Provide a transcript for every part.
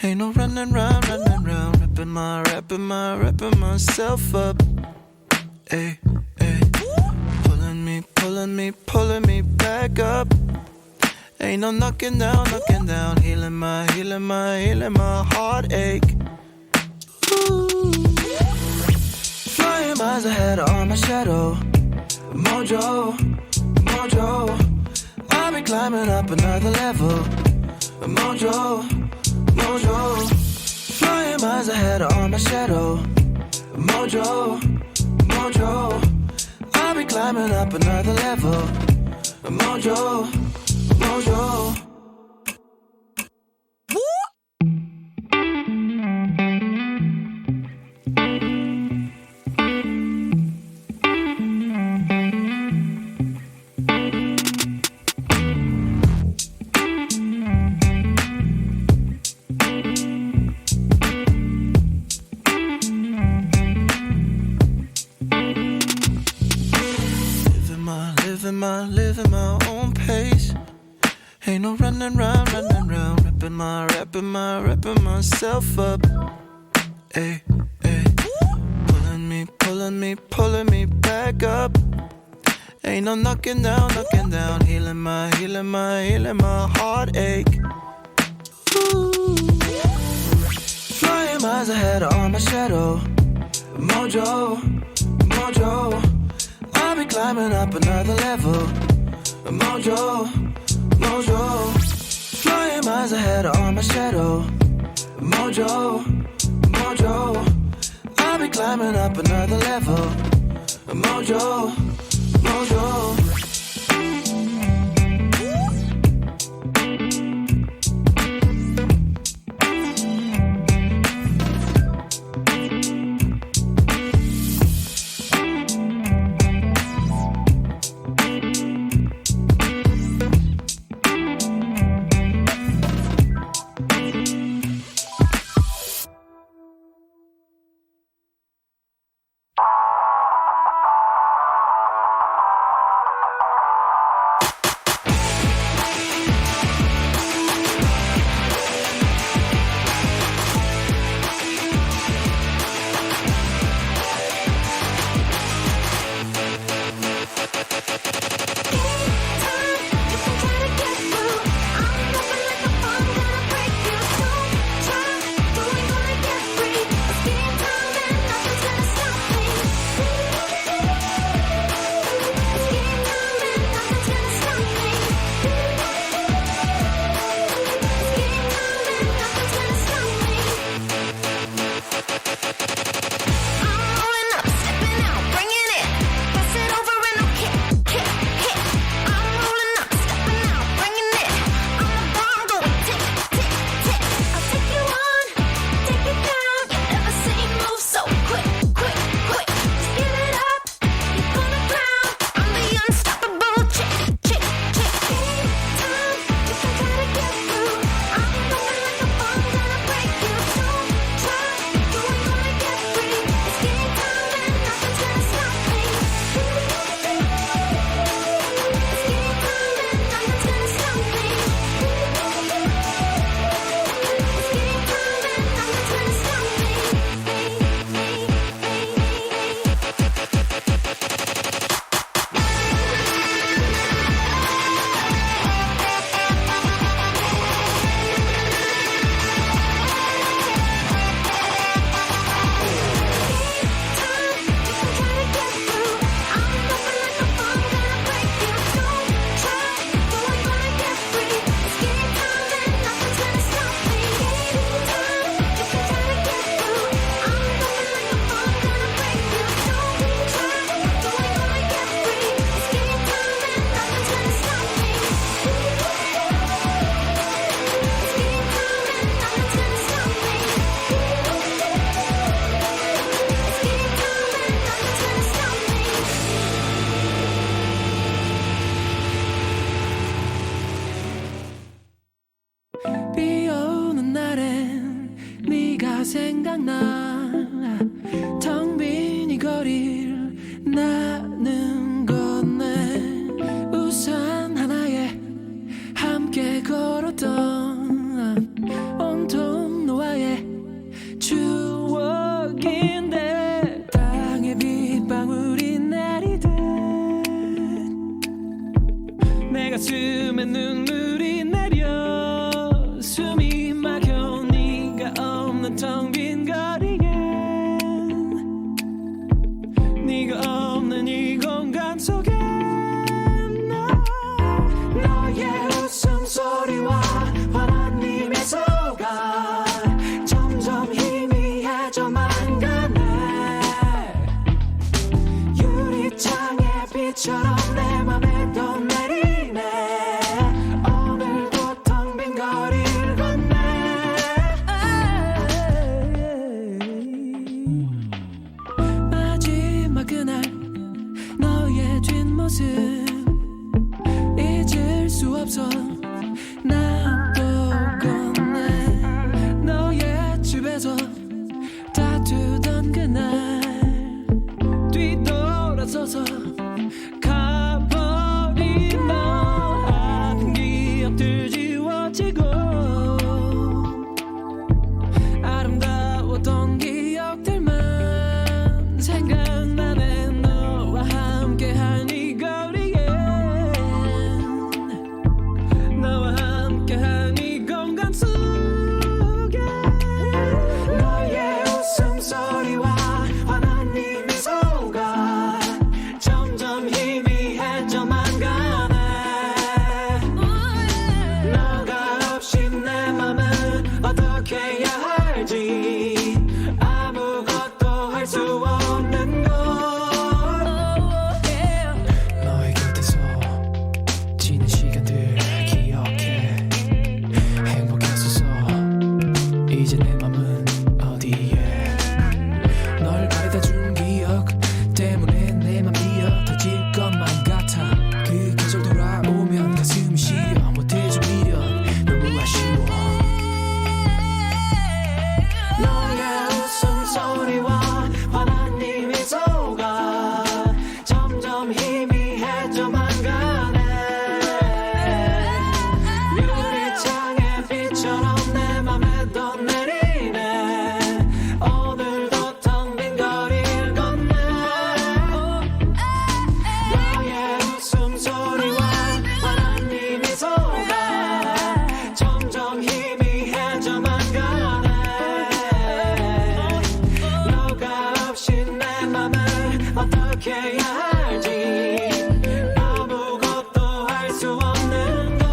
Ain't no running round, wrapping myself up. Ay, ay, pulling me back up. Ain't no knocking down, healing my heartache. Ooh. Flying miles ahead on my shadow. Mojo, I'll be climbing up another level. Mojo, flying miles ahead on my shadow. Mojo, I'll be climbing up another level. Mojo. Living my own pace. Ain't no running round, wrapping myself up. Ay, ay, pulling me back up. Ain't no knocking down, healing my heartache. Ooh. Flying miles ahead on my shadow. Mojo, I'll be climbing up another level. Mojo, flying miles ahead on my shadow. Mojo, I'll be climbing up another level. Mojo. 생각나 텅 빈 이 거리를 나는 건네 우산 하나에 함께 걸었던 온통 가슴에 눈물이 내려 숨이 막혀 네가 없는 텅 빈 거리엔 네가 없는 이 공간 속에 너의 웃음소리와 환한 네 미소가 점점 희미해져만 가네 유리창의 빛처럼 내 맘에 떠내리네 오늘도 텅 빈 거리를 걷네 마지막 그날 너의 뒷모습 잊을 수 없어 나도 건네 너의 집에서 다투던 그날 뒤돌아서서 가버린 너 아픈 기억들 지워지고 아름다웠던 기억들만 생각나네 너와 함께한 이 거리에 너와 함께한 이 공간 속에 너의 웃음소리와 환한 네 미소가 점점 희미해져만 가네 너가 없이 내 맘은 어떻게 해야 할지 아무것도 할 수 없는 걸 너의 곁에서 지낸 시간들 기억해 행복했었어 이제 내 맘은 어디에 널 바래다준 기억 때문에 내 맘 비어터질 것만 같아 그 계절 돌아오면 가슴이 시려 못해준 미련 너무 아쉬워 너의 웃음소리와 환한 네 미소가 점점 희미해져만 가네 유리창의 빛처럼 내 맘에 떠내리네 오늘도 텅 빈 거리를 걷네 너의 웃음소리와 환한 네 미소가 점점 희미해져만 가네 너가 없이 내 맘을 어떻게 해야 할지 아무것도 할 수 없는 걸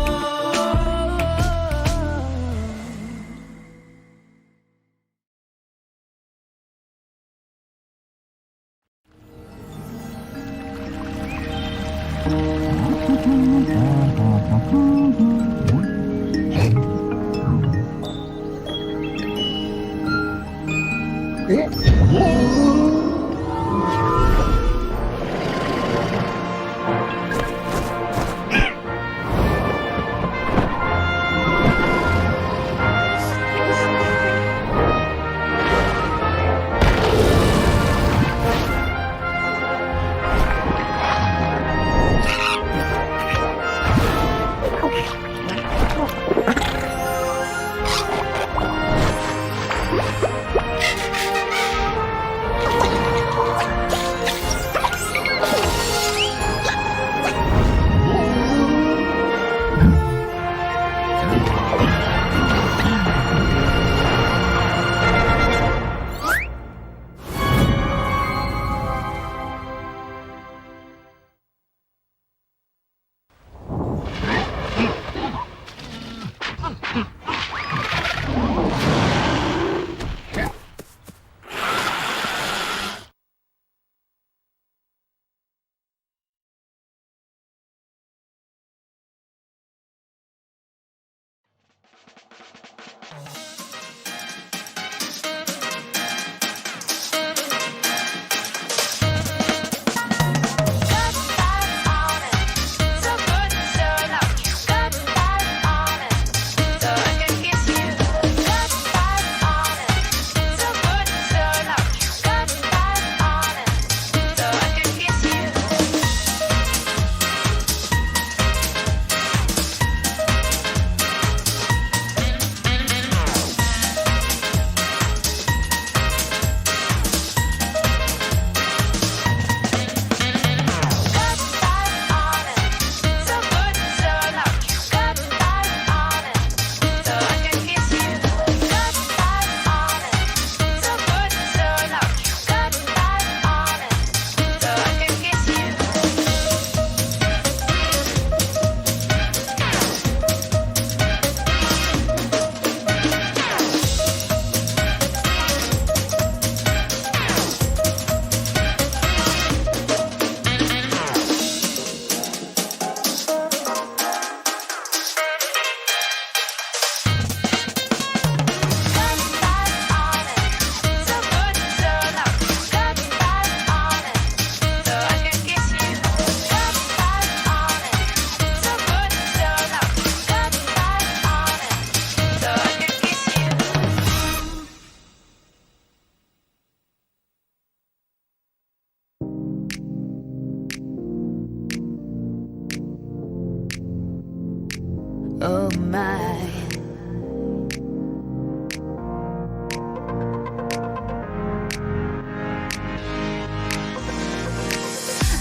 Oh my.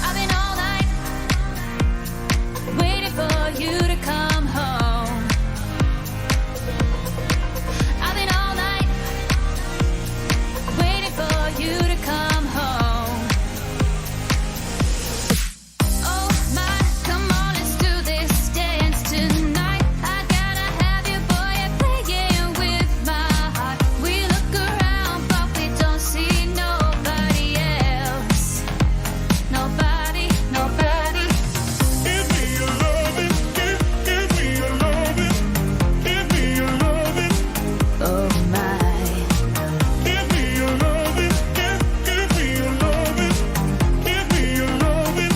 I've been all night waiting for you to come home. I've been all night waiting for you to come home. Oh my, come on, let's do this dance tonight. I gotta have you, boy, you're playing with my heart. We look around, but we don't see nobody else. Nobody, nobody. Give me your loving, give me your loving, give me your loving. Oh my. Give me your loving, give me your loving, give me your loving.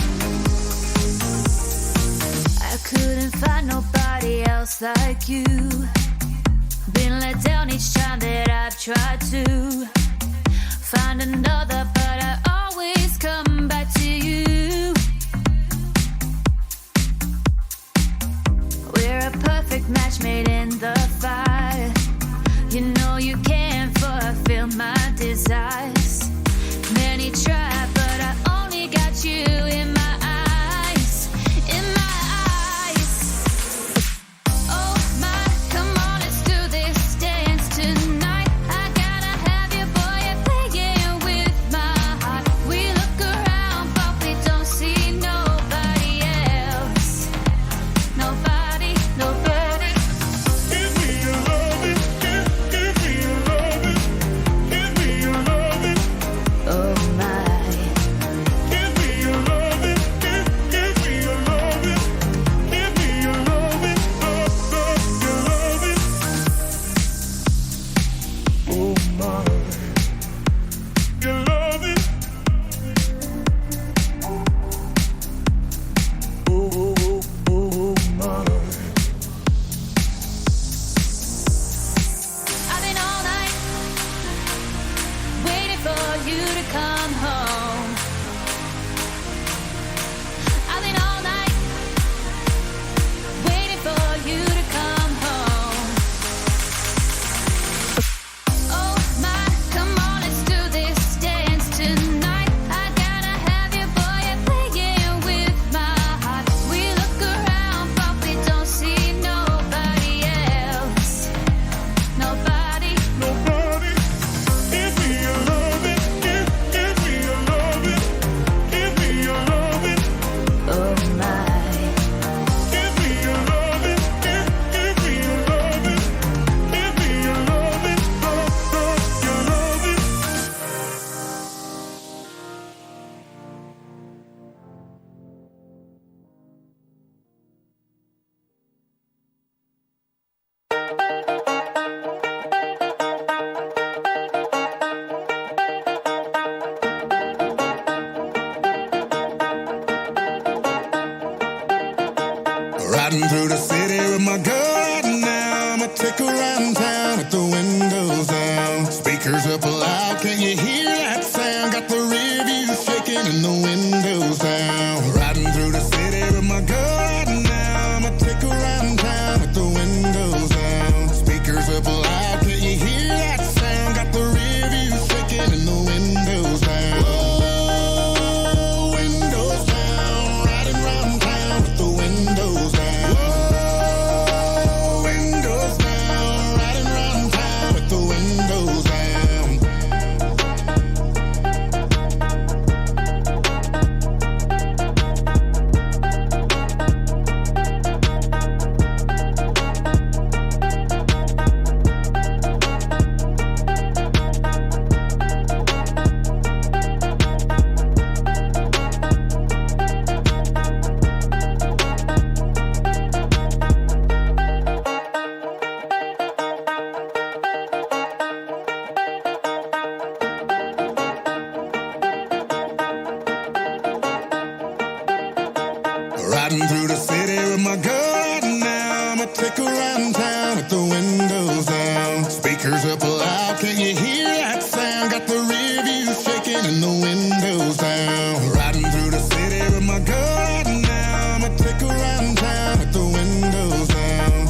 I couldn't find nobody else like you. Been let down each time that I've tried to find another, but I always come back to you. We're a perfect match made in the fire. You know you can't fulfill my desires. Many try, but I only got you in my eyes. In my eyes. Oh my, come on, let's do this dance tonight. I gotta have you, boy, you're playing with my heart. We look around, but we don't see nobody else. Nobody, nobody. Give me your loving, give me your loving, give me your loving. Oh my. Give me your loving, give me your loving, give me your loving, your loving. Oh my, your loving. Oh my. I've been all night waiting for you to come home. I've been all night waiting for you to come home. Oh my, come on, let's do this dance tonight. I gotta have you, boy, you're playing with my heart. We look around, but we don't see nobody else. Nobody. Nobody. Give me your loving, give me your loving, give me your loving. Oh my. Give me your loving, give me your loving, give me your loving, your loving. Riding through the city with my girl right now. I'ma take her around town with the windows down. Speakers up loud, can you hear that sound? Got the rear view shaking and the windows down. Riding through the city with my girl right now. I'ma take her around town with the windows down. Speakers up loud, can you hear that sound? Got the rear view shaking and the windows down. Whoa, windows down. Riding round town with the windows down. Whoa, windows down. Riding round town with the windows down. Riding through the city with my girl right now. I'ma take her around town with the windows down. Speakers up loud, can you hear that sound? Got the rear view shaking and the windows down. Riding through the city with my girl right now. I'ma take her around town with the windows down.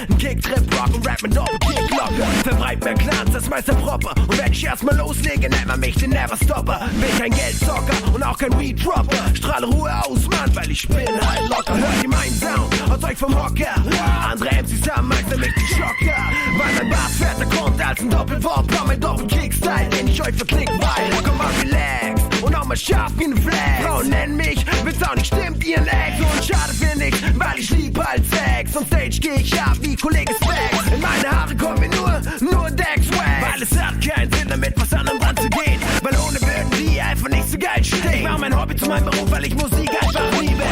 Ein Kick-Trip, Rock und Rap mit Doppel-Kick-Glocke. Verbreit mehr Clans, das meiste Proper. Und wenn ich erstmal loslege, nennt man mich den Never-Stopper. Bin kein Geldzocker und auch kein Weed-Dropper. Strahle Ruhe aus, Mann, weil ich bin halt locker. Hört ihr meinen Sound, haut euch vom Hocker. Andere MCs haben Angst, damit ich Schocker. Weil mein Bass fährt, kommt als ein Doppelwort. War mein Doppel-Kick-Style, den ich euch verklickt, weil komm mal relax und auch mal scharf wie ne Flex. Frauen nennen mich, wenn's auch nicht stimmt, ihren Ex. Und schade find ich, weil ich lieb halt Sex. Und Stage geh ich ab wie Kollege Specs. In meine Haare kommen mir nur Dex-Wax. Weil es hat keinen Sinn, damit was anderem dran zu gehen. Weil ohne würden die einfach nicht so geil stehen. Ich mach mein Hobby zu meinem Beruf, weil ich Musik einfach liebe.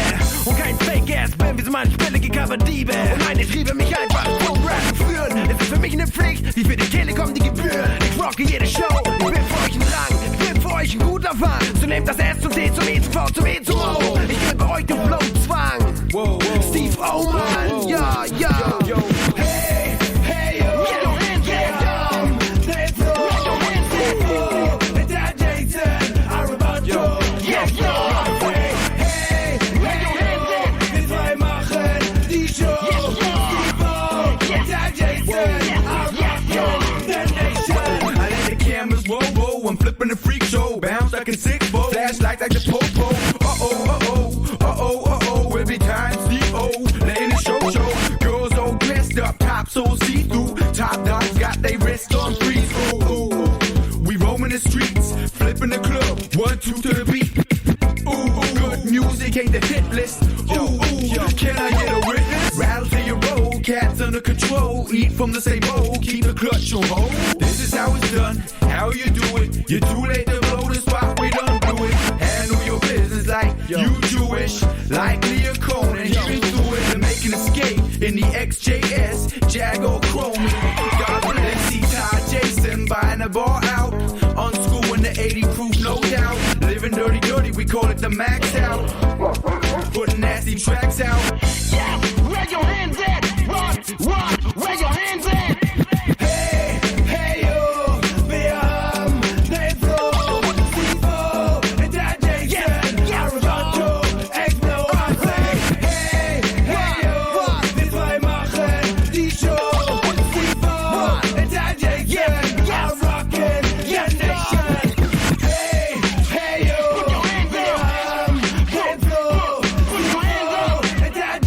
Und kein Fake-Ass bin, wie so manche billige Cover-Diebe. Und meine Triebe mich einfach zum Rap führen. Es ist für mich eine Pflicht, wie für die Telekom die Gebühr. Ich rocke jede Show, ich bin für euch ein Rang. Ich bin für euch ein guter Fang. So nehmt das S zum T zum E zum V zum E zum O. Ich gebe euch den Flow-Zwang. Steve Oman, ja, ja. Hey, hey, yo. Get your hands up. Let's go. Get your hands up. It's that Jason. I'm about to. Yes, yo. Hey, hey, get your hands up. Wir zwei machen die Show. Steve O. It's that Jason. I'm about to. The nation. I let the cameras roll. I'm flipping the freak show. Bounce like a 6-4. Flashlight like the popo. Every time C.O. laying the show. Girls all dressed up, top so see-through. Top dogs got they wrist on freeze. Ooh. We roaming the streets, flipping the club. 1, 2 to the beat. Good music ain't the hit list. Can I get a witness? Rattle till you roll, cats under control. Eat from the same bowl, keep the clutch on hold. This is how it's done, how you do it. You're too late to blow the spot, we done do it. Handle your business like you Jewish. Like Leah Cohen, hearing through it and make an escape in the XJS, Jago Chrome. God bless Ty Jason, buying a bar out. On school in the 80 proof, no doubt. Living dirty, we call it the max out. Putting nasty tracks out. Yeah, where your hands at? Rock, where your hands at? Hey, hey, yo, wir haben den Flow. Steve-O, it's that Jason. I'm about to explode. Hey, hey, yo, wir zwei machen die Show. Steve-O, it's that Jason. I'm rocking the nation. Hey, hey, yo, wir haben den Flow. Steve-O, it's that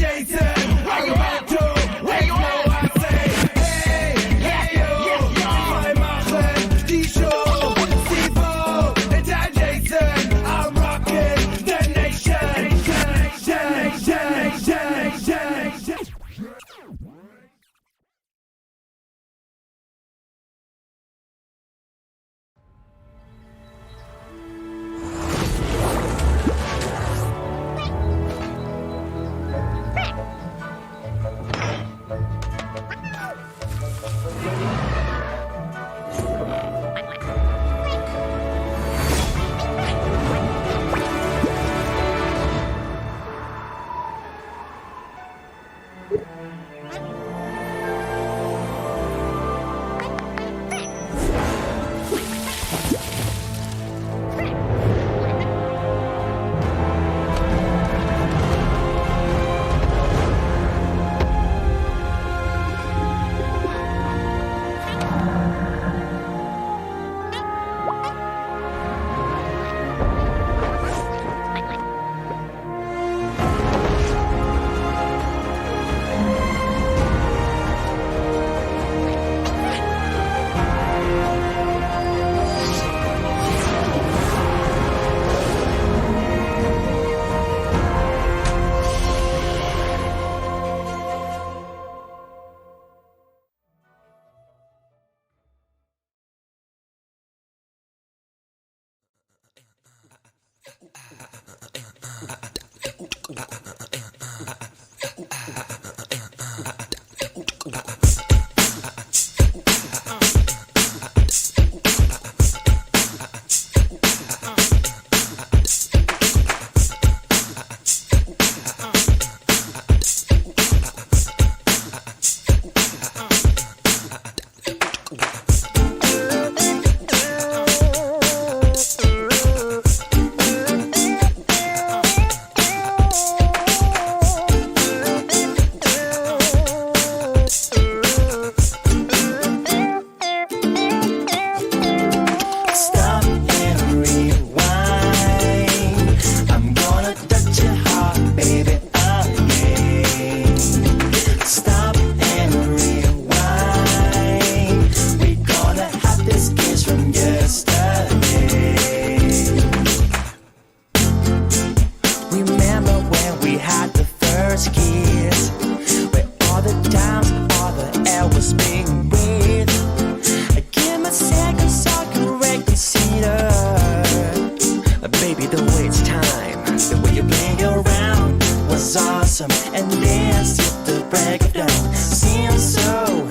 awesome and dance till the break of dawn. Seem so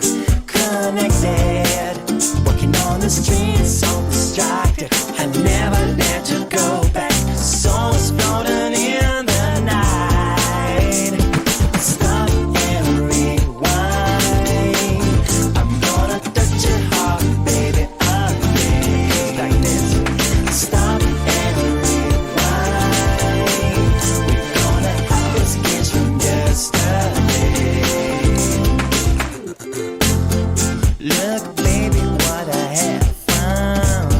connected, walking on the streets so distracted. I never dare to go back. Souls floating in the night. Stop and rewind. I'm gonna touch your heart, baby, again. Like this. Stop and rewind. We're gonna have this kiss from yesterday. Look, baby, what I have found.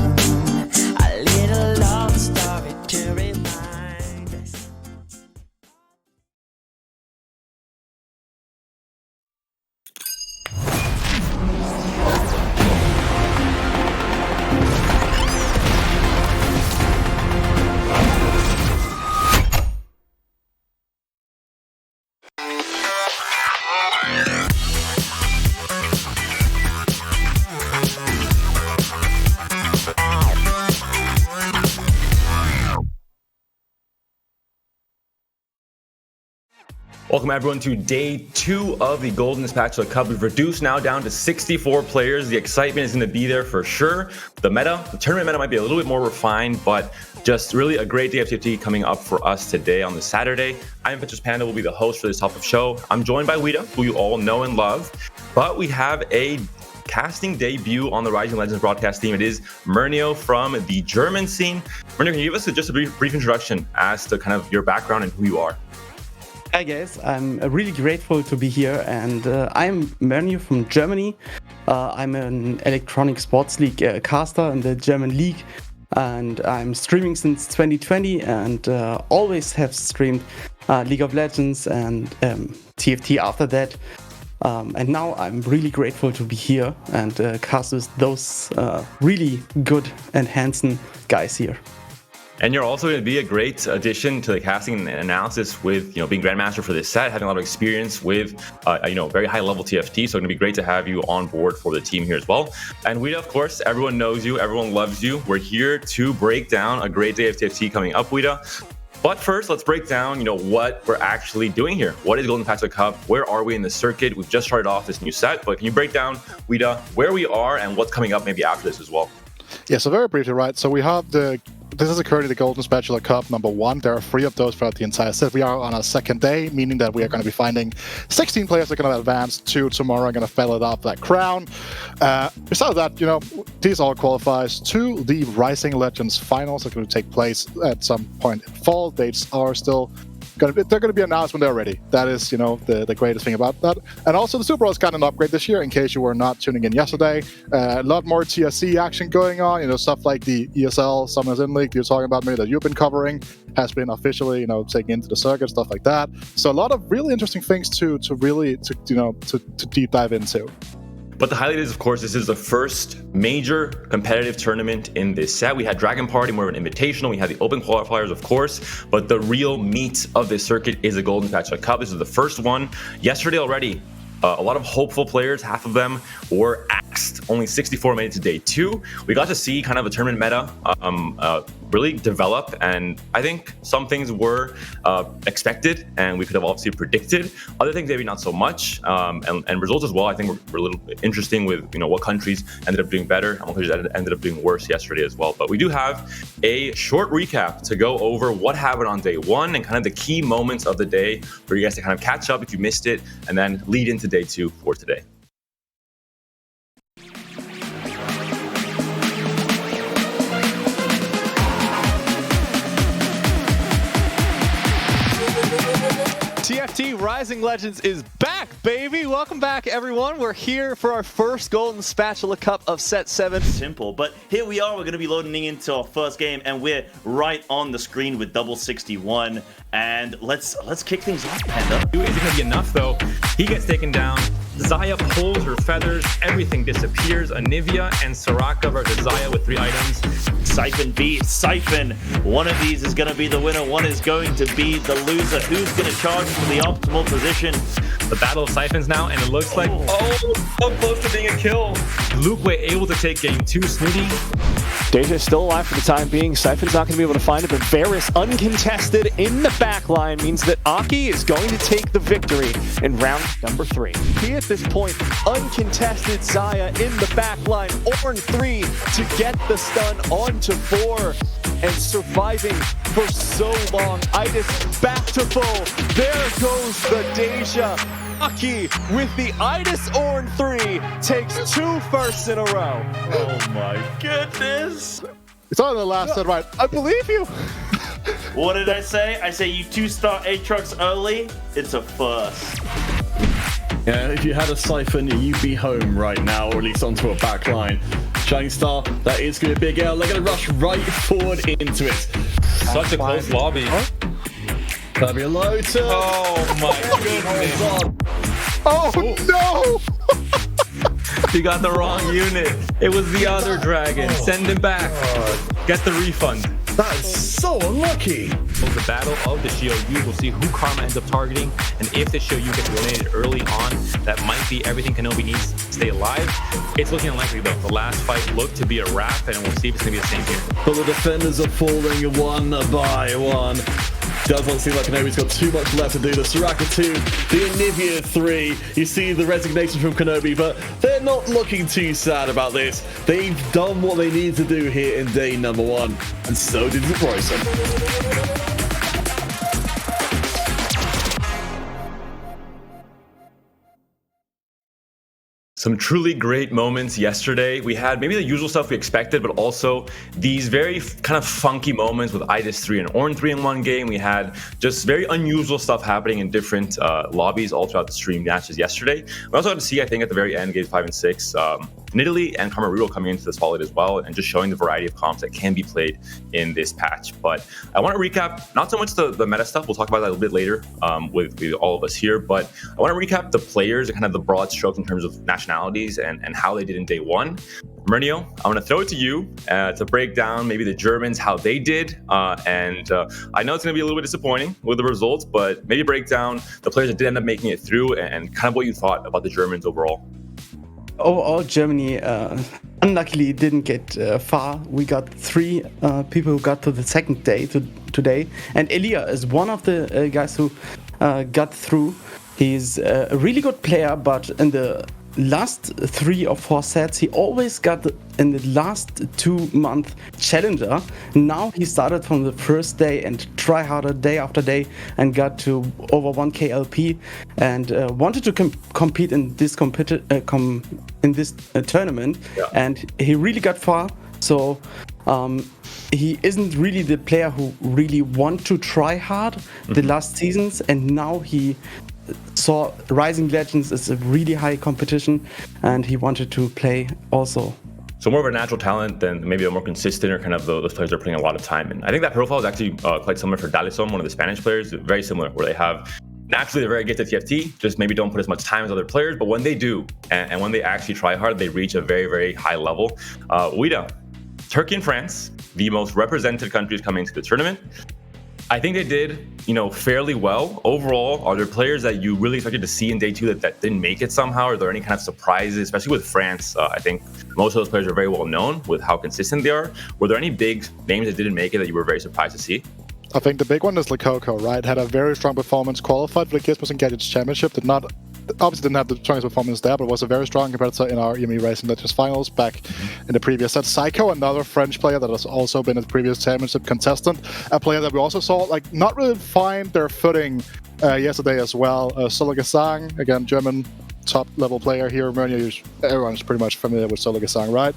A little love story to remind us. Welcome everyone to day 2 of the Golden Spatula Cup. We've reduced now down to 64 players. The excitement is going to be there for sure. The tournament meta might be a little bit more refined, but just really a great day of TFT coming up for us today on the Saturday. I'm Pitchers Panda, will be the host for this type of show. I'm joined by Wida, who you all know and love, but we have a casting debut on the Rising Legends broadcast team. It is Murnio from the German scene. Murnio, can you give us just a brief introduction as to kind of your background and who you are? Hi guys, I'm really grateful to be here, and I'm Murnio from Germany. I'm an electronic sports league caster in the German league, and I'm streaming since 2020 and always have streamed League of Legends and TFT after that. And now I'm really grateful to be here and cast with those really good and handsome guys here. And you're also going to be a great addition to the casting and analysis with, being Grandmaster for this set, having a lot of experience with, very high level TFT. So it's going to be great to have you on board for the team here as well. And Wida, of course, everyone knows you, everyone loves you. We're here to break down a great day of TFT coming up, Wida. But first, let's break down, what we're actually doing here. What is Golden Spatula Cup? Where are we in the circuit? We've just started off this new set, but can you break down, Wida, where we are and what's coming up maybe after this as well? Yeah, so very briefly, right? So we have this is currently the Golden Spatula Cup number 1. There are 3 of those throughout the entire set. We are on our second day, meaning that we are going to be finding 16 players that are going to advance to tomorrow and going to fill it up that crown. Besides that, these all qualifies to the Rising Legends finals that are going to take place at some point in fall. Dates are still they're going to be announced when they're ready. That is, the greatest thing about that. And also the Super Bowl has gotten an upgrade this year, in case you were not tuning in yesterday. A lot more TSC action going on. Stuff like the ESL Summoners In League you're talking about, maybe that you've been covering, has been officially, taken into the circuit, stuff like that. So a lot of really interesting things to deep dive into. But the highlight is, of course, this is the first major competitive tournament in this set. We had Dragon Party, more of an invitational. We had the open qualifiers, of course, but the real meat of this circuit is the Golden Spatula Cup. This is the first one. Yesterday already, a lot of hopeful players, half of them were axed. Only 64 made it to day 2. We got to see kind of a tournament meta really develop, and I think some things were expected and we could have obviously predicted. Other things maybe not so much, and results as well I think were a little bit interesting with what countries ended up doing better and what countries ended up doing worse yesterday as well. But we do have a short recap to go over what happened on day 1 and kind of the key moments of the day for you guys to kind of catch up if you missed it, and then lead into day 2 for today. TFT Rising Legends is back, baby! Welcome back, everyone. We're here for our first Golden Spatula Cup of Set 7. Simple, but here we are. We're going to be loading into our first game, and we're right on the screen with double 61. And let's kick things off, Panda. Is it going to be enough, though? He gets taken down. Zaya pulls her feathers. Everything disappears. Anivia and Soraka versus Zaya with 3 items. Siphon beats Siphon. One of these is going to be the winner. One is going to be the loser. Who's going to charge for the optimal position? the Battle of Siphons now, and it looks like, so close to being a kill. Luke Way able to take game 2. Snooty. Deja is still alive for the time being. Siphon's not going to be able to find it, but Varus uncontested in the back line means that Aki is going to take the victory in round number 3. He at this point, uncontested Zaya in the back line, Ornn 3 to get the stun onto 4, and surviving for so long. Idis back to full. There goes the Deja. Aki with the Idis Ornn 3 takes 2 firsts in a row. Oh my goodness. It's on the last set, right? I believe you. What did I say? I say you 2-star Aatrox early, it's a first. Yeah, if you had a Siphon, you'd be home right now, or at least onto a back line. Shining Star, that is going to be a big L. They're going to rush right forward into it. Such a close lobby. That'll be a low turn. Oh my goodness. Oh no! You got the wrong unit. It was the other dragon. Send him back. Get the refund. That is so unlucky. So the battle of the Shiou, we'll see who Karma ends up targeting, and if the Shiou gets eliminated early on, that might be everything Kenobi needs to stay alive. It's looking unlikely though. The last fight looked to be a wrap, and we'll see if it's gonna be the same here. But the defenders are falling one by one. Doesn't seem like Kenobi's got too much left to do. The Soraka 2, the Anivia 3. You see the resignation from Kenobi, but they're not looking too sad about this. They've done what they need to do here in day number 1, and so did Bryson. Some truly great moments yesterday. We had maybe the usual stuff we expected, but also these very kind of funky moments with Idis 3 and Ornn 3 in one game. We had just very unusual stuff happening in different lobbies all throughout the stream matches yesterday. We also had to see, I think, at the very end, games 5 and 6, Nidalee and Camarero coming into this spotlight as well, and just showing the variety of comps that can be played in this patch. But I want to recap not so much the meta stuff, we'll talk about that a little bit later with all of us here, but I want to recap the players and kind of the broad strokes in terms of nationalities and how they did in day 1. Mernio, I want to throw it to you to break down maybe the Germans, how they did, and I know it's going to be a little bit disappointing with the results, but maybe break down the players that did end up making it through and kind of what you thought about the Germans overall. Overall, Germany unluckily didn't get far. We got 3 people who got to the second day today, and Elia is one of the guys who got through. He's a really good player, but in the last 3 or 4 sets, he always got in the last 2 month challenger. Now he started from the first day and try harder day after day and got to over 1k LP and wanted to compete in this tournament, and he really got far. So he isn't really the player who really want to try hard the last seasons, and now he saw Rising Legends is a really high competition and he wanted to play also. So more of a natural talent than maybe a more consistent or kind of those players are putting a lot of time in. I think that profile is actually quite similar for Dalison, one of the Spanish players, very similar, where they have naturally they're very gifted at TFT, just maybe don't put as much time as other players, but when they do, and when they actually try hard, they reach a very, very high level. Wida, Turkey and France, the most represented countries coming into the tournament. I think they did, fairly well. Overall, are there players that you really expected to see in day 2 that didn't make it somehow? Are there any kind of surprises, especially with France? I think most of those players are very well known with how consistent they are. Were there any big names that didn't make it that you were very surprised to see? I think the big one is Lakoko, right? Had a very strong performance, qualified for the Gizmos and Gadgets Championship, obviously didn't have the strongest performance there, but was a very strong competitor in our EME Racing Legends finals back in the previous set. Psycho, another French player that has also been a previous championship contestant, a player that we also saw not really find their footing yesterday as well. Sologasang, again, German top-level player here. Everyone's pretty much familiar with Sologasang, right?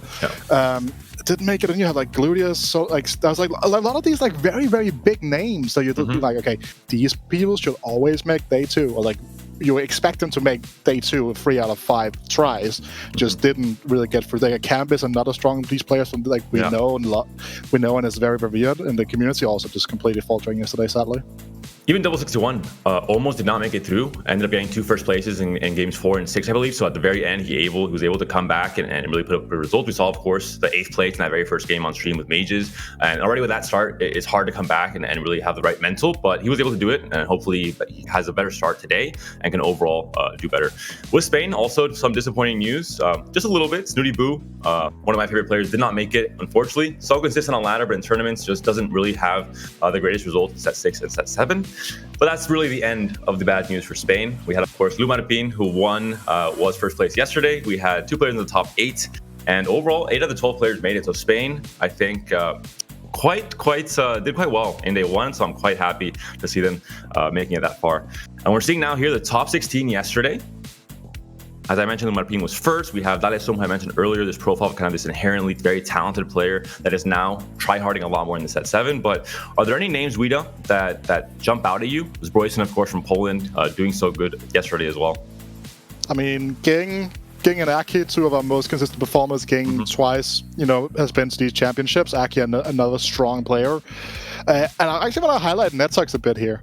Yeah. Didn't make it, and you had Gluteus, so there's a lot of these very, very big names that you'd be okay, these people should always make day 2, or you expect them to make day 2 3 out of 5 tries, just didn't really get through. Camp is another strong these players from we know and is very revered in the community, also just completely faltering yesterday, sadly. Even Double 61 almost did not make it through. Ended up getting 2 first places in games 4 and 6, I believe. So at the very end, he was able to come back and really put up a result. We saw, of course, the 8th place in that very first game on stream with Mages. And already with that start, it's hard to come back and really have the right mental. But he was able to do it. And hopefully he has a better start today and can overall do better. With Spain, also some disappointing news. Just a little bit. Snooty Boo, one of my favorite players, did not make it, unfortunately. So consistent on ladder, but in tournaments just doesn't really have the greatest results in set 6 and set 7. But that's really the end of the bad news for Spain. We had, of course, Lu Maripin, who won, was first place yesterday. We had 2 players in the top 8. And overall, 8 of the 12 players made it. So Spain, I think, did quite well in day 1. So I'm quite happy to see them making it that far. And we're seeing now here the top 16 yesterday. As I mentioned, Marpin was first. We have Dalesum, who I mentioned earlier, this profile of kind of this inherently very talented player that is now try-harding a lot more in the set 7. But are there any names, Guida, that jump out at you? Was Broyson, of course, from Poland, doing so good yesterday as well? I mean, Ging and Aki, 2 of our most consistent performers. Ging twice, has been to these championships. Aki, another strong player. And I actually want to highlight Netsucks a bit here.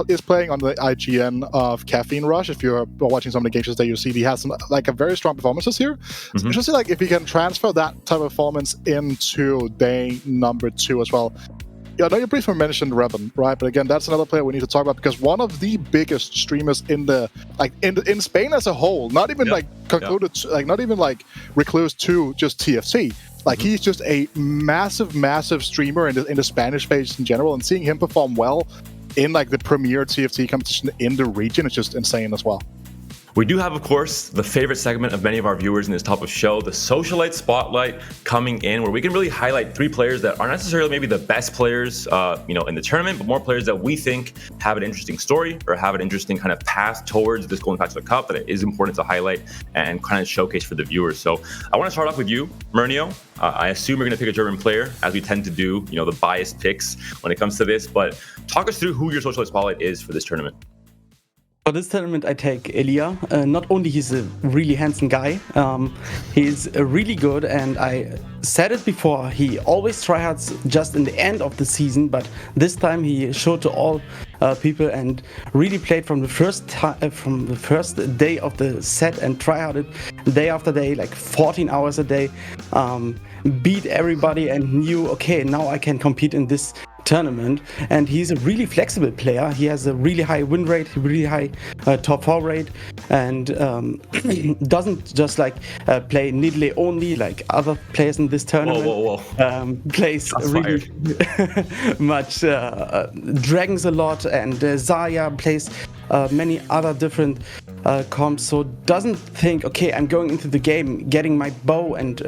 Is playing on the IGN of Caffeine Rush. If you're watching some of the games that you see, he has some a very strong performances here. So just if he can transfer that type of performance into day number 2 as well. I know you briefly mentioned Revan, right? But again, that's another player we need to talk about because one of the biggest streamers in in Spain as a whole, not even concluded, not even Recluse to just TFT. He's just a massive streamer in the Spanish space in general, and seeing him perform well in the premier TFT competition in the region is just insane as well. We do have, of course, the favorite segment of many of our viewers in this type of show, the Socialite Spotlight, coming in, where we can really highlight 3 players that aren't necessarily maybe the best players, in the tournament, but more players that we think have an interesting story or have an interesting kind of path towards this Golden Spatula Cup that it is important to highlight and kind of showcase for the viewers. So I want to start off with you, Murnio. I assume you're going to pick a German player, as we tend to do, the biased picks when it comes to this. But talk us through who your Socialite Spotlight is for this tournament. For this tournament, I take Elia. Not only he's a really handsome guy, he's really good, and I said it before, he always tryhards just in the end of the season, but this time he showed to all people and really played from the first day of the set and tryharded day after day, 14 hours a day, beat everybody and knew, okay, now I can compete in this tournament. And he's a really flexible player. He has a really high win rate, really high top 4 rate, and doesn't just play Nidalee only like other players in this tournament. Whoa. Plays That's really much dragons a lot, and Zarya plays many other different comps, so doesn't think, okay, I'm going into the game getting my bow and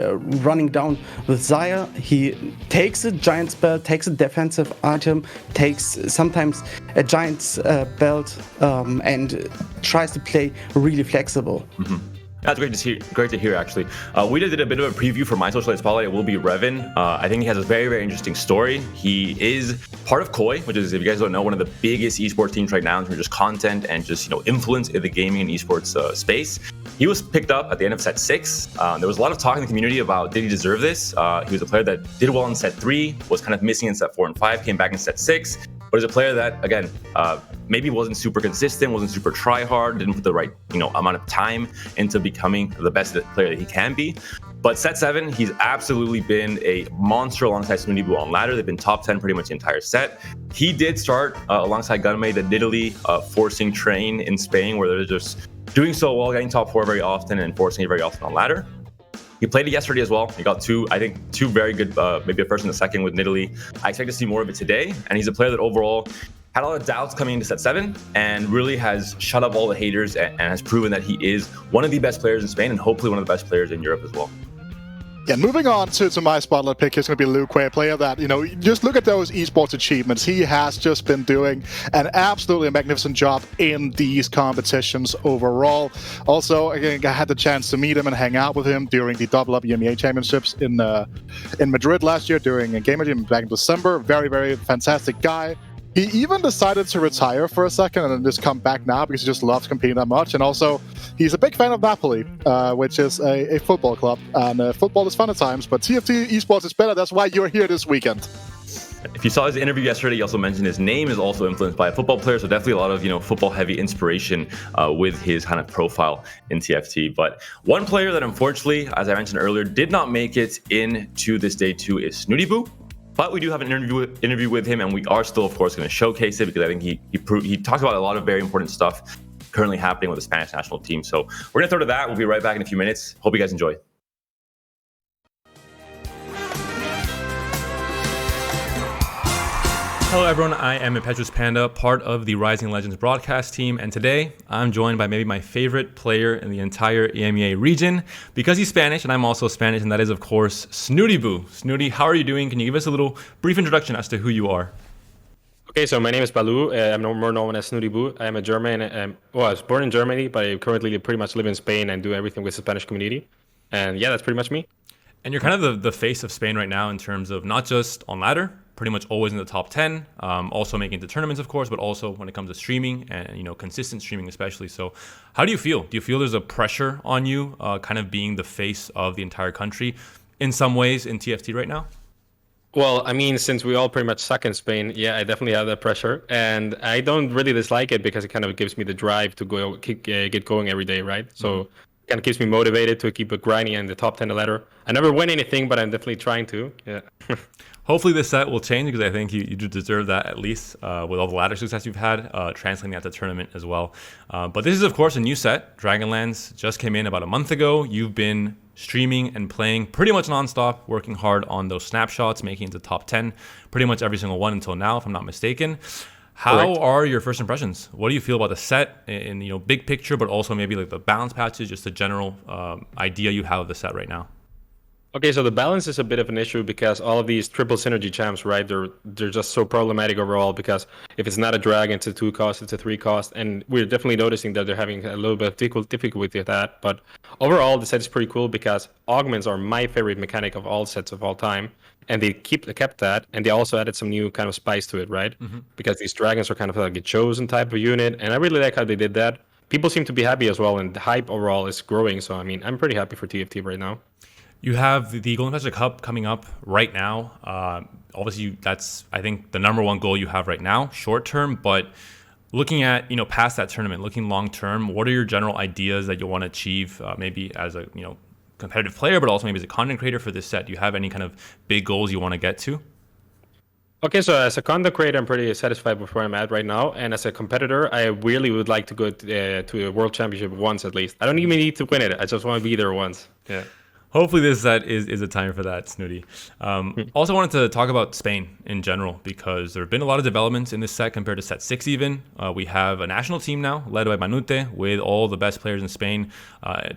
running down with Zarya. He takes a giant spell, takes a defensive item, takes sometimes a giant's belt, and tries to play really flexible. That's great to hear, actually. We did a bit of a preview for my Socialite Spotlight. It will be Revan. I think he has a very interesting story. He is part of Koi, which is, if you guys don't know, one of the biggest esports teams right now in terms of just content and just influence in the gaming and esports space. He was picked up at the end of set 6. There was a lot of talk in the community about, did he deserve this? He was a player that did well in set 3, was kind of missing in set 4 and 5, came back in set 6. But he's a player that, again, maybe wasn't super consistent, wasn't super try-hard, didn't put the right amount of time into becoming the best player that he can be. But set 7, he's absolutely been a monster alongside Snooty Boo on ladder. They've been top 10 pretty much the entire set. He did start alongside Gunmei, the Nidalee forcing train in Spain, where they're just doing so well, getting top 4 very often and forcing it very often on ladder. He played it yesterday as well. He got two very good, maybe a first and a second with Nidalee. I expect to see more of it today. And he's a player that overall had a lot of doubts coming into set 7 and really has shut up all the haters and has proven that he is one of the best players in Spain and hopefully one of the best players in Europe as well. Yeah, moving on to my spotlight pick, is going to be Lu Kuei, a player that, just look at those esports achievements. He has just been doing an absolutely magnificent job in these competitions overall. Also, again, I had the chance to meet him and hang out with him during the WNBA championships in Madrid last year during a game back in December. Very fantastic guy. He even decided to retire for a second and then just come back now because he just loves competing that much. And also, he's a big fan of Napoli, which is a football club. And football is fun at times, but TFT esports is better. That's why you're here this weekend. If you saw his interview yesterday, he also mentioned his name is also influenced by a football player, so definitely a lot of football heavy inspiration with his kind of profile in TFT. But one player that unfortunately, as I mentioned earlier, did not make it into this day 2 is Snooty Boo. But we do have an interview with him, and we are still, of course, going to showcase it because I think he talks about a lot of very important stuff currently happening with the Spanish national team. So we're going to throw to that. We'll be right back in a few minutes. Hope you guys enjoy. Hello everyone, I am Impetuous Panda, part of the Rising Legends broadcast team, and today I'm joined by maybe my favorite player in the entire EMEA region because he's Spanish and I'm also Spanish, and that is of course Snooty Boo. Snooty, how are you doing? Can you give us a little brief introduction as to who you are? Okay, so my name is Balu. I'm more known as Snooty Boo. I'm a German. I was born in Germany, but I currently pretty much live in Spain and do everything with the Spanish community. And yeah, that's pretty much me. And you're kind of the face of Spain right now in terms of not just on ladder, pretty much always in the top 10, also making it to tournaments, of course, but also when it comes to streaming and consistent streaming especially. So how do you feel? Do you feel there's a pressure on you kind of being the face of the entire country in some ways in TFT right now? Well, I mean, since we all pretty much suck in Spain, yeah, I definitely have that pressure. And I don't really dislike it because it kind of gives me the drive to get going every day, right? So kind of keeps me motivated to keep grinding in the top 10 ladder. I never win anything, but I'm definitely trying to. Yeah. Hopefully this set will change because I think you do deserve that at least with all the ladder success you've had, translating that to tournament as well. But this is, of course, a new set. Dragonlance just came in about a month ago. You've been streaming and playing pretty much nonstop, working hard on those snapshots, making it to top 10, pretty much every single one until now, if I'm not mistaken. How are your first impressions? What do you feel about the set in big picture, but also maybe like the balance patches, just the general idea you have of the set right now? Okay, so the balance is a bit of an issue because all of these triple synergy champs, right, they're just so problematic overall because if it's not a dragon, it's a 2 cost, it's a 3 cost, and we're definitely noticing that they're having a little bit of difficulty with that. But overall, the set is pretty cool because augments are my favorite mechanic of all sets of all time, and they kept that, and they also added some new kind of spice to it, right? Because these dragons are kind of like a chosen type of unit, and I really like how they did that. People seem to be happy as well, and the hype overall is growing, so I mean, I'm pretty happy for TFT right now. You have the Golden Spatula Cup coming up right now. Obviously, that's, I think, the number one goal you have right now, short term. But looking at, past that tournament, looking long term, what are your general ideas that you want to achieve, maybe as a, competitive player, but also maybe as a content creator for this set? Do you have any kind of big goals you want to get to? Okay, so as a content creator, I'm pretty satisfied with where I'm at right now. And as a competitor, I really would like to go to a world championship once at least. I don't even need to win it. I just want to be there once. Yeah. Hopefully this set is a time for that, Snooty. Also wanted to talk about Spain in general because there have been a lot of developments in this set compared to set 6 even. We have a national team now led by Manute with all the best players in Spain,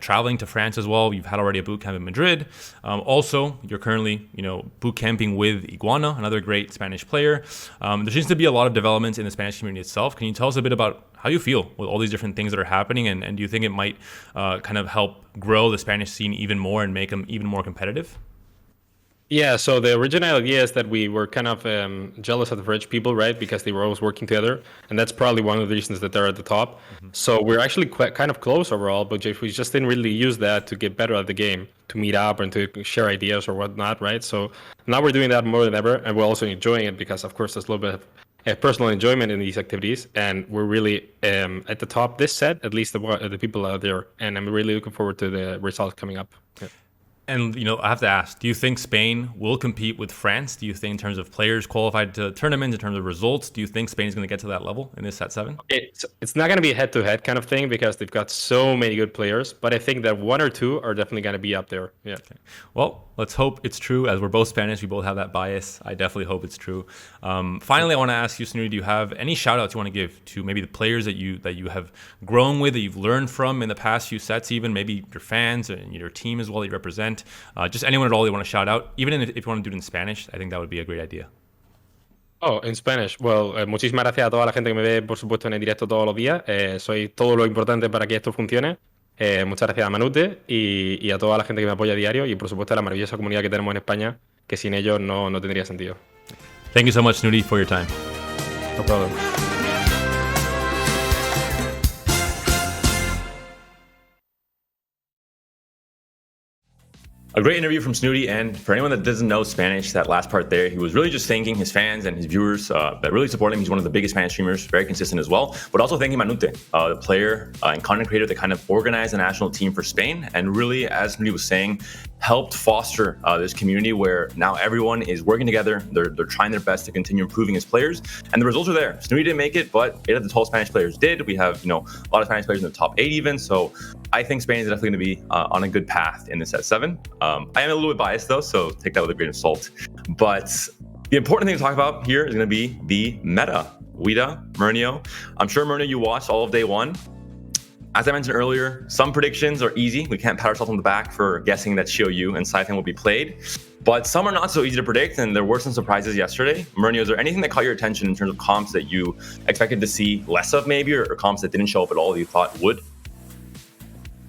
traveling to France as well. You've had already a boot camp in Madrid. Also, you're currently boot camping with Iguana, another great Spanish player. There seems to be a lot of developments in the Spanish community itself. Can you tell us a bit about how you feel with all these different things that are happening, and do you think it might kind of help grow the Spanish scene even more and make them even more competitive? Yeah, so the original idea is that we were kind of jealous of the French people, right? Because they were always working together, and that's probably one of the reasons that they're at the top. So we're actually kind of close overall, but we just didn't really use that to get better at the game, to meet up and to share ideas or whatnot, right? So now we're doing that more than ever, and we're also enjoying it because, of course, there's a little bit of personal enjoyment in these activities, and we're really at the top this set, at least the people out there, and I'm really looking forward to the results coming up. Yeah. And, I have to ask, do you think Spain will compete with France? Do you think in terms of players qualified to tournaments, in terms of results, do you think Spain is going to get to that level in this set 7? It's not going to be a head-to-head kind of thing because they've got so many good players, but I think that 1 or 2 are definitely going to be up there. Yeah. Okay. Well, let's hope it's true. As we're both Spanish, we both have that bias. I definitely hope it's true. Finally, I want to ask you, Snooty, do you have any shout-outs you want to give to maybe the players that you have grown with, that you've learned from in the past few sets even, maybe your fans and your team as well that you represent? Just anyone at all you want to shout out, even if you want to do it in Spanish, I think that would be a great idea. Oh, en Spanish. Well, muchísimas gracias a toda la gente que me ve, por supuesto, en el directo todos los días. Soy todo lo importante para que esto funcione. Muchas gracias a Manute y a toda la gente que me apoya a diario y, por supuesto, a la maravillosa comunidad que tenemos en España, que sin ellos no tendría sentido. Thank you so much, Snooty, for your time. No problem. A great interview from Snooty, and for anyone that doesn't know Spanish, that last part there, he was really just thanking his fans and his viewers that really support him. He's one of the biggest Spanish streamers, very consistent as well, but also thanking Manute, the player and content creator that kind of organized the national team for Spain, and really, as Snooty was saying, helped foster this community where now everyone is working together. They're trying their best to continue improving as players, and the results are there. Snooty didn't make it, but 8 of the 12 Spanish players did. We have, a lot of Spanish players in the top 8 even, so I think Spain is definitely going to be on a good path in this set 7. I am a little bit biased though, so take that with a grain of salt. But the important thing to talk about here is going to be the meta. Wida, Murnio. I'm sure, Murnio, you watched all of day 1. As I mentioned earlier, some predictions are easy. We can't pat ourselves on the back for guessing that Xiaoyu and Siphon will be played. But some are not so easy to predict, and there were some surprises yesterday. Murnio, is there anything that caught your attention in terms of comps that you expected to see less of maybe, or comps that didn't show up at all that you thought would?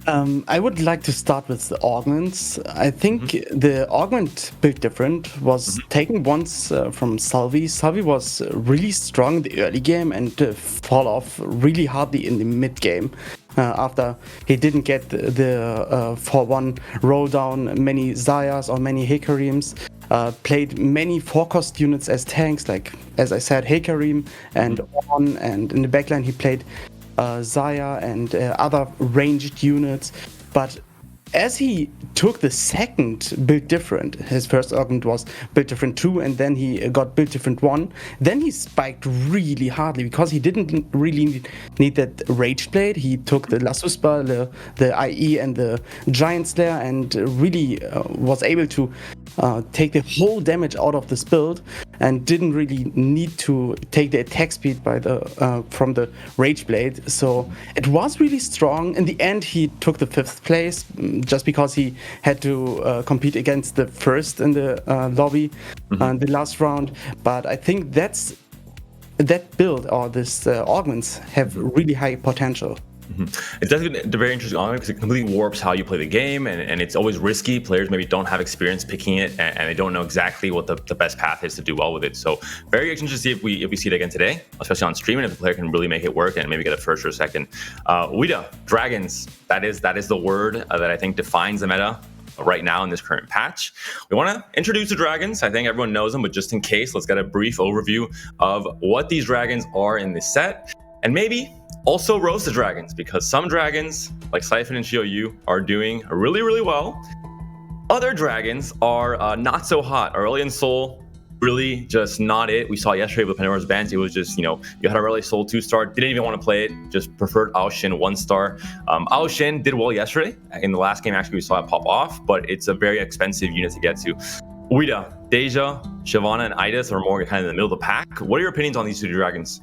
I would like to start with the augments. I think the augment build different was taken once from Salvi. Salvi was really strong in the early game and fall off really hardly in the mid game. After he didn't get the 4-1 roll down many Zayas or many Hikarims, played many 4-cost units as tanks, like as I said, Hikarim and On, and in the backline he played Zaya and other ranged units, but as he took the second build different, his first augment was build different 2, and then he got build different 1, then he spiked really hardly because he didn't really need that rage blade. He took the La Suspa, the IE and the Giant Slayer, and really was able to take the whole damage out of this build, and didn't really need to take the attack speed by the from the rage blade. So it was really strong. In the end, he took the 5th place just because he had to compete against the first in the lobby in the last round. But I think that build or this augments have really high potential. It's definitely a very interesting augment because it completely warps how you play the game, and it's always risky. Players maybe don't have experience picking it, and they don't know exactly what the best path is to do well with it. So very interesting to see if we see it again today, especially on stream, and if the player can really make it work and maybe get a first or a second. Wida, dragons, that is the word that I think defines the meta right now in this current patch. We want to introduce the dragons. I think everyone knows them, but just in case, let's get a brief overview of what these dragons are in this set, and maybe also roast the dragons, because some dragons like Siphon and Xiaoyu are doing really, really well. Other dragons are not so hot. Aurelion Sol, really just not it. We saw yesterday with Pandora's Bands, it was just, you had Aurelion Sol 2-star, didn't even want to play it, just preferred Aoshin 1-star. Aoshin did well yesterday. In the last game, actually, we saw it pop off, but it's a very expensive unit to get to. Wida, Deja, Shyvana, and Idis are more kind of in the middle of the pack. What are your opinions on these 2 dragons?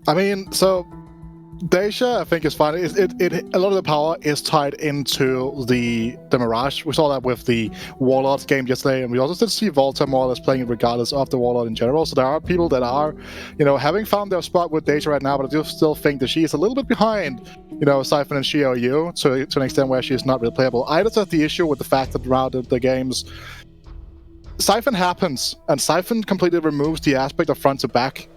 I mean, so Deja, I think, is fine. A lot of the power is tied into the Mirage. We saw that with the Warlords game yesterday, and we also did see Volta more or less playing it regardless of the Warlord in general. So there are people that are, having found their spot with Deja right now, but I do still think that she is a little bit behind, Siphon and Xiaoyu to an extent where she is not really playable. I just have the issue with the fact that around the games, Siphon happens, and Siphon completely removes the aspect of front to back.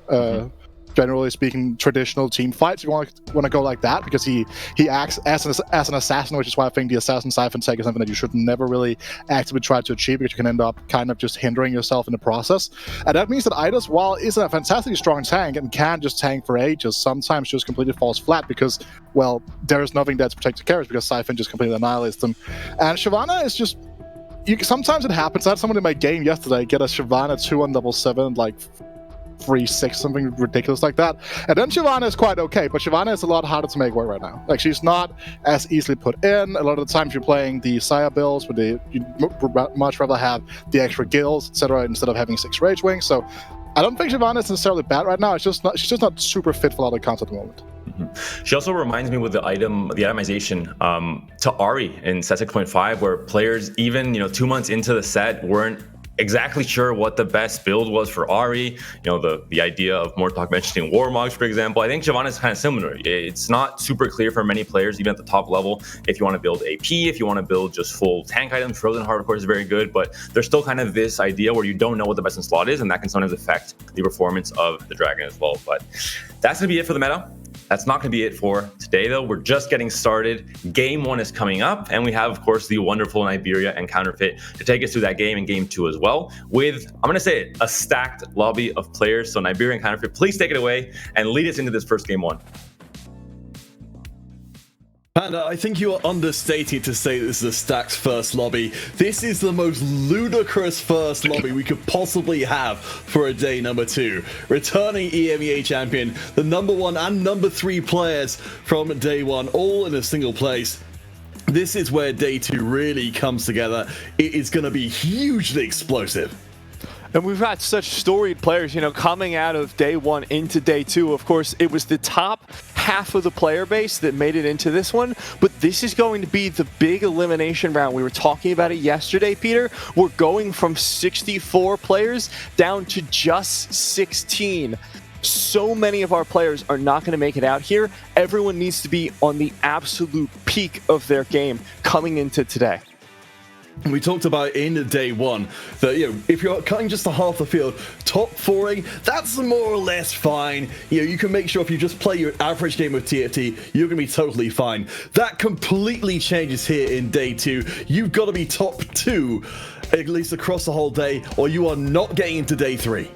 Generally speaking, traditional team fights. You want to go like that because he acts as an assassin, which is why I think the assassin Siphon tech is something that you should never really actively try to achieve, because you can end up kind of just hindering yourself in the process. And that means that Idis, while is a fantastically strong tank and can just tank for ages, sometimes just completely falls flat because, well, there is nothing there to protect the carries because Siphon just completely annihilates them. And Shyvana is just... sometimes it happens. I had someone in my game yesterday get a Shyvana 2 on double 7, like 3-6, something ridiculous like that. And then Shyvana is quite okay, but Shyvana is a lot harder to make work right now. Like, she's not as easily put in. A lot of the times you're playing the Sire builds, where you'd much rather have the extra gills, etc., instead of having 6 Rage Wings. So I don't think Shyvana is necessarily bad right now. She's just not super fit for a lot of comps at the moment. She also reminds me with the itemization to Ahri in set 6.5, where players even 2 months into the set weren't exactly sure what the best build was for Ahri. The idea of Mortlock mentioning Warmogs, for example. I think Shyvana is kind of similar. It's not super clear for many players, even at the top level, if you want to build AP, if you want to build just full tank items. Frozen Heart, of course, is very good, but there's still kind of this idea where you don't know what the best in slot is, and that can sometimes affect the performance of the dragon as well. But that's going to be it for the meta. That's not going to be it for today, though. We're just getting started. Game 1 is coming up, and we have, of course, the wonderful Iberia and Counterfeit to take us through that game in Game 2 as well, with, I'm going to say it, a stacked lobby of players. So Iberia and Counterfeit, please take it away and lead us into this first Game 1. And I think you are understating to say this is a stacked first lobby. This is the most ludicrous first lobby we could possibly have for a day number 2. Returning EMEA champion, the number 1 and number 3 players from day 1, all in a single place. This is where day 2 really comes together. It is going to be hugely explosive. And we've got such storied players, coming out of day 1 into day 2. Of course, it was the top half of the player base that made it into this one, but this is going to be the big elimination round. We were talking about it yesterday, Peter. We're going from 64 players down to just 16. So many of our players are not going to make it out here. Everyone needs to be on the absolute peak of their game coming into today. We talked about in day 1 that, if you're cutting just the half the field, top 4ing, that's more or less fine. You can make sure if you just play your average game of TFT, you're going to be totally fine. That completely changes here in day 2. You've got to be top 2, at least across the whole day, or you are not getting into day 3.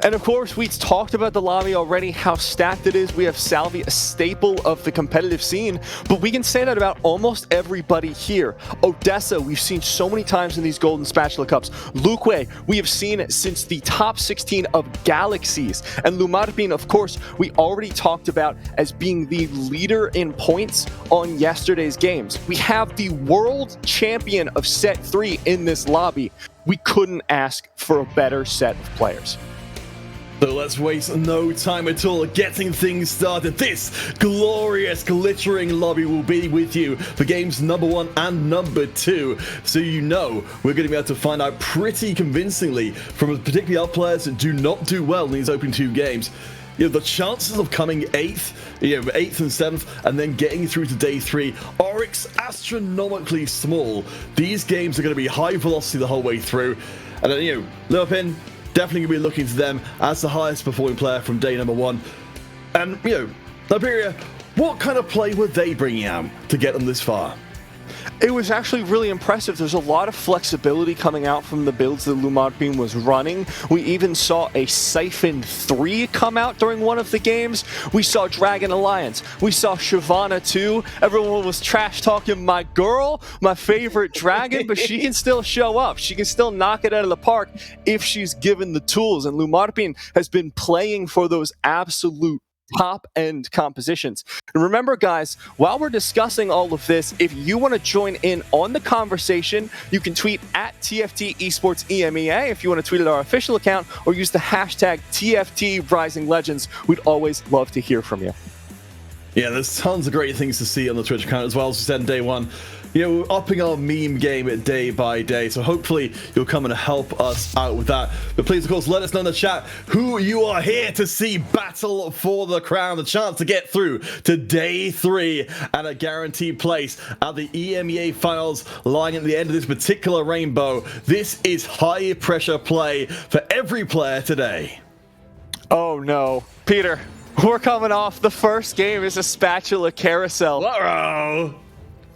And of course, we talked about the lobby already, how stacked it is. We have Salvi, a staple of the competitive scene, but we can say that about almost everybody here. Odessa, we've seen so many times in these Golden Spatula Cups. Luque, we have seen it since the top 16 of Galaxies. And Lumarpin, of course, we already talked about as being the leader in points on yesterday's games. We have the world champion of set 3 in this lobby. We couldn't ask for a better set of players. So let's waste no time at all getting things started. This glorious, glittering lobby will be with you for games number 1 and number 2. So we're going to be able to find out pretty convincingly from particularly our players that do not do well in these opening 2 games. The chances of coming 8th and 7th, and then getting through to day 3 are astronomically small. These games are going to be high velocity the whole way through. And then, Lurpin, definitely going to be looking to them as the highest performing player from day number 1. And, Iberia, what kind of play were they bringing out to get them this far? It was actually really impressive. There's a lot of flexibility coming out from the builds that Lumarpin was running. We even saw a Siphon 3 come out during one of the games. We saw Dragon Alliance. We saw Shyvana 2. Everyone was trash talking my girl, my favorite dragon, but she can still show up. She can still knock it out of the park if she's given the tools. And Lumarpin has been playing for those absolute top-end compositions. And remember, guys, while we're discussing all of this, if you want to join in on the conversation, you can tweet at TFT Esports EMEA if you want to tweet at our official account, or use the hashtag TFT Rising Legends. We'd always love to hear from you. Yeah, there's tons of great things to see on the Twitch account as well. As we said in day 1, we're upping our meme game day by day, so hopefully you'll come and help us out with that. But please, of course, let us know in the chat who you are here to see battle for the crown, the chance to get through to day 3 and a guaranteed place at the EMEA finals lying at the end of this particular rainbow. This is high pressure play for every player today. Oh no, Peter, we're coming off the first game is a Spatula Carousel. Whoa.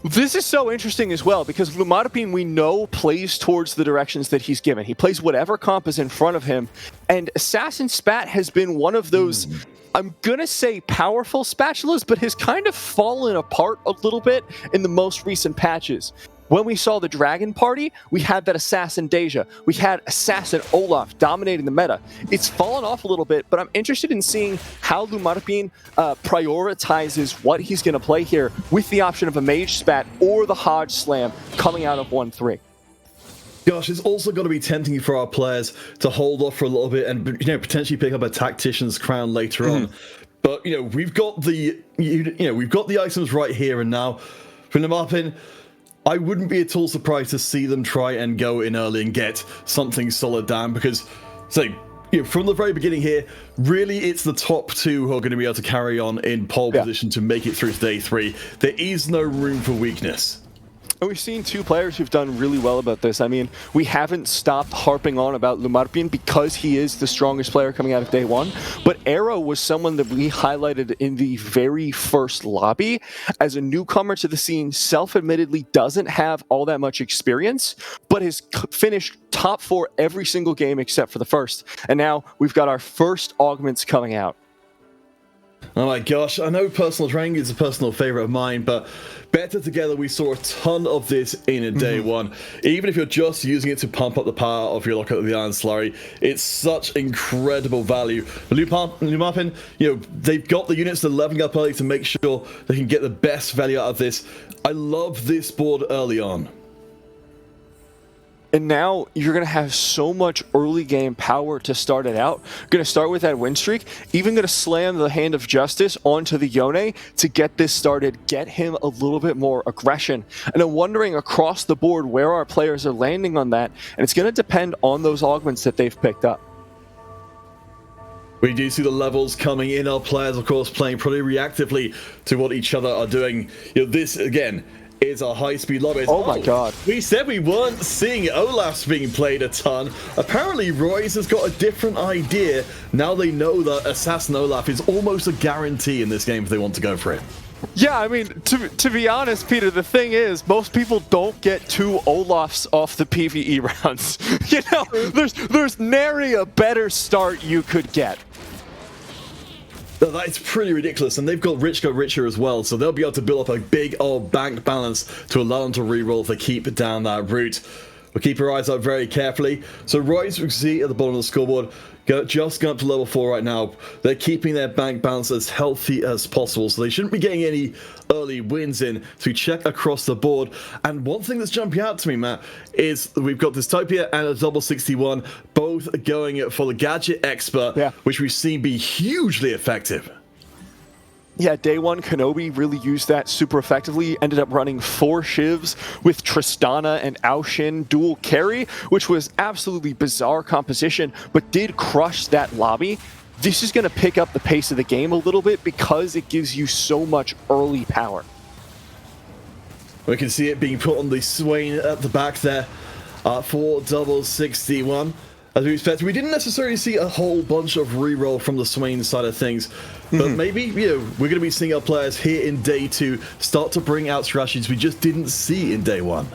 This is so interesting as well, because Lumarpin, we know, plays towards the directions that he's given. He plays whatever comp is in front of him, and Assassin Spat has been one of those, I'm going to say powerful spatulas, but has kind of fallen apart a little bit in the most recent patches. When we saw the Dragon Party, we had that Assassin Deja. We had Assassin Olaf dominating the meta. It's fallen off a little bit, but I'm interested in seeing how Lumarpin prioritizes what he's going to play here with the option of a Mage Spat or the Hodge Slam coming out of 1-3. Gosh, it's also got to be tempting for our players to hold off for a little bit and potentially pick up a Tactician's Crown later on. But we've got the we've got the items right here and now. From Lumarpin, I wouldn't be at all surprised to see them try and go in early and get something solid down, because, from the very beginning here, really it's the top 2 who are going to be able to carry on in pole position to make it through to day 3. There is no room for weakness. And we've seen two players who've done really well about this. I mean, we haven't stopped harping on about Lumarpin because he is the strongest player coming out of day one. But Arrow was someone that we highlighted in the very first lobby as a newcomer to the scene, self-admittedly doesn't have all that much experience, but has finished top 4 every single game except for the first. And now we've got our first augments coming out. Oh my gosh, I know personal training is a personal favorite of mine, but Better Together, we saw a ton of this in a day one. Even if you're just using it to pump up the power of your Locket of the Iron Slurry, it's such incredible value. Lumarpin, they've got the units that are leveling up early to make sure they can get the best value out of this. I love this board early on. And now you're going to have so much early game power to start it out. Going to start with that win streak. Even going to slam the Hand of Justice onto the Yone to get this started, get him a little bit more aggression. And I'm wondering across the board where our players are landing on that. And it's going to depend on those augments that they've picked up. We do see the levels coming in. Our players, of course, playing pretty reactively to what each other are doing. This, again, is a high-speed lobby. Oh my god. We said we weren't seeing Olaf's being played a ton. Apparently, Royce has got a different idea. Now they know that Assassin Olaf is almost a guarantee in this game if they want to go for it. Yeah, I mean, to be honest, Peter, the thing is, most people don't get 2 Olafs off the PvE rounds. There's nary a better start you could get. That's pretty ridiculous, and they've got Rich Go Richer as well, so they'll be able to build up a big old bank balance to allow them to reroll if they keep down that route. We'll keep our eyes out very carefully. So Royce, we can see at the bottom of the scoreboard, just going up to level 4 right now. They're keeping their bank balance as healthy as possible, so they shouldn't be getting any early wins in. To check across the board, and one thing that's jumping out to me, Matt, is we've got Dystopia and a double 61 both going for the Gadget Expert, which we've seen be hugely effective. Yeah, day one, Kenobi really used that super effectively. Ended up running 4 shivs with Tristana and Aoshin dual carry, which was absolutely bizarre composition, but did crush that lobby. This is going to pick up the pace of the game a little bit because it gives you so much early power. We can see it being put on the Swain at the back there for double 61. As we expected, we didn't necessarily see a whole bunch of reroll from the Swain side of things, but maybe we're going to be seeing our players here in day 2 start to bring out strategies we just didn't see in day 1.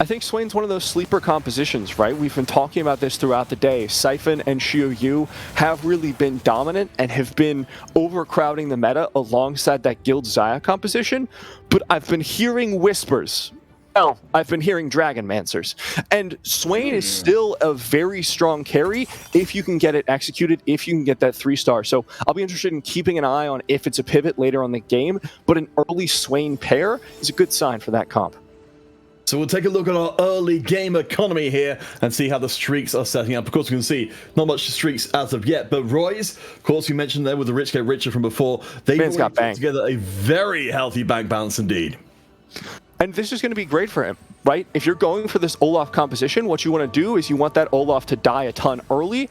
I think Swain's one of those sleeper compositions, right? We've been talking about this throughout the day. Siphon and Xiao Yu have really been dominant and have been overcrowding the meta alongside that Guild Xayah composition, but I've been hearing whispers. I've been hearing Dragonmancers. And Swain is still a very strong carry if you can get it executed, if you can get that 3-star. So I'll be interested in keeping an eye on if it's a pivot later on the game, but an early Swain pair is a good sign for that comp. So we'll take a look at our early game economy here and see how the streaks are setting up. Of course, we can see not much streaks as of yet, but Roy's, of course, you mentioned there with the Rich Get Richer from before, they've put together a very healthy bank balance indeed. And this is going to be great for him, right? If you're going for this Olaf composition, what you want to do is you want that Olaf to die a ton early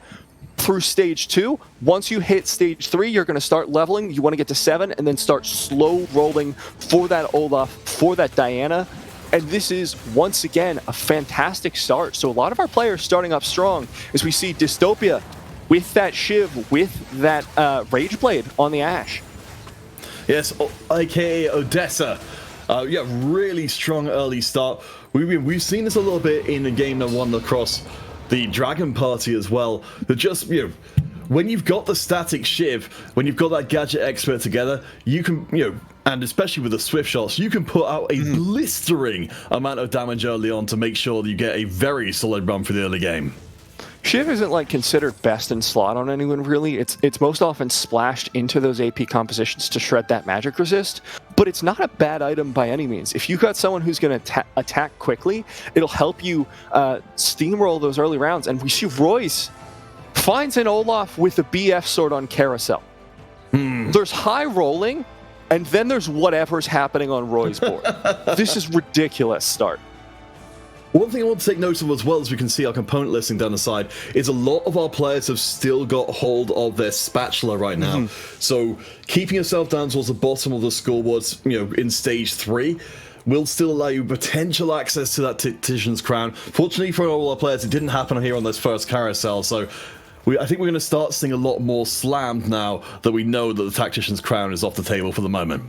through stage 2. Once you hit stage 3, you're going to start leveling. You want to get to 7 and then start slow rolling for that Olaf, for that Diana. And this is, once again, a fantastic start. So a lot of our players starting up strong as we see Dystopia with that Shiv, with that Rage Blade on the Ashe. Yes, aka Odessa. Yeah, really strong early start. We've seen this a little bit in the game that won across the Dragon Party as well. That just, when you've got the static Shiv, when you've got that Gadget Expert together, you can, and especially with the Swift Shots, you can put out a blistering amount of damage early on to make sure that you get a very solid run for the early game. Shiv isn't considered best in slot on anyone really. It's most often splashed into those AP compositions to shred that magic resist, but it's not a bad item by any means. If you've got someone who's going to attack quickly, it'll help you steamroll those early rounds. And we see Royce finds an Olaf with a BF sword on Carousel. There's high rolling, and then there's whatever's happening on Roy's board. This is ridiculous start. One thing I want to take note of as well, as we can see our component listing down the side, is a lot of our players have still got hold of their Spatula right now. So keeping yourself down towards the bottom of the scoreboards, in stage 3, will still allow you potential access to that Tactician's Crown. Fortunately for all our players, it didn't happen here on this first carousel, so I think we're going to start seeing a lot more slammed now that we know that the Tactician's Crown is off the table for the moment.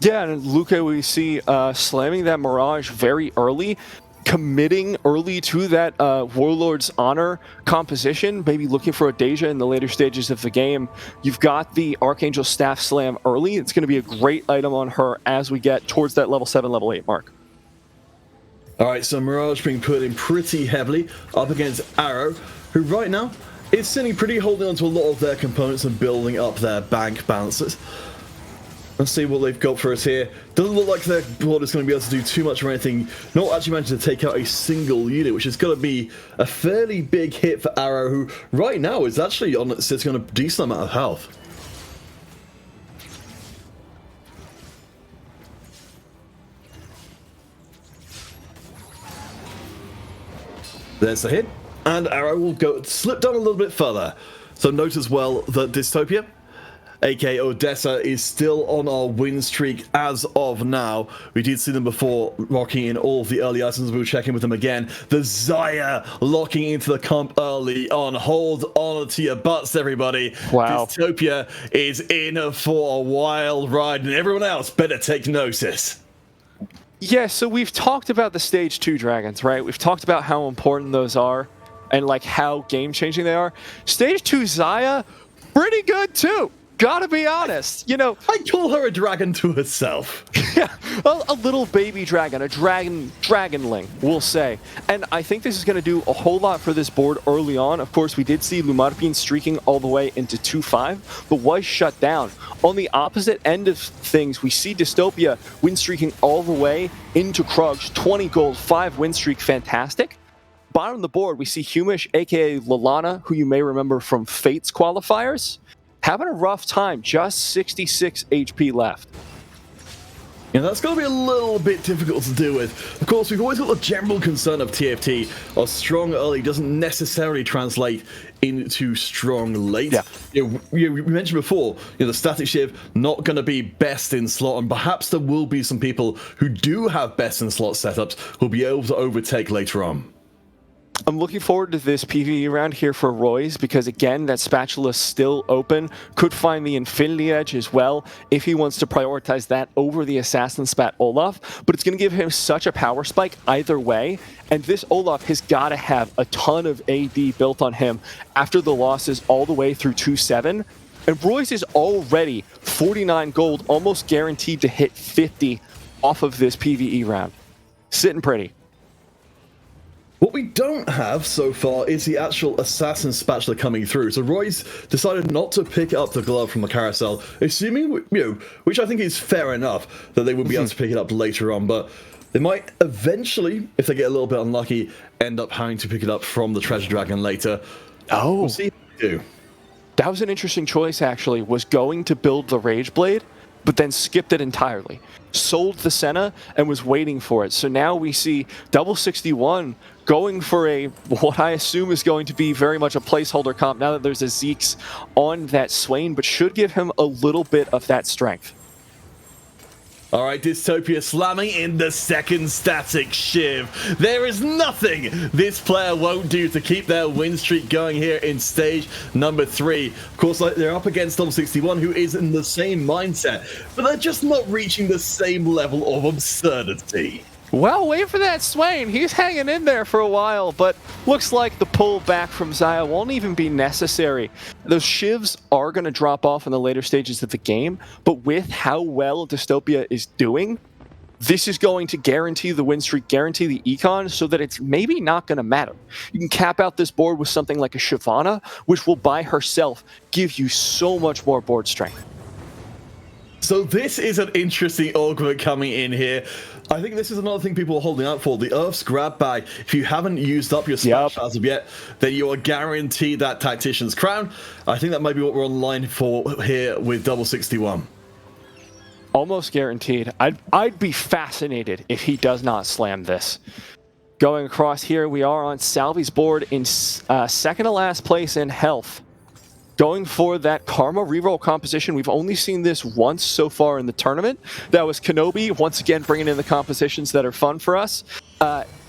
Yeah, and Luke, we see slamming that Mirage very early, committing early to that Warlord's Honor composition, maybe looking for a Deja in the later stages of the game. You've got the Archangel Staff Slam early. It's going to be a great item on her as we get towards that level 7, level 8 mark. All right, so Mirage being put in pretty heavily up against Arrow, who right now is sitting pretty, holding on to a lot of their components and building up their bank balances. Let's see what they've got for us here. Doesn't look like their board is going to be able to do too much or anything. Not actually managing to take out a single unit, which is going to be a fairly big hit for Arrow, who right now is actually sitting on a decent amount of health. There's the hit, and Arrow will slip down a little bit further. So note as well that Dystopia, aka Odessa, is still on our win streak as of now. We did see them before locking in all of the early items. We'll check in with them again. The Zaya locking into the comp early on. Hold on to your butts, everybody. Wow. Dystopia is in for a wild ride, and everyone else better take notice. Yeah, so we've talked about the Stage 2 Dragons, right? We've talked about how important those are and like how game-changing they are. Stage 2 Zaya, pretty good too. Gotta be honest, you know. I call her a dragon to herself. Yeah, a little baby dragon, a dragonling, we'll say. And I think this is going to do a whole lot for this board early on. Of course, we did see Lumarpin streaking all the way into 2-5, but was shut down. On the opposite end of things, we see Dystopia win streaking all the way into Krugs, 20 gold, 5 win streak, fantastic. Bottom of the board, we see Humish, aka Lalana, who you may remember from Fates qualifiers, having a rough time, just 66 HP left. Yeah, that's going to be a little bit difficult to deal with. Of course, we've always got the general concern of TFT, or strong early doesn't necessarily translate into strong late. Yeah. We mentioned before, the static shift not going to be best in slot, and perhaps there will be some people who do have best in slot setups who'll be able to overtake later on. I'm looking forward to this PvE round here for Roy's because, again, that Spatula is still open. Could find the Infinity Edge as well if he wants to prioritize that over the Assassin Spat Olaf. But it's going to give him such a power spike either way. And this Olaf has got to have a ton of AD built on him after the losses all the way through 2-7. And Roy's is already 49 gold, almost guaranteed to hit 50 off of this PvE round. Sitting pretty. What we don't have so far is the actual Assassin Spatula coming through. So Roy's decided not to pick up the glove from the carousel, assuming, which I think is fair enough, that they would be able to pick it up later on. But they might eventually, if they get a little bit unlucky, end up having to pick it up from the Treasure Dragon later. Oh. We'll see how they do. That was an interesting choice, actually, was going to build the Rage Blade, but then skipped it entirely. Sold the Senna and was waiting for it. So now we see Double 61 going for what I assume is going to be very much a placeholder comp now that there's a Zeke's on that Swain, but should give him a little bit of that strength. All right, Dystopia slamming in the second static shiv. There is nothing this player won't do to keep their win streak going here in stage number 3. Of course, they're up against Double 61, who is in the same mindset, but they're just not reaching the same level of absurdity. Well, wait for that Swain. He's hanging in there for a while, but looks like the pull back from Zaya won't even be necessary. Those shivs are going to drop off in the later stages of the game, but with how well Dystopia is doing, this is going to guarantee the win streak, guarantee the econ, so that it's maybe not going to matter. You can cap out this board with something like a Shyvana, which will by herself give you so much more board strength. So this is an interesting augment coming in here. I think this is another thing people are holding out for. The Earth's Grab Bag. If you haven't used up your splash as of yet, then you are guaranteed that Tactician's Crown. I think that might be what we're on line for here with Double 61. Almost guaranteed. I'd be fascinated if he does not slam this. Going across here, we are on Salvi's board in second to last place in health. going for that Karma reroll composition. We've only seen this once so far in the tournament. That was Kenobi, once again bringing in the compositions that are fun for us.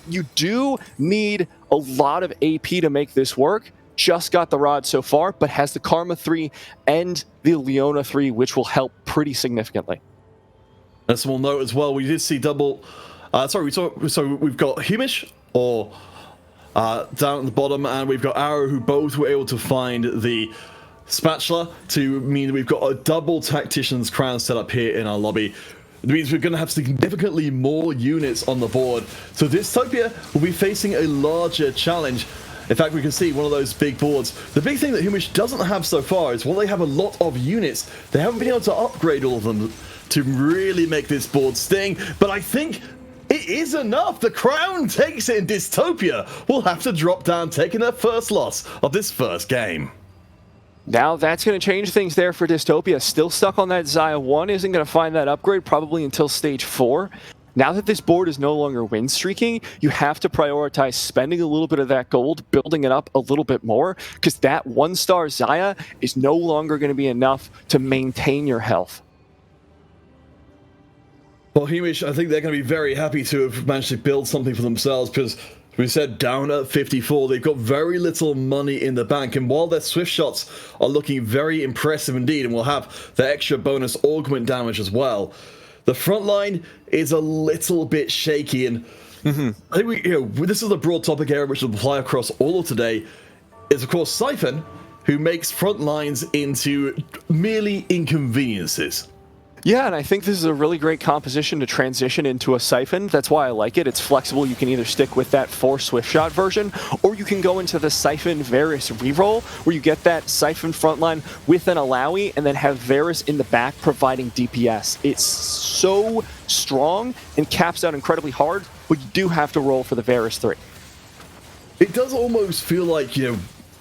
You do need a lot of AP to make this work. Just got the Rod so far, but has the Karma 3 and the Leona 3, which will help pretty significantly. And a small note as well, we did see double... so we've got Himish, or down at the bottom, and we've got Arrow, who both were able to find the Spatula, to mean that we've got a double Tactician's Crown set up here in our lobby. It means we're going to have significantly more units on the board. So Dystopia will be facing a larger challenge. In fact, we can see one of those big boards. The big thing that Himish doesn't have so far is while they have a lot of units, they haven't been able to upgrade all of them to really make this board sting. But I think it is enough. The Crown takes it in Dystopia. We'll have to drop down, taking their first loss of this first game. Now that's going to change things there for Dystopia. Still stuck on that Xayah 1, isn't going to find that upgrade probably until stage 4. Now that this board is no longer win streaking, you have to prioritize spending a little bit of that gold, building it up a little bit more, because that 1-star Xayah is no longer going to be enough to maintain your health. Well, Himish, I think they're going to be very happy to have managed to build something for themselves, because we said down at 54, they've got very little money in the bank, and while their swift shots are looking very impressive indeed, and will have the extra bonus augment damage as well, the front line is a little bit shaky, and I think this is a broad topic area which will apply across all of today, is of course Siphon, who makes front lines into merely inconveniences. Yeah, and I think this is a really great composition to transition into a Siphon. That's why I like it. It's flexible. You can either stick with that 4 Swift Shot version, or you can go into the Siphon Varus reroll, where you get that Siphon frontline with an Alawi, and then have Varus in the back providing DPS. It's so strong and caps out incredibly hard, but you do have to roll for the Varus 3. It does almost feel like,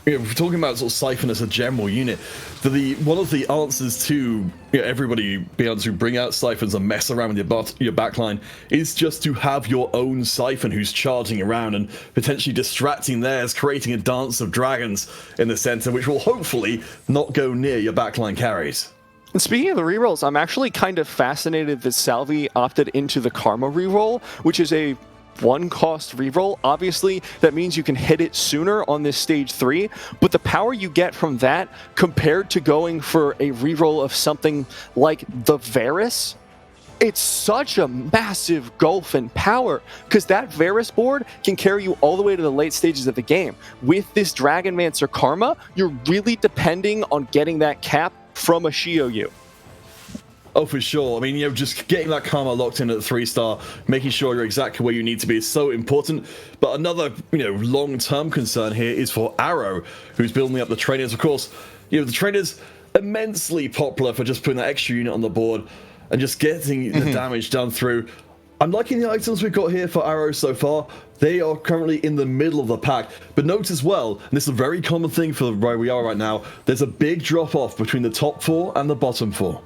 we're talking about sort of Siphon as a general unit. One of the answers to everybody being able to bring out Siphons and mess around with your backline is just to have your own Siphon who's charging around and potentially distracting theirs, creating a dance of dragons in the center, which will hopefully not go near your backline carries. And speaking of the rerolls, I'm actually kind of fascinated that Salvi opted into the Karma reroll, which is a 1-cost reroll. Obviously, that means you can hit it sooner on this stage 3, but the power you get from that compared to going for a reroll of something like the Varus, it's such a massive gulf in power, because that Varus board can carry you all the way to the late stages of the game. With this Dragonmancer Karma, you're really depending on getting that cap from a Shioyu. Oh, for sure. I mean, just getting that Karma locked in at 3-star, making sure you're exactly where you need to be is so important. But another, long-term concern here is for Arrow, who's building up the trainers. Of course, the trainers immensely popular for just putting that extra unit on the board and just getting the damage done through. I'm liking the items we've got here for Arrow so far. They are currently in the middle of the pack. But note as well, and this is a very common thing for where we are right now, there's a big drop-off between the top 4 and the bottom 4.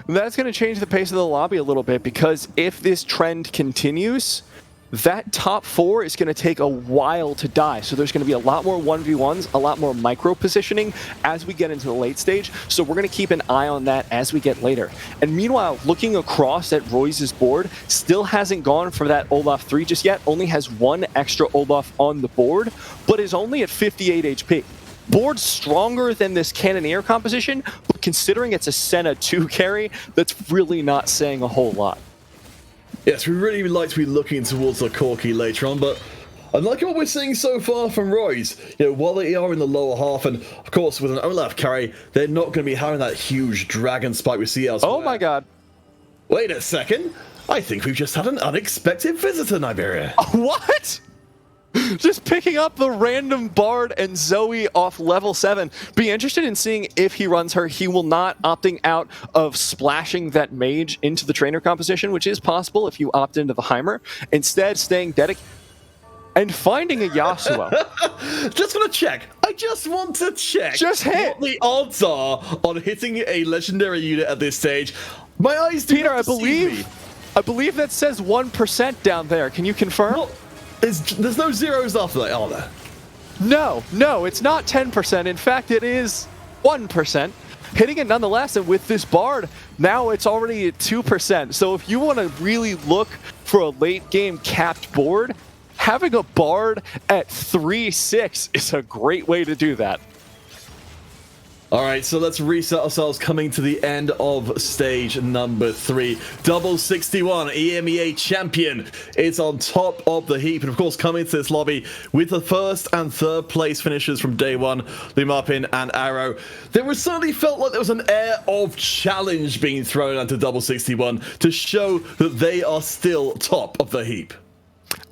That's going to change the pace of the lobby a little bit, because if this trend continues, that top 4 is going to take a while to die. So there's going to be a lot more 1v1s, a lot more micro positioning as we get into the late stage. So we're going to keep an eye on that as we get later. And meanwhile, looking across at Roy's board, still hasn't gone for that Olaf 3 just yet, only has 1 extra Olaf on the board, but is only at 58 HP. Board stronger than this Cannoneer composition, but considering it's a Senna 2 carry, that's really not saying a whole lot. Yes, we really would like to be looking towards the Corki later on, but I'm liking what we're seeing so far from Roy's. While they are in the lower half, and of course with an Olaf carry, they're not going to be having that huge dragon spike we see elsewhere. Oh my god. Wait a second. I think we've just had an unexpected visitor, Niberia. What? Just picking up the random Bard and Zoe off level 7. Be interested in seeing if he runs her. He will not opting out of splashing that mage into the trainer composition, which is possible if you opt into the Heimer. Instead, staying dedicated and finding a Yasuo. Just want to check. I just want to check. Just hit. What the odds are on hitting a legendary unit at this stage. My eyes do Peter, not deceive me. I believe that says 1% down there. Can you confirm? Well, there's no zeros after that, are there? No, it's not 10%. In fact, it is 1%. Hitting it nonetheless, and with this Bard, now it's already at 2%. So if you want to really look for a late game capped board, having a Bard at 3-6 is a great way to do that. All right, so let's reset ourselves coming to the end of stage number 3. Double 61, EMEA champion. It's on top of the heap. And of course, coming to this lobby with the first and third place finishers from day one, Lumapin and Arrow. There certainly felt like there was an air of challenge being thrown onto Double 61 to show that they are still top of the heap.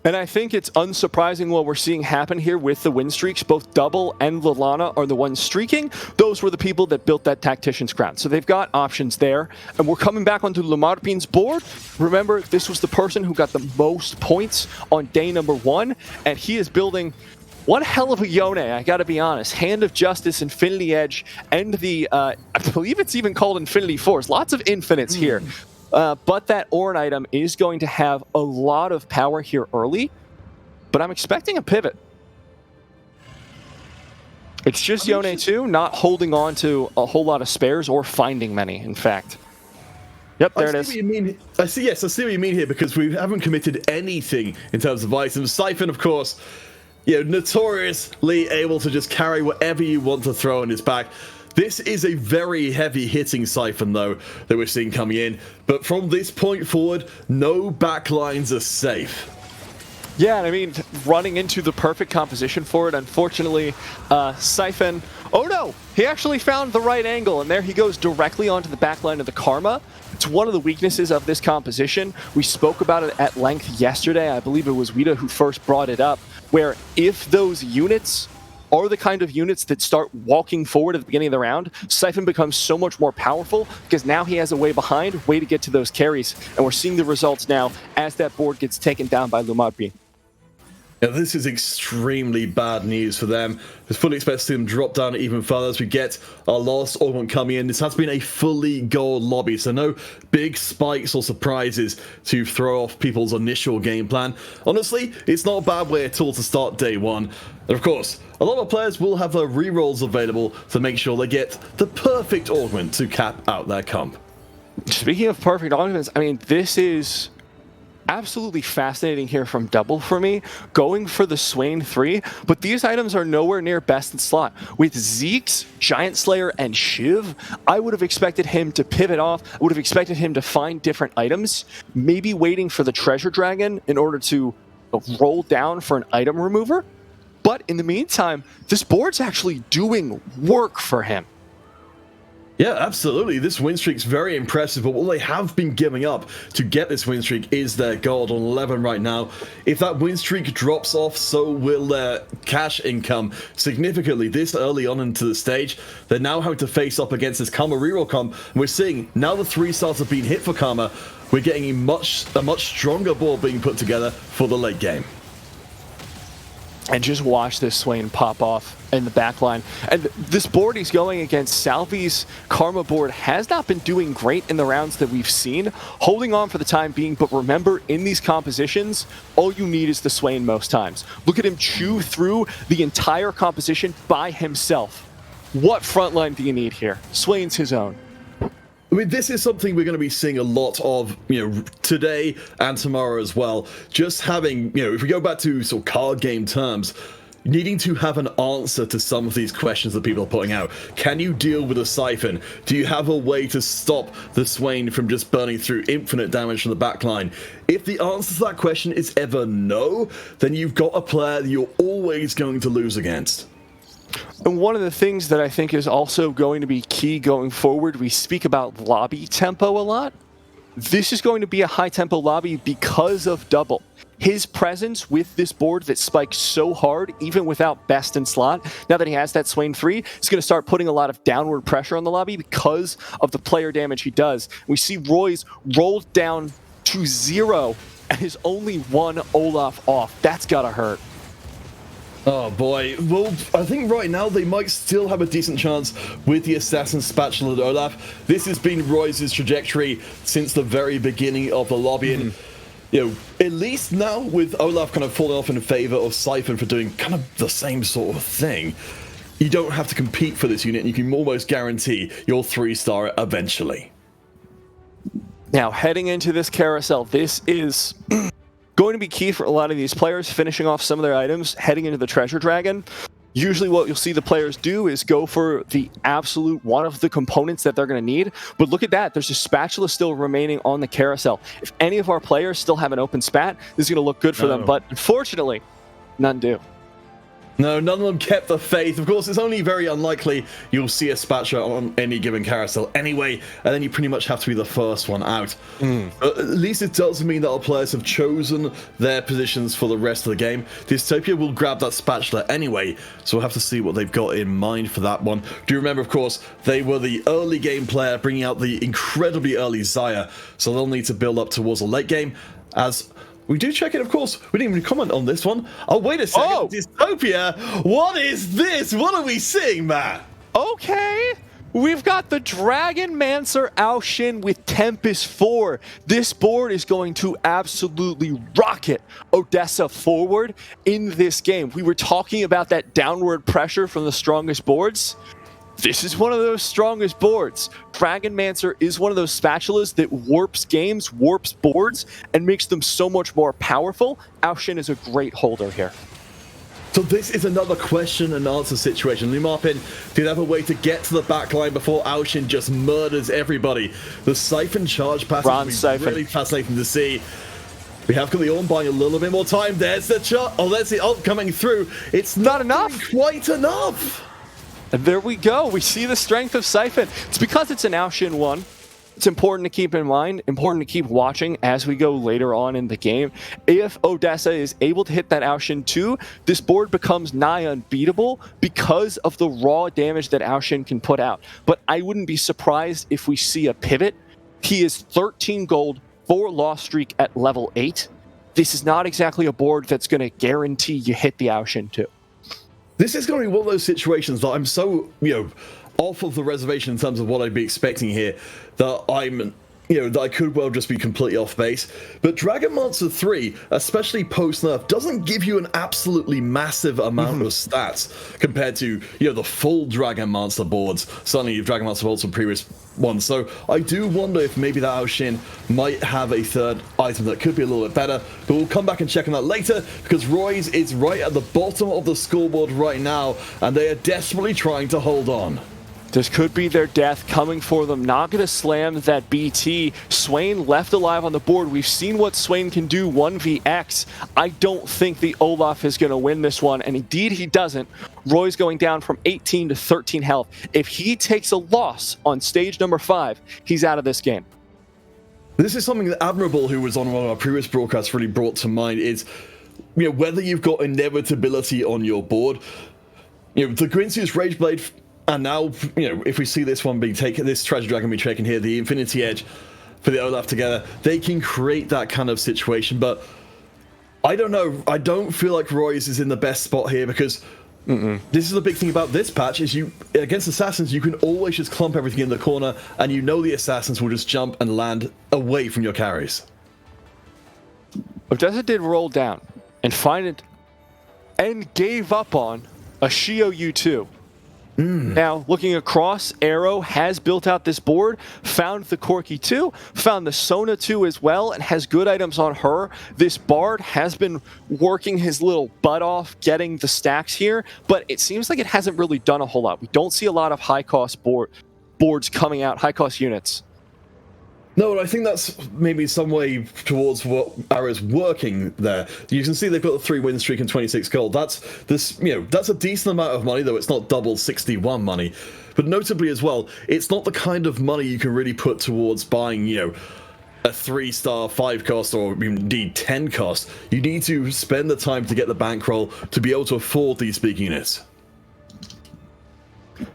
And I think it's unsurprising what we're seeing happen here with the win streaks. Both Double and Lalana are the ones streaking. Those were the people that built that Tactician's Crown. So they've got options there. And we're coming back onto Lumarpin's board. Remember, this was the person who got the most points on day number 1. And he is building one hell of a Yone, I gotta be honest. Hand of Justice, Infinity Edge, and the, I believe it's even called Infinity Force. Lots of infinites here. But that Ornn item is going to have a lot of power here early, but I'm expecting a pivot. It's just Yone 2, not holding on to a whole lot of spares or finding many, in fact. Yep, there it is. I see what you mean here, because we haven't committed anything in terms of items. Siphon, of course, notoriously able to just carry whatever you want to throw on his back. This is a very heavy hitting Siphon, though, that we're seeing coming in. But from this point forward, no backlines are safe. Yeah, and I mean, running into the perfect composition for it. Unfortunately, Siphon, oh no, he actually found the right angle, and there he goes directly onto the backline of the Karma. It's one of the weaknesses of this composition. We spoke about it at length yesterday. I believe it was Wida who first brought it up, where if those units are the kind of units that start walking forward at the beginning of the round, Siphon becomes so much more powerful because now he has a way behind, way to get to those carries. And we're seeing the results now as that board gets taken down by Lumarpin. Now, this is extremely bad news for them. I fully expect to see them drop down even further as we get our last augment coming in. This has been a fully gold lobby, so no big spikes or surprises to throw off people's initial game plan. Honestly, it's not a bad way at all to start day 1. And of course, a lot of players will have their rerolls available to make sure they get the perfect augment to cap out their comp. Speaking of perfect augments, I mean, this is absolutely fascinating here from Double for me, going for the Swain 3, but these items are nowhere near best in slot. With Zeke's, Giant Slayer, and Shiv, I would have expected him to pivot off. I would have expected him to find different items, maybe waiting for the Treasure Dragon in order to roll down for an item remover. But in the meantime, this board's actually doing work for him. Yeah, absolutely. This win streak's very impressive, but what they have been giving up to get this win streak is their gold on 11 right now. If that win streak drops off, so will their cash income significantly this early on into the stage. They're now having to face up against this Karma reroll comp, and we're seeing now the 3 stars have been hit for Karma. We're getting a much stronger board being put together for the late game. And just watch this Swain pop off in the back line. And this board he's going against, Salvi's Karma board, has not been doing great in the rounds that we've seen. Holding on for the time being, but remember, in these compositions, all you need is the Swain most times. Look at him chew through the entire composition by himself. What frontline do you need here? Swain's his own. I mean, this is something we're going to be seeing a lot of, today and tomorrow as well. Just having, if we go back to sort of card game terms, needing to have an answer to some of these questions that people are putting out. Can you deal with a Siphon? Do you have a way to stop the Swain from just burning through infinite damage from the backline? If the answer to that question is ever no, then you've got a player that you're always going to lose against. And one of the things that I think is also going to be key going forward, we speak about lobby tempo a lot. This is going to be a high tempo lobby because of Double. His presence with this board that spikes so hard, even without best in slot, now that he has that Swain 3, is going to start putting a lot of downward pressure on the lobby because of the player damage he does. We see Roy's rolled down to 0 and is only 1 Olaf off. That's gotta hurt. Oh boy, well, I think right now they might still have a decent chance with the Assassin Spatula and Olaf. This has been Royce's trajectory since the very beginning of the lobby, and at least now with Olaf kind of falling off in favor of Siphon for doing kind of the same sort of thing, you don't have to compete for this unit, and you can almost guarantee your 3-star eventually. Now, heading into this carousel, this is going to be key for a lot of these players, finishing off some of their items, heading into the Treasure Dragon. Usually what you'll see the players do is go for the absolute one of the components that they're going to need. But look at that. There's a spatula still remaining on the carousel. If any of our players still have an open spat, this is going to look good for them. But unfortunately, none do. No, none of them kept the faith. Of course, it's only very unlikely you'll see a spatula on any given carousel anyway, and then you pretty much have to be the first one out. But at least it does mean that our players have chosen their positions for the rest of the game. Dystopia will grab that spatula anyway, so we'll have to see what they've got in mind for that one. Do you remember, of course, they were the early game player bringing out the incredibly early Zaya, so they'll need to build up towards the late game. As we do check in, of course. We didn't even comment on this one. Oh, wait a second. Oh. Dystopia? What is this? What are we seeing, Matt? Okay. We've got the Dragon Mancer Ao Shin with Tempest 4. This board is going to absolutely rocket Odessa forward in this game. We were talking about that downward pressure from the strongest boards. This is one of those strongest boards. Dragon Mancer is one of those spatulas that warps games, warps boards, and makes them so much more powerful. Ao Shin is a great holder here. So this is another question and answer situation. Lumarpin did have a way to get to the back line before Ao Shin just murders everybody. The Siphon charge pass is really fascinating to see. We have got the Orn buying a little bit more time. There's the charge. Oh, there's the ult coming through. It's not enough. Quite enough. And there we go. We see the strength of Siphon. It's because it's an Ao Shin 1. It's important to keep in mind, important to keep watching as we go later on in the game. If Odessa is able to hit that Ao Shin 2, this board becomes nigh unbeatable because of the raw damage that Ao Shin can put out. But I wouldn't be surprised if we see a pivot. He is 13 gold, 4 loss streak at level 8. This is not exactly a board that's going to guarantee you hit the Ao Shin 2. This is going to be one of those situations that I'm so, off of the reservation in terms of what I'd be expecting here, that that I could well just be completely off base. But Dragon Mancer 3, especially post-nerf, doesn't give you an absolutely massive amount of stats compared to, the full Dragon Mancer boards. Certainly Dragon Mancer boards from previous ones. So I do wonder if maybe that Ao Shin might have a third item that could be a little bit better. But we'll come back and check on that later, because Roy's is right at the bottom of the scoreboard right now, and they are desperately trying to hold on. This could be their death coming for them. Not going to slam that BT. Swain left alive on the board. We've seen what Swain can do 1vx. I don't think the Olaf is going to win this one, and indeed he doesn't. Roy's going down from 18 to 13 health. If he takes a loss on stage number 5, he's out of this game. This is something that Admirable, who was on one of our previous broadcasts, really brought to mind, is whether you've got inevitability on your board. The Grinsius Rageblade. And now, if we see this one being taken, this Treasure Dragon being taken here, the Infinity Edge for the Olaf together, they can create that kind of situation. But I don't know. I don't feel like Roy's is in the best spot here, because this is the big thing about this patch, is against Assassins, you can always just clump everything in the corner, and the Assassins will just jump and land away from your carries. Odessa did roll down and find it and gave up on a Shio U2. Now, looking across, Arrow has built out this board, found the Corki 2, found the Sona 2 as well, and has good items on her. This Bard has been working his little butt off getting the stacks here, but it seems like it hasn't really done a whole lot. We don't see a lot of high-cost boards coming out, high-cost units. No, I think that's maybe some way towards what Arrow's working there. You can see they've got a 3-win streak and 26 gold. That's a decent amount of money, though it's not double 61 money. But notably as well, it's not the kind of money you can really put towards buying, a 3-star 5 cost or indeed 10 cost. You need to spend the time to get the bankroll to be able to afford these big units.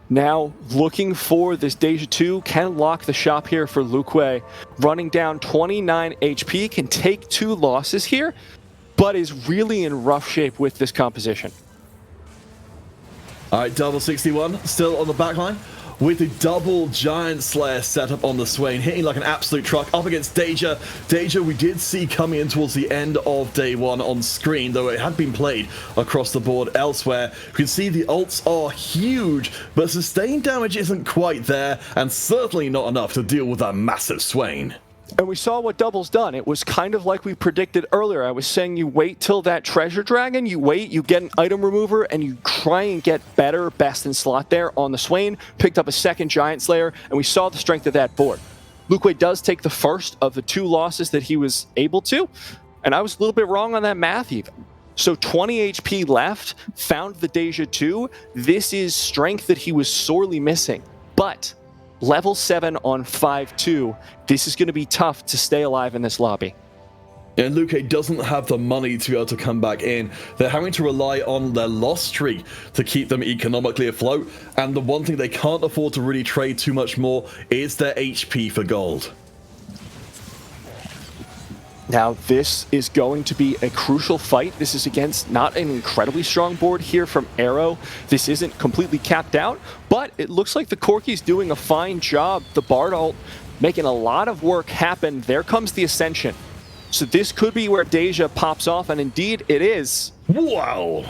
Now, looking for this Deja 2, can lock the shop here for Luque. Running down 29 HP, can take 2 losses here, but is really in rough shape with this composition. All right, double 61, still on the back line. with the double Giant Slayer setup on the Swain, hitting like an absolute truck up against Deja. Deja we did see coming in towards the end of day 1 on screen, though it had been played across the board elsewhere. You can see the ults are huge, but sustained damage isn't quite there, and certainly not enough to deal with that massive Swain. And we saw what Double's done. It was kind of like we predicted earlier. I was saying you wait till that treasure dragon, you wait, you get an item remover, and you try and get better, best in slot there on the Swain. Picked up a second Giant Slayer, and we saw the strength of that board. Lukway does take the first of the 2 losses that he was able to, and I was a little bit wrong on that math even. So 20 HP left, found the Deja 2. This is strength that he was sorely missing, but level 7 on 5-2. This is going to be tough to stay alive in this lobby. And Luke doesn't have the money to be able to come back in. They're having to rely on their loss streak to keep them economically afloat. And the one thing they can't afford to really trade too much more is their HP for gold. Now, this is going to be a crucial fight. This is against not an incredibly strong board here from Arrow. This isn't completely capped out, but it looks like the Corki's doing a fine job. The Bard ult making a lot of work happen. There comes the Ascension. So this could be where Deja pops off, and indeed it is. Wow!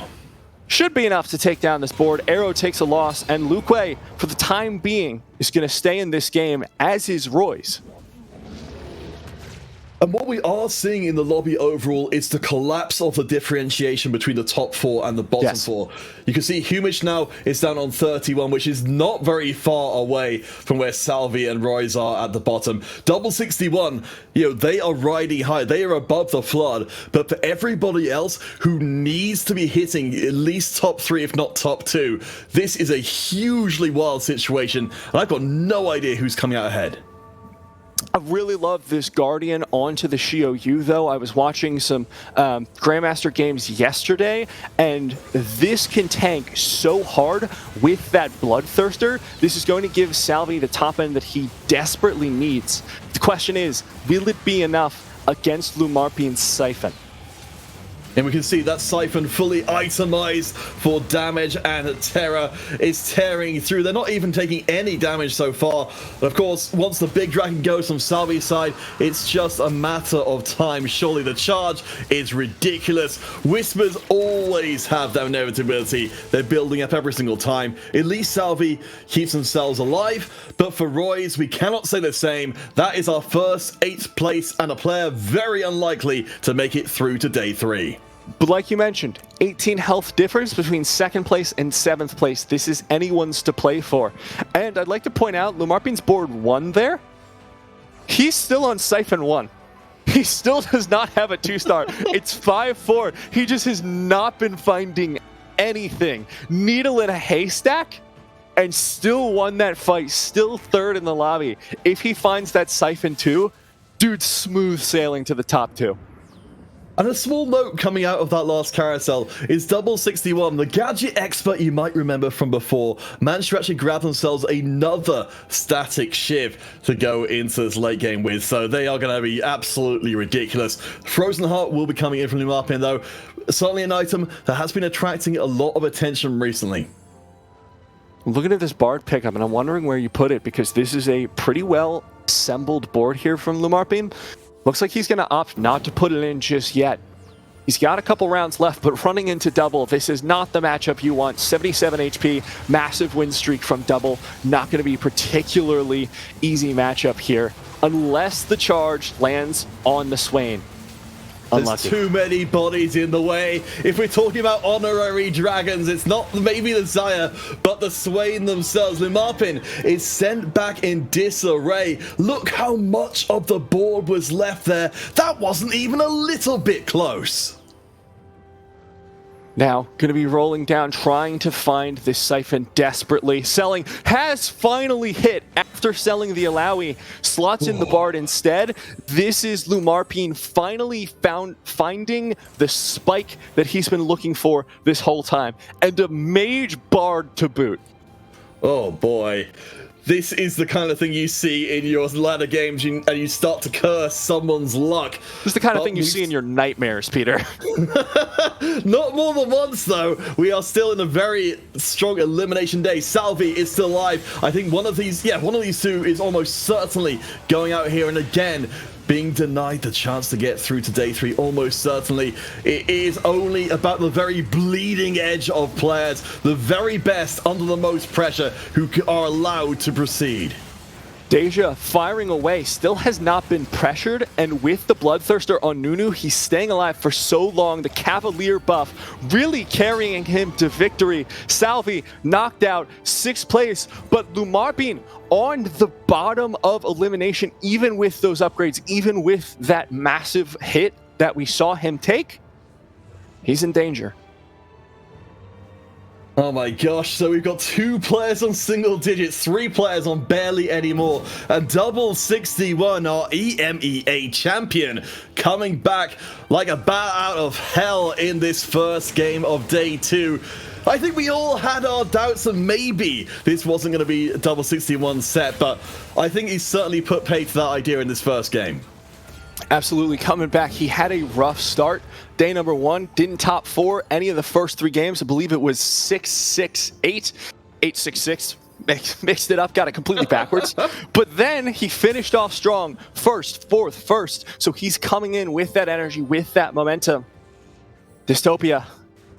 Should be enough to take down this board. Arrow takes a loss, and Lukway, for the time being, is going to stay in this game, as is Royce. And what we are seeing in the lobby overall is the collapse of the differentiation between the top 4 and the bottom 4. You can see Humish now is down on 31, which is not very far away from where Salvi and Royce are at the bottom. Double 61, they are riding high. They are above the flood. But for everybody else who needs to be hitting at least top 3, if not top 2, this is a hugely wild situation. And I've got no idea who's coming out ahead. I really love this Guardian onto the Shio Yu, though. I was watching some Grandmaster games yesterday, and this can tank so hard with that Bloodthirster. This is going to give Salvi the top end that he desperately needs. The question is, will it be enough against Lumarpin's Siphon? And we can see that Siphon fully itemized for damage, and Terra is tearing through. They're not even taking any damage so far. But of course, once the big dragon goes from Salvi's side, it's just a matter of time. Surely the charge is ridiculous. Whispers always have that inevitability. They're building up every single time. At least Salvi keeps themselves alive. But for Royce, we cannot say the same. That is our first 8th place, and a player very unlikely to make it through to day 3. But like you mentioned, 18 health difference between 2nd place and 7th place. This is anyone's to play for. And I'd like to point out, Lumarpin's board 1 there. He's still on Siphon 1. He still does not have a 2-star. It's 5-4. He just has not been finding anything. Needle in a haystack, and still won that fight. Still 3rd in the lobby. If he finds that Siphon 2, dude, smooth sailing to the top 2. And a small note coming out of that last carousel is Double 61, the gadget expert you might remember from before, managed to actually grab themselves another static Shiv to go into this late game with. So they are going to be absolutely ridiculous. Frozen Heart will be coming in from Lumarpin, though. Certainly an item that has been attracting a lot of attention recently. Looking at this Bard pickup, and I'm wondering where you put it, because this is a pretty well assembled board here from Lumarpin. Looks like he's going to opt not to put it in just yet. He's got a couple rounds left, but running into Double, this is not the matchup you want. 77 HP, massive win streak from Double. Not going to be particularly easy matchup here, unless the charge lands on the Swain. Unlucky. There's too many bodies in the way. If we're talking about honorary dragons, it's not maybe the Zaya, but the Swain themselves. Lumarpin is sent back in disarray. Look how much of the board was left there. That wasn't even a little bit close. Now, going to be rolling down, trying to find this Siphon desperately. Selling, has finally hit after selling the Alawi. Slots in the Bard instead. This is Lumarpin finally finding the spike that he's been looking for this whole time. And a Mage Bard to boot. Oh boy. this is the kind of thing you see in your ladder games, and you start to curse someone's luck. This is the kind of thing you see in your nightmares, Peter. Not more than once, though. We are still in a very strong elimination day. Salvi is still alive. I think one of these two is almost certainly going out here, and again, being denied the chance to get through to day 3, almost certainly. It is only about the very bleeding edge of players, the very best under the most pressure, who are allowed to proceed. Deja firing away, still has not been pressured, and with the Bloodthirster on Nunu, he's staying alive for so long. The Cavalier buff really carrying him to victory. Salvi knocked out 6th place, but Lumarpin on the bottom of elimination, even with those upgrades, even with that massive hit that we saw him take, he's in danger. Oh my gosh, so we've got 2 players on single digits, 3 players on barely anymore, and Double 61, our EMEA champion, coming back like a bat out of hell in this first game of day 2. I think we all had our doubts that maybe this wasn't going to be a Double 61 set, but I think he's certainly put pay to that idea in this first game. Absolutely coming back. He had a rough start. Day number 1, didn't top 4 any of the first 3 games. I believe it was 6-6-8, 8-6-6. Mixed it up, got it completely backwards. But then he finished off strong. First, 4th, first. So he's coming in with that energy, with that momentum. Dystopia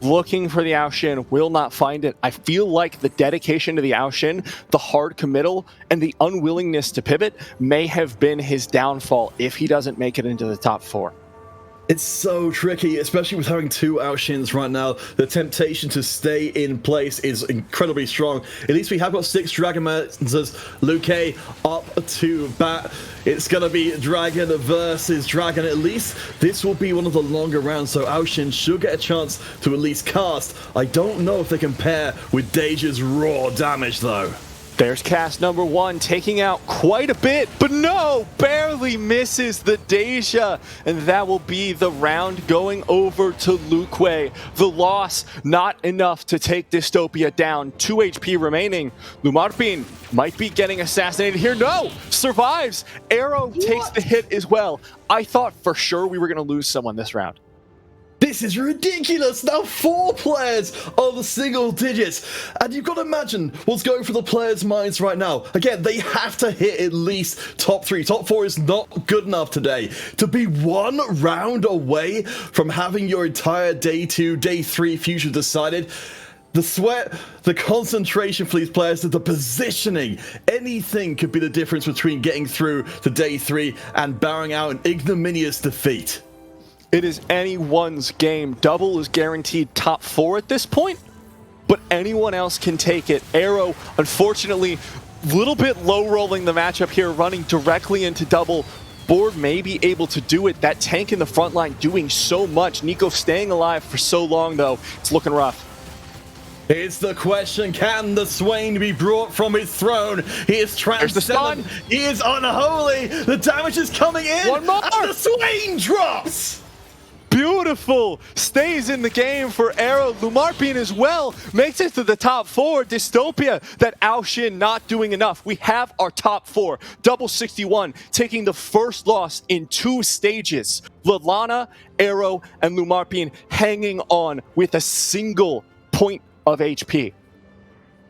looking for the Aoshin, will not find it. I feel like the dedication to the Aoshin, the hard committal, and the unwillingness to pivot may have been his downfall if he doesn't make it into the top 4. It's so tricky, especially with having 2 Aoshins right now. The temptation to stay in place is incredibly strong. At least we have got 6 Dragon Masters. Luke up to bat. It's going to be Dragon versus Dragon. At least this will be one of the longer rounds, so Aoshin should get a chance to at least cast. I don't know if they compare with Deja's raw damage, though. There's cast number 1, taking out quite a bit, but no, barely misses the Deja, and that will be the round going over to Luke. The loss, not enough to take Dystopia down. 2 HP remaining. Lumarpin might be getting assassinated here. No, survives. Arrow takes the hit as well. I thought for sure we were going to lose someone this round. This is ridiculous! Now 4 players on the single digits! And you've got to imagine what's going through the players' minds right now. Again, they have to hit at least top 3. Top 4 is not good enough today. To be 1 round away from having your entire day 2, day 3 future decided, the sweat, the concentration for these players, the positioning, anything could be the difference between getting through to day 3 and bowing out an ignominious defeat. It is anyone's game. Double is guaranteed top 4 at this point, but anyone else can take it. Arrow, unfortunately, a little bit low rolling the matchup here, running directly into Double. Board may be able to do it. That tank in the front line doing so much. Nico staying alive for so long, though. It's looking rough. It's the question, can the Swain be brought from his throne? He is transcendent. He is unholy. The damage is coming in. One more. And the Swain drops. Beautiful. Stays in the game for Arrow. Lumarpin as well makes it to the top 4. Dystopia, that Aoshin not doing enough. We have our top 4. Double 61 taking the first loss in 2 stages. Lalana, Arrow, and Lumarpin hanging on with a single point of HP.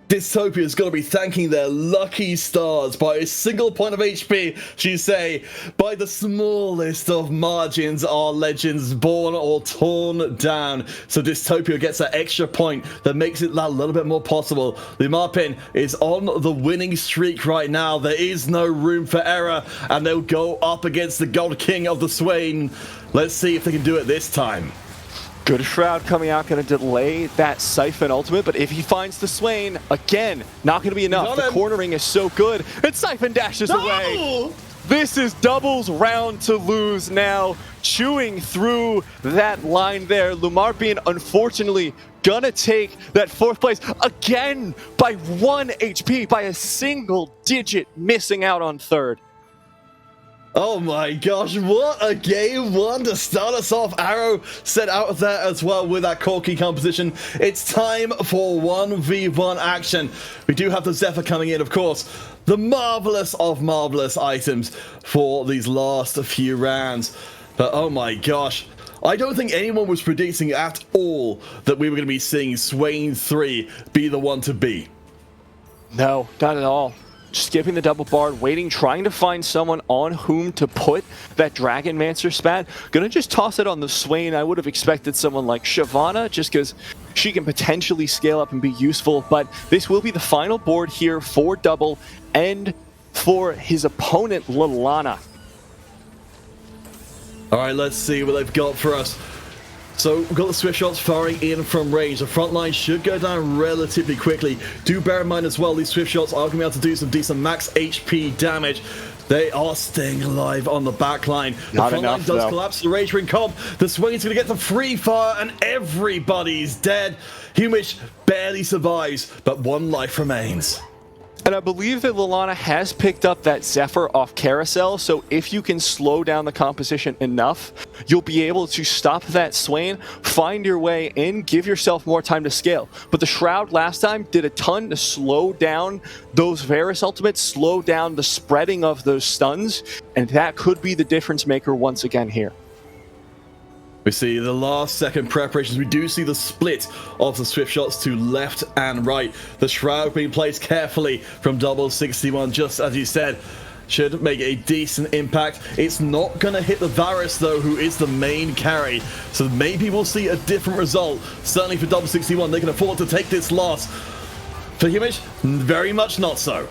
Dystopia is going to be thanking their lucky stars by a single point of HP. She say, by the smallest of margins are legends born or torn down. So Dystopia gets that extra point that makes it a little bit more possible. Lumarpin is on the winning streak right now. There is no room for error, and they'll go up against the Gold King of the Swain. Let's see if they can do it this time. Good Shroud coming out, going to delay that Siphon ultimate, but if he finds the Swain, again, not going to be enough. The cornering is so good, and Siphon dashes away. This is Double's round to lose now, chewing through that line there. Lumarpin, unfortunately, gonna take that 4th place again by 1 HP, by a single digit, missing out on 3rd. Oh my gosh, what a game 1 to start us off. Arrow set out of there as well with that Corki composition. It's time for 1v1 action. We do have the Zephyr coming in, of course. the marvelous of marvelous items for these last few rounds. But oh my gosh, I don't think anyone was predicting at all that we were going to be seeing Swain 3 be the one to beat. No, not at all. Skipping the double bard, waiting, trying to find someone on whom to put that Dragonmancer spat. Gonna just toss it on the Swain. I would have expected someone like Shyvana, just because she can potentially scale up and be useful, but this will be the final board here for Double and for his opponent, Lalana. All right, let's see what they've got for us. So we've got the Swift Shots firing in from range. The front line should go down relatively quickly. Do bear in mind as well, these Swift Shots are going to be able to do some decent max HP damage. They are staying alive on the back line. The front line does collapse. The Rage Ring comp. The Swain's going to get the free fire and everybody's dead. Humish barely survives, but one life remains. And I believe that Lalana has picked up that Zephyr off Carousel, so if you can slow down the composition enough, you'll be able to stop that Swain, find your way in, give yourself more time to scale. But the Shroud last time did a ton to slow down those Varus ultimates, slow down the spreading of those stuns, and that could be the difference maker once again here. We see the last second preparations. We do see the split of the Swift Shots to left and right. The Shroud being placed carefully from Double 61, just as you said. Should make a decent impact. It's not going to hit the Varus, though, who is the main carry. So maybe we'll see a different result. Certainly for Double 61, they can afford to take this loss. For Humish, very much not so.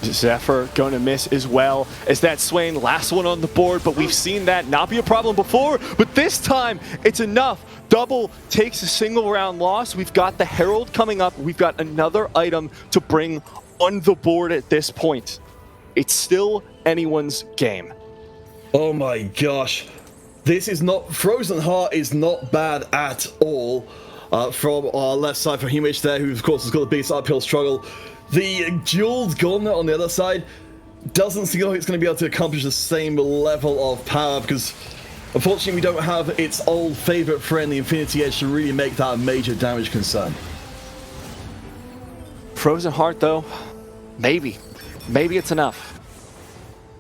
Zephyr going to miss as well as that Swain, last one on the board, but we've seen that not be a problem before, but this time it's enough. Double takes a single round loss. We've got the Herald coming up. We've got another item to bring on the board at this point. It's still anyone's game. Oh my gosh. This is not... Frozen Heart is not bad at all. From our left side for Humish there, who of course has got the biggest uphill struggle. The Jeweled Gauntlet on the other side doesn't seem like it's going to be able to accomplish the same level of power, because unfortunately we don't have its old favourite friend, the Infinity Edge, to really make that a major damage concern. Frozen Heart though, maybe it's enough.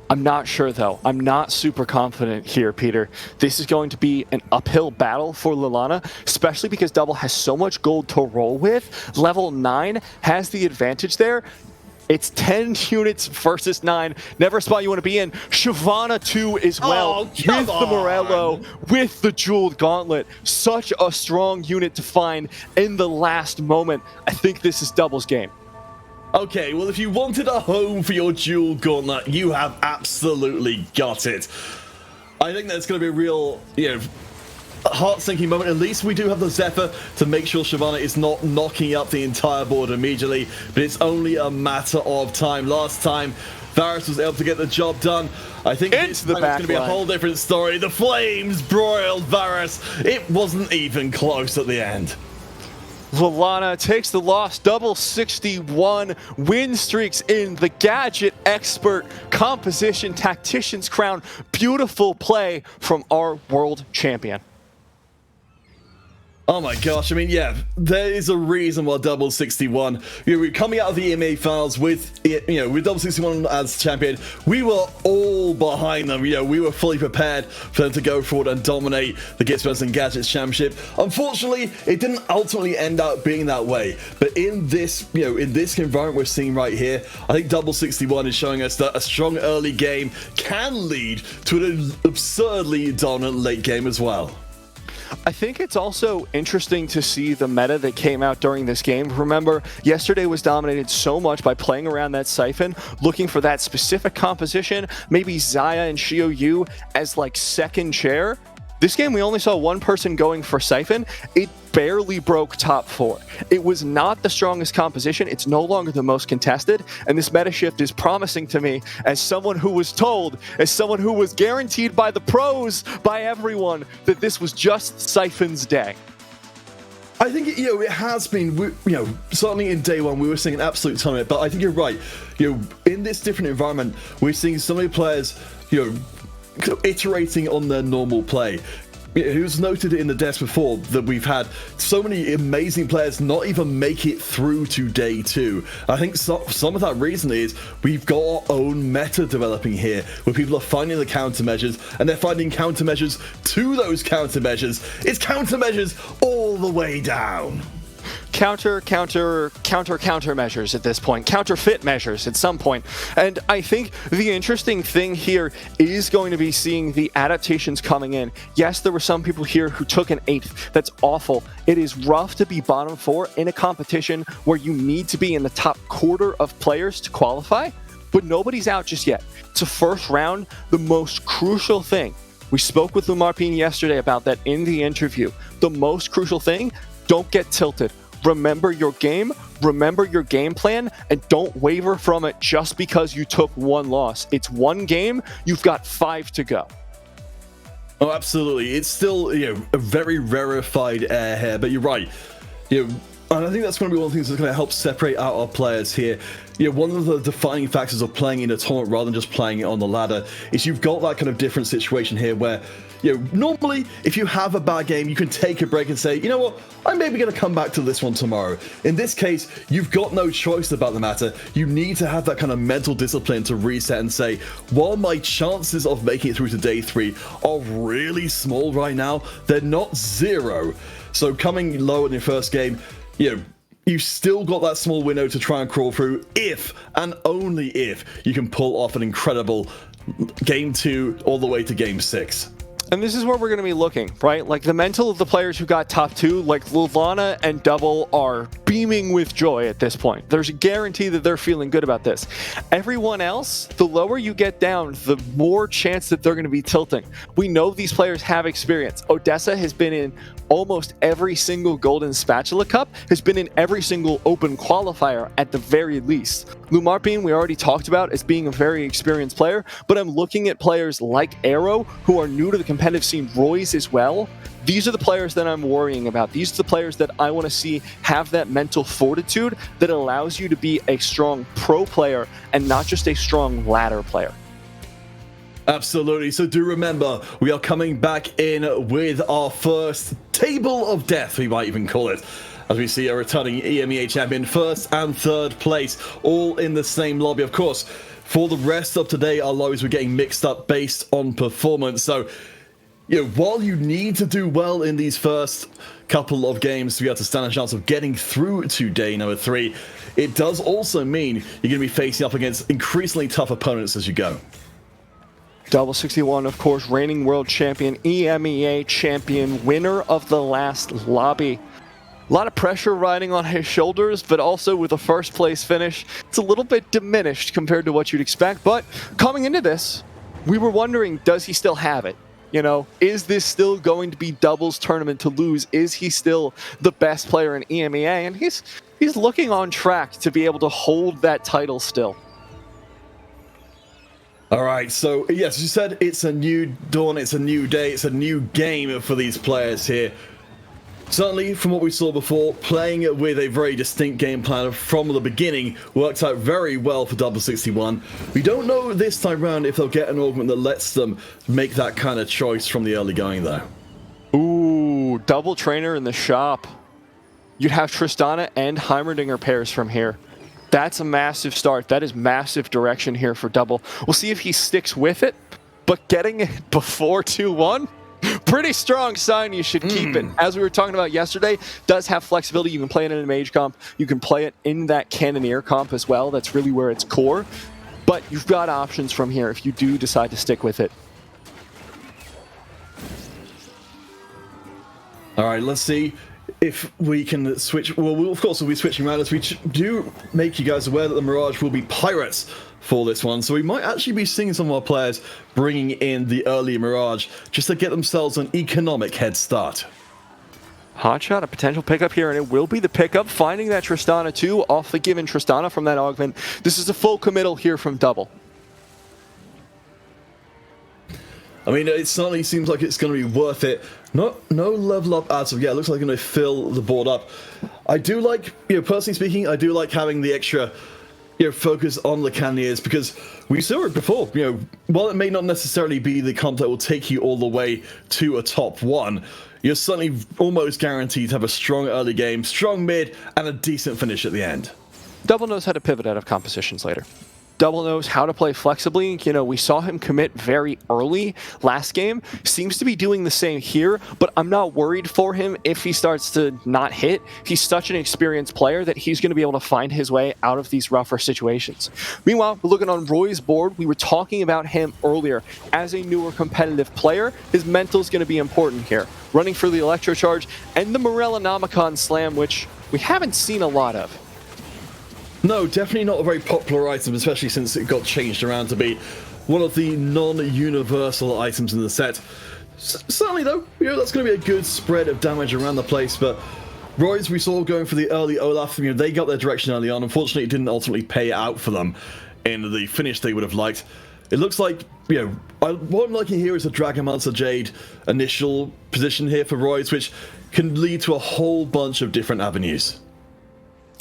I'm not sure though. I'm not super confident here, Peter. This is going to be an uphill battle for Lalana, especially because Double has so much gold to roll with. Level 9 has the advantage there. It's 10 units versus 9. Never a spot you want to be in. Shyvana too as well, with the Morello, with the Jeweled Gauntlet. Such a strong unit to find in the last moment. I think this is Double's game. Okay, well, if you wanted a home for your Jewel Gauntlet, you have absolutely got it. I think that's going to be a real, heart-sinking moment. At least we do have the Zephyr to make sure Shyvana is not knocking up the entire board immediately, but it's only a matter of time. Last time, Varus was able to get the job done. I think this time it's going to be a whole different story. The Flames broiled Varus. It wasn't even close at the end. Lalana takes the loss. Double 61 win streaks in the Gadget Expert Composition Tactician's Crown. Beautiful play from our world champion. Oh my gosh, I mean, yeah, there is a reason why Double 61, we're coming out of the EMA finals with, with Double 61 as champion. We were all behind them, we were fully prepared for them to go forward and dominate the Gizmos and Gadgets Championship. Unfortunately, it didn't ultimately end up being that way. But in this, in this environment we're seeing right here, I think Double 61 is showing us that a strong early game can lead to an absurdly dominant late game as well. I think it's also interesting to see the meta that came out during this game. Remember, yesterday was dominated so much by playing around that Siphon, looking for that specific composition, maybe Xayah and Xiao Yu as like second chair. This game, we only saw one person going for Siphon. It barely broke top 4. It was not the strongest composition. It's no longer the most contested. And this meta shift is promising to me as someone who was told, as someone who was guaranteed by the pros, by everyone, that this was just Siphon's day. I think, it has been, certainly in day one, we were seeing an absolute ton of it. But I think you're right. In this different environment, we're seeing so many players, iterating on their normal play. it was noted in the desk before that we've had so many amazing players not even make it through to day 2. I think some of that reason is we've got our own meta developing here, where people are finding the countermeasures, and they're finding countermeasures to those countermeasures. It's countermeasures all the way down. Countermeasures at this point, counterfeit measures at some point. And I think the interesting thing here is going to be seeing the adaptations coming in. Yes, there were some people here who took an 8th. That's awful. It is rough to be bottom 4 in a competition where you need to be in the top quarter of players to qualify, but nobody's out just yet. It's a first round, the most crucial thing. We spoke with Lumarpin yesterday about that in the interview. The most crucial thing, don't get tilted. Remember your game, remember your game plan, and don't waver from it just because you took 1 loss. It's 1 game, you've got 5 to go. Oh, absolutely. It's still, a very rarefied air here, but you're right. And I think that's going to be one of the things that's going to help separate out our players here. One of the defining factors of playing in a tournament rather than just playing it on the ladder is you've got that kind of different situation here where, normally if you have a bad game, you can take a break and say, you know what, I'm maybe going to come back to this one tomorrow. In this case, you've got no choice about the matter. You need to have that kind of mental discipline to reset and say, while my chances of making it through to day 3 are really small right now, they're not 0. So coming low in your first game, you've still got that small window to try and crawl through if, and only if, you can pull off an incredible game 2 all the way to game 6. And this is where we're going to be looking, right? Like the mental of the players who got top 2, like Lulana and Double are beaming with joy at this point. There's a guarantee that they're feeling good about this. Everyone else, the lower you get down, the more chance that they're going to be tilting. We know these players have experience. Odessa has been in almost every single Golden Spatula Cup, has been in every single open qualifier at the very least. Lumarpin, we already talked about as being a very experienced player, but I'm looking at players like Arrow, who are new to the competitive scene, Royce as well. These are the players that I'm worrying about. These are the players that I want to see have that mental fortitude that allows you to be a strong pro player and not just a strong ladder player. Absolutely. So do remember, we are coming back in with our first table of death, we might even call it, as we see a returning EMEA champion, 1st and 3rd place, all in the same lobby. Of course, for the rest of today, our lobbies were getting mixed up based on performance. So, while you need to do well in these first couple of games to be able to stand a chance of getting through to day number 3, it does also mean you're going to be facing up against increasingly tough opponents as you go. Double 61, of course, reigning world champion, EMEA champion, winner of the last lobby. A lot of pressure riding on his shoulders, but also with a 1st place finish, it's a little bit diminished compared to what you'd expect. But coming into this, we were wondering, does he still have it? Is this still going to be Double's tournament to lose? Is he still the best player in EMEA? And he's looking on track to be able to hold that title still. All right, so yes, as you said, it's a new dawn, it's a new day, it's a new game for these players here. Certainly, from what we saw before, playing with a very distinct game plan from the beginning worked out very well for Double 61. We don't know this time round if they'll get an augment that lets them make that kind of choice from the early going, though. Ooh, double trainer in the shop. You'd have Tristana and Heimerdinger pairs from here. That's a massive start. That is massive direction here for Double. We'll see if he sticks with it, but getting it before 2-1, pretty strong sign you should keep it. As we were talking about yesterday, does have flexibility. You can play it in a mage comp. You can play it in that cannoneer comp as well. That's really where it's core. But you've got options from here if you do decide to stick with it. All right, let's see if we can switch. Well, of course, we'll be switching around as we do make you guys aware that the Mirage will be Pirates for this one. So we might actually be seeing some of our players bringing in the early Mirage just to get themselves an economic head start. Hotshot, a potential pickup here, and it will be the pickup, finding that Tristana too, off the given Tristana from that augment. This is a full committal here from Double. I mean, it certainly seems like it's going to be worth it. No level up as of yet. It looks like they're going to fill the board up. I do like, personally speaking, I do like having the extra, focus on the Cannoneers, because we saw it before. While it may not necessarily be the comp that will take you all the way to a top 1, you're certainly almost guaranteed to have a strong early game, strong mid, and a decent finish at the end. Double knows how to pivot out of compositions later. Double knows how to play flexibly. We saw him commit very early last game. Seems to be doing the same here, but I'm not worried for him if he starts to not hit. He's such an experienced player that he's going to be able to find his way out of these rougher situations. Meanwhile, we're looking on Roy's board. We were talking about him earlier. As a newer competitive player, his mental is going to be important here. Running for the Electro Charge and the Morellonomicon Slam, which we haven't seen a lot of. No, definitely not a very popular item, especially since it got changed around to be one of the non-universal items in the set. Certainly, though, that's going to be a good spread of damage around the place, but Roy's, we saw going for the early Olaf. They got their direction early on. Unfortunately, it didn't ultimately pay out for them in the finish they would have liked. It looks like, what I'm liking here is a Dragonmancer Jade initial position here for Roy's, which can lead to a whole bunch of different avenues.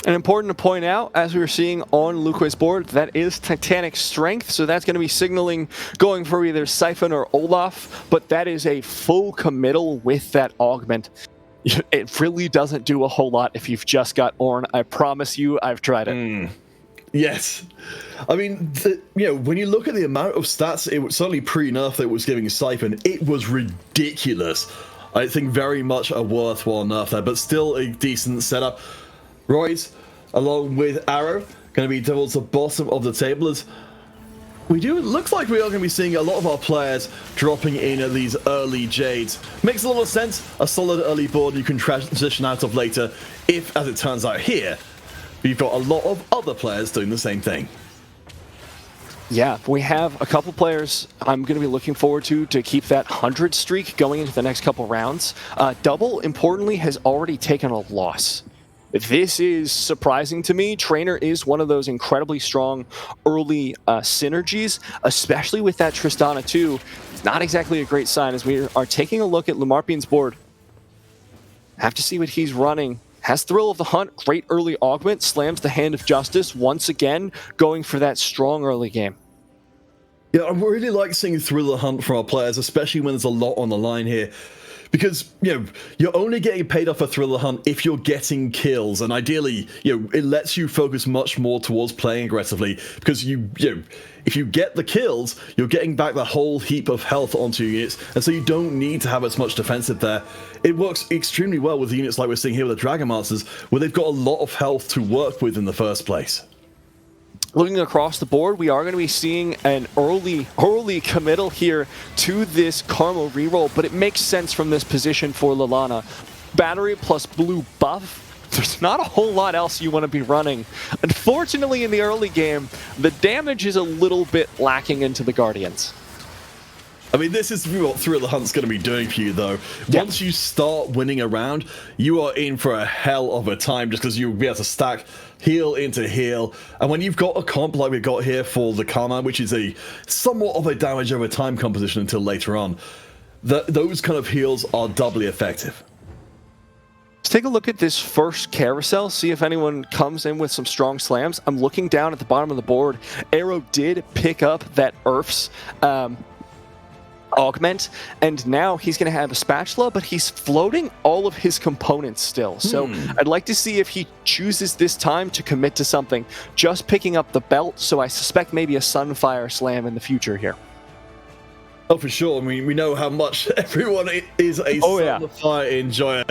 And important to point out, as we were seeing on Luque's board, that is Titanic Strength, so that's going to be signaling going for either Siphon or Olaf, but that is a full committal with that augment. It really doesn't do a whole lot if you've just got Ornn. I promise you, I've tried it. Yes. I mean, when you look at the amount of stats, it was certainly pre-nerf that it was giving Siphon, it was ridiculous. I think very much a worthwhile nerf there, but still a decent setup. Roy's, along with Arrow, going to be towards the bottom of the table. As it looks like we are going to be seeing a lot of our players dropping in at these early Jades. Makes a lot of sense. A solid early board you can transition out of later, if, as it turns out here, you've got a lot of other players doing the same thing. Yeah, we have a couple players I'm going to be looking forward to keep that 100 streak going into the next couple rounds. Double, importantly, has already taken a loss. This is surprising to me. Trainer is one of those incredibly strong early synergies, especially with that Tristana too. It's not exactly a great sign as we are taking a look at Lumarpian's board. Have to see what he's running. Has Thrill of the Hunt, great early augment, slams the Hand of Justice once again, going for that strong early game. Yeah, I really like seeing Thrill of the Hunt from our players, especially when there's a lot on the line here. Because, you're only getting paid off a Thriller Hunt if you're getting kills, and ideally, it lets you focus much more towards playing aggressively, because if you get the kills, you're getting back the whole heap of health onto your units, and so you don't need to have as much defensive there. It works extremely well with units like we're seeing here with the Dragonmancers, where they've got a lot of health to work with in the first place. Looking across the board, we are going to be seeing an early committal here to this Karma reroll, but it makes sense from this position for Lilana. Battery plus blue buff. There's not a whole lot else you want to be running. Unfortunately, in the early game, the damage is a little bit lacking into the Guardians. I mean, this is what Thrill of the Hunt's going to be doing for you, though. Once you start winning a round, you are in for a hell of a time, just because you'll be able to stack heal into heal. And when you've got a comp like we've got here for the Karma, which is a somewhat of a damage over time composition until later on, those kind of heals are doubly effective. Let's take a look at this first carousel, see if anyone comes in with some strong slams. I'm looking down at the bottom of the board. Arrow did pick up that Earth's augment, and now he's going to have a Spatula, but he's floating all of his components still. So I'd like to see if he chooses this time to commit to something. Just picking up the belt, so I suspect maybe a Sunfire Slam in the future here. Oh, for sure. I mean, we know how much everyone is a Sunfire enjoyer.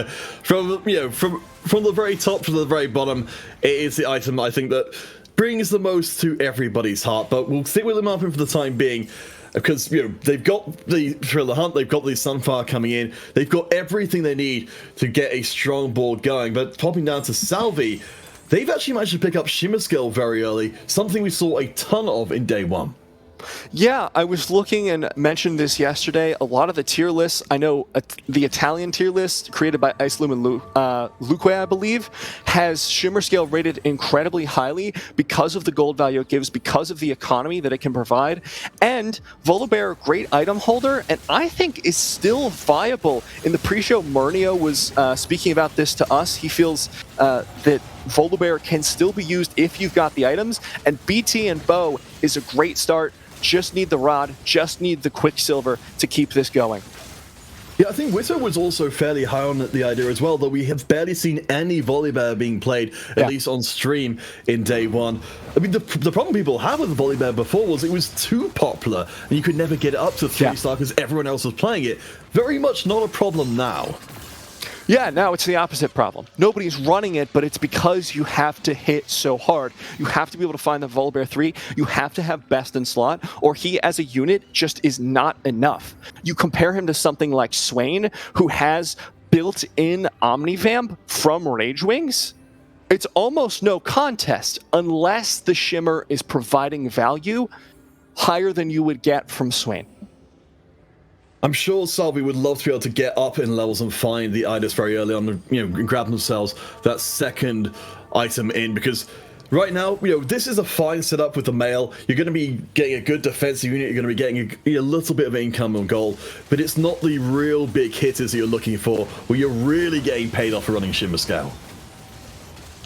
From the very top to the very bottom, it is the item I think that brings the most to everybody's heart. But we'll stick with the Marpin for the time being, because they've got the Thriller Hunt, they've got the Sunfire coming in, they've got everything they need to get a strong board going. But popping down to Salvi, they've actually managed to pick up Shimmer Skill very early, something we saw a ton of in day one. Yeah, I was looking and mentioned this yesterday. A lot of the tier lists, I know the Italian tier list created by Iceloom and Luque, I believe, has Shimmer Scale rated incredibly highly because of the gold value it gives, because of the economy that it can provide. And Volibear, great item holder, and I think is still viable. In the pre-show, Murnio was speaking about this to us. He feels that Volibear can still be used if you've got the items, and BT and Bow is a great start. Just need the rod, just need the Quicksilver to keep this going. Yeah, I think Witter was also fairly high on the idea as well, though we have barely seen any Volibear being played, at least on stream in day one. I mean, the problem people had with Volibear before was it was too popular, and you could never get it up to 3-star because everyone else was playing it. Very much not a problem now. Yeah, now it's the opposite problem. Nobody's running it, but it's because you have to hit so hard. You have to be able to find the Volibear 3. You have to have best in slot, or he as a unit just is not enough. You compare him to something like Swain, who has built-in Omnivamp from Rage Wings. It's almost no contest unless the Shimmer is providing value higher than you would get from Swain. I'm sure Salvi would love to be able to get up in levels and find the items very early on, and grab themselves that second item in, because right now, this is a fine setup with the mail. You're going to be getting a good defensive unit, you're going to be getting a little bit of income on gold, but it's not the real big hitters that you're looking for, where you're really getting paid off for running Shimmer Scale.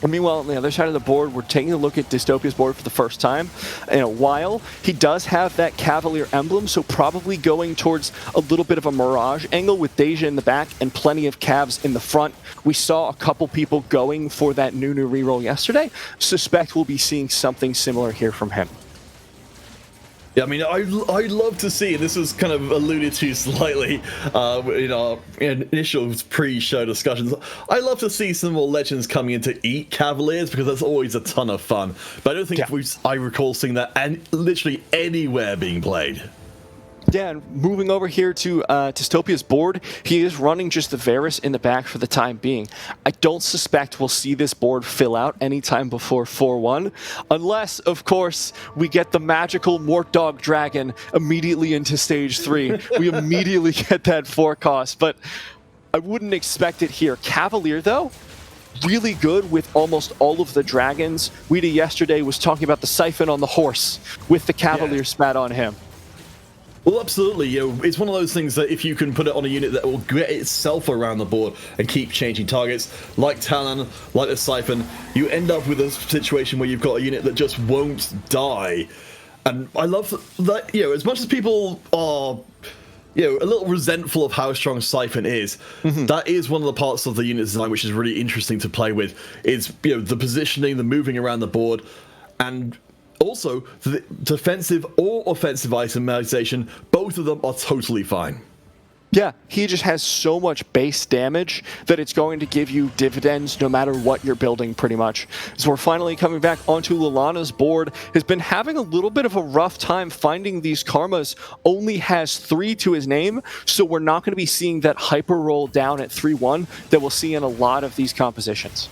And meanwhile, on the other side of the board, we're taking a look at Dystopia's board for the first time in a while. He does have that Cavalier emblem, so probably going towards a little bit of a Mirage angle with Deja in the back and plenty of Cavs in the front. We saw a couple people going for that new reroll yesterday. Suspect we'll be seeing something similar here from him. Yeah, I mean, I'd love to see, and this was kind of alluded to slightly in our initial pre-show discussions, I'd love to see some more legends coming in to eat Cavaliers, because that's always a ton of fun. But I don't think I recall seeing that literally anywhere being played. Yeah, and moving over here to Dystopia's board, he is running just the Varus in the back for the time being. I don't suspect we'll see this board fill out anytime before 4-1, unless, of course, we get the magical Mortdog Dragon immediately into Stage 3. We immediately get that 4 cost, but I wouldn't expect it here. Cavalier, though, really good with almost all of the dragons. Weeda yesterday was talking about the Siphon on the horse with the Cavalier spat on him. Well, absolutely. It's one of those things that if you can put it on a unit that will get itself around the board and keep changing targets, like Talon, like the Siphon, you end up with a situation where you've got a unit that just won't die. And I love that, as much as people are, a little resentful of how strong Siphon is, that is one of the parts of the unit design which is really interesting to play with, is, the positioning, the moving around the board, and also, the defensive or offensive itemization, both of them are totally fine. Yeah, he just has so much base damage that it's going to give you dividends no matter what you're building, pretty much. So we're finally coming back onto Lilana's board. Has been having a little bit of a rough time finding these karmas. Only has 3 to his name, so we're not going to be seeing that hyper roll down at 3-1 that we'll see in a lot of these compositions.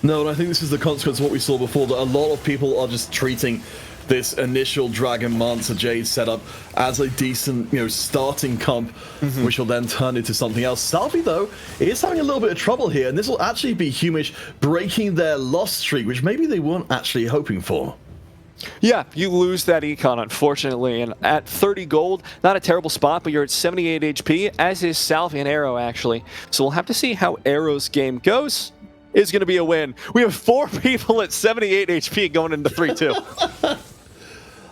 No, and I think this is the consequence of what we saw before, that a lot of people are just treating this initial Dragon Mancer Jade setup as a decent, starting comp, which will then turn into something else. Salvi, though, is having a little bit of trouble here, and this will actually be Humish breaking their loss streak, which maybe they weren't actually hoping for. Yeah, you lose that econ, unfortunately, and at 30 gold, not a terrible spot, but you're at 78 HP, as is Salvi and Arrow, actually. So we'll have to see how Arrow's game goes. Is going to be a win. We have 4 people at 78 HP going into 3-2.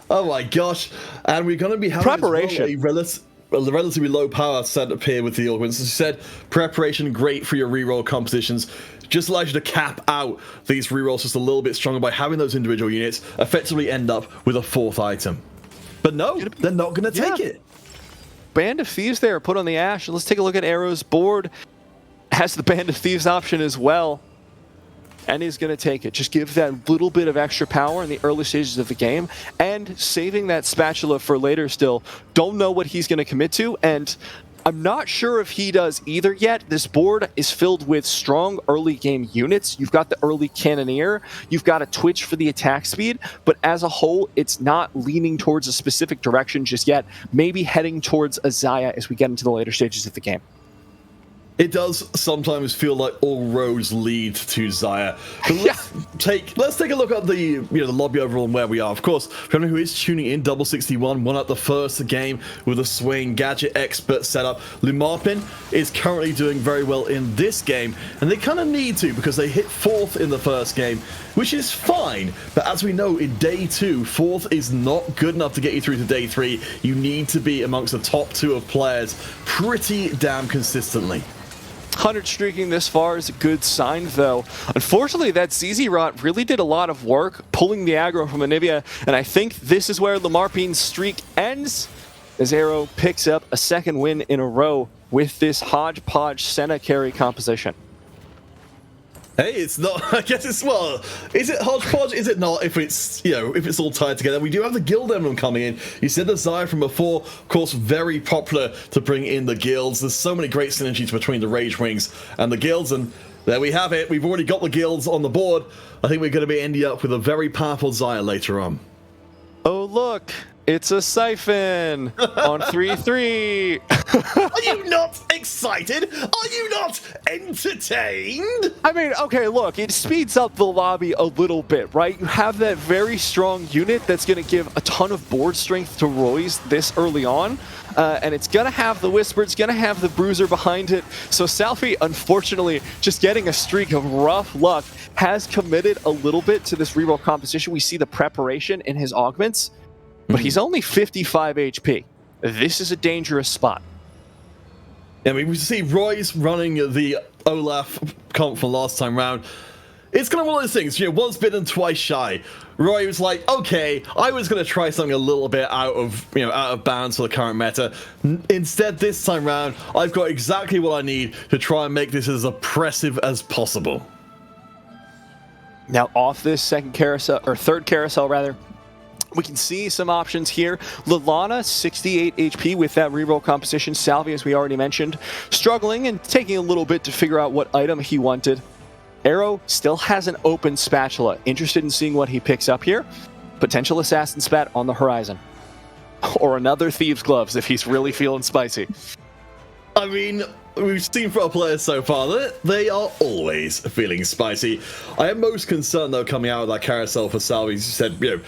Oh my gosh. And we're going to be having preparation. A relatively low power setup here with the Augments. As you said, preparation great for your reroll compositions. Just allows you to cap out these rerolls just a little bit stronger by having those individual units effectively end up with a 4th item. But no, they're not going to take it. Band of Thieves there put on the Ash. Let's take a look at Arrow's board. Has the Band of Thieves option as well. And is going to take it. Just give that little bit of extra power in the early stages of the game, and saving that Spatula for later still. Don't know what he's going to commit to, and I'm not sure if he does either yet. This board is filled with strong early game units. You've got the early Cannoneer, you've got a Twitch for the attack speed, but as a whole, it's not leaning towards a specific direction just yet. Maybe heading towards a Xayah as we get into the later stages of the game. It does sometimes feel like all roads lead to Xayah. But let's take a look at the the lobby overall and where we are. Of course, for anyone who is tuning in, Double 61 won out the first game with a swing gadget expert setup. Lumarpin is currently doing very well in this game, and they kind of need to because they hit 4th in the first game, which is fine. But as we know, in day 2, 4th is not good enough to get you through to day 3. You need to be amongst the top 2 of players pretty damn consistently. 100 streaking this far is a good sign, though. Unfortunately, that ZZ Rot really did a lot of work pulling the aggro from Anivia, and I think this is where Lumarpin's streak ends as Aero picks up a second win in a row with this hodgepodge Senna carry composition. Hey, it's not. I guess it's well. Is it hodgepodge? Is it not? If it's if it's all tied together, we do have the guild emblem coming in. You said the Xayah from before, of course, very popular to bring in the guilds. There's so many great synergies between the Rage Wings and the guilds, and there we have it. We've already got the guilds on the board. I think we're going to be ending up with a very powerful Xayah later on. Oh look, it's a Siphon on 3-3. Are you not excited? Are you not entertained? I mean, okay, look, it speeds up the lobby a little bit, right? You have that very strong unit that's going to give a ton of board strength to Roy's this early on, and it's going to have the Whisper, it's going to have the Bruiser behind it. So Salfi, unfortunately, just getting a streak of rough luck, has committed a little bit to this reroll composition. We see the preparation in his augments, but he's only 55 HP. This is a dangerous spot. I mean, we see Roy's running the Olaf comp from last time round. It's kind of one of those things, once bitten, twice shy. Roy was like, okay, I was going to try something a little bit out of bounds for the current meta. Instead, this time round, I've got exactly what I need to try and make this as oppressive as possible. Now, off this second carousel, or third carousel rather, we can see some options here. Lilana, 68 HP with that reroll composition. Salvi, as we already mentioned, struggling and taking a little bit to figure out what item he wanted. Aero still has an open Spatula. Interested in seeing what he picks up here. Potential Assassin Spat on the horizon. Or another Thieves Gloves if he's really feeling spicy. I mean, we've seen from our players so far that they are always feeling spicy. I am most concerned, though, coming out of that carousel for Salvi. As you said,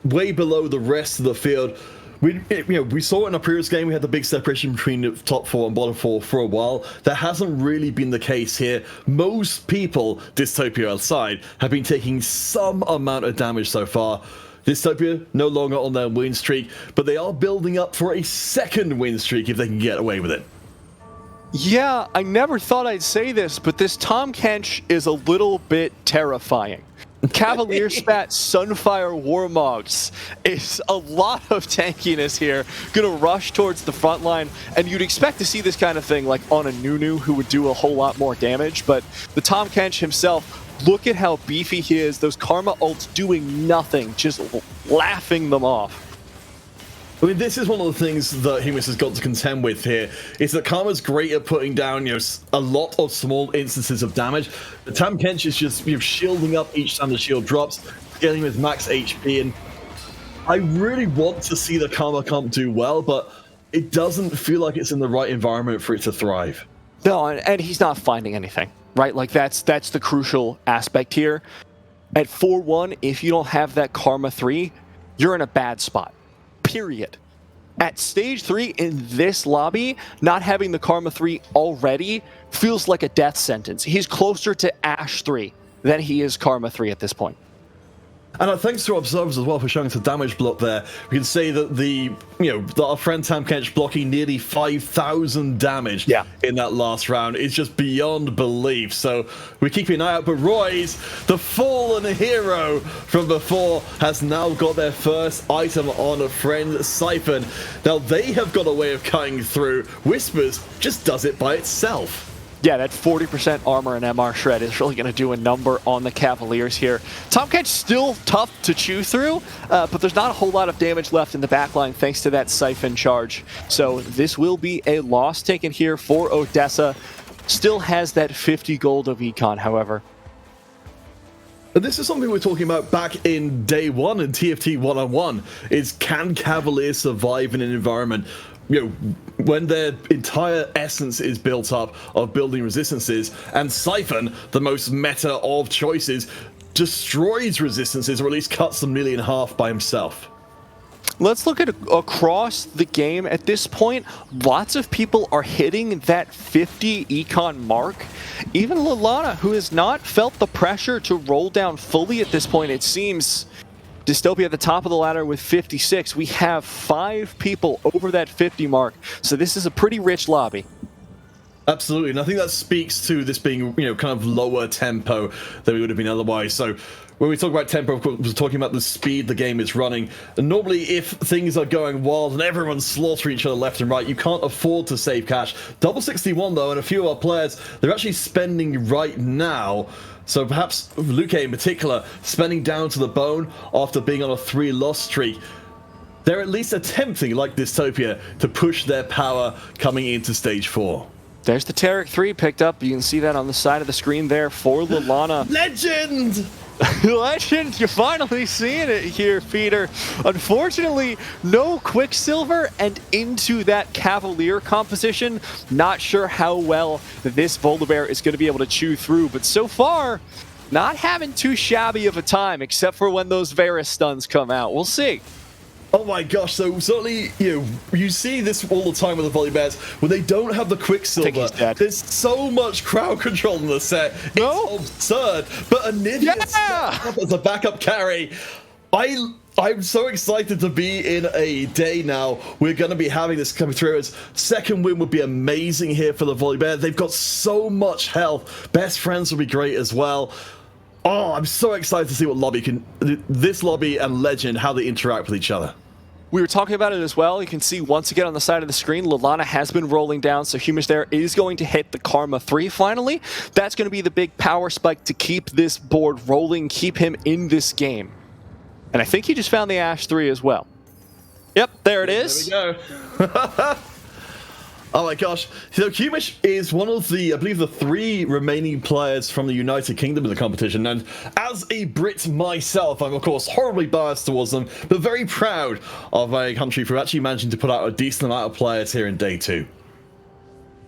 way below the rest of the field. We saw it in a previous game. We had the big separation between the top 4 and bottom 4 for a while. That hasn't really been the case here. Most people, Dystopia aside, have been taking some amount of damage so far. Dystopia no longer on their win streak, but they are building up for a second win streak if they can get away with it. Yeah, I never thought I'd say this, but this Tahm Kench is a little bit terrifying. Cavalier Spat Sunfire Warmogs is a lot of tankiness here. Gonna rush towards the front line, and you'd expect to see this kind of thing like on a Nunu who would do a whole lot more damage, but the Tahm Kench himself, look at how beefy he is. Those Karma ults doing nothing, just laughing them off. I mean, this is one of the things that Humus has got to contend with here, is that Karma's great at putting down, a lot of small instances of damage. The Tahm Kench is just, shielding up each time the shield drops, getting with max HP, and I really want to see the Karma comp do well, but it doesn't feel like it's in the right environment for it to thrive. No, and he's not finding anything, right? Like, that's the crucial aspect here. At 4-1, if you don't have that Karma 3, you're in a bad spot. Period. At stage 3 in this lobby, not having the Karma 3 already feels like a death sentence. He's closer to Ash 3 than he is Karma 3 at this point. And thanks to our observers as well for showing us a damage block there. We can say that our friend Tahm Kench blocking nearly 5,000 damage in that last round is just beyond belief. So we keep an eye out. But Roy's, the fallen hero from before, has now got their first item on a friend Siphon. Now they have got a way of cutting through. Whispers just does it by itself. Yeah, that 40% armor and MR shred is really going to do a number on the Cavaliers here. Tomcat's still tough to chew through, but there's not a whole lot of damage left in the backline thanks to that Siphon charge. So this will be a loss taken here for Odessa. Still has that 50 gold of econ, however. This is something we were talking about back in day one in TFT 1-on-1, is can Cavaliers survive in an environment, when their entire essence is built up of building resistances, and Siphon, the most meta of choices, destroys resistances, or at least cuts them nearly in half by himself. Let's look at across the game at this point. Lots of people are hitting that 50 econ mark. Even Lalana, who has not felt the pressure to roll down fully at this point, it seems. Dystopia at the top of the ladder with 56. We have 5 people over that 50 mark, so this is a pretty rich lobby. Absolutely, and I think that speaks to this being, kind of lower tempo than we would have been otherwise. So when we talk about tempo, of course, we're talking about the speed the game is running. And normally, if things are going wild and everyone's slaughtering each other left and right, you can't afford to save cash. Double 61, though, and a few of our players, they're actually spending right now. So perhaps Luke in particular, spending down to the bone after being on a 3-loss streak. They're at least attempting, like Dystopia, to push their power coming into stage 4. There's the Taric 3 picked up. You can see that on the side of the screen there for Lalana. Legend! Legend! You're finally seeing it here, Peter. Unfortunately, no Quicksilver and into that Cavalier composition. Not sure how well this Volibear is going to be able to chew through, but so far, not having too shabby of a time, except for when those Varus stuns come out. We'll see. Oh my gosh, so certainly, you see this all the time with the Volibears, when they don't have the Quicksilver, there's so much crowd control in the set. It's absurd, but Anivia up as a backup carry. I'm so excited to be in a day now. We're going to be having this coming through. As second win would be amazing here for the Volibear. They've got so much health. Best friends will be great as well. Oh, I'm so excited to see what this lobby and Legend, how they interact with each other. We were talking about it as well. You can see once again on the side of the screen, Lalana has been rolling down, so Humish there is going to hit the Karma 3 finally. That's going to be the big power spike to keep this board rolling, keep him in this game. And I think he just found the Ash 3 as well. Yep, there it is. There we go. Oh my gosh. So Humish is one of the, I believe, the 3 remaining players from the United Kingdom in the competition. And as a Brit myself, I'm of course horribly biased towards them, but very proud of a country for actually managing to put out a decent amount of players here in day 2.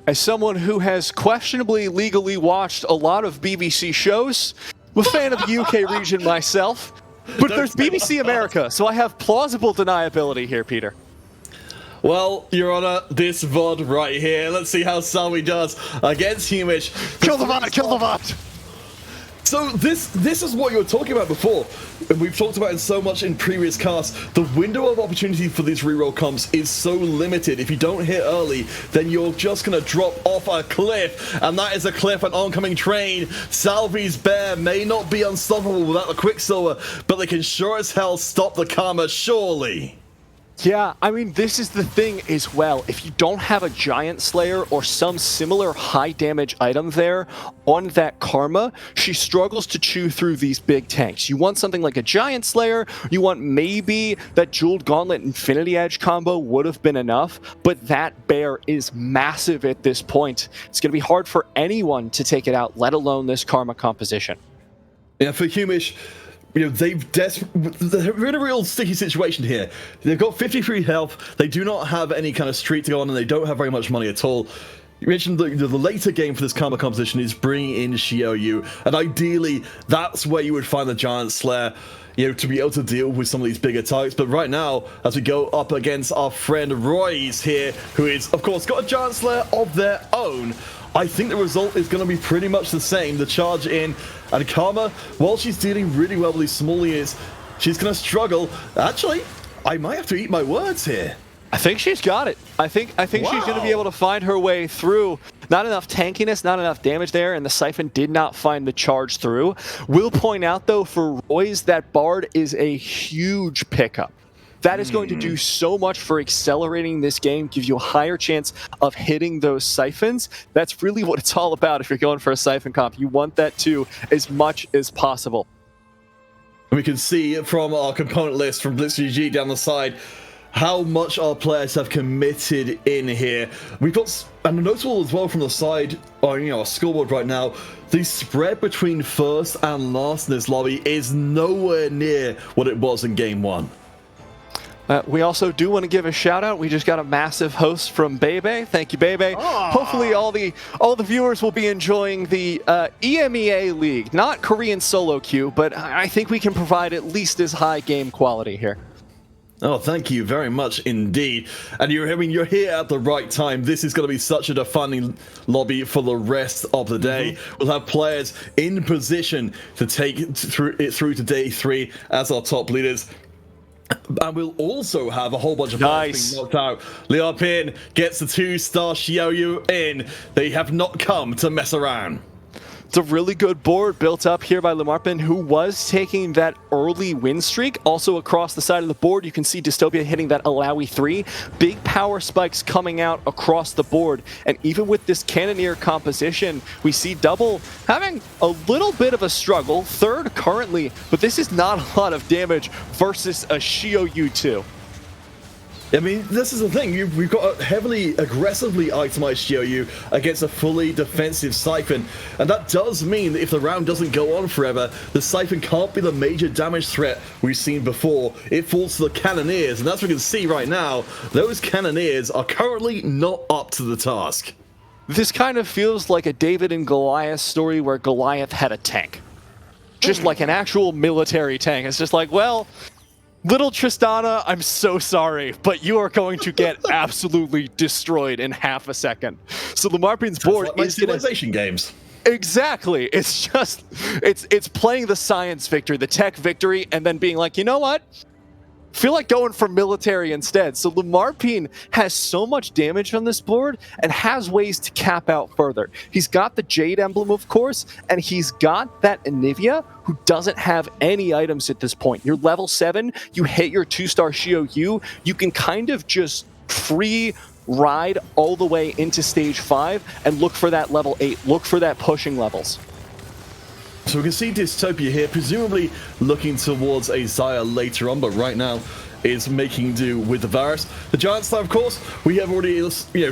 As someone who has questionably legally watched a lot of BBC shows, I'm a fan of the UK region myself, but there's BBC America, so I have plausible deniability here, Peter. Well, Your Honor, this VOD right here. Let's see how Salvi does against Humish. Kill the bot! Kill the bot! So this is what you were talking about before. And we've talked about it so much in previous casts. The window of opportunity for these reroll comps is so limited. If you don't hit early, then you're just going to drop off a cliff. And that is a cliff, an oncoming train. Salvi's bear may not be unstoppable without the Quicksilver, but they can sure as hell stop the Karma, surely. Yeah, I mean, this is the thing as well. If you don't have a Giant Slayer or some similar high damage item there on that Karma, she struggles to chew through these big tanks. You want something like a Giant Slayer, you want maybe that Jeweled Gauntlet Infinity Edge combo would have been enough, but that bear is massive at this point. It's going to be hard for anyone to take it out, let alone this Karma composition. Yeah, for Humish, they're in a real sticky situation here. They've got 53 health. They do not have any kind of streak to go on, and they don't have very much money at all. You mentioned the later game for this Karma composition is bringing in Xiaoyu, and ideally, that's where you would find the Giant Slayer, to be able to deal with some of these bigger targets. But right now, as we go up against our friend Royce here, who is, of course, got a Giant Slayer of their own, I think the result is going to be pretty much the same. The charge in, and Karma, while she's dealing really well with these small units, she's going to struggle. Actually, I might have to eat my words here. I think she's got it. I think she's going to be able to find her way through. Not enough tankiness, not enough damage there, and the Siphon did not find the charge through. Will point out, though, for Royce, that Bard is a huge pickup. That is going to do so much for accelerating this game, give you a higher chance of hitting those siphons. That's really what it's all about if you're going for a siphon comp. You want that too as much as possible. We can see from our component list from BlitzGG down the side how much our players have committed in here. We've got, and notable as well from the side, on our scoreboard right now, the spread between first and last in this lobby is nowhere near what it was in game one. We also do want to give a shout out. We just got a massive host from Bebe. Thank you, Bebe. Hopefully all the viewers will be enjoying the EMEA League, not Korean solo queue, but I think we can provide at least as high game quality here. Oh, thank you very much indeed. And you're here at the right time. This is going to be such a defining lobby for the rest of the day. We'll have players in position to take it through to day 3 as our top leaders. And we'll also have a whole bunch of players being knocked out. Leon Pin gets the 2-star Xiaoyu in. They have not come to mess around. It's a really good board built up here by Lumarpin, who was taking that early win streak. Also across the side of the board, you can see Dystopia hitting that Alawi 3. Big power spikes coming out across the board. And even with this Cannoneer composition, we see Double having a little bit of a struggle. Third currently, but this is not a lot of damage versus a Xiaoyu 2. I mean, this is the thing. We've got a heavily, aggressively itemized Xiaoyu against a fully defensive Siphon. And that does mean that if the round doesn't go on forever, the Siphon can't be the major damage threat we've seen before. It falls to the Cannoneers. And as we can see right now, those Cannoneers are currently not up to the task. This kind of feels like a David and Goliath story where Goliath had a tank. Just like an actual military tank. It's just like, well, little Tristana, I'm so sorry, but you are going to get absolutely destroyed in half a second. So Lumarpin's board like is civilization games. Exactly. It's just, it's playing the science victory, the tech victory, and then being like, you know what? Feel like going for military instead. So Lumarpin has so much damage on this board and has ways to cap out further. He's got the Jade emblem, of course, and he's got that Anivia, who doesn't have any items at this point. You're level 7, you hit your 2-star Xiaoyu, you can kind of just free ride all the way into stage 5 and look for that level 8, look for that pushing levels. So we can see Dystopia here, presumably looking towards a Zaya later on, but right now is making do with the Varus. The Giant Slayer, of course, we have already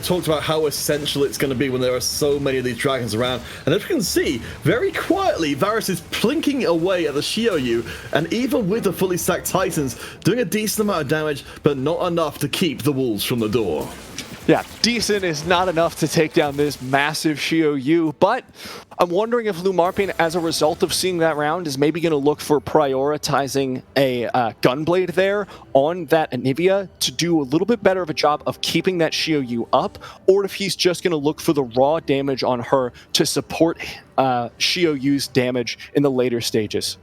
talked about how essential it's going to be when there are so many of these dragons around. And as we can see, very quietly, Varus is plinking away at the Xiaoyu, and even with the fully stacked Titans, doing a decent amount of damage, but not enough to keep the wolves from the door. Yeah, decent is not enough to take down this massive Xiaoyu, but I'm wondering if Lumarpin, as a result of seeing that round, is maybe going to look for prioritizing a Gunblade there on that Anivia to do a little bit better of a job of keeping that Xiaoyu up, or if he's just going to look for the raw damage on her to support Xiaoyu's damage in the later stages.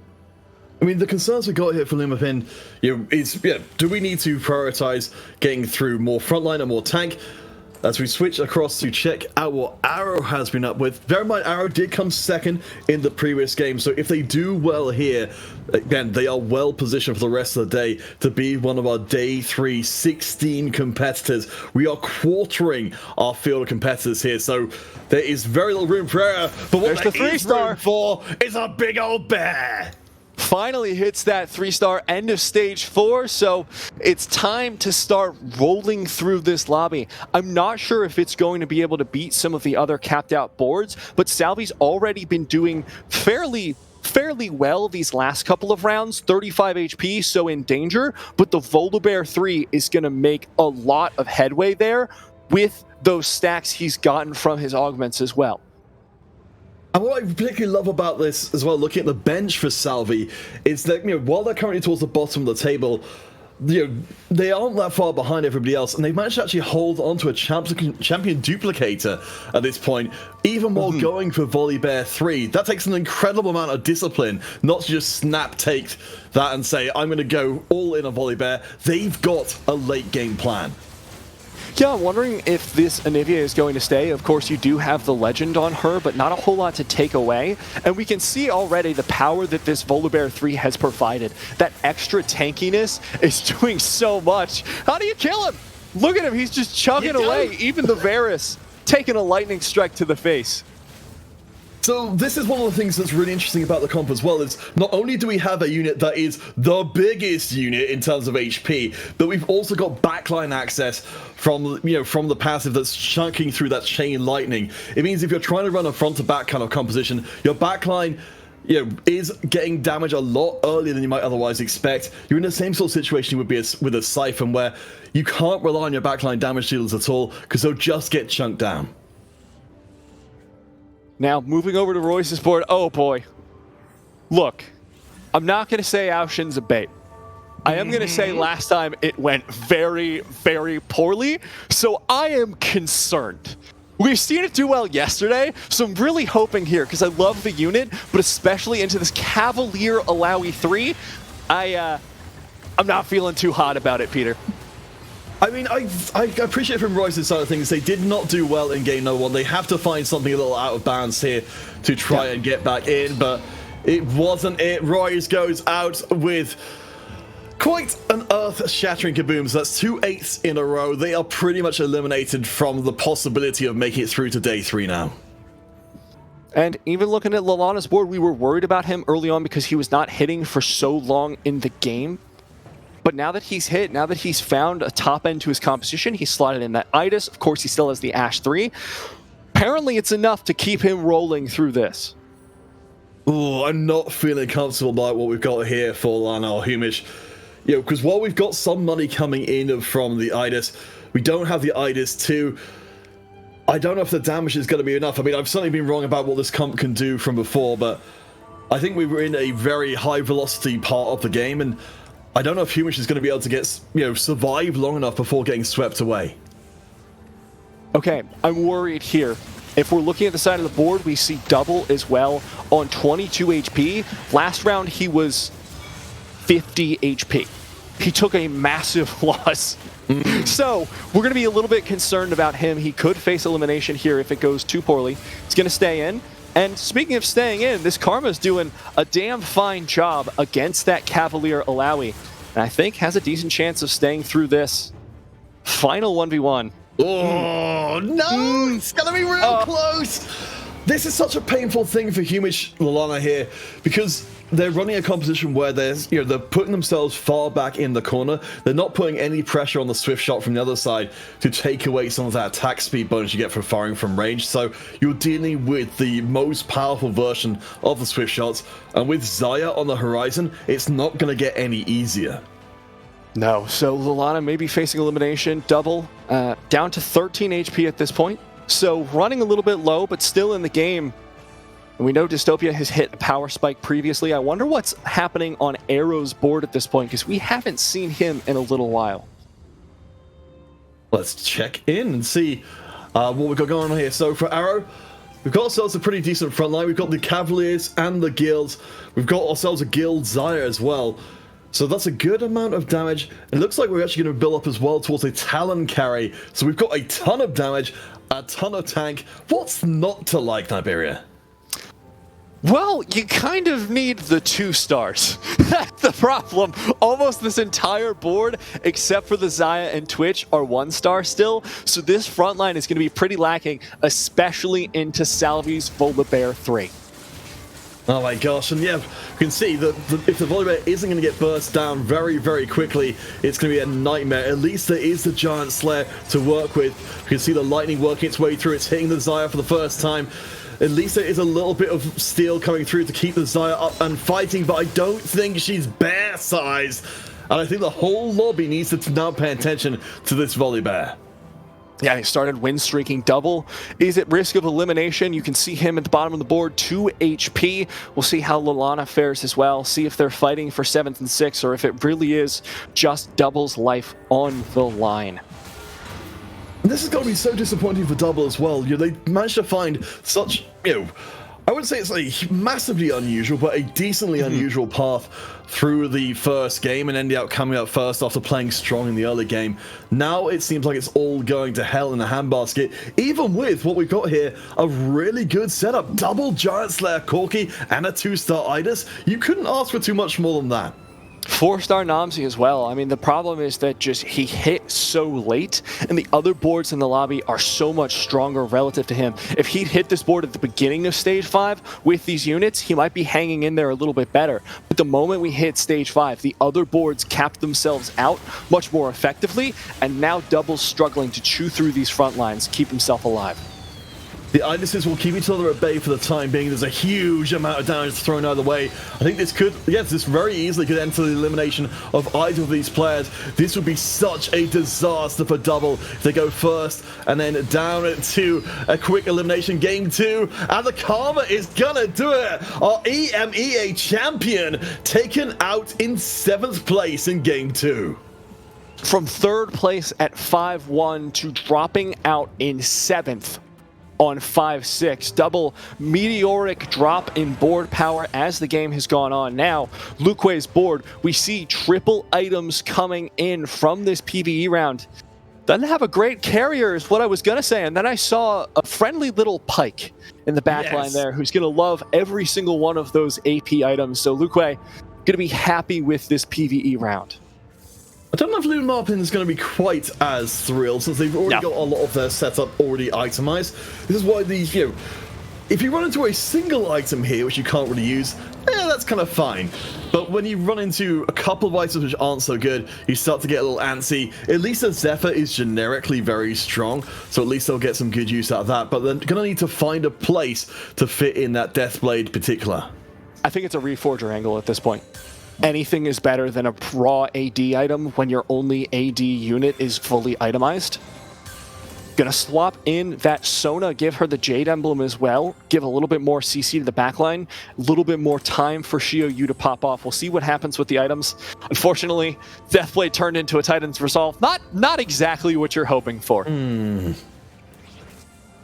I mean, the concerns we got here for Lumarpin, is, do we need to prioritize getting through more frontline or more tank? As we switch across to check out what Arrow has been up with. Bear in mind, Arrow did come second in the previous game, so if they do well here, again, they are well positioned for the rest of the day to be one of our day 3 16 competitors. We are quartering our field of competitors here, so there is very little room for error, but what there is room for is a big old bear. Finally hits that 3-star end of stage 4, so it's time to start rolling through this lobby. I'm not sure if it's going to be able to beat some of the other capped out boards, but Salvi's already been doing fairly well these last couple of rounds, 35 HP, so in danger, but the Volibear 3 is going to make a lot of headway there with those stacks he's gotten from his augments as well. And what I particularly love about this as well, looking at the bench for Salvi, is that while they're currently towards the bottom of the table, they aren't that far behind everybody else, and they've managed to actually hold onto a champion duplicator at this point, even while going for Volibear 3. That takes an incredible amount of discipline, not to just snap take that and say, I'm going to go all in on Volibear. They've got a late game plan. Yeah, I'm wondering if this Anivia is going to stay. Of course, you do have the legend on her, but not a whole lot to take away. And we can see already the power that this Volibear 3 has provided. That extra tankiness is doing so much. How do you kill him? Look at him. He's just chugging away. Even the Varus taking a lightning strike to the face. So this is one of the things that's really interesting about the comp as well, is not only do we have a unit that is the biggest unit in terms of HP, but we've also got backline access from the passive that's chunking through that chain lightning. It means if you're trying to run a front to back kind of composition, your backline is getting damage a lot earlier than you might otherwise expect. You're in the same sort of situation you would be with a Siphon, where you can't rely on your backline damage dealers at all because they'll just get chunked down. Now, moving over to Royce's board. Oh, boy. Look, I'm not going to say Aoshin's a bait. I am going to say last time it went very, very poorly, so I am concerned. We've seen it do well yesterday, so I'm really hoping here, because I love the unit, but especially into this Cavalier Alawi 3, I'm not feeling too hot about it, Peter. I mean, I appreciate from Royce's side of things, they did not do well in game number 1. They have to find something a little out of bounds here to try and get back in, but it wasn't it. Royce goes out with quite an earth-shattering kaboom. So that's 2 8s in a row. They are pretty much eliminated from the possibility of making it through to day 3 now. And even looking at Lalana's board, we were worried about him early on because he was not hitting for so long in the game. But now that he's hit, now that he's found a top end to his composition, he's slotted in that Itis. Of course, he still has the Ashe 3. Apparently, it's enough to keep him rolling through this. Oh, I'm not feeling comfortable about what we've got here for Lana or Humish. Because while we've got some money coming in from the Itis, we don't have the Itis 2. I don't know if the damage is going to be enough. I mean, I've certainly been wrong about what this comp can do from before, but I think we were in a very high velocity part of the game, and I don't know if Humish is going to be able to get, survive long enough before getting swept away. Okay, I'm worried here. If we're looking at the side of the board, we see Double as well on 22 HP. Last round, he was 50 HP. He took a massive loss. So, we're going to be a little bit concerned about him. He could face elimination here if it goes too poorly. He's going to stay in. And speaking of staying in, this Karma's doing a damn fine job against that Cavalier Alawi. And I think has a decent chance of staying through this final 1v1. Oh, no! It's going to be real close! This is such a painful thing for Humish Lalana here, because they're running a composition where they're putting themselves far back in the corner. They're not putting any pressure on the swift shot from the other side to take away some of that attack speed bonus you get from firing from range. So you're dealing with the most powerful version of the swift shots, and with Xayah on the horizon, it's not going to get any easier. No, so Lalana may be facing elimination. Double down to 13 HP at this point. So running a little bit low, but still in the game. And we know Dystopia has hit a power spike previously. I wonder what's happening on Arrow's board at this point, because we haven't seen him in a little while. Let's check in and see what we've got going on here. So for Arrow, we've got ourselves a pretty decent front line. We've got the Cavaliers and the Guilds. We've got ourselves a Guild Xayah as well. So that's a good amount of damage. It looks like we're actually going to build up as well towards a Talon carry. So we've got a ton of damage, a ton of tank. What's not to like, Niberia? Well, you kind of need the 2 stars. That's the problem. Almost this entire board, except for the Xayah and Twitch, are 1-star still. So this front line is going to be pretty lacking, especially into Salvi's Volibear 3. Oh my gosh, and yeah, you can see that if the Volibear isn't going to get burst down very, very quickly, it's going to be a nightmare. At least there is the Giant Slayer to work with. You can see the lightning working its way through. It's hitting the Xayah for the first time. At least there is a little bit of steel coming through to keep the Xayah up and fighting, but I don't think she's bear size. And I think the whole lobby needs to now pay attention to this Volibear. Yeah, he started win streaking. Double is at risk of elimination. You can see him at the bottom of the board, 2 HP. We'll see how Lalana fares as well. See if they're fighting for 7th and 6th, or if it really is just Double's life on the line. This is going to be so disappointing for Double as well. They managed to find such, I wouldn't say it's a massively unusual, but a decently unusual path through the first game and ending up coming out first after playing strong in the early game. Now it seems like it's all going to hell in a handbasket, even with what we've got here, a really good setup. Double Giant Slayer Corki and a 2-star Idis. You couldn't ask for too much more than that. 4-star Namzi as well. I mean, the problem is that just he hit so late, and the other boards in the lobby are so much stronger relative to him. If he'd hit this board at the beginning of Stage 5 with these units, he might be hanging in there a little bit better. But the moment we hit Stage 5, the other boards capped themselves out much more effectively, and now Double's struggling to chew through these front lines, keep himself alive. The Idises will keep each other at bay for the time being. There's a huge amount of damage thrown either way. I think this could, yes, this very easily could enter the elimination of either of these players. This would be such a disaster for Double if they go first and then down to a quick elimination. Game 2, and the Karma is gonna do it. Our EMEA champion taken out in 7th place in Game 2. From 3rd place at 5-1 to dropping out in 7th. On 5-6. Double meteoric drop in board power as the game has gone on. Now, Luque's board, we see triple items coming in from this PvE round. Doesn't have a great carrier is what I was going to say. And then I saw a friendly little Pike in the back line there who's going to love every single one of those AP items. So Luque going to be happy with this PvE round. I don't know if Lumarpin is going to be quite as thrilled since they've already got a lot of their setup already itemized. This is why these, if you run into a single item here, which you can't really use, that's kind of fine. But when you run into a couple of items which aren't so good, you start to get a little antsy. At least the Zephyr is generically very strong, so at least they'll get some good use out of that. But they're going to need to find a place to fit in that Deathblade particular. I think it's a Reforger angle at this point. Anything is better than a raw AD item when your only AD unit is fully itemized. Gonna swap in that Sona, give her the Jade Emblem as well, give a little bit more CC to the backline, a little bit more time for Xiaoyu to pop off. We'll see what happens with the items. Unfortunately, Deathblade turned into a Titan's Resolve. Not exactly what you're hoping for.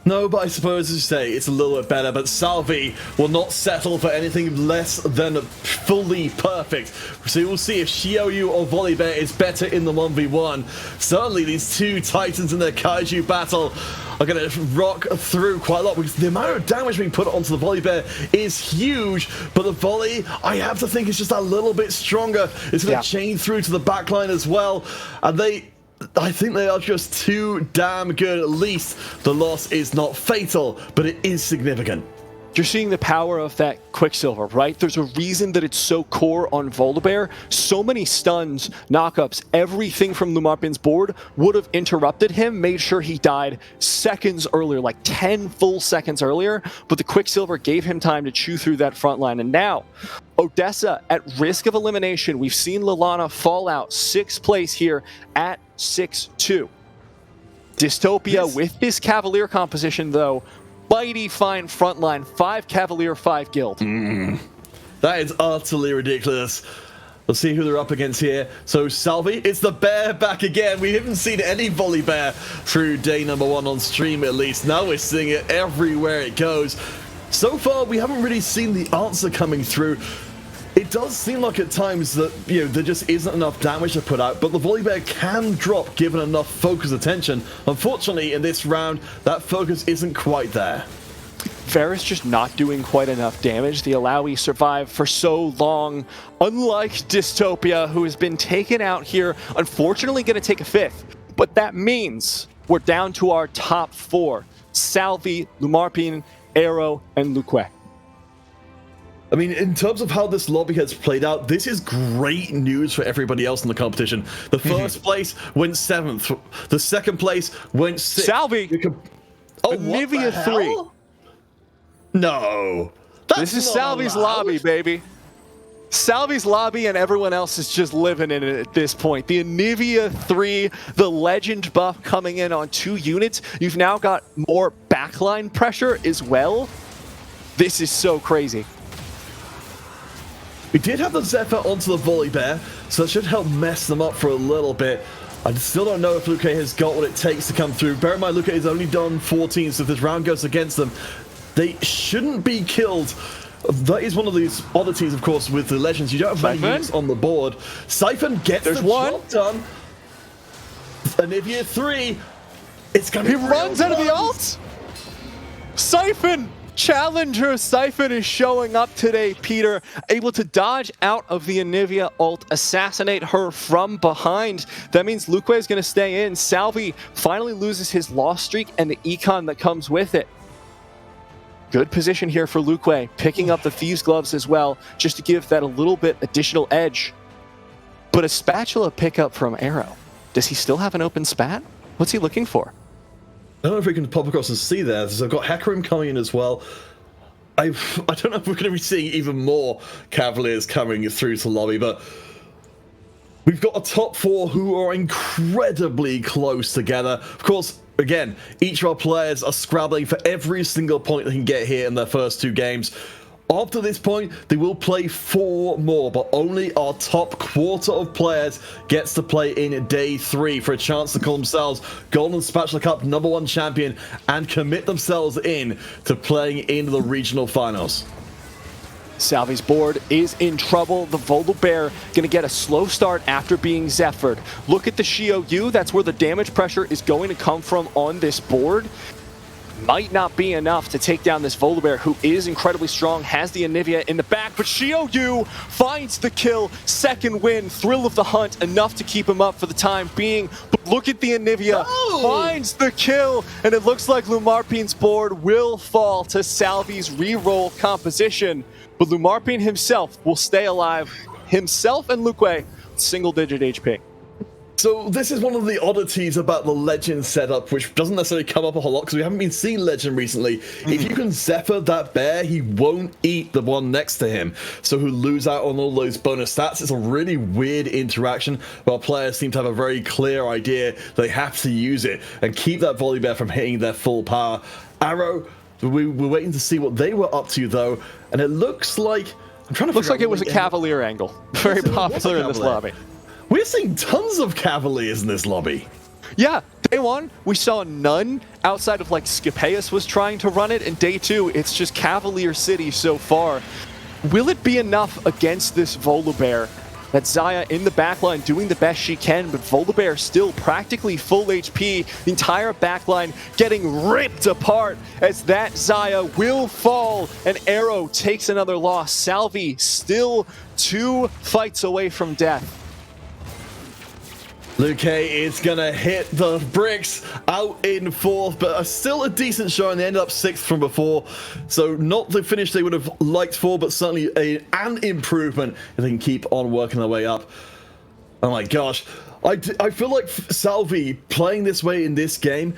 No, but I suppose, as you say, it's a little bit better, but Salvi will not settle for anything less than fully perfect. So we'll see if Xiaoyu or Volibear is better in the 1v1. Certainly, these two Titans in their Kaiju battle are going to rock through quite a lot, because the amount of damage being put onto the Volibear is huge, but the Volley, I have to think, is just a little bit stronger. It's going to chain through to the backline as well, and I think they are just too damn good. At least the loss is not fatal, but it is significant. You're seeing the power of that Quicksilver, right? There's a reason that it's so core on Volibear. So many stuns, knockups, everything from Lumarpin's board would have interrupted him, made sure he died seconds earlier, like 10 full seconds earlier, but the Quicksilver gave him time to chew through that front line. And now, Odessa at risk of elimination. We've seen Lilana fall out 6th place here at 6-2. Dystopia with this Cavalier composition, though, mighty fine front line, 5 Cavalier, 5 Guild. That is utterly ridiculous. Let's see who they're up against here. So Salvi, it's the bear back again. We haven't seen any Volibear through day number 1 on stream, at least. Now we're seeing it everywhere it goes. So far, we haven't really seen the answer coming through. It does seem like at times that, there just isn't enough damage to put out, but the Volibear can drop given enough focus attention. Unfortunately, in this round, that focus isn't quite there. Varus just not doing quite enough damage. The Alawi survived for so long, unlike Dystopia, who has been taken out here, unfortunately going to take a 5th. But that means we're down to our top 4. Salvi, Lumarpin, Aero, and Luque. I mean, in terms of how this lobby has played out, this is great news for everybody else in the competition. The first place went 7th. The second place went 6th. Salvi! Nivea 3. No. This is Salvi's lobby, baby. Salvi's lobby, and everyone else is just living in it at this point. The Anivia 3, the Legend buff coming in on 2 units. You've now got more backline pressure as well. This is so crazy. We did have the Zephyr onto the Volibear, so that should help mess them up for a little bit. I still don't know if Luque has got what it takes to come through. Bear in mind, Luque has only done 14, so if this round goes against them, They shouldn't be killed. That is one of these oddities, of course, with the Legends. You don't have many units on the board. Siphon gets the job done. Anivia 3. It's going to be He runs out of the ult. Siphon! Challenger Siphon is showing up today, Peter. Able to dodge out of the Anivia ult, assassinate her from behind. That means Luque is going to stay in. Salvi finally loses his loss streak and the econ that comes with it. Good position here for Luque, picking up the Thieves' Gloves as well, just to give that a little bit additional edge. But a Spatula pickup from Arrow. Does he still have an open spat? What's he looking for? I don't know if we can pop across and see there. So I've got Hecarim coming in as well. I don't know if we're going to be seeing even more Cavaliers coming through to lobby, but we've got a top 4 who are incredibly close together. Of course, again, each of our players are scrabbling for every single point they can get here in their first 2 games. After this point, they will play 4 more, but only our top quarter of players gets to play in day 3 for a chance to call themselves Golden Spatula Cup #1 champion and commit themselves in to playing in the regional finals. Salvi's board is in trouble. The Volibear going to get a slow start after being Zephyred. Look at the Shio Yu. That's where the damage pressure is going to come from on this board. Might not be enough to take down this Volibear, who is incredibly strong, has the Anivia in the back, but Shio Yu finds the kill. Second win, thrill of the hunt, enough to keep him up for the time being. But look at the Anivia, finds the kill, and it looks like Lumarpin's board will fall to Salvi's reroll composition. But Lumarpin himself will stay alive, himself and Luque, single-digit HP. So this is one of the oddities about the Legend setup, which doesn't necessarily come up a whole lot because we haven't been seeing Legend recently. If you can Zephyr that bear, he won't eat the one next to him, so he'll lose out on all those bonus stats. It's a really weird interaction, but our players seem to have a very clear idea they have to use it and keep that Volibear from hitting their full power. Arrow, we're waiting to see what they were up to though, and it looks like looks like it was a Cavalier angle. Very popular in this lobby. We're seeing tons of Cavaliers in this lobby. Yeah, day 1, we saw none outside of like Scipeus was trying to run it, and day 2, it's just Cavalier City so far. Will it be enough against this Volibear? That Xayah in the backline doing the best she can, but Volibear still practically full HP. The entire backline getting ripped apart as that Xayah will fall, and Arrow takes another loss. Salvi still 2 fights away from death. Luque is going to hit the bricks out in 4th, but still a decent showing. They ended up 6th from before, so not the finish they would have liked for, but certainly an improvement if they can keep on working their way up. Oh my gosh. I feel like Salvi playing this way in this game,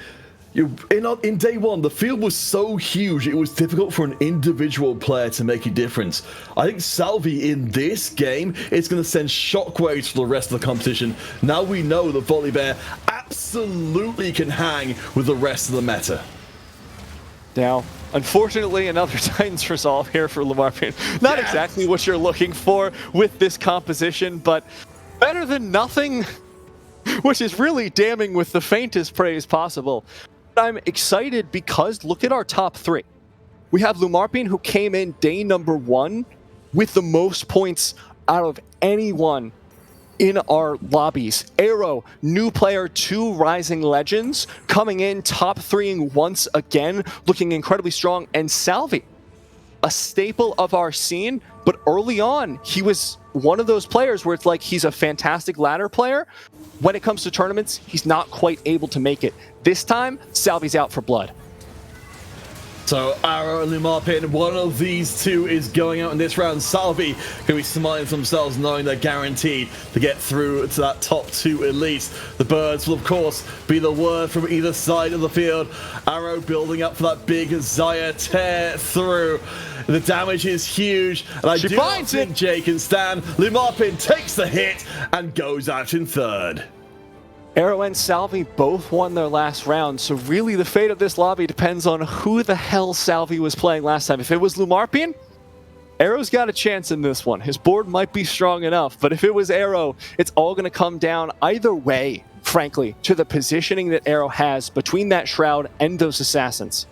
in day 1, the field was so huge, it was difficult for an individual player to make a difference. I think Salvi in this game is going to send shockwaves for the rest of the competition. Now we know the Volibear absolutely can hang with the rest of the meta. Now, unfortunately, another Titans resolve here for Lumarpin. Not exactly what you're looking for with this composition, but better than nothing, which is really damning with the faintest praise possible. I'm excited because look at our top 3. We have Lumarpin, who came in day number 1 with the most points out of anyone in our lobbies. Arrow, new player, 2 Rising Legends, coming in top 3ing once again, looking incredibly strong. And Salvi, a staple of our scene, but early on, he was one of those players where it's like he's a fantastic ladder player. When it comes to tournaments, he's not quite able to make it. This time, Salvi's out for blood. So Arrow and Lumarpin, one of these 2 is going out in this round. Salvi can be smiling to themselves knowing they're guaranteed to get through to that top 2 at least. The birds will of course be the word from either side of the field. Arrow building up for that big Xayah tear through. The damage is huge, and I do not think Jay can stand. Lumarpin takes the hit and goes out in 3rd. Arrow and Salvi both won their last round, so really the fate of this lobby depends on who the hell Salvi was playing last time. If it was Lumarpin, Arrow's got a chance in this one. His board might be strong enough, but if it was Arrow, it's all going to come down either way, frankly, to the positioning that Arrow has between that Shroud and those Assassins.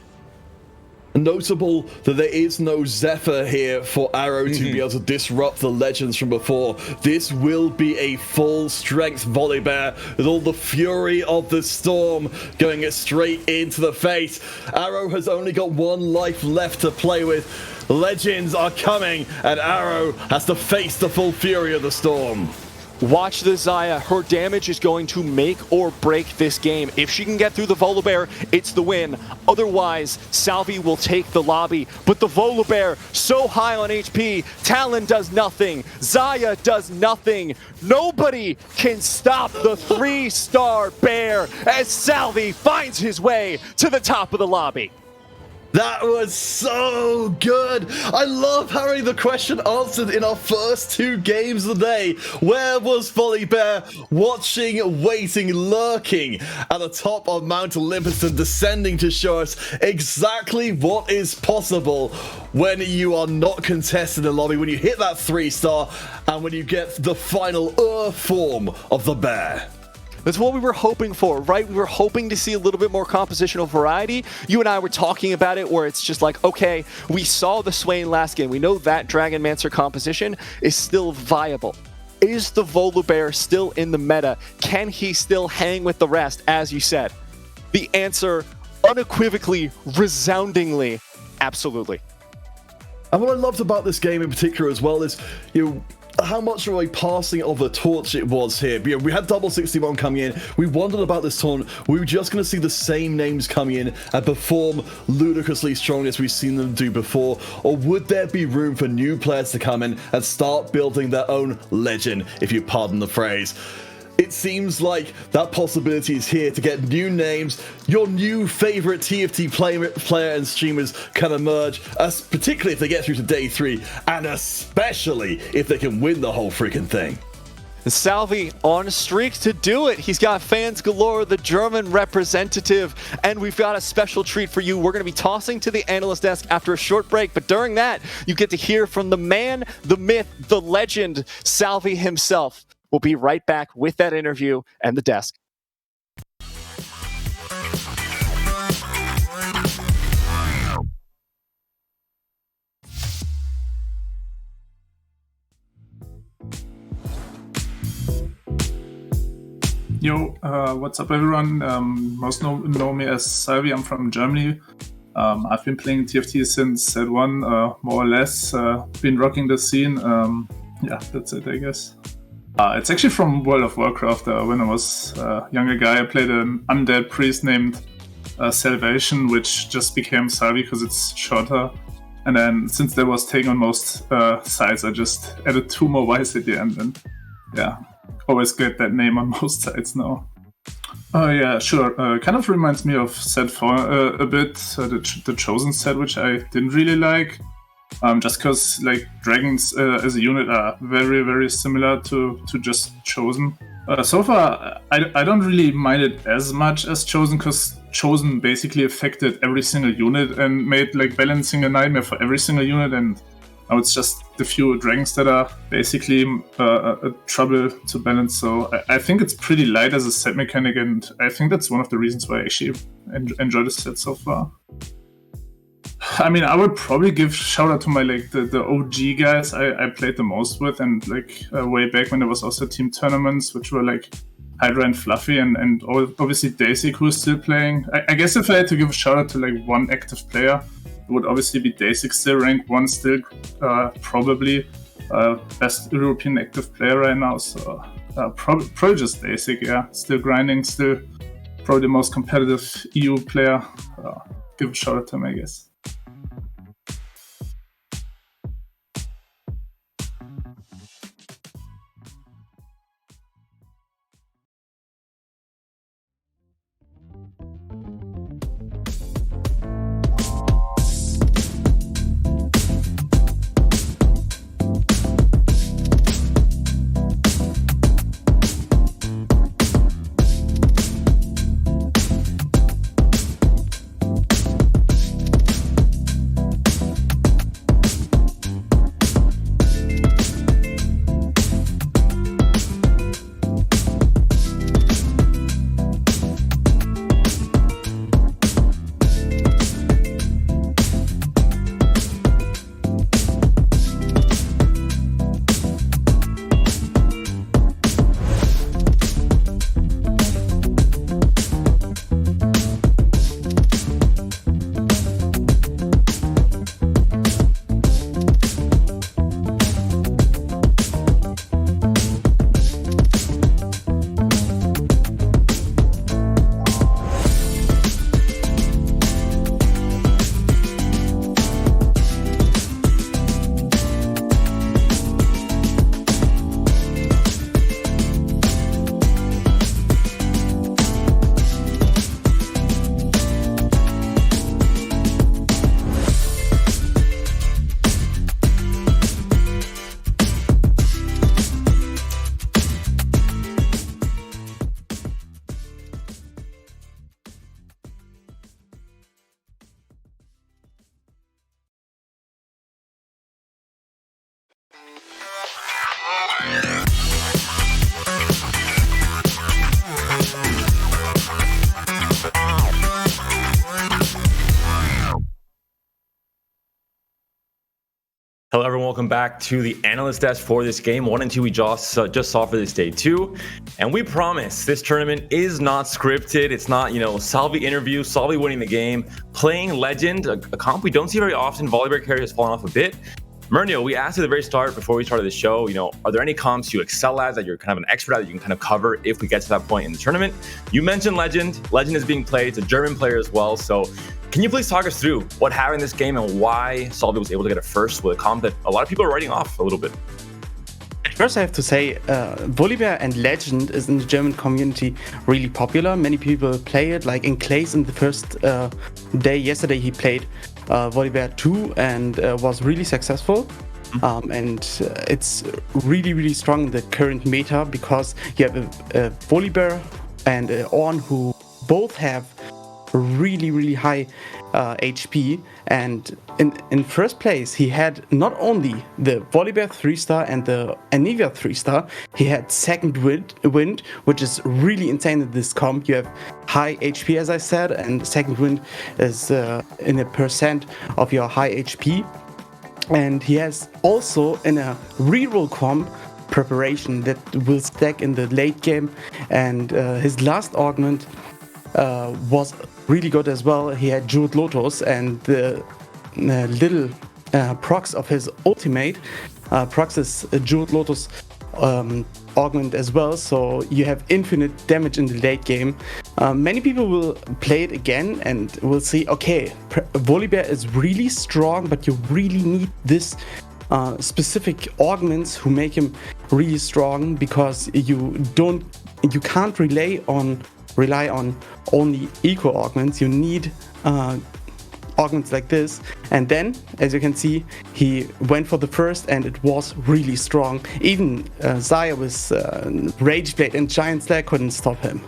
Notable that there is no Zephyr here for Arrow to be able to disrupt the legends from before. This will be a full strength Volibear with all the fury of the storm going straight into the face. Arrow has only got one life left to play with. Legends are coming, and Arrow has to face the full fury of the storm. Watch the Xayah. Her damage is going to make or break this game. If she can get through the Volibear, it's the win. Otherwise, Salvi will take the lobby. But the Volibear, so high on HP, Talon does nothing. Xayah does nothing. Nobody can stop the 3-star bear as Salvi finds his way to the top of the lobby. That was so good. I love having the question answered in our first 2 games of the day. Where was Volibear? Watching, waiting, lurking at the top of Mount Olympus and descending to show us exactly what is possible when you are not contested in the lobby, when you hit that 3-star, and when you get the final form of the bear. That's what we were hoping for, right? We were hoping to see a little bit more compositional variety. You and I were talking about it where it's just like, okay, we saw the Swain last game. We know that Dragonmancer composition is still viable. Is the Volibear still in the meta? Can he still hang with the rest, as you said? The answer, unequivocally, resoundingly, absolutely. And what I loved about this game in particular as well is, how much of a passing of the torch it was here. We had Double 61 coming in. We wondered about this tournament. We were just going to see the same names coming in and perform ludicrously strongly as we've seen them do before. Or would there be room for new players to come in and start building their own legend, if you pardon the phrase? It seems like that possibility is here to get new names. Your new favorite TFT player and streamers can emerge, particularly if they get through to day 3, and especially if they can win the whole freaking thing. Salvi on a streak to do it. He's got fans galore, the German representative, and we've got a special treat for you. We're going to be tossing to the analyst desk after a short break, but during that, you get to hear from the man, the myth, the legend, Salvi himself. We'll be right back with that interview and the desk. Yo, what's up everyone? Most know me as Salvi. I'm from Germany. I've been playing TFT since set 1, more or less. Been rocking the scene. Yeah, that's it, I guess. It's actually from World of Warcraft. When I was a younger guy, I played an undead priest named Salvation, which just became Salvi because it's shorter. And then since that was taken on most sites, I just added 2 more Ys at the end. And yeah, always get that name on most sites now. Yeah, sure. Kind of reminds me of set 4 a bit, the Chosen set, which I didn't really like. Just because like dragons as a unit are very, very similar to just Chosen. So far, I don't really mind it as much as Chosen, because Chosen basically affected every single unit and made like balancing a nightmare for every single unit, and now it's just the few dragons that are basically a trouble to balance. So I think it's pretty light as a set mechanic, and I think that's one of the reasons why I actually enjoy the set so far. I mean, I would probably give shout out to my the OG guys I played the most with, and way back when there was also team tournaments, which were like Hydra and Fluffy, and obviously Daisy, who's still playing. I guess if I had to give a shout out to like one active player, it would obviously be Daisy, still ranked 1, still probably best European active player right now. So probably just Daisy, yeah, still grinding, still probably the most competitive EU player. Give a shout out to him, I guess. Hello everyone, welcome back to the analyst desk for this game. 1 and 2 we just saw for this day 2. And we promise this tournament is not scripted. It's not, Salvi interview, Salvi winning the game, playing Legend, a comp we don't see very often. Volibear carry has fallen off a bit. Murnio, we asked at the very start before we started the show, are there any comps you excel at that you're kind of an expert at that you can kind of cover if we get to that point in the tournament? You mentioned Legend. Legend is being played. It's a German player as well. So can you please talk us through what happened in this game and why Salvi was able to get it first with a comp that a lot of people are writing off a little bit? First, I have to say, Volibear and Legend is in the German community really popular. Many people play it, like in Clays in the first day. Yesterday, he played Volibear 2 and was really successful. And it's really, really strong in the current meta because you have a Volibear and Ornn who both have really, really high HP, and in first place he had not only the Volibear 3-star and the Anivia 3-star, he had second wind, which is really insane in this comp. You have high HP, as I said, and second wind is in a percent of your high HP. And he has also in a reroll comp preparation that will stack in the late game, and his last augment was really good as well. He had Jeweled Lotus, and the little procs of his ultimate procs is a Jeweled Lotus augment as well, so you have infinite damage in the late game. Many people will play it again and will see, okay, Volibear is really strong, but you really need this specific augments who make him really strong, because you can't rely on only eco augments. You need augments like this. And then, as you can see, he went for the first and it was really strong. Even Zaya with Rageblade and Giant Slayer couldn't stop him.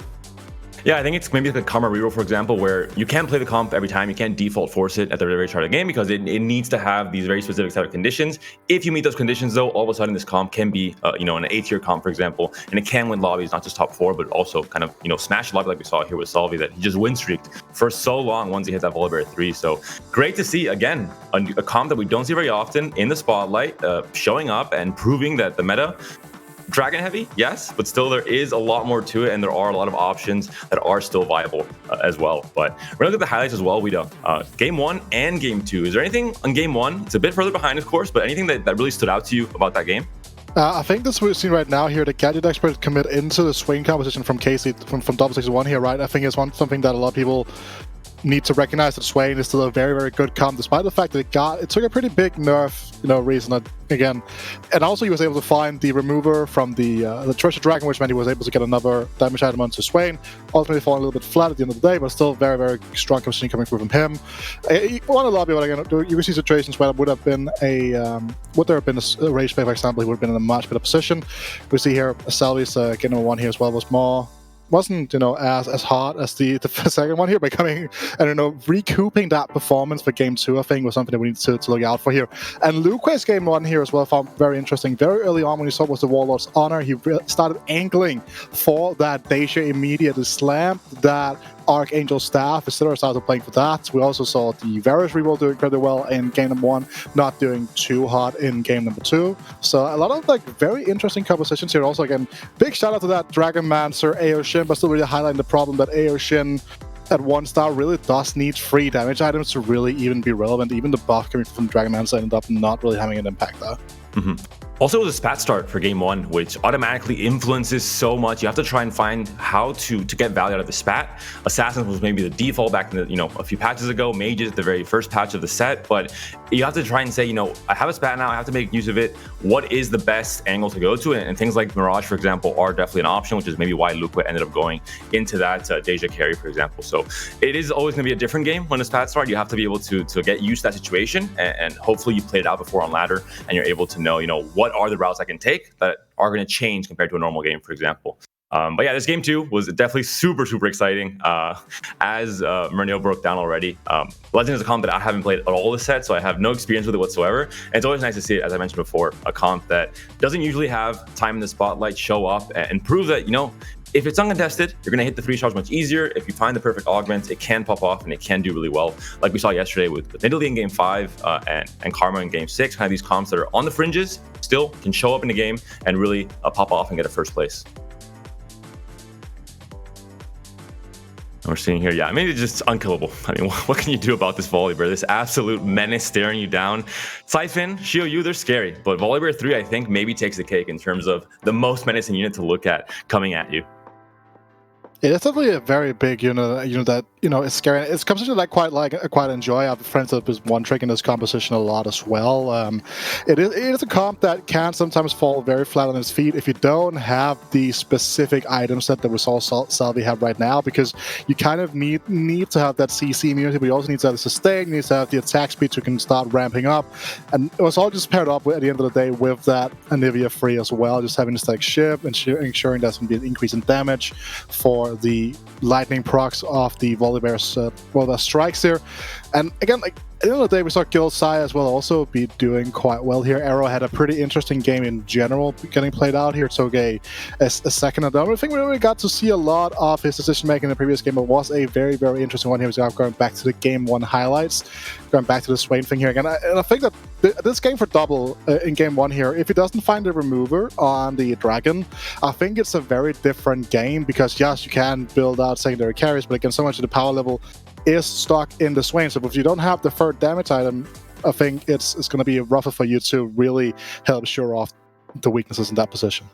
Yeah, I think it's maybe the Karma reroll, for example, where you can't play the comp every time. You can't default force it at the very start of the game because it needs to have these very specific set of conditions. If you meet those conditions, though, all of a sudden this comp can be, an A-tier comp, for example, and it can win lobbies, not just top 4, but also kind of, smash lobby like we saw here with Salvi, that he just win streaked for so long once he hit that Volibear 3. So great to see, again, a comp that we don't see very often in the spotlight, showing up and proving that the meta, Dragon heavy, yes, but still there is a lot more to it, and there are a lot of options that are still viable as well. But we're gonna look at the highlights as well. We do game 1 and game 2. Is there anything on game 1? It's a bit further behind, of course, but anything that really stood out to you about that game? I think this we're seeing right now here, the Gadget Expert commit into the swing composition from Casey from Double 61 here, right? I think it's something that a lot of people need to recognize that Swain is still a very, very good comp, despite the fact that it took a pretty big nerf, recently again. And also he was able to find the remover from the Treasure Dragon, which meant he was able to get another damage item onto Swain. Ultimately falling a little bit flat at the end of the day, but still very, very strong composition coming through from him. He won a lobby, but again, you can see situations where it would have been would there have been a Rage Play, for example, he would have been in a much better position. We see here Salvi's game number 1 here as well wasn't as hard as the second one here, becoming, recouping that performance for game 2, I think, was something that we need to look out for here. And Luque's game 1 here as well found very interesting. Very early on when you saw was the Warlord's Honor, he started angling for that Deja immediately slammed that Archangel Staff. Instead started playing for that. We also saw the Varus reroll doing pretty well in game number 1, not doing too hard in game number 2. So a lot of very interesting compositions here. Also, again, big shout out to that Dragonmancer Aoshin, but still really highlighting the problem that Aoshin at 1-star really does need free damage items to really even be relevant. Even the buff coming from Dragonmancer ended up not really having an impact there. Mm-hmm. Also, it was a spat start for game 1, which automatically influences so much. You have to try and find how to get value out of the spat. Assassins was maybe the default back in the, a few patches ago. Mages at the very first patch of the set, but you have to try and say, I have a spat now, I have to make use of it. What is the best angle to go to? And things like Mirage, for example, are definitely an option, which is maybe why Luque ended up going into that Deja carry, for example. So it is always going to be a different game when a spat start. You have to be able to get used to that situation, and hopefully you played it out before on ladder, and you're able to know, what are the routes I can take that are going to change compared to a normal game, for example. But yeah, this game 2 was definitely super, super exciting. As Murnio broke down already, Legend is a comp that I haven't played at all this set, so I have no experience with it whatsoever. And it's always nice to see it, as I mentioned before, a comp that doesn't usually have time in the spotlight show up and prove that, If it's uncontested, you're going to hit the 3 stars much easier. If you find the perfect augment, it can pop off and it can do really well. Like we saw yesterday with Italy in game 5 and Karma in game 6, kind of these comps that are on the fringes still can show up in the game and really pop off and get a first place. We're seeing here, yeah, maybe it's just unkillable. I mean, what can you do about this Volibear? This absolute menace staring you down. Siphon, Xiaoyu, they're scary, but Volibear 3, I think, maybe takes the cake in terms of the most menacing unit to look at coming at you. Yeah, it's definitely a very big unit that it's scary. It's a composition that I quite enjoy. I have friends that is one trick in this composition a lot as well. It is a comp that can sometimes fall very flat on its feet if you don't have the specific item set that we saw Salvi have right now, because you kind of need to have that CC immunity, but you also need to have the sustain, you need to have the attack speed so you can start ramping up. And it was all just paired up at the end of the day with that Anivia free as well, just having to stack ship and ensuring there's going to be an increase in damage for the lightning procs of the Volibear's strikes here. And again, like at the end of the day, we saw Gilsai as well also be doing quite well here. Arrow had a pretty interesting game in general getting played out here. Toge a second. I don't think we really got to see a lot of his decision making in the previous game, but was a very, very interesting one here. So going back to the game 1 highlights, going back to the Swain thing here again. And I think that this game for double in game 1 here, if he doesn't find a remover on the dragon, I think it's a very different game, because yes, you can build out secondary carries, but again, so much of the power level is stuck in the Swain. So if you don't have the third damage item, I think it's going to be rougher for you to really help shore off the weaknesses in that position.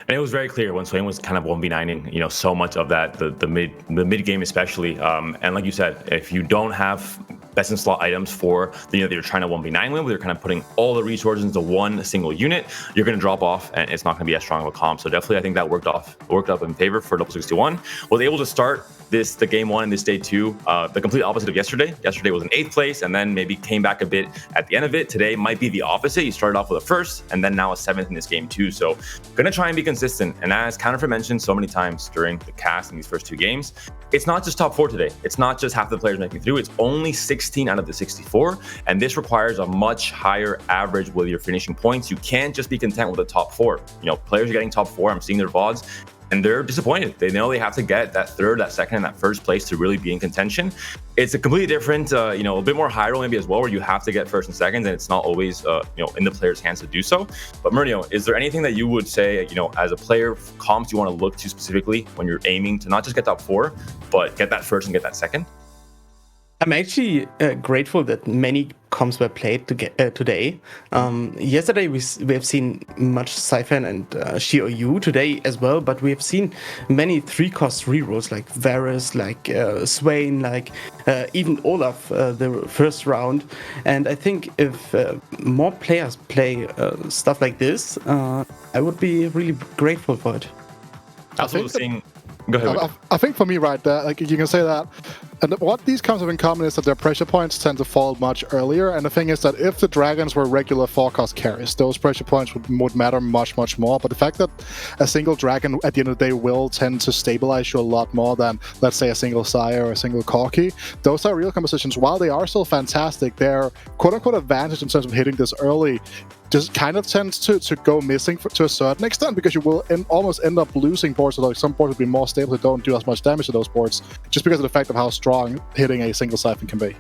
And it was very clear when Swain was kind of 1v9ing, so much of that, the mid game especially. And like you said, if you don't have best in slot items for the unit that you're trying to 1v9 with, where you're kind of putting all the resources into one single unit, you're going to drop off and it's not going to be as strong of a comp. So definitely I think that worked up in favor for 61. Was able to start the game 1 and this day 2 the complete opposite of yesterday. Yesterday was in 8th place and then maybe came back a bit at the end of it. Today might be the opposite. You started off with a 1st and then now a 7th in this game 2. So gonna try and be consistent. And as Counterfeit mentioned so many times during the cast in these first 2 games, it's not just top 4 today. It's not just half the players making through. It's only 16 out of the 64. And this requires a much higher average with your finishing points. You can't just be content with the top 4. Players are getting top 4. I'm seeing their VODs and they're disappointed. They know they have to get that 3rd, that 2nd, and that 1st place to really be in contention. It's a completely different, a bit more high roll maybe as well, where you have to get 1st and 2nd, and it's not always, in the player's hands to do so. But Murnio, is there anything that you would say, as a player, comps you want to look to specifically when you're aiming to not just get top 4, but get that 1st and get that 2nd? I'm actually grateful that many comps were played today. Yesterday we have seen much Siphon and Xiaoyu today as well, but we have seen many 3-cost rerolls like Varus, like Swain, like even Olaf the first round. And I think if more players play stuff like this, I would be really grateful for it. Also seeing... Go ahead. I think for me right there, like you can say that, and what these comps have in common is that their pressure points tend to fall much earlier. And the thing is that if the dragons were regular 4-cost carries, those pressure points would matter much, much more. But the fact that a single dragon at the end of the day will tend to stabilize you a lot more than, let's say, a single Sire or a single Corki, those are real compositions. While they are still fantastic, their quote-unquote advantage in terms of hitting this early just kind of tends to go missing to a certain extent, because you will almost end up losing boards. So like some boards will be more stable, that don't do as much damage to those boards, just because of the fact of how strong hitting a single Siphon can be.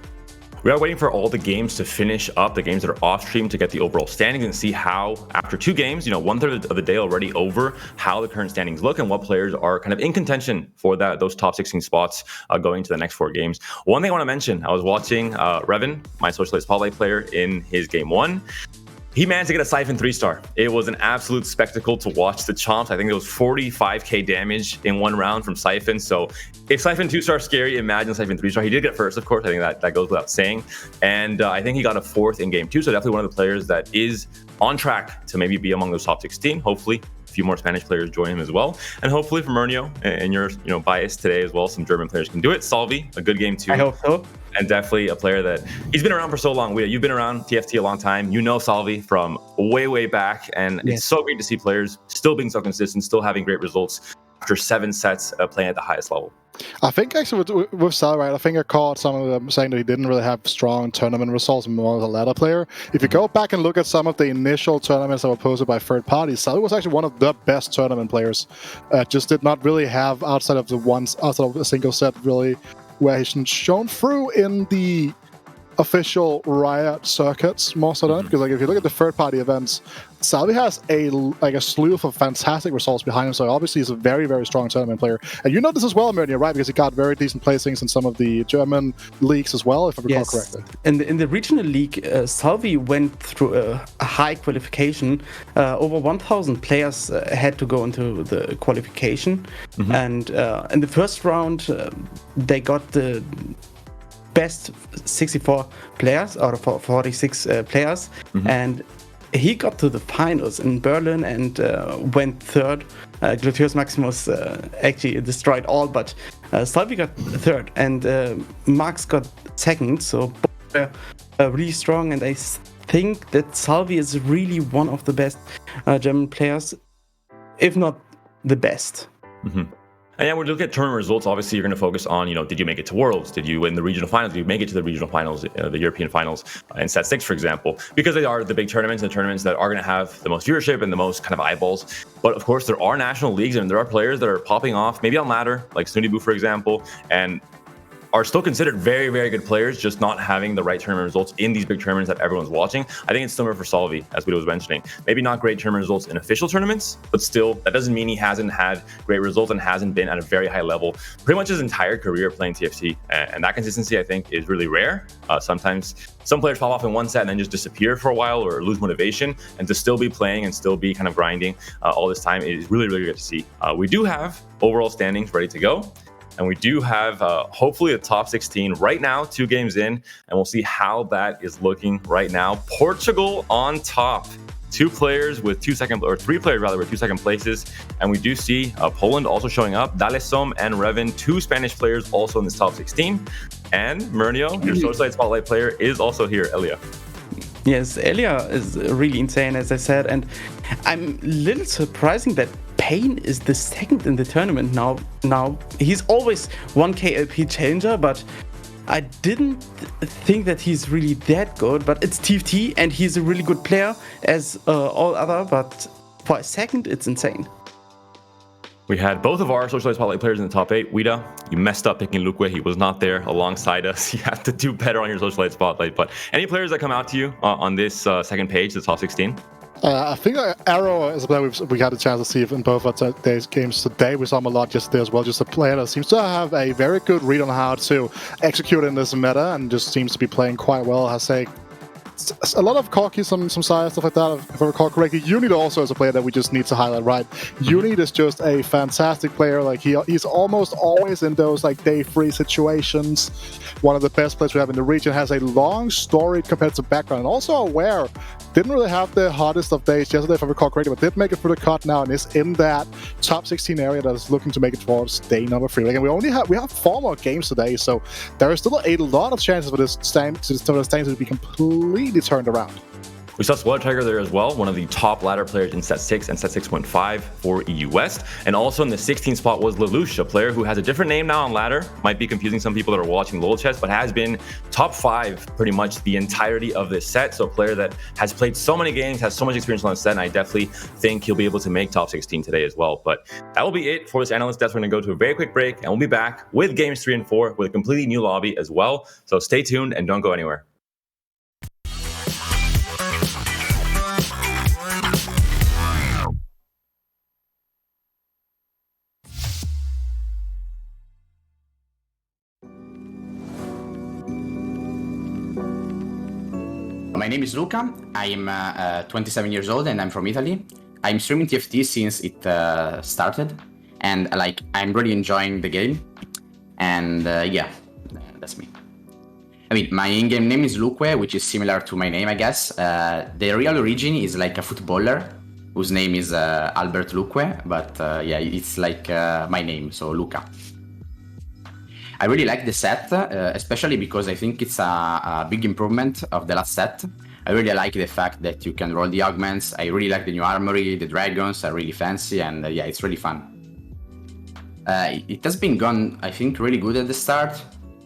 We are waiting for all the games to finish up, the games that are off stream, to get the overall standings and see how, after 2 games, 1/3 of the day already over, how the current standings look and what players are kind of in contention for those top 16 spots going to the next 4 games. One thing I want to mention, I was watching Revan, my Socialite Spotlight player, in his game 1. He managed to get a Siphon 3-star. It was an absolute spectacle to watch the chomps. I think it was 45k damage in 1 round from Siphon. So if Siphon 2-star scary, imagine Siphon 3-star. He did get 1st, of course. I think that goes without saying. And I think he got a 4th in game 2. So definitely one of the players that is on track to maybe be among those top 16. Hopefully a few more Spanish players join him as well. And hopefully for Murnio and your bias today as well, some German players can do it. Salvi, a good game too. I hope so. And definitely a player that he's been around for so long. You've been around TFT a long time. You know Salvi from way back. And It's so great to see players still being so consistent, still having great results after 7 sets playing at the highest level. I think actually with Sal, right, I think I caught some of them saying that he didn't really have strong tournament results, more as a ladder player. If you go back and look at some of the initial tournaments that were posted by third parties, Sal was actually one of the best tournament players. Just did not really have outside of a single set really where he's shown through in the official Riot circuits most of them, because like if you look at the third-party events, Salvi has a slew of fantastic results behind him. So obviously he's a very, very strong tournament player, and you know this as well, Myrnia, right? Because he got very decent placings in some of the German leagues as well, if I recall correctly. In the regional league, Salvi went through a high qualification. Over 1,000 players had to go into the qualification, and in the first round, they got the best 64 players out of 46 players, and he got to the finals in Berlin and went third. Gluteus Maximus actually destroyed all, but Salvi got third, and Max got second, so both were really strong, and I think that Salvi is really one of the best German players, if not the best. And yeah, when we look at tournament results, obviously you're going to focus on, did you make it to Worlds? Did you win the regional finals? Did you make it to the regional finals, the European finals in Set 6, for example? Because they are the big tournaments and tournaments that are going to have the most viewership and the most kind of eyeballs. But of course, there are national leagues and there are players that are popping off, maybe on ladder, like Snooty for example, and are still considered very, very good players, just not having the right tournament results in these big tournaments that everyone's watching. I think it's similar for Salvi, as Guido was mentioning. Maybe not great tournament results in official tournaments, but still, that doesn't mean he hasn't had great results and hasn't been at a very high level pretty much his entire career playing TFT. And that consistency, I think, is really rare. Sometimes some players fall off in one set and then just disappear for a while or lose motivation, and to still be playing and still be kind of grinding all this time is really, really good to see. We do have overall standings ready to go. And we do have, hopefully, a top 16 right now, 2 games in, and we'll see how that is looking right now. Portugal on top. 3 players with 2 second places. And we do see Poland also showing up. Dalesom and Revan, 2 Spanish players also in this top 16. And Murnio, your Socialite Spotlight player, is also here, Elia. Yes, Elia is really insane, as I said, and I'm a little surprising that Payne is the second in the tournament now. He's always 1k LP challenger, but I didn't think that he's really that good. But it's TFT, and he's a really good player as all other, but for a second, it's insane. We had both of our Socialite Spotlight players in the top 8. Wida, you messed up picking Luque. He was not there alongside us. You have to do better on your Socialite Spotlight. But any players that come out to you on this second page, the top 16? I think Arrow is a player we got a chance to see in both of today's games today. We saw him a lot yesterday as well. Just a player that seems to have a very good read on how to execute in this meta and just seems to be playing quite well. Has a lot of Corki, some side stuff like that, if I recall correctly. Unit also is a player that we just need to highlight, right? Unit is just a fantastic player. Like he's almost always in those like day 3 situations. One of the best players we have in the region, has a long storied competitive background, and also aware. Didn't really have the hottest of days yesterday, if I recall correctly, but did make it through the cut now and is in that top 16 area that is looking to make it towards day number 3. Again, we have 4 more games today, so there is still a lot of chances for this stand to be completely turned around. We saw Swell Tiger there as well, one of the top ladder players in Set 6 and Set 6.5 for EU West. And also in the 16th spot was Lelouch, a player who has a different name now on ladder. Might be confusing some people that are watching LoL Chess, but has been top 5 pretty much the entirety of this set. So a player that has played so many games, has so much experience on the set, and I definitely think he'll be able to make top 16 today as well. But that will be it for this analyst desk. We're going to go to a very quick break, and we'll be back with games 3 and 4 with a completely new lobby as well. So stay tuned and don't go anywhere. My name is Luca. I'm 27 years old and I'm from Italy. I'm streaming TFT since it started, and I'm really enjoying the game. And yeah, that's me. I mean, my in-game name is Luque, which is similar to my name, I guess. The real origin is like a footballer whose name is Albert Luque, but yeah, it's like my name, so Luca. I really like the set, especially because I think it's a big improvement of the last set. I really like the fact that you can roll the augments. I really like the new armory, the dragons are really fancy, and yeah, it's really fun. It has been gone, I think, really good at the start.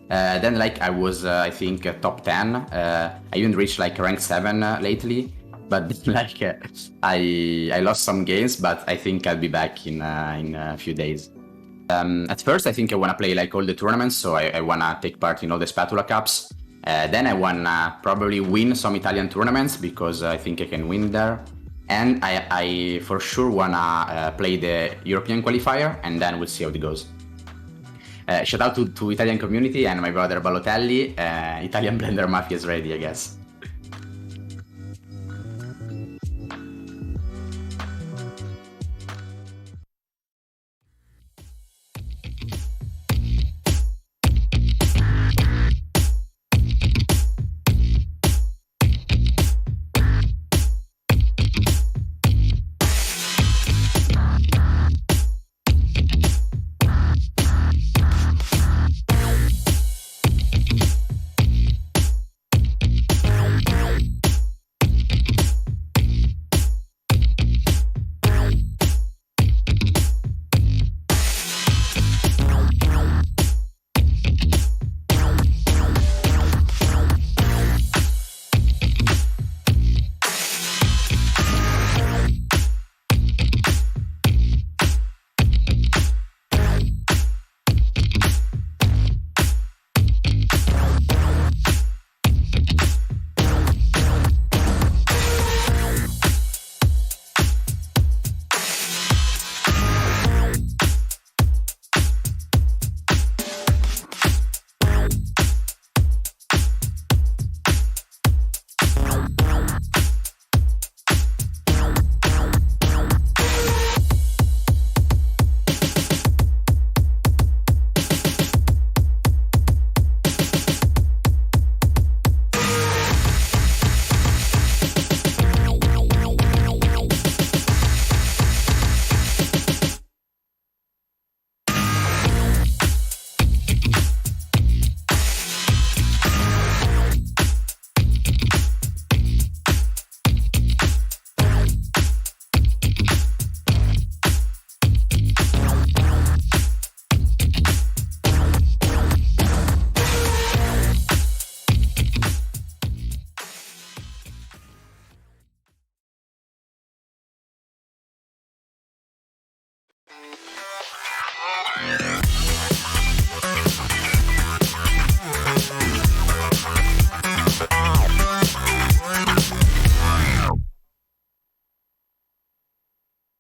Then like I was, I think, top 10. I even reached like rank 7 lately. But like I lost some games, but I think I'll be back in a few days. At first, I think I want to play like all the tournaments, so I want to take part in all the Spatula Cups. Then I want to probably win some Italian tournaments because I think I can win there. And I for sure want to play the European qualifier, and then we'll see how it goes. Shout out to Italian community and my brother Balotelli. Italian Blender Mafia is ready, I guess.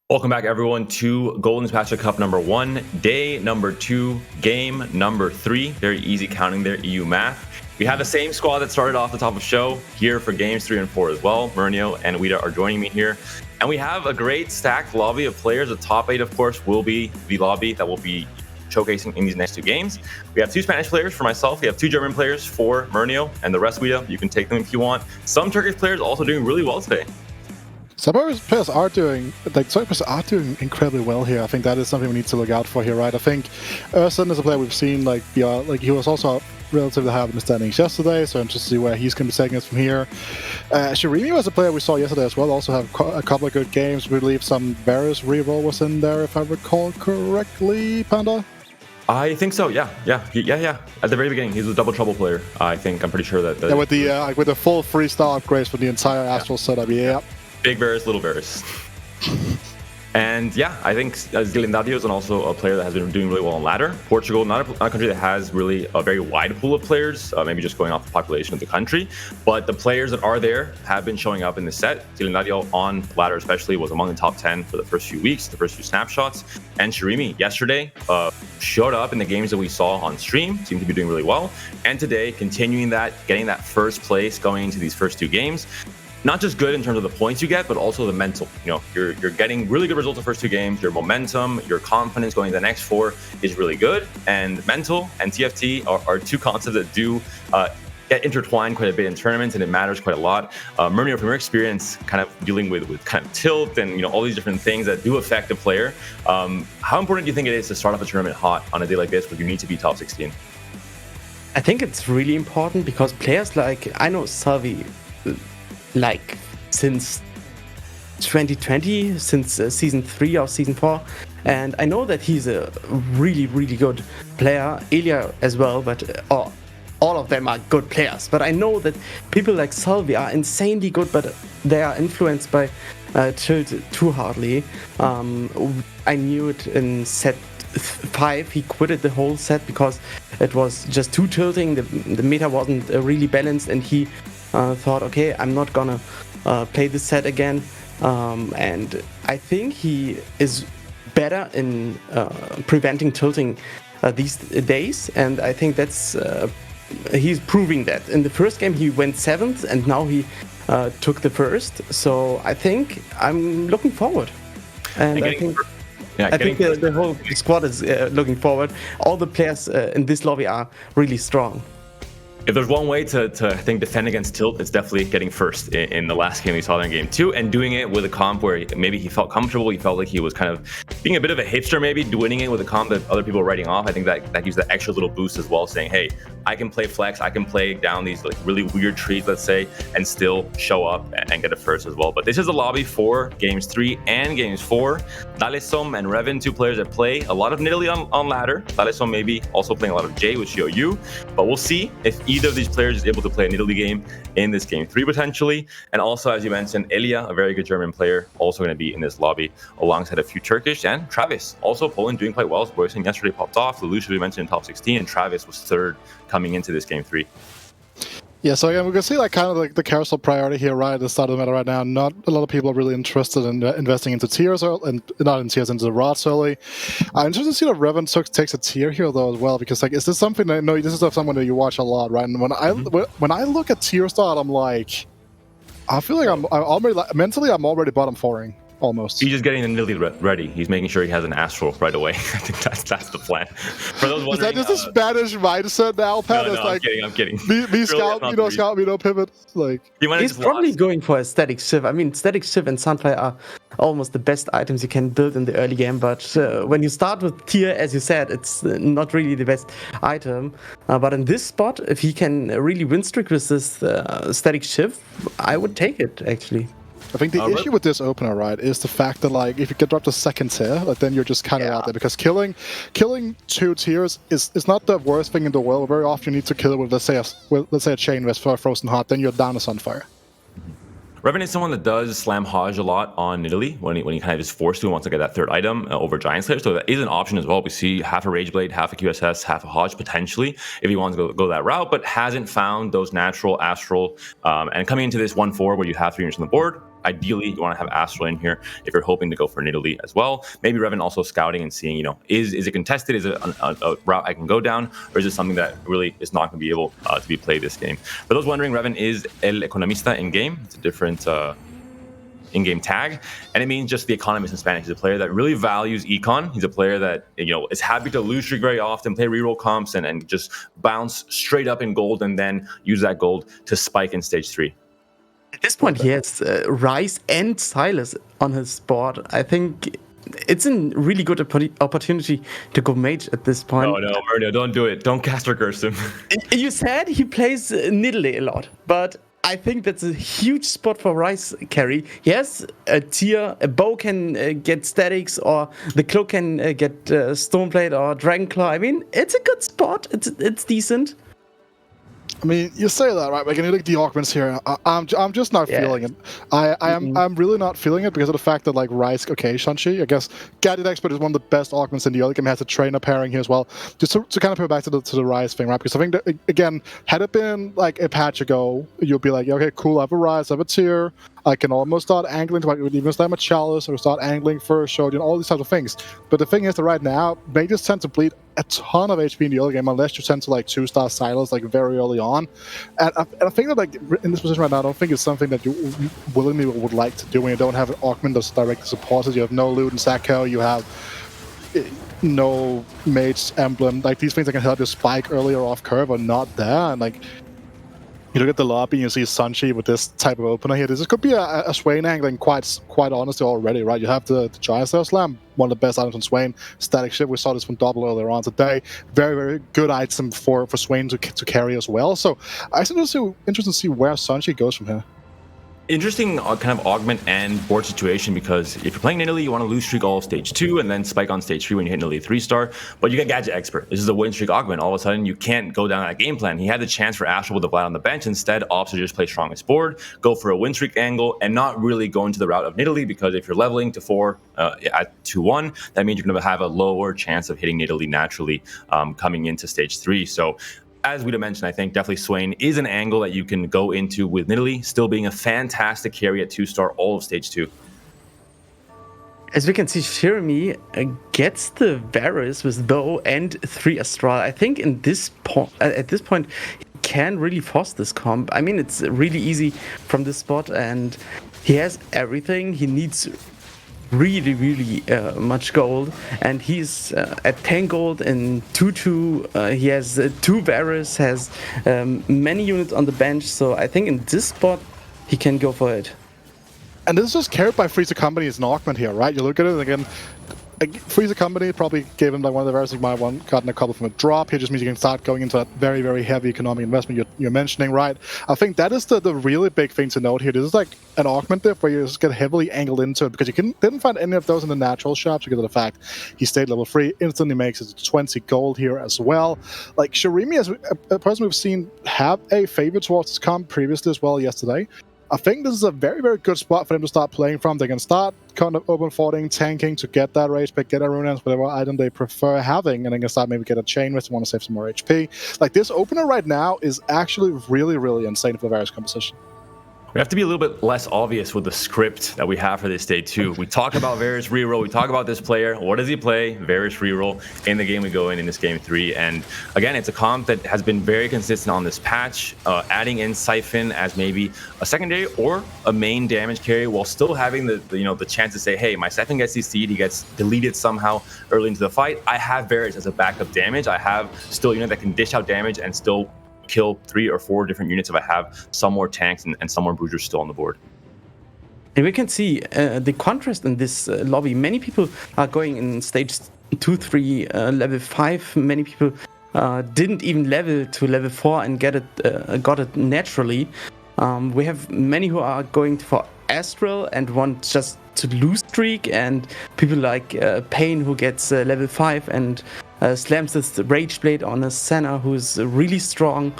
Welcome back, everyone, to Golden Spatula Cup number 1, day number 2, game number 3. Very easy counting there, EU math. We have the same squad that started off the top of show here for games 3 and 4 as well. Murnio and Wida are joining me here. And we have a great stacked lobby of players. The top 8, of course, will be the lobby that will be showcasing in these next 2 games. We have 2 Spanish players for myself. We have 2 German players for Murnio, and the rest, Wida, you can take them if you want. Some Turkish players also doing really well today. Some players are doing incredibly well here. I think that is something we need to look out for here, right? I think Ersen is a player we've seen he was also relatively high in the standings yesterday, so I'm interested to see where he's going to be taking us from here. Shirimi was a player we saw yesterday as well, also have a couple of good games. We believe some Varus reroll was in there, if I recall correctly, Panda? I think so, yeah. At the very beginning, he's a double trouble player. I'm pretty sure that... with the full freestyle upgrades for the entire Astral setup, yeah. Big Varus, little Varus. And yeah, I think Zilindadio is also a player that has been doing really well on ladder. Portugal, not a country that has really a very wide pool of players, maybe just going off the population of the country. But the players that are there have been showing up in the set. Zilindadio on ladder especially was among the top 10 for the first few weeks, the first few snapshots. And Shirimi yesterday showed up in the games that we saw on stream, seemed to be doing really well. And today, continuing that, getting that first place going into these first 2 games. Not just good in terms of the points you get, but also the mental. You know, you're getting really good results the first 2 games. Your momentum, your confidence going to the next 4 is really good. And mental and TFT are 2 concepts that do get intertwined quite a bit in tournaments, and it matters quite a lot. Murnio, from your experience, kind of dealing with kind of tilt and all these different things that do affect a player, how important do you think it is to start off a tournament hot on a day like this where you need to be top 16? I think it's really important because players I know Salvi, since 2020, since season 3 or season 4, And I know that he's a really, really good player, Elia as well, but all of them are good players. But I know that people like Salvi are insanely good, but they are influenced by tilt too hardly. I knew it in set 5. He quitted the whole set because it was just too tilting. The meta wasn't really balanced, and he thought, okay, I'm not gonna play this set again. And I think he is better in preventing tilting these days, and I think that's he's proving that. In the first game he went 7th, and now he took the first. So I think I'm looking forward, and I think. I think the whole squad is looking forward. All the players in this lobby are really strong. If there's one way to I think, defend against tilt, it's definitely getting first in the last game we saw in game 2, and doing it with a comp where maybe he felt comfortable, he felt like he was kind of being a bit of a hipster maybe, winning it with a comp that other people are writing off. I think that gives that extra little boost as well, saying, hey, I can play flex, I can play down these like really weird trees, let's say, and still show up and get a first as well. But this is the lobby for games 3 and games 4. Dalesom and Revan, 2 players that play a lot of Nidalee on ladder. Dalesom maybe also playing a lot of J with Xiaoyu, but we'll see if either of these players is able to play a Nidalee game in this game 3 potentially. And also, as you mentioned, Elia, a very good German player, also going to be in this lobby alongside a few Turkish, and Travis, also Poland, doing quite well. Boyson yesterday popped off. Lelouch, we mentioned, in top 16, and Travis was 3rd coming into this game 3. Yeah, so again, we can see like kind of like the carousel priority here right at the start of the meta right now. Not a lot of people are really interested in investing into tiers, and not in tiers, into the rods early. I'm interested to see that Revan takes a tier here though as well, because like, is this something that, no, this is someone that you watch a lot, right? And when I look at tier start, I'm like, I feel like I'm already mentally I'm already bottom 4ing. Almost. He's just getting the Nidalee ready. He's making sure he has an Astral right away. I think that's the plan. For those wondering, is that just a Spanish mindset now, Pat? No, like, I'm kidding. Me scout, scout me, no pivot. Like, he's probably going for a static shiv. I mean, static shiv and Sunfly are almost the best items you can build in the early game. But when you start with tier, as you said, it's not really the best item. But in this spot, if he can really win streak with this static shiv, I would take it actually. I think the issue with this opener, right, is the fact that like if you get dropped to 2nd tier, like then you're just kind of out there, because killing 2 tiers is not the worst thing in the world. Very often you need to kill it with let's say a chain vest for a frozen heart, then you're down to Sunfire. Revan is someone that does slam Hodge a lot on Nidalee when he kind of is forced to and wants to get that 3rd item over Giant Slayer. So that is an option as well. We see half a Rage Blade, half a QSS, half a Hodge potentially if he wants to go that route, but hasn't found those natural Astral. And coming into this 1-4 where you have 3 units on the board, ideally you want to have Astral in here if you're hoping to go for Nidalee as well. Maybe Revan also scouting and seeing, is it contested? Is it a route I can go down? Or is it something that really is not going to be able to be played this game? For those wondering, Revan is El Economista in game. It's a different in-game tag, and it means just the economist in Spanish. He's a player that really values econ. He's a player that is happy to lose streak very often, play reroll comps, and just bounce straight up in gold, and then use that gold to spike in stage 3. At this point, he has Rice and Silas on his board. I think it's a really good opportunity to go mage at this point. No, Murno, don't do it. Don't caster curse him. You said he plays Nidalee a lot, but I think that's a huge spot for Rice carry. Yes, a tier, a bow can get statics, or the cloak can get Stoneblade or Dragonclaw. I mean, it's a good spot. It's decent. I mean, you say that, right? But when you look at the augments here, I'm just not feeling it. I'm really not feeling it because of the fact that like Rice, okay, Shanchi, I guess Gadget Expert is one of the best augments in the early game. Has a trainer pairing here as well. Just to kind of put back to the Rice thing, right? Because I think that, again, had it been like a patch ago, you'll be like, okay, cool, I have a Rice, I have a tier, I can almost start angling to like even slam a Chalice or start angling for a Shogun, all these types of things. But the thing is that right now, mages tend to bleed a ton of HP in the early game unless you tend to like 2-star Silos like very early on. And I think that like in this position right now, I don't think it's something that you willingly would like to do when you don't have an augment that's directly supported. You have no loot in Sacco, you have no mage emblem. Like these things that can help you spike earlier off curve are not there. And like you look at the lobby and you see Sunchi with this type of opener here. This could be a Swain angling quite honestly already, right? You have the Giant Slayer Slam, one of the best items on Swain. Static Shift, we saw this from Double earlier on today. Very, very good item for Swain to carry as well. So I'm interested to see where Sunchi goes from here. interesting kind of augment and board situation, because if you're playing Nidalee, you want to lose streak all of stage 2 and then spike on stage 3 when you hit Nidalee 3-star, but you get Gadget Expert. This is a win streak augment. All of a sudden, you can't go down that game plan. He had the chance for Astral with the Vlad on the bench. Instead, opts to just play strongest board, go for a win streak angle, and not really go into the route of Nidalee, because if you're leveling to 4 at 2-1, that means you're going to have a lower chance of hitting Nidalee naturally coming into stage 3. So as we'd mentioned, I think definitely Swain is an angle that you can go into with Nidalee, still being a fantastic carry at 2-star all of stage 2. As we can see, Jeremy gets the Varus with bow and 3 Astral. I think at this point, he can really force this comp. I mean, it's really easy from this spot, and he has everything. He needs really much gold, and he's at 10 gold in 2-2. He has 2 Varus, has many units on the bench, so I think in this spot he can go for it. And this is just carried by Freezer Company as an augment here, right? You look at it again. Freezer Company probably gave him like one of the Varus he might have gotten a couple from a drop. Here just means you can start going into that very heavy economic investment you're mentioning, right? I think that is the really big thing to note here. This is like an augment diff where you just get heavily angled into it, because you didn't find any of those in the natural shops because of the fact he stayed level 3, instantly makes it 20 gold here as well. Like Shirimi, as a person we've seen have a favor towards this comp previously as well yesterday. I think this is a very good spot for them to start playing from. They can start kind of open forting, tanking to get that rage pick, get a rune dance, whatever item they prefer having, and then can start maybe get a chain if they want to save some more HP. Like, this opener right now is actually really insane for the Varus composition. We have to be a little bit less obvious with the script that we have for this day too. We talk about Varus reroll, we talk about this player. What does he play? Varus reroll in the game we go in this game 3. And again, it's a comp that has been very consistent on this patch, adding in Siphon as maybe a secondary or a main damage carry, while still having the chance to say, hey, my Siphon gets CC'd, he gets deleted somehow early into the fight. I have Varus as a backup damage. I have still a unit that can dish out damage and still kill 3 or 4 different units if I have some more tanks and some more bruisers still on the board. And we can see the contrast in this lobby. Many people are going in stage 2, 3, level 5. Many people didn't even level to level 4 and got it naturally. We have many who are going for Astral and want just to lose streak, and people like Pain, who gets level 5 and slams this Rage Blade on a Senna who's really strong.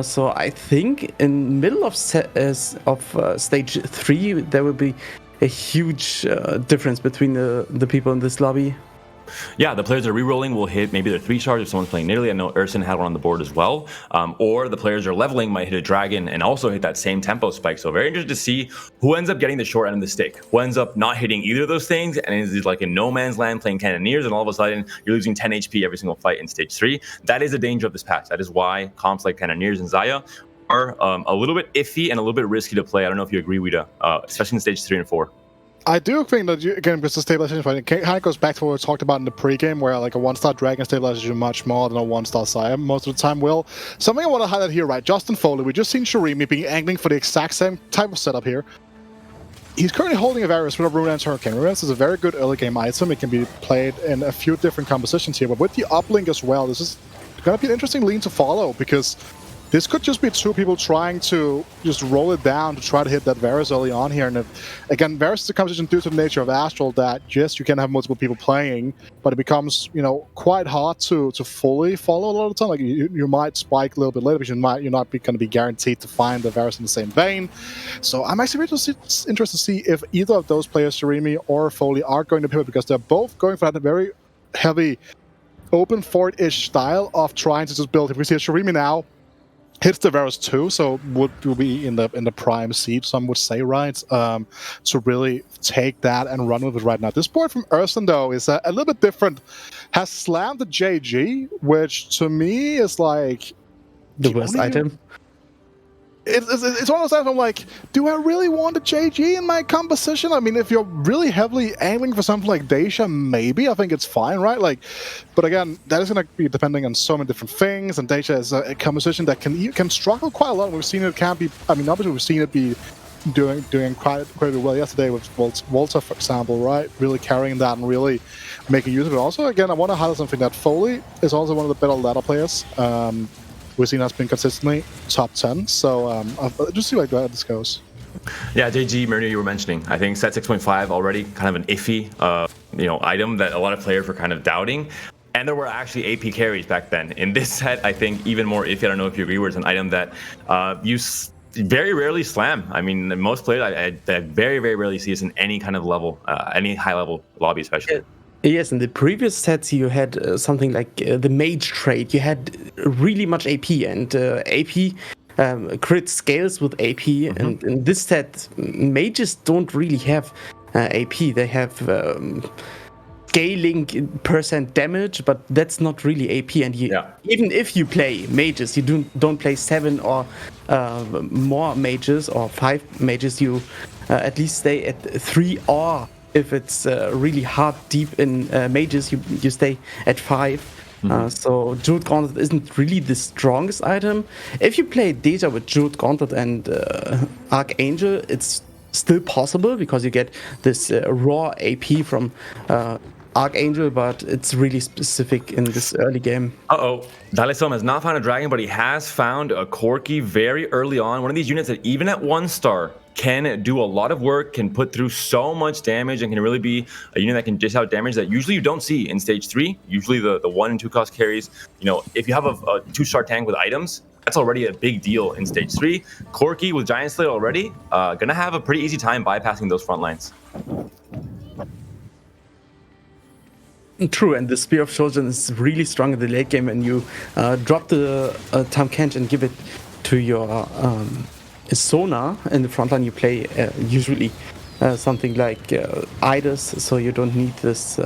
So I think in middle of stage 3 there will be a huge difference between the people in this lobby. Yeah, the players that are rerolling will hit maybe their 3-stars if someone's playing Nidalee. I know Urson had one on the board as well. Or the players that are leveling might hit a dragon and also hit that same tempo spike. So very interested to see who ends up getting the short end of the stick, who ends up not hitting either of those things and is like in no man's land playing Cannoneers, and all of a sudden you're losing 10 HP every single fight in stage 3. That is the danger of this patch. That is why comps like Cannoneers and Xayah are a little bit iffy and a little bit risky to play. I don't know if you agree, Wida, especially in stage 3 and 4. I do think that, again, because the stabilization fight, it kind of goes back to what we talked about in the pregame, where like a 1-star Dragon stabilizes you much more than a 1-star Xayah most of the time will. Something I want to highlight here, right? Justin Foley, we just seen Shirimi being angling for the exact same type of setup here. He's currently holding a Varus with a Rune Dance Hurricane. Rune Dance is a very good early game item. It can be played in a few different compositions here, but with the uplink as well, this is going to be an interesting lean to follow, because this could just be 2 people trying to just roll it down to try to hit that Varus early on here. And again, Varus is a composition due to the nature of Astral that, yes, you can have multiple people playing, but it becomes, quite hard to fully follow a lot of the time. Like, you might spike a little bit later, because you're not going to be guaranteed to find the Varus in the same vein. So I'm actually interested to see if either of those players, Shirimi or Foley, are going to pivot, because they're both going for that very heavy open fort-ish style of trying to just build. If we see a Shirimi now, hits the Varus too, so would be in the prime seat, some would say, right? To really take that and run with it right now. This board from Urson, though, is a little bit different. Has slammed the JG, which to me is like the worst item. It's one of those times I'm like, do I really want a JG in my composition? I mean, if you're really heavily aiming for something like Dacia, maybe I think it's fine, right? Like, but again, that is going to be depending on so many different things, and Dacia is a composition that can struggle quite a lot. We've seen it can't be. I mean, obviously we've seen it be doing quite well yesterday with Volta, for example, right? Really carrying that and really making use of it. Also, again, I want to highlight something that Foley is also one of the better ladder players. We've seen that's been consistently top 10, so I'll just see how this goes. Yeah, JG, Myrna, you were mentioning. I think set 6.5 already kind of an iffy, item that a lot of players were kind of doubting. And there were actually AP carries back then. In this set, I think even more iffy. I don't know if you agree, where it's an item that very rarely slam. I mean, most players, I very, very rarely see this in any kind of level, any high-level lobby, especially. Yes, in the previous sets you had something like the mage trait. You had really much AP, and AP crit scales with AP. And in this set, mages don't really have AP. They have scaling percent damage, but that's not really AP. And even if you play mages, you don't play 7 or more mages or 5 mages. You at least stay at 3, or if it's really hard deep in mages, you stay at 5. So Jeweled Gauntlet isn't really the strongest item. If you play Deja with Jeweled Gauntlet and Archangel, it's still possible because you get this raw AP from Archangel, but it's really specific in this early game. Dalesom has not found a dragon, but he has found a Corki very early on. One of these units that even at 1 star can do a lot of work, can put through so much damage, and can really be a unit that can dish out damage that usually you don't see in stage 3. Usually the 1 and 2 cost carries, if you have a 2-star tank with items, that's already a big deal in stage 3. Corki with Giant Slayer already, gonna have a pretty easy time bypassing those front lines. True, and the Spear of Shojin is really strong in the late game, and you drop the Tam Kench and give it to your Sona. In the front line you play usually something like Idus, so you don't need this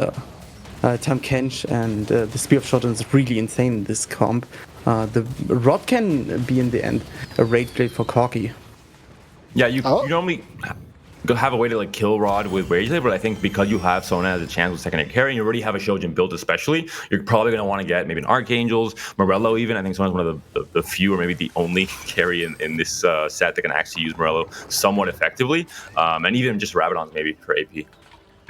Tam Kench, and the Spear of Shojin is really insane in this comp. The Rod can be in the end a raid play for Corki. Yeah, you normally have a way to kill Rod with Rage Blade, but I think because you have Sona as a chance with secondary carry, and you already have a Shojin built especially, you're probably going to want to get maybe an Archangels, Morello even. I think Sona's one of the few or maybe the only carry in this set that can actually use Morello somewhat effectively, and even just Rabadons maybe for AP.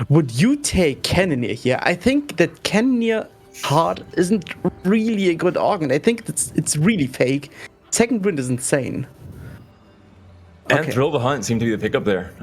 Would you take Cannoneer here? I think that Cannoneer hard isn't really a good organ. I think it's really fake. Second Wind is insane. And Thrill the Hunt seemed to be the pickup there.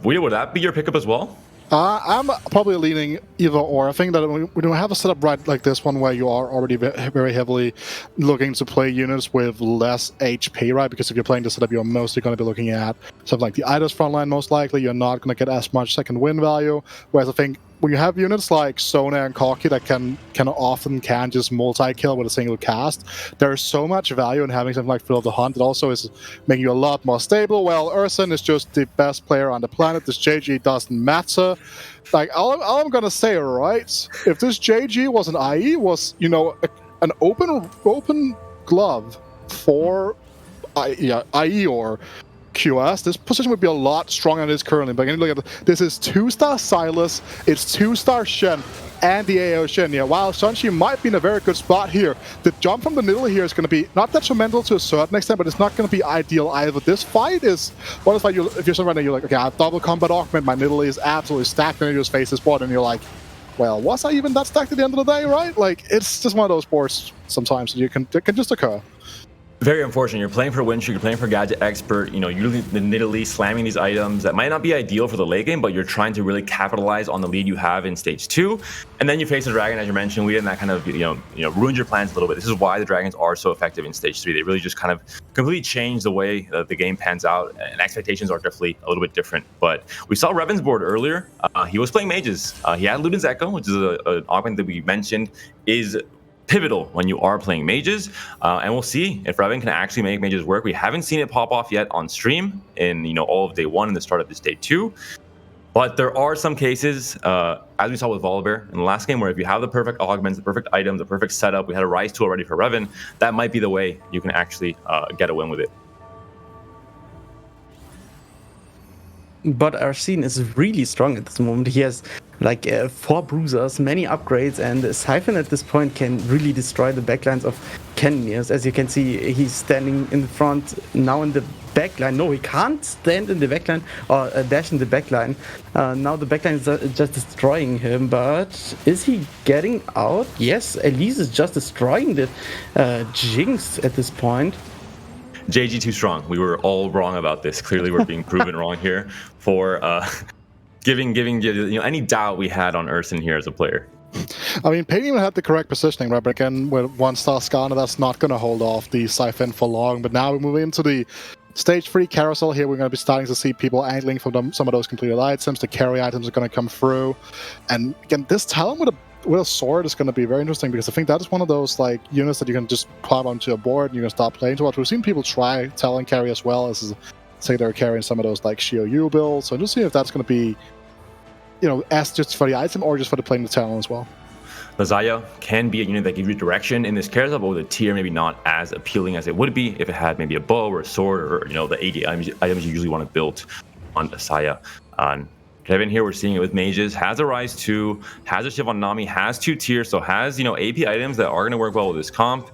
Would that be your pickup as well? I'm probably leaning either or. I think that when we have a setup right like this one where you are already very heavily looking to play units with less HP, right? Because if you're playing this setup, you're mostly going to be looking at something like the Idus frontline, most likely. You're not going to get as much second win value. Whereas I think when you have units like Sona and Corki that can often just multi-kill with a single cast, there's so much value in having something like Thrill of the Hunt. It also is making you a lot more stable. Well, Urson is just the best player on the planet. This JG doesn't matter. All I'm gonna say, right? If this JG was an IE, was an open glove for IE or QS, this position would be a lot stronger than it is currently. But look at this is 2-star Silas, it's 2-star Shen, and the AO Shen. Yeah, while Sunshi might be in a very good spot here, the jump from the middle here is going to be not detrimental to a certain extent, but it's not going to be ideal either. This fight is one of the fight if you're somewhere you're like, okay, I have double combat augment, my middle is absolutely stacked, and you just face this board, and you're like, well, was I even that stacked at the end of the day, right? It's just one of those boards sometimes that can just occur. Very unfortunate. You're playing for win streak, you're playing for Gadget Expert, you're nittily slamming these items that might not be ideal for the late game, but you're trying to really capitalize on the lead you have in stage 2. And then you face a dragon, as you mentioned, and that kind of, ruined your plans a little bit. This is why the dragons are so effective in stage 3. They really just kind of completely change the way the game pans out, and expectations are definitely a little bit different. But we saw Revan's board earlier. He was playing mages. He had Luden's Echo, which is an augment that we mentioned is pivotal when you are playing mages, and we'll see if Revan can actually make mages work. We haven't seen it pop off yet on stream in all of day 1 and the start of this day 2, but there are some cases, as we saw with Volibear in the last game, where if you have the perfect augments, the perfect items, the perfect setup, we had a Rise 2 already for Revan, that might be the way you can actually get a win with it. But Arsene is really strong at this moment. He has 4 bruisers, many upgrades, and Siphon at this point can really destroy the backlines of Cannoneers. As you can see, he's standing in the front, now in the backline. No, he can't stand in the backline or dash in the backline. Now the backline is just destroying him, but is he getting out? Yes, Elise is just destroying the Jinx at this point. JG too strong. We were all wrong about this. Clearly, we're being proven wrong here for giving any doubt we had on Urson here as a player. I mean, Payne even had the correct positioning, right? But again, with 1-star Skarner, that's not going to hold off the Siphon for long. But now we move into the Stage 3 carousel here. We're going to be starting to see people angling for some of those completed items. The carry items are going to come through. And again, this talent with a sword is going to be very interesting, because I think that is one of those like units that you can just pop onto a board and you can start playing towards. We've seen people try Talon carry as well, as say they're carrying some of those like Shio builds. So just see if that's going to be, as just for the item or just for the playing the Talon as well. Lazaya can be a unit that gives you direction in this carousel, but with a tier maybe not as appealing as it would be if it had maybe a bow or a sword or the 80 items you usually want to build on Asaya. Kevin here, we're seeing it with mages, has a Rise 2, has a Shiv on Nami, has 2 tiers, so has AP items that are going to work well with this comp.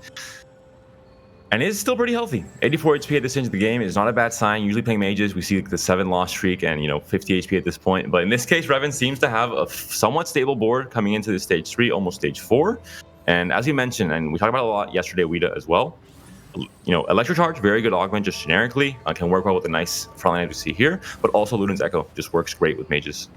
And is still pretty healthy. 84 HP at this stage of the game is not a bad sign. Usually playing mages, we see the 7 loss streak and 50 HP at this point. But in this case, Revan seems to have a somewhat stable board coming into this stage 3, almost stage 4. And as you mentioned, and we talked about it a lot yesterday, Wida as well. Electro Charge, very good augment just generically. Can work well with the nice frontline we see here. But also Luden's Echo just works great with mages.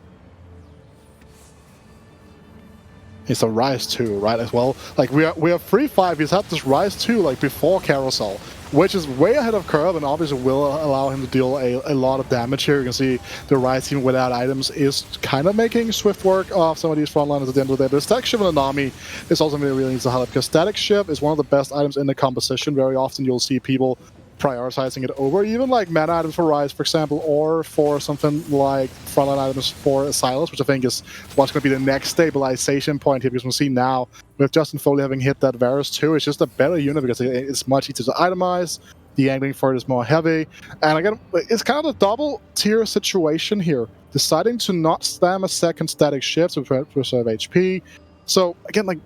It's a Rise 2, right, as well. Like, we are 3-5. He's had this Rise 2, like, before Carousel, which is way ahead of curve and obviously will allow him to deal a lot of damage here. You can see the Rise team without items is kind of making swift work of some of these frontliners at the end of the day. But Static Shiv and Anami is also something that really needs to highlight, because Static Shiv is one of the best items in the composition. Very often you'll see people prioritizing it over even like mana items for Rise, for example, or for something like frontline items for Silas, which I think is what's going to be the next stabilization point here, because we see now with Justin Foley having hit that Varus 2, it's just a better unit because it's much easier to itemize. The angling for it is more heavy, and again, it's kind of a double tier situation here, deciding to not spam a second Static Shiv to preserve HP. So again, like,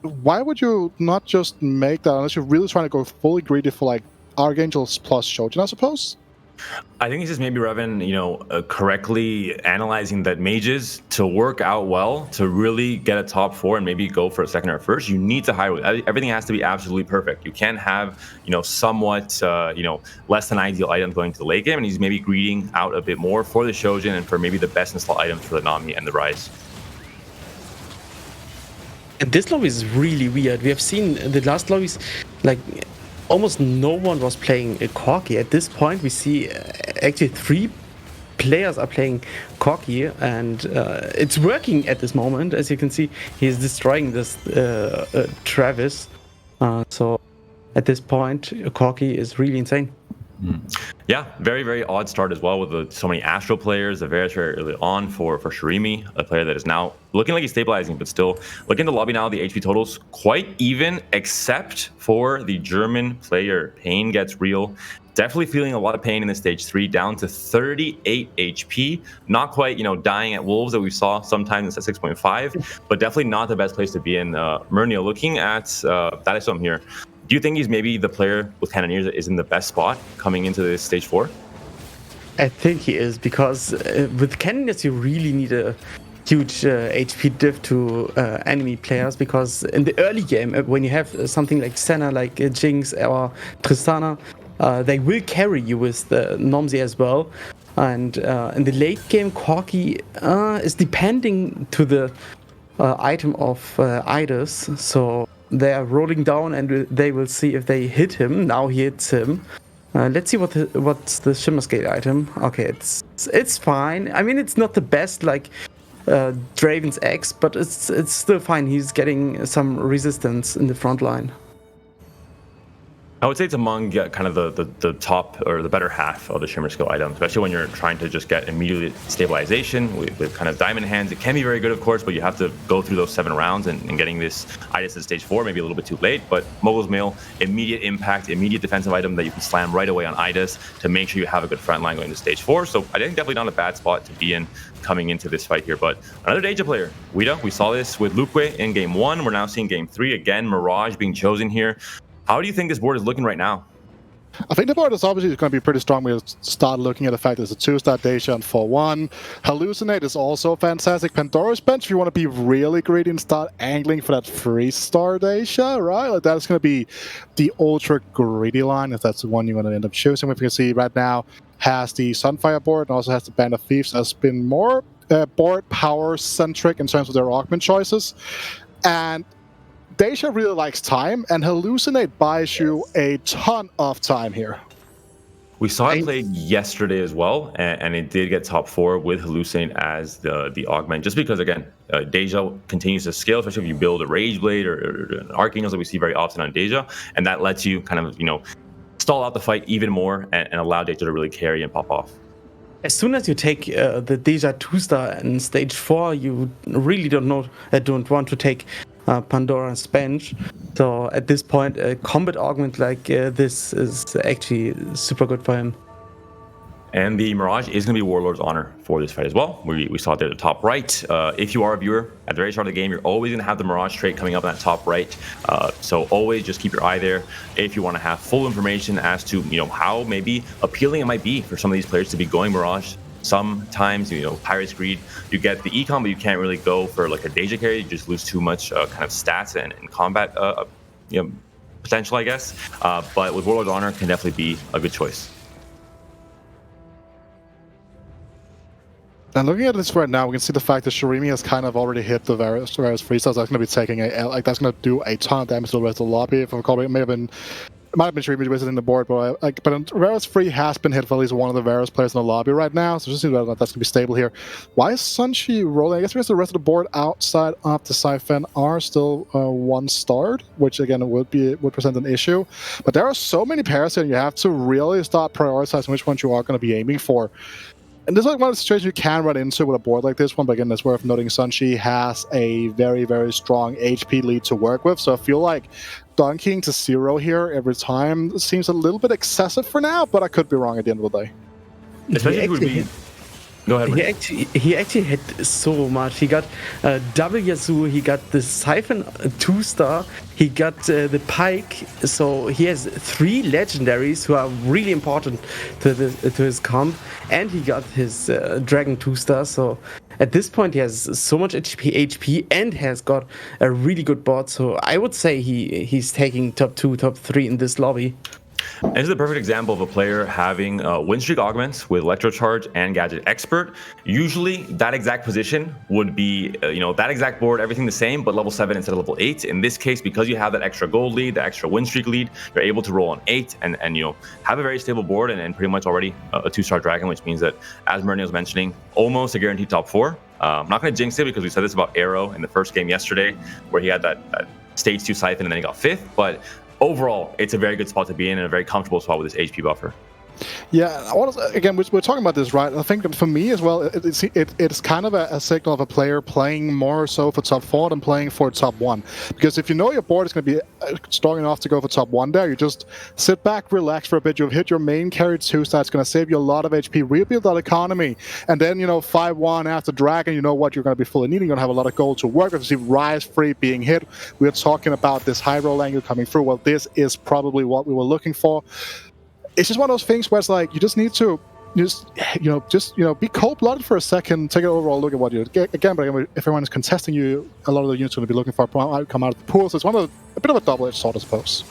why would you not just make that unless you're really trying to go fully greedy for like Archangels plus Shojin, I suppose? I think this is maybe Revan, correctly analyzing that mages, to work out well, to really get a top 4 and maybe go for a second or first, you need to high roll. Everything has to be absolutely perfect. You can't have, somewhat, less than ideal items going to the late game, and he's maybe greeding out a bit more for the Shojin and for maybe the best install items for the Nami and the Rise. And this lobby is really weird. We have seen the last lobbies, like, almost no one was playing Corki. At this point, we see actually 3 players are playing Corki, and it's working at this moment. As you can see, he's destroying this Travis. So at this point, Corki is really insane. Yeah, very, very odd start as well with so many Astro players. The Varus very early on for Shirimi, a player that is now looking like he's stabilizing, but still looking at the lobby now. The HP totals quite even, except for the German player. Pain gets real. Definitely feeling a lot of pain in the stage 3, down to 38 HP. Not quite, dying at wolves that we saw sometimes at 6.5, but definitely not the best place to be in. Murnio, looking at that is something here. Do you think he's maybe the player with Cannoneers that is in the best spot coming into this stage 4? I think he is, because with Cannoneers you really need a huge HP diff to enemy players, because in the early game, when you have something like Senna, like Jinx or Tristana, they will carry you with the Nomsy as well. And in the late game, Corki is depending to the item of Idus, so they are rolling down and they will see if they hit him. Now he hits him. Let's see what's the Shimmer Scale item. Okay, it's fine. I mean, it's not the best like Draven's X, but it's still fine. He's getting some resistance in the front line. I would say it's among kind of the top or the better half of the Shimmer Skill item, especially when you're trying to just get immediate stabilization with kind of diamond hands. It can be very good, of course, but you have to go through those 7 rounds and getting this Idus at stage 4 maybe a little bit too late. But Mogul's Mail, immediate impact, immediate defensive item that you can slam right away on Idus to make sure you have a good front line going to stage 4. So I think definitely not a bad spot to be in coming into this fight here. But another Deja player, Wida, we saw this with Luque in game 1. We're now seeing game 3. Again, Mirage being chosen here. How do you think this board is looking right now? I think the board is obviously going to be pretty strong. We'll start looking at the fact that it's a 2-star Deja and 4-1. Hallucinate is also fantastic. Pandora's Bench, if you want to be really greedy and start angling for that 3-star Deja, right? Like that's going to be the ultra greedy line, if that's the one you want to end up choosing. If you can see right now, has the Sunfire board and also has the Band of Thieves. Has been more board power centric in terms of their augment choices. And Deja really likes time, and Hallucinate buys you a ton of time here. We saw it played yesterday as well, and it did get top 4 with Hallucinate as the augment, just because, again, Deja continues to scale, especially if you build a Rage Blade or an Archangel that we see very often on Deja, and that lets you kind of, stall out the fight even more and allow Deja to really carry and pop off. As soon as you take the Deja 2-star in stage 4, you really don't want to take Pandora's Bench. So at this point, a combat augment like this is actually super good for him. And the Mirage is going to be Warlord's Honor for this fight as well. We saw it there at the top right. If you are a viewer, at the very start of the game, you're always going to have the Mirage trait coming up in that top right. So always just keep your eye there if you want to have full information as to how maybe appealing it might be for some of these players to be going Mirage. Sometimes, Pirate's Greed, you get the econ, but you can't really go for like a Deja carry. You just lose too much kind of stats and combat potential, I guess. But with Warlord's Honor can definitely be a good choice. And looking at this right now, we can see the fact that Shirimi has kind of already hit the various freestyles. That's going to be taking that's going to do a ton of damage to the rest of the lobby. If I recall, it might have been Shirimi visiting the board, but Varus Free has been hit for at least one of the Varus players in the lobby right now, so just see whether that's going to be stable here. Why is Sunshi rolling? I guess because the rest of the board outside of the Siphon are still 1-starred, which again would present an issue. But there are so many pairs here, and you have to really start prioritizing which ones you are going to be aiming for. And this is like one of the situations you can run into with a board like this one, but again, it's worth noting Sunshi has a very, very strong HP lead to work with, so I feel like dunking to 0 here every time seems a little bit excessive for now, but I could be wrong at the end of the day. Especially if it would be... Go ahead. He actually hit so much. He got double Yasuo, he got the Siphon 2-star, he got the Pike, so he has 3 legendaries who are really important to his comp, and he got his Dragon 2-star, so at this point he has so much HP and has got a really good board, so I would say he's taking top 2, top 3 in this lobby. And this is a perfect example of a player having win streak augments with Electrocharge and Gadget Expert. Usually that exact position would be, that exact board, everything the same, but level 7 instead of level 8. In this case, because you have that extra gold lead, the extra win streak lead, you're able to roll on 8 and have a very stable board and pretty much already a 2-star dragon, which means that, as Murni was mentioning, almost a guaranteed top 4. I'm not going to jinx it because we said this about Arrow in the first game yesterday, where he had that stage 2 Siphon and then he got 5th, but overall, it's a very good spot to be in and a very comfortable spot with this HP buffer. Yeah, again, we're talking about this, right? I think that for me as well, it's kind of a signal of a player playing more so for top 4 than playing for top 1. Because if you know your board is going to be strong enough to go for top 1 there, you just sit back, relax for a bit, you've hit your main carry 2-star, it's going to save you a lot of HP, rebuild that economy, and then, 5-1 after Dragon, you know what you're going to be fully needing, you're going to have a lot of gold to work with. You see Rise Free being hit, we're talking about this high roll angle coming through, well, this is probably what we were looking for. It's just one of those things where it's like you just need to be cold-blooded for a second, take an overall look at what you get. Again, but if everyone is contesting you, a lot of the units are going to be looking for a outcome out of the pool. So it's a bit of a double-edged sword, I suppose.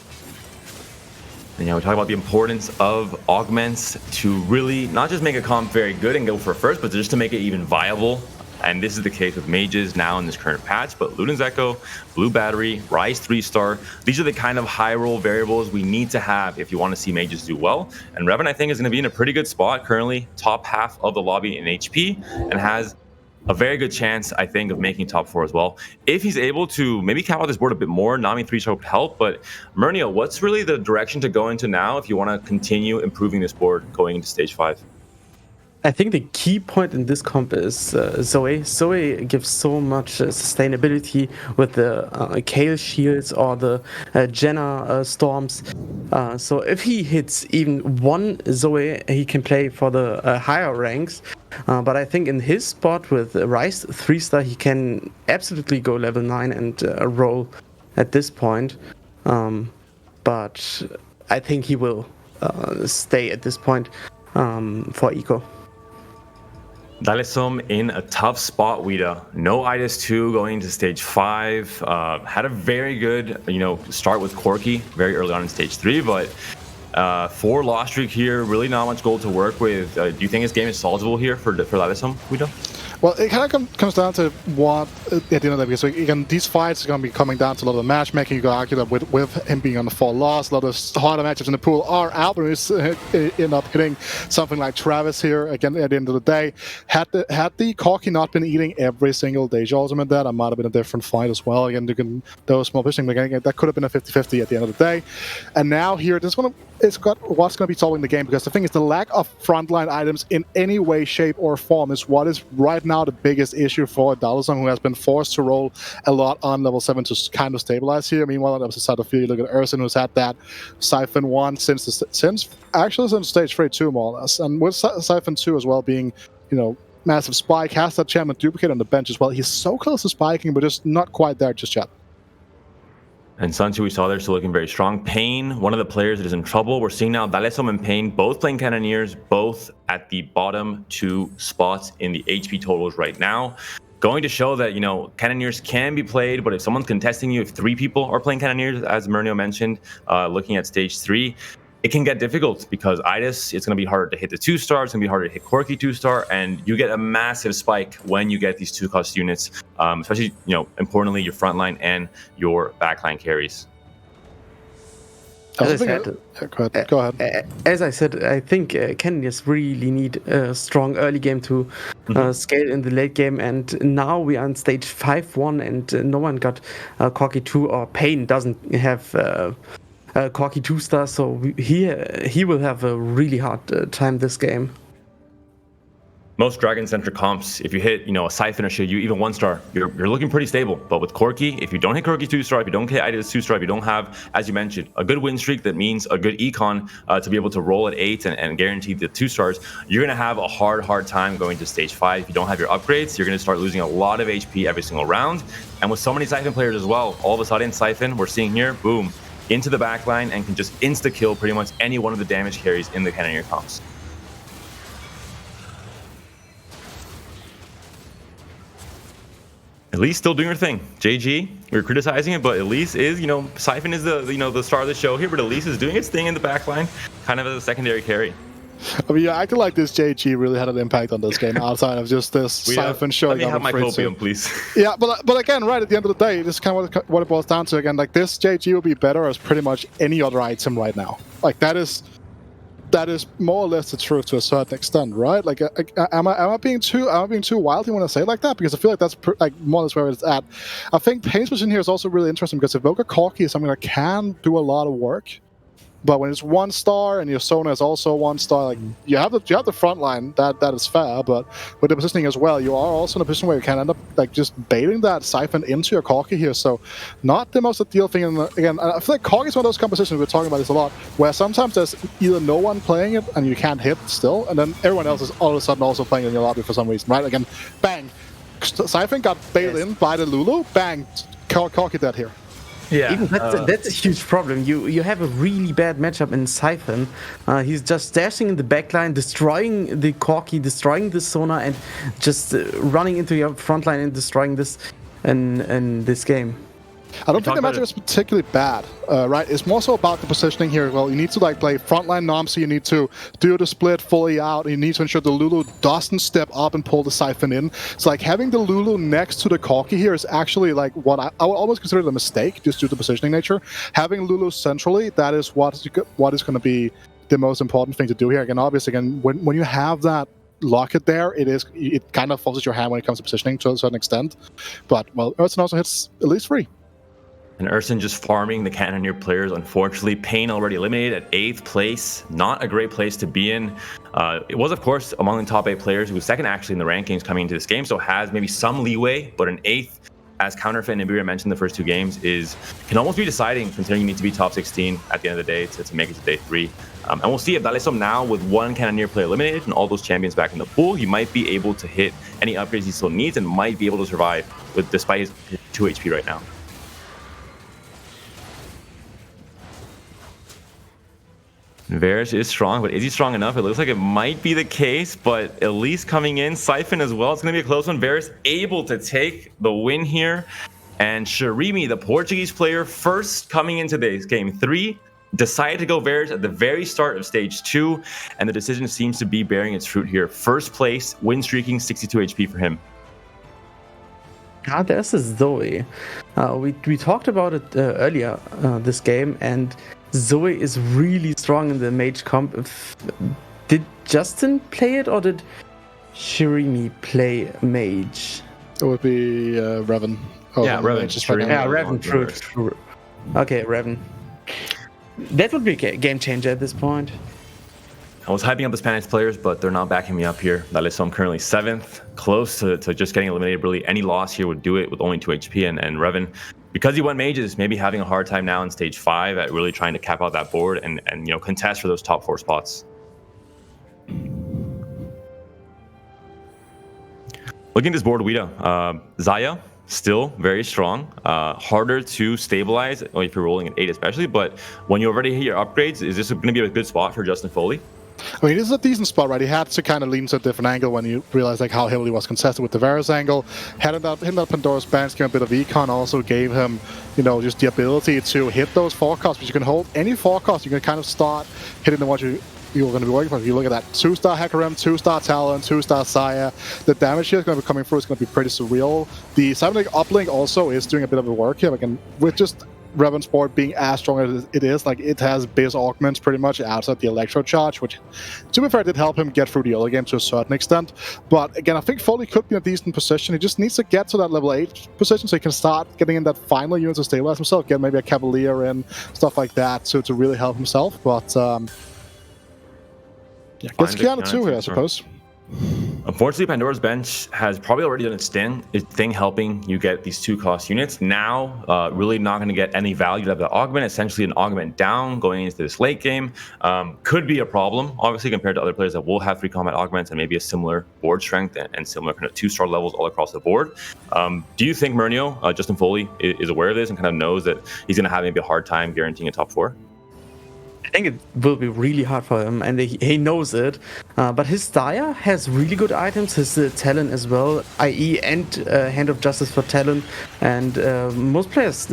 And we talk about the importance of augments to really not just make a comp very good and go for first, but just to make it even viable. And this is the case with mages now in this current patch, but Luden's Echo, Blue Battery, Rise 3-star, these are the kind of high roll variables we need to have if you want to see mages do well. And Revan, I think, is going to be in a pretty good spot, currently top half of the lobby in HP, and has a very good chance, I think, of making top 4 as well. If he's able to maybe cap out this board a bit more, Nami 3-star would help, but Murnio, what's really the direction to go into now if you want to continue improving this board going into stage 5? I think the key point in this comp is Zoe. Zoe gives so much sustainability with the Kale Shields or the Jenna Storms. So if he hits even one Zoe, he can play for the higher ranks. But I think in his spot with Rise 3-star, he can absolutely go level 9 and roll at this point. But I think he will stay at this point for Eco. Dalesum in a tough spot, Wida. No IDIS 2 going to stage 5. Had a very good, start with Corki very early on in stage 3, but 4 loss streak here, really not much gold to work with. Do you think this game is solvable here for Dalesum, Wida? Well, it kind of comes down to what at the end of the day, because again, these fights are going to be coming down to a lot of the matchmaking. You can argue that with him being on the 4 loss, a lot of harder matchups in the pool are out, but he's end up hitting something like Travis here. Again, at the end of the day, had the Corki not been eating every single Deja ultimate, that might have been a different fight as well. Again, those small pushing, that could have been a 50-50 at the end of the day. And now here, it's got what's going to be solving the game, because the thing is, the lack of frontline items in any way, shape, or form is what is right now the biggest issue for Dalesum, who has been forced to roll a lot on level 7 to kind of stabilize here. Meanwhile, on the other side of the field, you look at Urson, who's had that Siphon 1 since stage 3 too, more or less. And with Siphon 2 as well being, massive spike, has that champion duplicate on the bench as well. He's so close to spiking, but just not quite there just yet. And Sunchu, we saw there, still looking very strong. Pain, one of the players that is in trouble. We're seeing now Dalesum and Pain both playing Cannoneers, both at the bottom 2 spots in the HP totals right now. Going to show that, Cannoneers can be played, but if someone's contesting you, if 3 people are playing Cannoneers, as Murnio mentioned, looking at stage 3, it can get difficult because IDIS, it's going to be harder to hit the 2-star, it's going to be harder to hit Corki 2-star, and you get a massive spike when you get these 2-cost units, especially, importantly, your frontline and your backline carries. As I said, go ahead. As I said, I think Cannoneers really need a strong early game to scale in the late game, and now we are on stage 5-1, and no one got Corki 2, or Pain doesn't have Corki 2-star, so he will have a really hard time this game. Most Dragon-centric comps, if you hit, a Siphon or Shiryu, even 1-star, you're looking pretty stable. But with Corki, if you don't hit Corki 2-star, if you don't hit IDIS 2-star, if you don't have, as you mentioned, a good win streak, that means a good econ to be able to roll at 8 and guarantee the 2-stars, you're going to have a hard time going to stage 5. If you don't have your upgrades, you're going to start losing a lot of HP every single round. And with so many Siphon players as well, all of a sudden, Siphon, we're seeing here, boom, into the backline and can just insta-kill pretty much any one of the damage carries in the Cannoneer comps. Elise still doing her thing. JG, we're criticizing it, but Elise is, Siphon is the star of the show here, but Elise is doing its thing in the backline, kind of as a secondary carry. I mean, acting like this JG really had an impact on this game outside of just this Siphon showing up. Let me have my copium, please. Yeah, but again, right at the end of the day, this is kind of what it boils down to. Again, like, this JG will be better as pretty much any other item right now. Like, that is more or less the truth to a certain extent, right? Like, am I being too wild when I say it like that? Because I feel like that's more or less where it's at. I think Pain's position here is also really interesting, because Evoker Corki is something that can do a lot of work. But when it's 1-star and your Sona is also 1-star, like, you have the front line, that is fair, but with the positioning as well, you are also in a position where you can end up just baiting that Siphon into your Corki here, so not the most ideal thing. And again, I feel like Corki is one of those compositions, we're talking about this a lot, where sometimes there's either no one playing it and you can't hit still, and then everyone else is all of a sudden also playing in your lobby for some reason, right? Again, bang, Siphon got bailed in by the Lulu, bang, Corki dead here. Yeah, that's a huge problem. You have a really bad matchup in Siphon. He's just dashing in the backline, destroying the Corki, destroying the Sona, and just running into your frontline and destroying this in this game. I don't think the matchup is particularly bad, right? It's more so about the positioning here. Well, you need to play frontline Nomsy, you need to do the split fully out, you need to ensure the Lulu doesn't step up and pull the Siphon in. So having the Lulu next to the Corki here is actually what I would almost consider the mistake, just due to the positioning nature. Having Lulu centrally, that is what is going to be the most important thing to do here. Again, obviously, when you have that locket there, it kind of forces your hand when it comes to positioning to a certain extent. But, well, Urson also hits at least 3. And Urson just farming the Cannoneer players, unfortunately. Pain already eliminated at 8th place. Not a great place to be in. It was, of course, among the top 8 players. He was second, actually, in the rankings coming into this game, so has maybe some leeway. But an 8th, as Counterfeit and Nibiru mentioned the first 2 games, can almost be deciding, considering you need to be top 16 at the end of the day to make it to day 3. And we'll see if Dalesum now, with 1 Cannoneer player eliminated and all those champions back in the pool, he might be able to hit any upgrades he still needs and might be able to survive despite his 2 HP right now. Varus is strong, but is he strong enough? It looks like it might be the case, but at least coming in, Siphon as well. It's going to be a close one. Varus able to take the win here. And Shirimi, the Portuguese player, first coming into this game 3, decided to go Varus at the very start of stage 2, and the decision seems to be bearing its fruit here. First place, win streaking, 62 HP for him. There's a Zoe. We talked about it earlier this game, and Zoe is really strong in the mage comp. Did Justin play it, or did Shirimi play mage? It would be Revan. Oh, yeah, Revan. Revan, true. Okay, Revan. That would be a game changer at this point. I was hyping up the Spanish players, but they're not backing me up here. That is, so I'm currently 7th, close to just getting eliminated. Really, any loss here would do it with only 2 HP. And Revan, because he went mages, maybe having a hard time now in stage 5 at really trying to cap out that board and contest for those top 4 spots. Looking at this board, Wida, Xayah, still very strong. Harder to stabilize if you're rolling at 8 especially, but when you already hit your upgrades, is this going to be a good spot for Justin Foley? I mean, this is a decent spot, right? He had to kind of lean to a different angle when you realize like how heavily he was contested with the Varus angle. Hitting that Pandora's Bench gave him a bit of econ, also gave him, just the ability to hit those forecasts. But you can hold any forecast, you can kind of start hitting the ones you're going to be working for. If you look at that 2-star Hecarim, 2-star Talon, 2-star Xayah, the damage here is going to be coming through. It's going to be pretty surreal. The Cybernetic uplink also is doing a bit of the work here. Like, with just Revan's board being as strong as it is, like it has base augments pretty much outside the electro charge, which, to be fair, did help him get through the early game to a certain extent. But again, I think Foley could be in a decent position. He just needs to get to that level 8 position so he can start getting in that final unit to stabilize himself, get maybe a Cavalier in, stuff like that, to really help himself. But yeah, gets Kiana too here, I suppose. Unfortunately, Pandora's Bench has probably already done its thing helping you get these 2-cost units. Now, really not going to get any value out of the augment. Essentially, an augment down going into this late game could be a problem, obviously, compared to other players that will have 3 combat augments and maybe a similar board strength and similar kind of 2-star levels all across the board. Do you think Murnio, Justin Foley, is aware of this and kind of knows that he's going to have maybe a hard time guaranteeing a top 4? I think it will be really hard for him, and he knows it. But his Xayah has really good items, his Talon as well, IE and Hand of Justice for Talon. And most players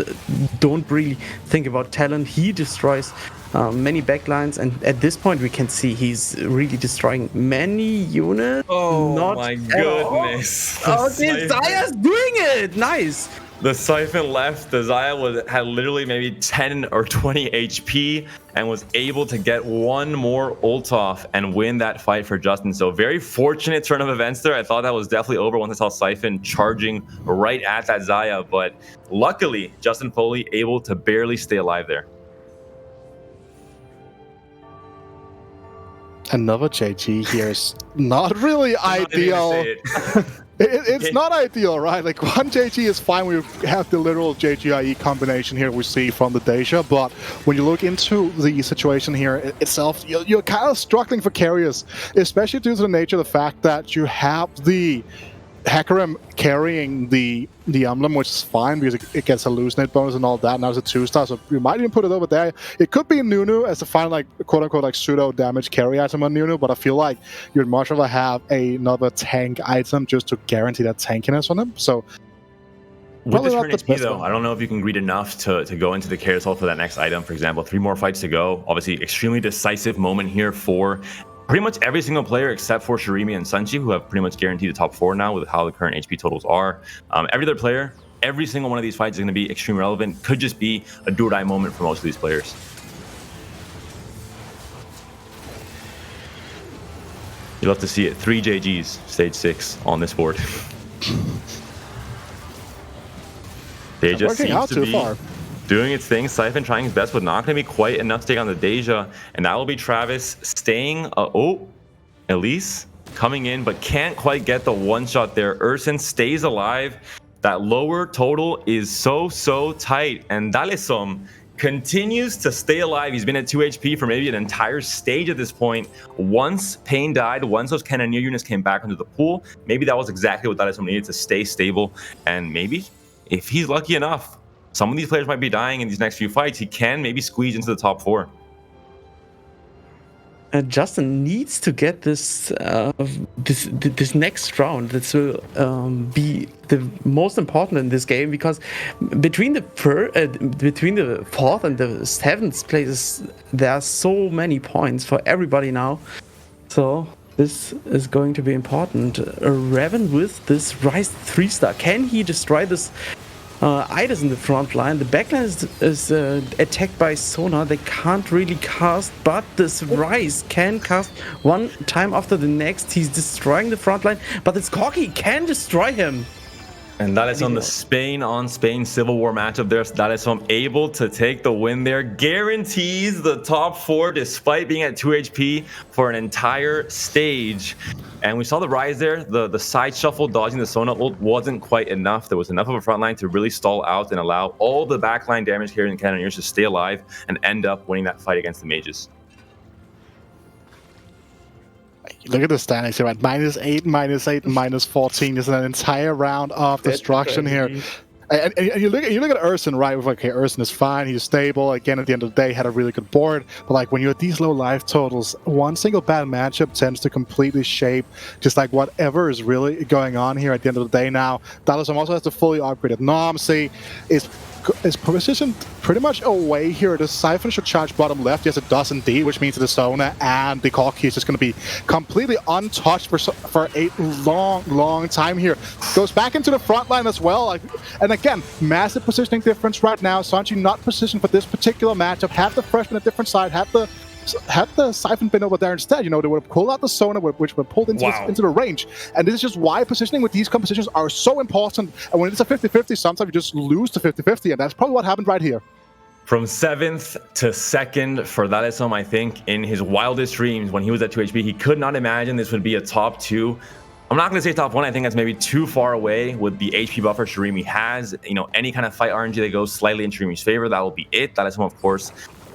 don't really think about Talon. He destroys many backlines, and at this point we can see he's really destroying many units. Oh my goodness. Oh, this Xayah's doing it! Nice! The Siphon left. The Xayah had literally maybe 10 or 20 HP and was able to get one more ult off and win that fight for Justin. So very fortunate turn of events there. I thought that was definitely over once I saw Siphon charging right at that Xayah, but luckily Justin Foley able to barely stay alive there. Another JG here is not really ideal. It's not ideal, right? Like, one JG is fine. We have the literal JG-IE combination here we see from the Deja, but when you look into the situation here itself, you're kind of struggling for carriers, especially due to the nature of the fact that you have the Hecarim carrying the emblem, which is fine because it gets a hallucinate bonus and all that. Now it's a 2-star, so you might even put it over there. It could be Nunu as the final, like, quote-unquote, like, pseudo damage carry item on Nunu, but I feel like you'd much rather have another tank item just to guarantee that tankiness on him. So with this turn HP, though, I don't know if you can greed enough to go into the carousel for that next item. For example, 3 more fights to go. Obviously, extremely decisive moment here for pretty much every single player except for Shirimi and Sunchi, who have pretty much guaranteed the top 4 now with how the current HP totals are. Every other player, every single one of these fights is going to be extremely relevant. Could just be a do-or-die moment for most of these players. You'll have to see it. 3 JGs, stage 6 on this board. They just seem to be doing its thing. Siphon trying his best, but not going to be quite enough to take on the Deja. And that will be Travis staying. Elise coming in, but can't quite get the one-shot there. Urson stays alive. That lower total is so tight. And Dalesom continues to stay alive. He's been at 2 HP for maybe an entire stage at this point. Once Pain died, once those Cannoneer units came back into the pool, maybe that was exactly what Dalesom needed to stay stable. And maybe, if he's lucky enough, some of these players might be dying in these next few fights. He can maybe squeeze into the top 4. Justin needs to get this this next round. This will be the most important in this game, because between the fourth and the seventh places, there are so many points for everybody now. So this is going to be important. Revan with this Rise 3-star. Can he destroy this Idis in the front line? The backline is attacked by Sonar. They can't really cast, but this Rise can cast one time after the next. He's destroying the front line, but this Corki can destroy him. And that is on the Spain on Spain Civil War matchup there. So that is able to take the win there. Guarantees the top 4 despite being at 2 HP for an entire stage. And we saw the Rise there. The side shuffle dodging the Sona ult wasn't quite enough. There was enough of a front line to really stall out and allow all the backline damage carriers and Cannoneers to stay alive and end up winning that fight against the mages. Look at the standings here, right? -8, -8, -14. There's an entire round of destruction here. And you look at Urson, right? With okay, Urson is fine, he's stable. Again, at the end of the day, had a really good board. But like when you're at these low life totals, one single bad matchup tends to completely shape just like whatever is really going on here at the end of the day. Now, Dalism also has the fully upgraded Nomsy. Is positioned pretty much away here. The Siphon should charge bottom left. Yes, it does indeed, which means the Sona and the Corki is just going to be completely untouched for a long time here. Goes back into the front line as well. And again, massive positioning difference right now. Sanji not positioned for this particular matchup. Have the freshman a different side. Had the Siphon been over there instead, they would have pulled out the Sona, which would have pulled into the range. And this is just why positioning with these compositions are so important. And when it's a 50-50, sometimes you just lose to 50-50, and that's probably what happened right here. From 7th to 2nd for Dalism, I think, in his wildest dreams, when he was at 2 HP, he could not imagine this would be a top 2. I'm not going to say top 1. I think that's maybe too far away with the HP buffer Shirimi has. Any kind of fight RNG that goes slightly in Shirimi's favor, that will be it. Dalism, of course,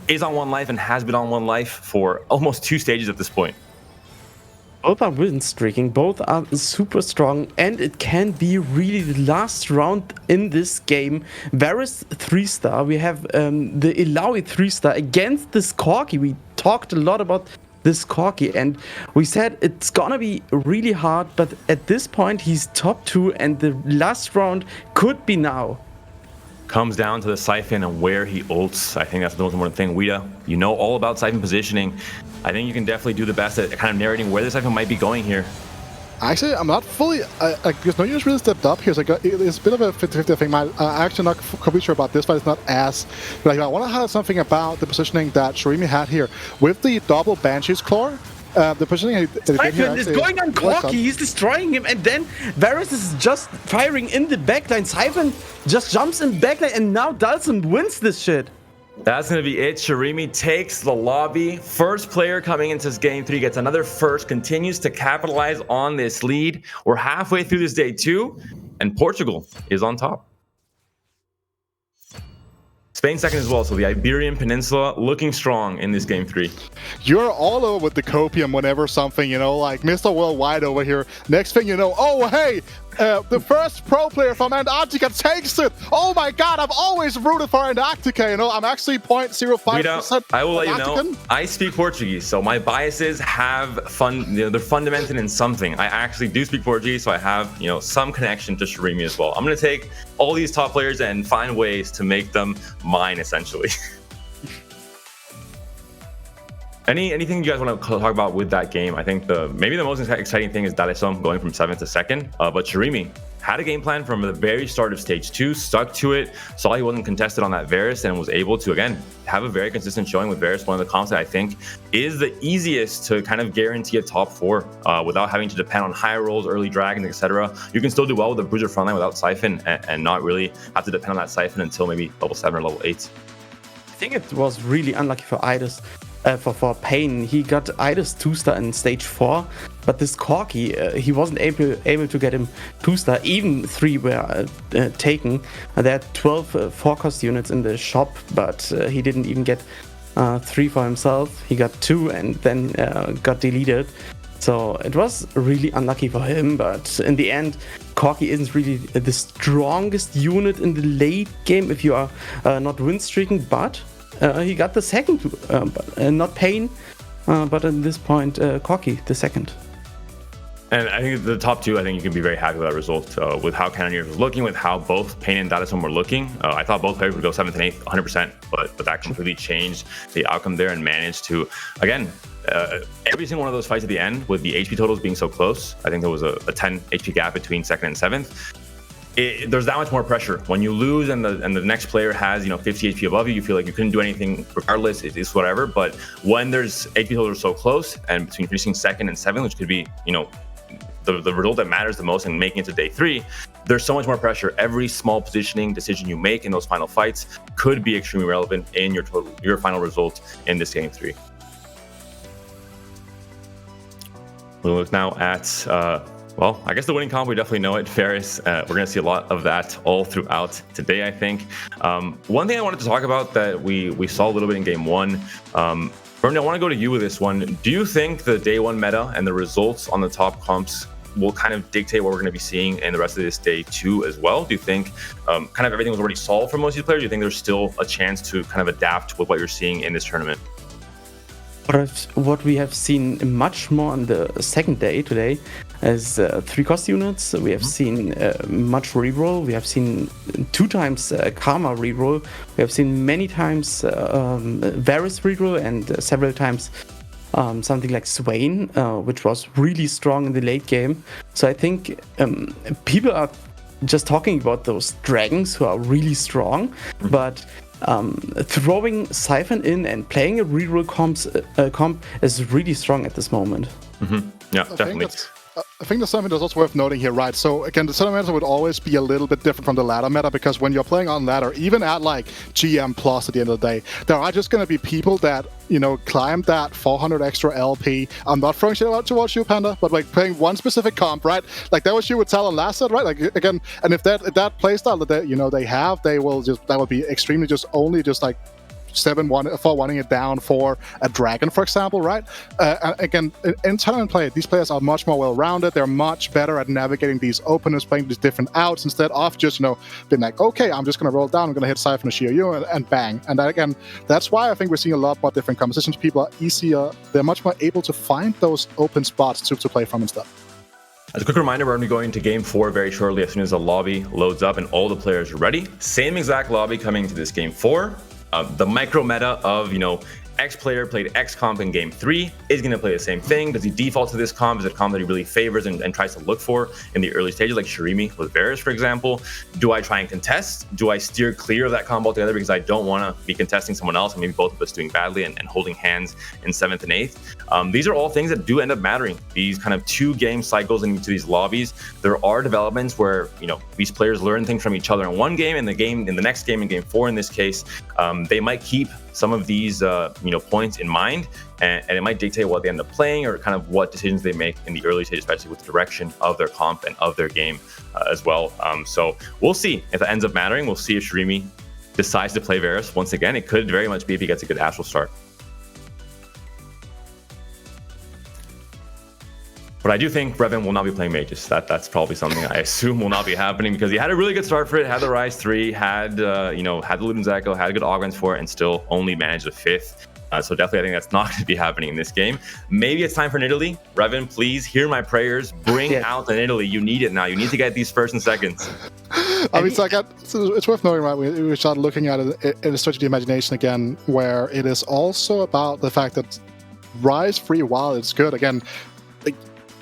is on 1 life and has been on 1 life for almost 2 stages at this point. Both are win streaking, both are super strong, and it can be really the last round in this game. Varus 3-star, we have the Ilaoi 3-star against this Corki. We talked a lot about this Corki, and we said it's gonna be really hard, but at this point he's top 2, and the last round could be now. Comes down to the Siphon and where he ults. I think that's the most important thing. Weeda, you know all about Siphon positioning. I think you can definitely do the best at kind of narrating where the Siphon might be going here. Actually, I'm not fully... because no units really stepped up here, so it's a bit of a 50-50 thing. I'm actually not completely sure about this, but it's not as... Like, I want to highlight something about the positioning that Shirimi had here. With the double Banshee's Claw, the positioning Siphon is going on Corki, he's destroying him, and then Varus is just firing in the backline. Siphon just jumps in backline, and now Dalism wins this shit. That's going to be it. Shirimi takes the lobby. First player coming into this game 3 gets another first, continues to capitalize on this lead. We're halfway through this day 2, and Portugal is on top. Spain second as well, so the Iberian Peninsula looking strong in this game 3. You're all over with the copium whenever something, like Mr. Worldwide over here. Next thing you know, oh, hey, the first pro player from Antarctica takes it. Oh my god, I've always rooted for Antarctica, I'm actually 0.05%. I will let you know, I speak Portuguese, so my biases have they're fundamented in something. I actually do speak Portuguese, so I have, some connection to Shirimi as well. I'm going to take all these top players and find ways to make them mine, essentially. Anything you guys want to talk about with that game? I think maybe the most exciting thing is Dalism going from 7th to 2nd, but Shirimi had a game plan from the very start of stage 2, stuck to it, saw he wasn't contested on that Varus, and was able to, again, have a very consistent showing with Varus, one of the comps that I think is the easiest to kind of guarantee a top 4 without having to depend on high rolls, early dragons, etc. You can still do well with the Bruiser frontline without Siphon and not really have to depend on that Siphon until maybe level 7 or level 8. I think it was really unlucky for Idis. For Pain, he got Idis 2-star in stage 4, but this Corki, he wasn't able to get him 2-star. Even 3 were taken. There are 12 4-cost units in the shop, but he didn't even get 3 for himself. He got 2 and then got deleted. So it was really unlucky for him, but in the end, Corki isn't really the strongest unit in the late game if you are not win streaking, but he got the second, not Pain, but at this point, Corki, the second. And I think the top two, I think you can be very happy with that result. With how Cannoneers was looking, with how both Pain and Datasom were looking. I thought both players would go 7th and 8th, 100%, but that completely changed the outcome there and managed to, again, every single one of those fights at the end, with the HP totals being so close, I think there was a 10 HP gap between 2nd and 7th. There's that much more pressure. When you lose and the next player has 50 HP above you, you feel like you couldn't do anything regardless, it's whatever. But when there's HP totals so close, and between finishing 2nd and 7th, which could be, the result that matters the most and making it to day 3, there's so much more pressure. Every small positioning decision you make in those final fights could be extremely relevant in your final result in this game 3. We'll look now at, well, I guess the winning comp, we definitely know it, Ferris. We're going to see a lot of that all throughout today, I think. One thing I wanted to talk about that we saw a little bit in game 1, Bernie, I want to go to you with this one. Do you think the day 1 meta and the results on the top comps will kind of dictate what we're going to be seeing in the rest of this day 2 as well? Do you think kind of everything was already solved for most of these players? Do you think there's still a chance to kind of adapt with what you're seeing in this tournament? What we have seen much more on the second day today is 3 cost units. We have seen much reroll. We have seen 2 times Karma reroll. We have seen many times Varus reroll and several times something like Swain, which was really strong in the late game. So I think people are just talking about those dragons who are really strong, but throwing Siphon in and playing a reroll comp is really strong at this moment. Yeah, definitely. I think there's something that's also worth noting here, right? So again, the center meta would always be a little bit different from the ladder meta, because when you're playing on ladder, even at like GM plus at the end of the day, there are just going to be people that, climb that 400 extra LP. I'm not throwing shit out towards you, Panda, but like playing one specific comp, right? Like that was you with Talon last set, right? Like again, and if that playstyle that they have, that will be extremely just only just like 7-1 for wanting it down for a dragon, for example, right? Again, in tournament play, these players are much more well-rounded. They're much better at navigating these openers, playing these different outs instead of just, being like, okay, I'm just going to roll down, I'm going to hit Siphon or Sheer You, and bang. And that, again, that's why I think we're seeing a lot more different compositions. People are easier, they're much more able to find those open spots to play from and stuff. As a quick reminder, we're going to be going to game 4 very shortly as soon as the lobby loads up and all the players are ready. Same exact lobby coming to this game 4. The micro meta of, X player played X comp in game 3 is going to play the same thing. Does he default to this comp? Is it a comp that he really favors and tries to look for in the early stages, like Shirimi with Varus, for example? Do I try and contest? Do I steer clear of that comp altogether because I don't want to be contesting someone else and maybe both of us doing badly and holding hands in 7th and 8th? These are all things that do end up mattering. These kind of 2 game cycles into these lobbies, there are developments where, these players learn things from each other in one game, and in the next game, in game 4 in this case, they might keep some of these points in mind, and it might dictate what they end up playing or kind of what decisions they make in the early stage, especially with the direction of their comp and of their game as well. So we'll see if it ends up mattering. We'll see if Shirimi decides to play Varus once again. It could very much be if he gets a good Astral start. But I do think Revan will not be playing mages. That's probably something I assume will not be happening, because he had a really good start for it, had the Rise 3, had the Luden's Echo, had good augments for it, and still only managed a 5th. So definitely I think that's not going to be happening in this game. Maybe it's time for Nidalee. Revan, please hear my prayers. Bring out the Nidalee. You need it now. You need to get these first and seconds. I mean, it's worth knowing, right? We started looking at it in a stretch of the imagination again, where it is also about the fact that Rise 3, while it's good, again,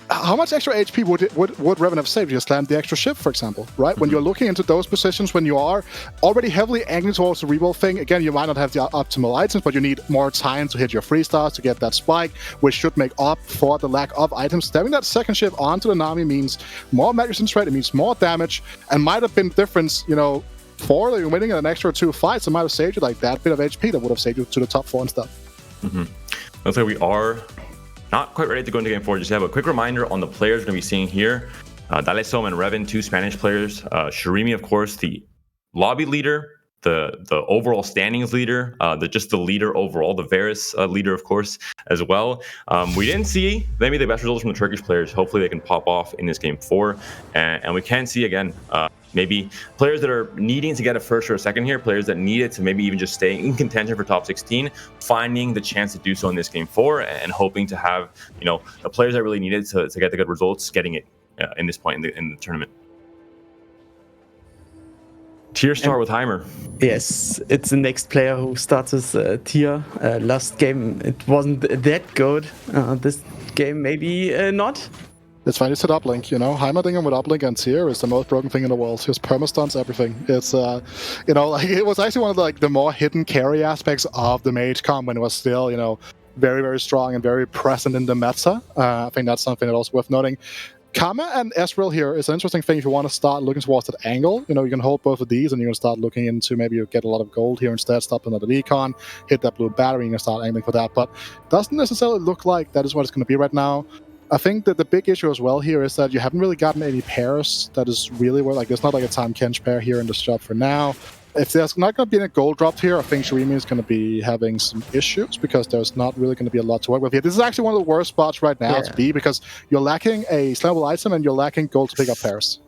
how much extra HP would Revan have saved? Just land the extra ship, for example, right? When you're looking into those positions, when you are already heavily angling towards the reroll thing, again, you might not have the optimal items, but you need more time to hit your 3-stars to get that spike, which should make up for the lack of items. Stabbing that second ship onto the Nami means more magician threat, it means more damage, and might have been difference, for you winning an extra 2 fights. It might have saved you like that bit of HP that would have saved you to the top 4 and stuff. Looks like we are not quite ready to go into game 4 just yet, but a quick reminder on the players we're going to be seeing here. Dalesom and Revan, 2 Spanish players. Shirimi, of course, the lobby leader, the overall standings leader, the leader overall, the Varus leader, of course, as well. We didn't see the best results from the Turkish players. Hopefully they can pop off in this game 4. And we can see, again, maybe players that are needing to get a first or a second here, players that need it to maybe even just stay in contention for top 16, finding the chance to do so in this game 4 and hoping to have, the players that really needed to get the good results, getting it in this point in the tournament. Tier start with Heimer. Yes, it's the next player who starts his tier. Last game, it wasn't that good. This game, maybe not. It's fine. It's an uplink, Heimerdingen with uplink and tier is the most broken thing in the world. His permastuns, everything. It's, it was actually one of the more hidden carry aspects of the Mage comp when it was still, very, very strong and very present in the meta. I think that's something that's also worth noting. Kama and Ezreal here is an interesting thing if you want to start looking towards that angle. You can hold both of these and you can start looking into maybe you get a lot of gold here instead, stop another decon, hit that blue battery, and you can start angling for that. But doesn't necessarily look like that is what it's going to be right now. I think that the big issue as well here is that you haven't really gotten any pairs that is really well. There's not a Tahm Kench pair here in this shop for now. If there's not going to be any gold dropped here, I think Shirimi is going to be having some issues because there's not really going to be a lot to work with here. This is actually one of the worst spots right now to be because you're lacking a slammable item and you're lacking gold to pick up pairs.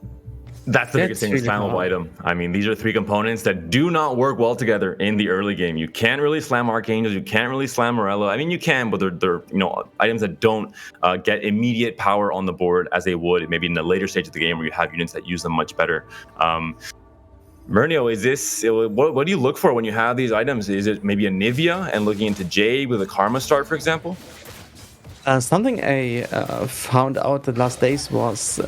That's the biggest thing with slammable item. I mean, these are 3 components that do not work well together in the early game. You can't really slam Archangels, you can't really slam Morello. I mean, you can, but they're items that don't get immediate power on the board as they would maybe in the later stage of the game where you have units that use them much better. Murnio, is this what do you look for when you have these items? Is it maybe a Nivea and looking into Jade with a Karma start, for example? Something I found out the last days was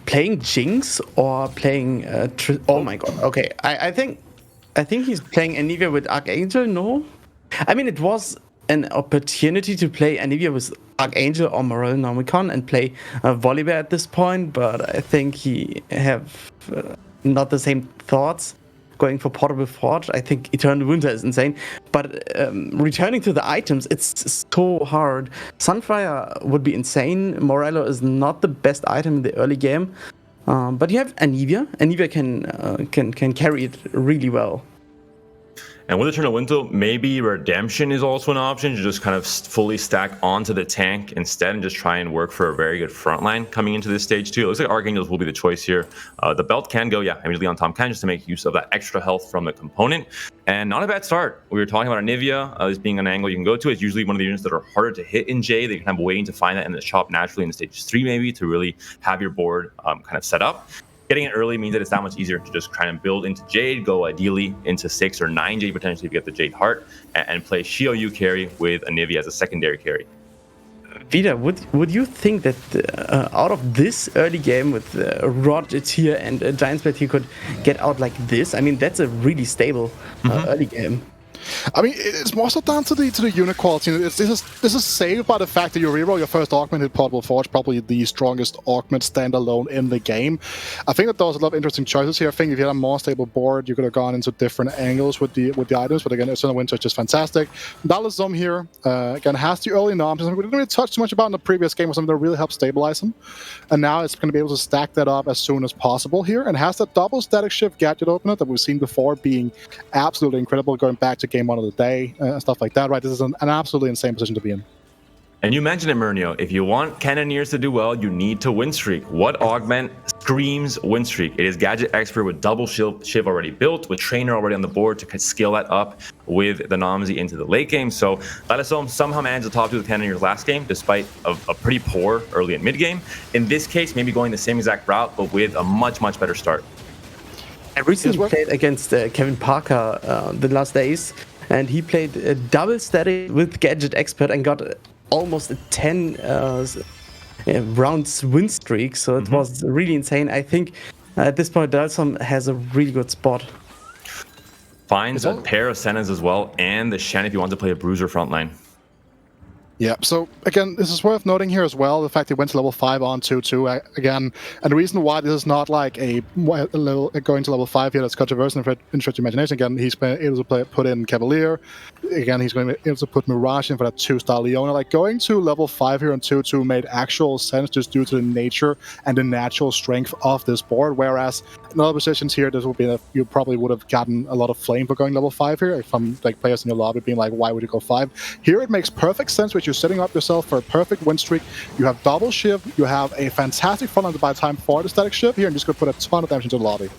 playing Jinx or playing. Oh my god! Okay, I think he's playing Anivia with Archangel. No, I mean it was an opportunity to play Anivia with Archangel or Morel Nomicon and play Volibear at this point, but I think he have not the same thoughts going for Portable Forge. I think Eternal Winter is insane, but returning to the items, it's so hard. Sunfire would be insane. Morello is not the best item in the early game, but you have Anivia. Anivia can carry it really well. And with Eternal Winter, maybe Redemption is also an option to just kind of fully stack onto the tank instead and just try and work for a very good front line coming into this stage too. It looks like Archangels will be the choice here. The belt can go, immediately on Tahm Kench just to make use of that extra health from the component. And not a bad start. We were talking about Anivia as being an angle you can go to. It's usually one of the units that are harder to hit in J. They can have waiting to find that in the shop naturally in stage 3 maybe to really have your board kind of set up. Getting it early means that it's that much easier to just try and build into Jade, go ideally into 6 or 9 Jade potentially if you get the Jade Heart, and play Xiaoyu carry with Anivia as a secondary carry. Vida, would you think that out of this early game with Rod tier and Giant Blade he could get out like this? I mean, that's a really stable early game. I mean, it's more so down to the unit quality. This is saved by the fact that you reroll your first augmented Portable Forge, probably the strongest augment standalone in the game. I think that there was a lot of interesting choices here. I think if you had a more stable board, you could have gone into different angles with the items. But again, Eternal Winter is just fantastic. Dalazom here again has the early noms. We didn't really touch too much about in the previous game, was something that really helped stabilize him. And now it's going to be able to stack that up as soon as possible here, and has that double static shift gadget opener that we've seen before being absolutely incredible, going back to game 1 of the day and stuff like that, right? This is an absolutely insane position to be in. And you mentioned it, Murnio. If you want Cannoneers to do well, you need to win streak. What augment screams win streak? It is Gadget Expert with double shiv already built, with Trainer already on the board to scale that up with the Nomsy into the late game. So Ladasom somehow managed the top 2 with Cannoneers last game, despite a pretty poor early and mid game. In this case, maybe going the same exact route, but with a much, much better start. I recently played against Kevin Parker the last days, and he played a double static with Gadget Expert and got almost a 10 rounds win streak, so it was really insane. I think at this point Dalsom has a really good spot. Finds a pair of Sennas as well, and the Shen if you want to play a Bruiser frontline. Yeah, so again, this is worth noting here as well, the fact he went to level 5 on 2-2 again, and the reason why this is not like a going to level 5 here that's controversial in Interest Imagination. Again, he's been able to put in Cavalier, again, he's going to be able to put Mirage in for that 2-star Leona. Like, going to level 5 here on 2-2 made actual sense just due to the nature and the natural strength of this board, whereas in other positions here, this would be you probably would have gotten a lot of flame for going level 5 here, from like players in your lobby being like, why would you go 5? Here it makes perfect sense, which you're setting up yourself for a perfect win streak. You have double shiv, you have a fantastic front line to buy time for the static shiv here, and just going to put a ton of damage into the lobby.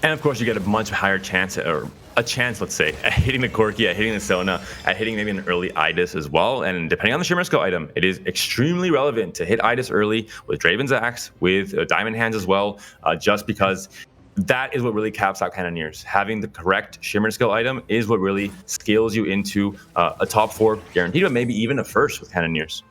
And of course, you get a much higher chance, or a chance, let's say, at hitting the Corki, at hitting the Sona, at hitting maybe an early Idis as well. And depending on the Shimmer Skill item, it is extremely relevant to hit Idis early with Draven's Axe, with Diamond Hands as well, just because that is what really caps out Cannoneers. Having the correct Shimmer Skill item is what really scales you into a top 4 guaranteed, but maybe even a first with Cannoneers.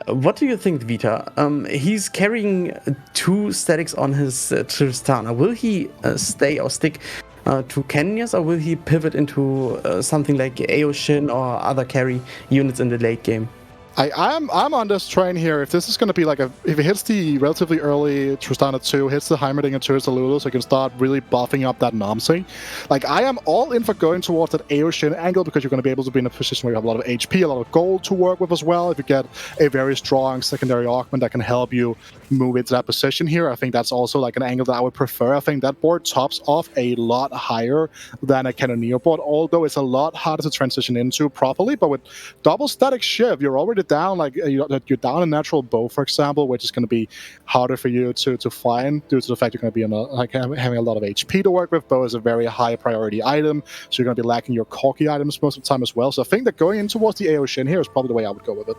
What do you think, Vita? He's carrying 2 statics on his Tristana. Will he stay or stick to Cannoneers, or will he pivot into something like Aoshin or other carry units in the late game? I'm on this train here. If this is going to be like if it hits the relatively early Tristana 2, hits the Heimerdinger 2, the Lulu, so you can start really buffing up that Nomsy. Like, I am all in for going towards that Aoshin angle, because you're going to be able to be in a position where you have a lot of HP, a lot of gold to work with as well. If you get a very strong secondary augment that can help you move into that position here, I think that's also like an angle that I would prefer. I think that board tops off a lot higher than a Cannoneer board, although it's a lot harder to transition into properly. But with double static Shiv, you're already down, like you're down a natural bow, for example, which is going to be harder for you to find due to the fact you're going to be on having a lot of HP to work with. Bow is a very high priority item, so you're going to be lacking your Corki items most of the time as well. So I think that going in towards the Aoshin here is probably the way I would go with it.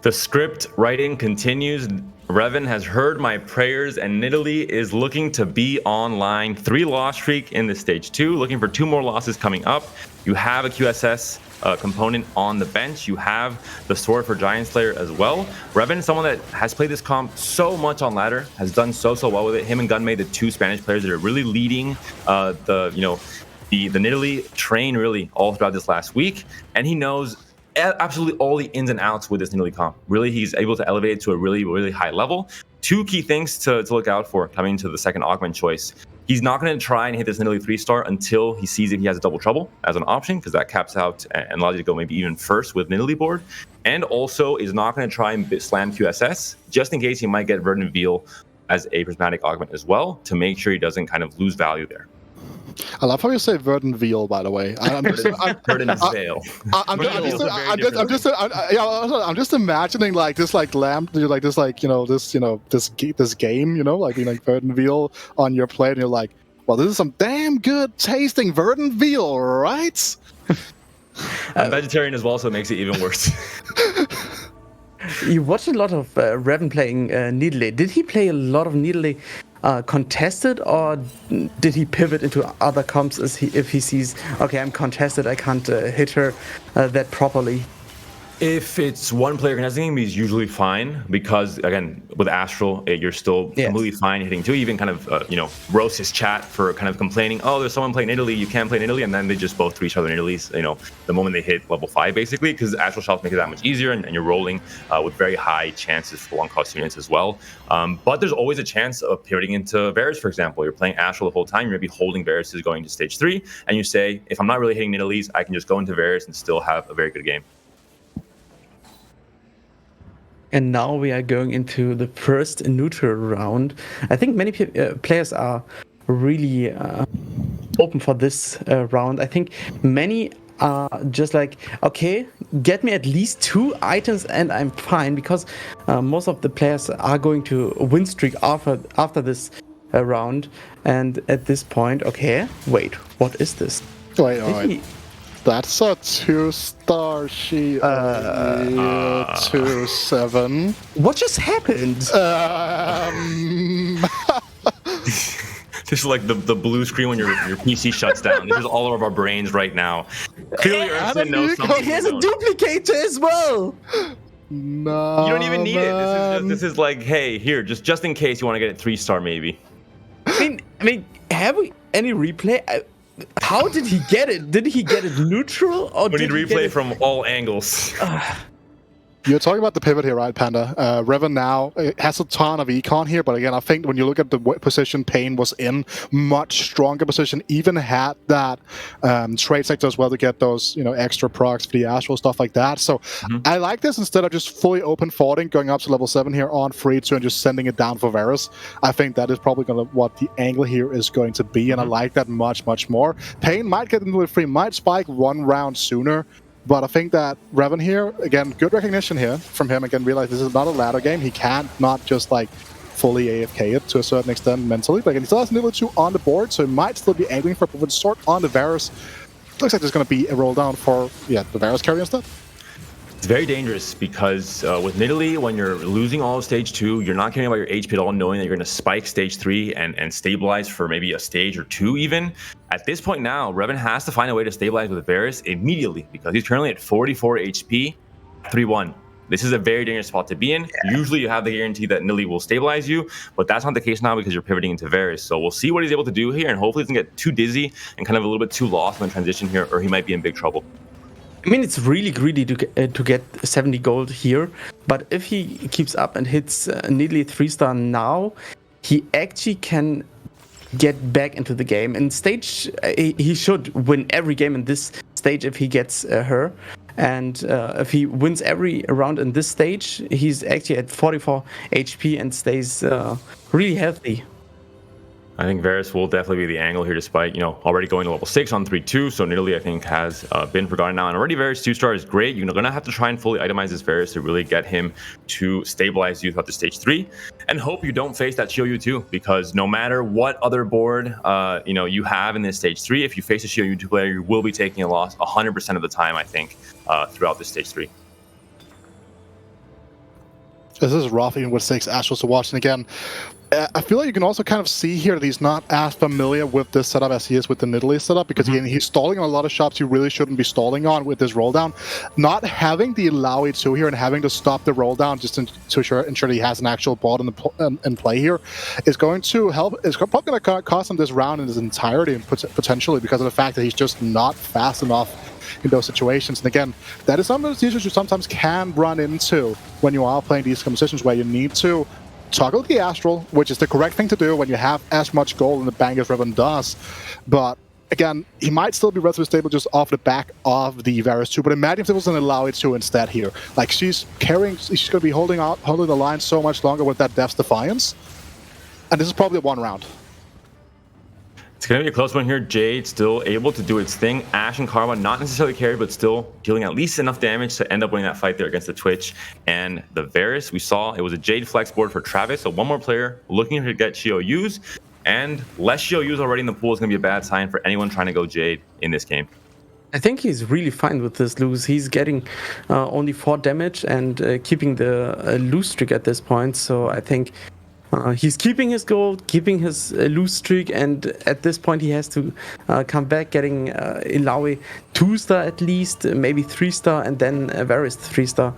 The script writing continues. Revan has heard my prayers, and Nidalee is looking to be online. 3 loss streak in the stage 2, looking for 2 more losses coming up. You have a QSS component on the bench. You have the sword for Giant Slayer as well. Revan is someone that has played this comp so much on ladder, has done so well with it. Him and Gunmei, the 2 Spanish players that are really leading the Nidalee train really all throughout this last week, and he knows absolutely all the ins and outs with this Nidalee comp. Really, he's able to elevate it to a really high level. 2 key things to look out for coming to the second augment choice. He's not going to try and hit this Nidalee 3-star until he sees if he has a double trouble as an option, because that caps out and allows you to go maybe even first with Nidalee board. And also is not going to try and slam QSS, just in case he might get Verdant Veil as a prismatic augment as well, to make sure he doesn't kind of lose value there. I love how you say Verdant Veil, by the way. I'm just imagining like this, like lamb, like this, like this game, like being like Verdant Veil on your plate, and you're like, well, this is some damn good tasting Verdant Veil, right? I'm vegetarian as well, so it makes it even worse. You watched a lot of Revan playing Nidalee. Did he play a lot of Nidalee contested, or did he pivot into other comps if he sees, okay, I'm contested, I can't hit her that properly? If it's one player contesting him, he's usually fine, because again, with Astral, you're still completely fine hitting 2. Even kind of roast his chat for kind of complaining, oh, there's someone playing Nidalee, you can't play Nidalee, and then they just both 3 each other Nidalees, the moment they hit level 5, basically, because Astral Shells make it that much easier, and you're rolling with very high chances for 1-cost units as well. But there's always a chance of pivoting into Varus, for example. You're playing Astral the whole time, you're maybe holding Varus going to stage 3, and you say, if I'm not really hitting Nidalees, I can just go into Varus and still have a very good game. And now we are going into the first neutral round. I think many players are really open for this round. I think many are just like, okay, get me at least 2 items and I'm fine, because most of the players are going to win streak after this round. And at this point, okay, wait, what is this? Wait. That's a 2-star. She 2-7. What just happened? This is like the blue screen when your PC shuts down. This is all of our brains right now. Clearly, Urson knows something. He has a duplicator as well. No, you don't even need it. This is like, hey, here, just in case you want to get it 3-star, maybe. I mean, have we any replay? How did he get it? Did he get it neutral, or we need replay from all angles? You're talking about the pivot here, right, Panda? Revan now has a ton of econ here, but again, I think when you look at the position Pain was in, much stronger position, even had that trade sector as well to get those extra procs for the Astral, stuff like that. So I like this instead of just fully open forwarding, going up to level 7 here on free 2 and just sending it down for Varus. I think that is probably what the angle here is going to be, and I like that much more. Pain might get into the free, might spike 1 round sooner. But I think that Revan here, again, good recognition here from him. Again, realize this is not a ladder game. He can't not just like fully AFK it to a certain extent mentally. But again, he still has Nidalee 2 on the board, so he might still be angling for a sword on the Varus. Looks like there's going to be a roll down for the Varus carry instead. It's very dangerous because with Nidalee, when you're losing all of stage 2, you're not caring about your HP at all, knowing that you're going to spike stage 3 and stabilize for maybe a stage or 2 even. At this point now, Revan has to find a way to stabilize with Varus immediately because he's currently at 44 HP, 3-1. This is a very dangerous spot to be in. Yeah. Usually you have the guarantee that Nidalee will stabilize you, but that's not the case now because you're pivoting into Varus. So we'll see what he's able to do here, and hopefully he doesn't get too dizzy and kind of a little bit too lost in the transition here, or he might be in big trouble. I mean, it's really greedy to get 70 gold here, but if he keeps up and hits Nidalee 3-star now, he actually can get back into the game. In stage, he should win every game in this stage if he gets her. And if he wins every round in this stage, he's actually at 44 HP and stays really healthy. I think Varus will definitely be the angle here, despite, already going to level 6 on 3-2. So Nidalee, I think, has been forgotten now. And already Varus 2-star is great. You're going to have to try and fully itemize this Varus to really get him to stabilize you throughout the stage 3. And hope you don't face that Shio U2, because no matter what other board you have in this stage 3, if you face a Shio U2 player, you will be taking a loss 100% of the time, I think, throughout this stage 3. This is rough even with 6 Astrals to watch. And again, I feel like you can also kind of see here that he's not as familiar with this setup as he is with the Nidalee setup, because again, he's stalling on a lot of shops he really shouldn't be stalling on with this roll down. Not having the Illaoi 2 here and having to stop the roll down just to ensure that he has an actual board in play here is going to help. It's probably going to cost him this round in its entirety, and potentially because of the fact that he's just not fast enough in those situations. And again, that is some of the issues you sometimes can run into when you are playing these competitions where you need to toggle the Astral, which is the correct thing to do when you have as much gold in the bank as Revan does. But again, he might still be relatively stable just off the back of the Varus 2, but imagine if it was an Illaoi 2 instead here. Like, she's going to be holding the line so much longer with that Death's Defiance. And this is probably a 1 round. It's going to be a close one here. Jade still able to do its thing. Ashe and Karma not necessarily carried, but still dealing at least enough damage to end up winning that fight there against the Twitch. And the Varus, we saw it was a Jade flex board for Travis. So one more player looking to get Shio U's. And less Shio U's already in the pool is going to be a bad sign for anyone trying to go Jade in this game. I think he's really fine with this lose. He's getting only 4 damage and keeping the lose streak at this point. So I think he's keeping his gold, keeping his lose streak, and at this point he has to come back, getting Illaoi 2-star at least, maybe 3-star, and then Varus 3-star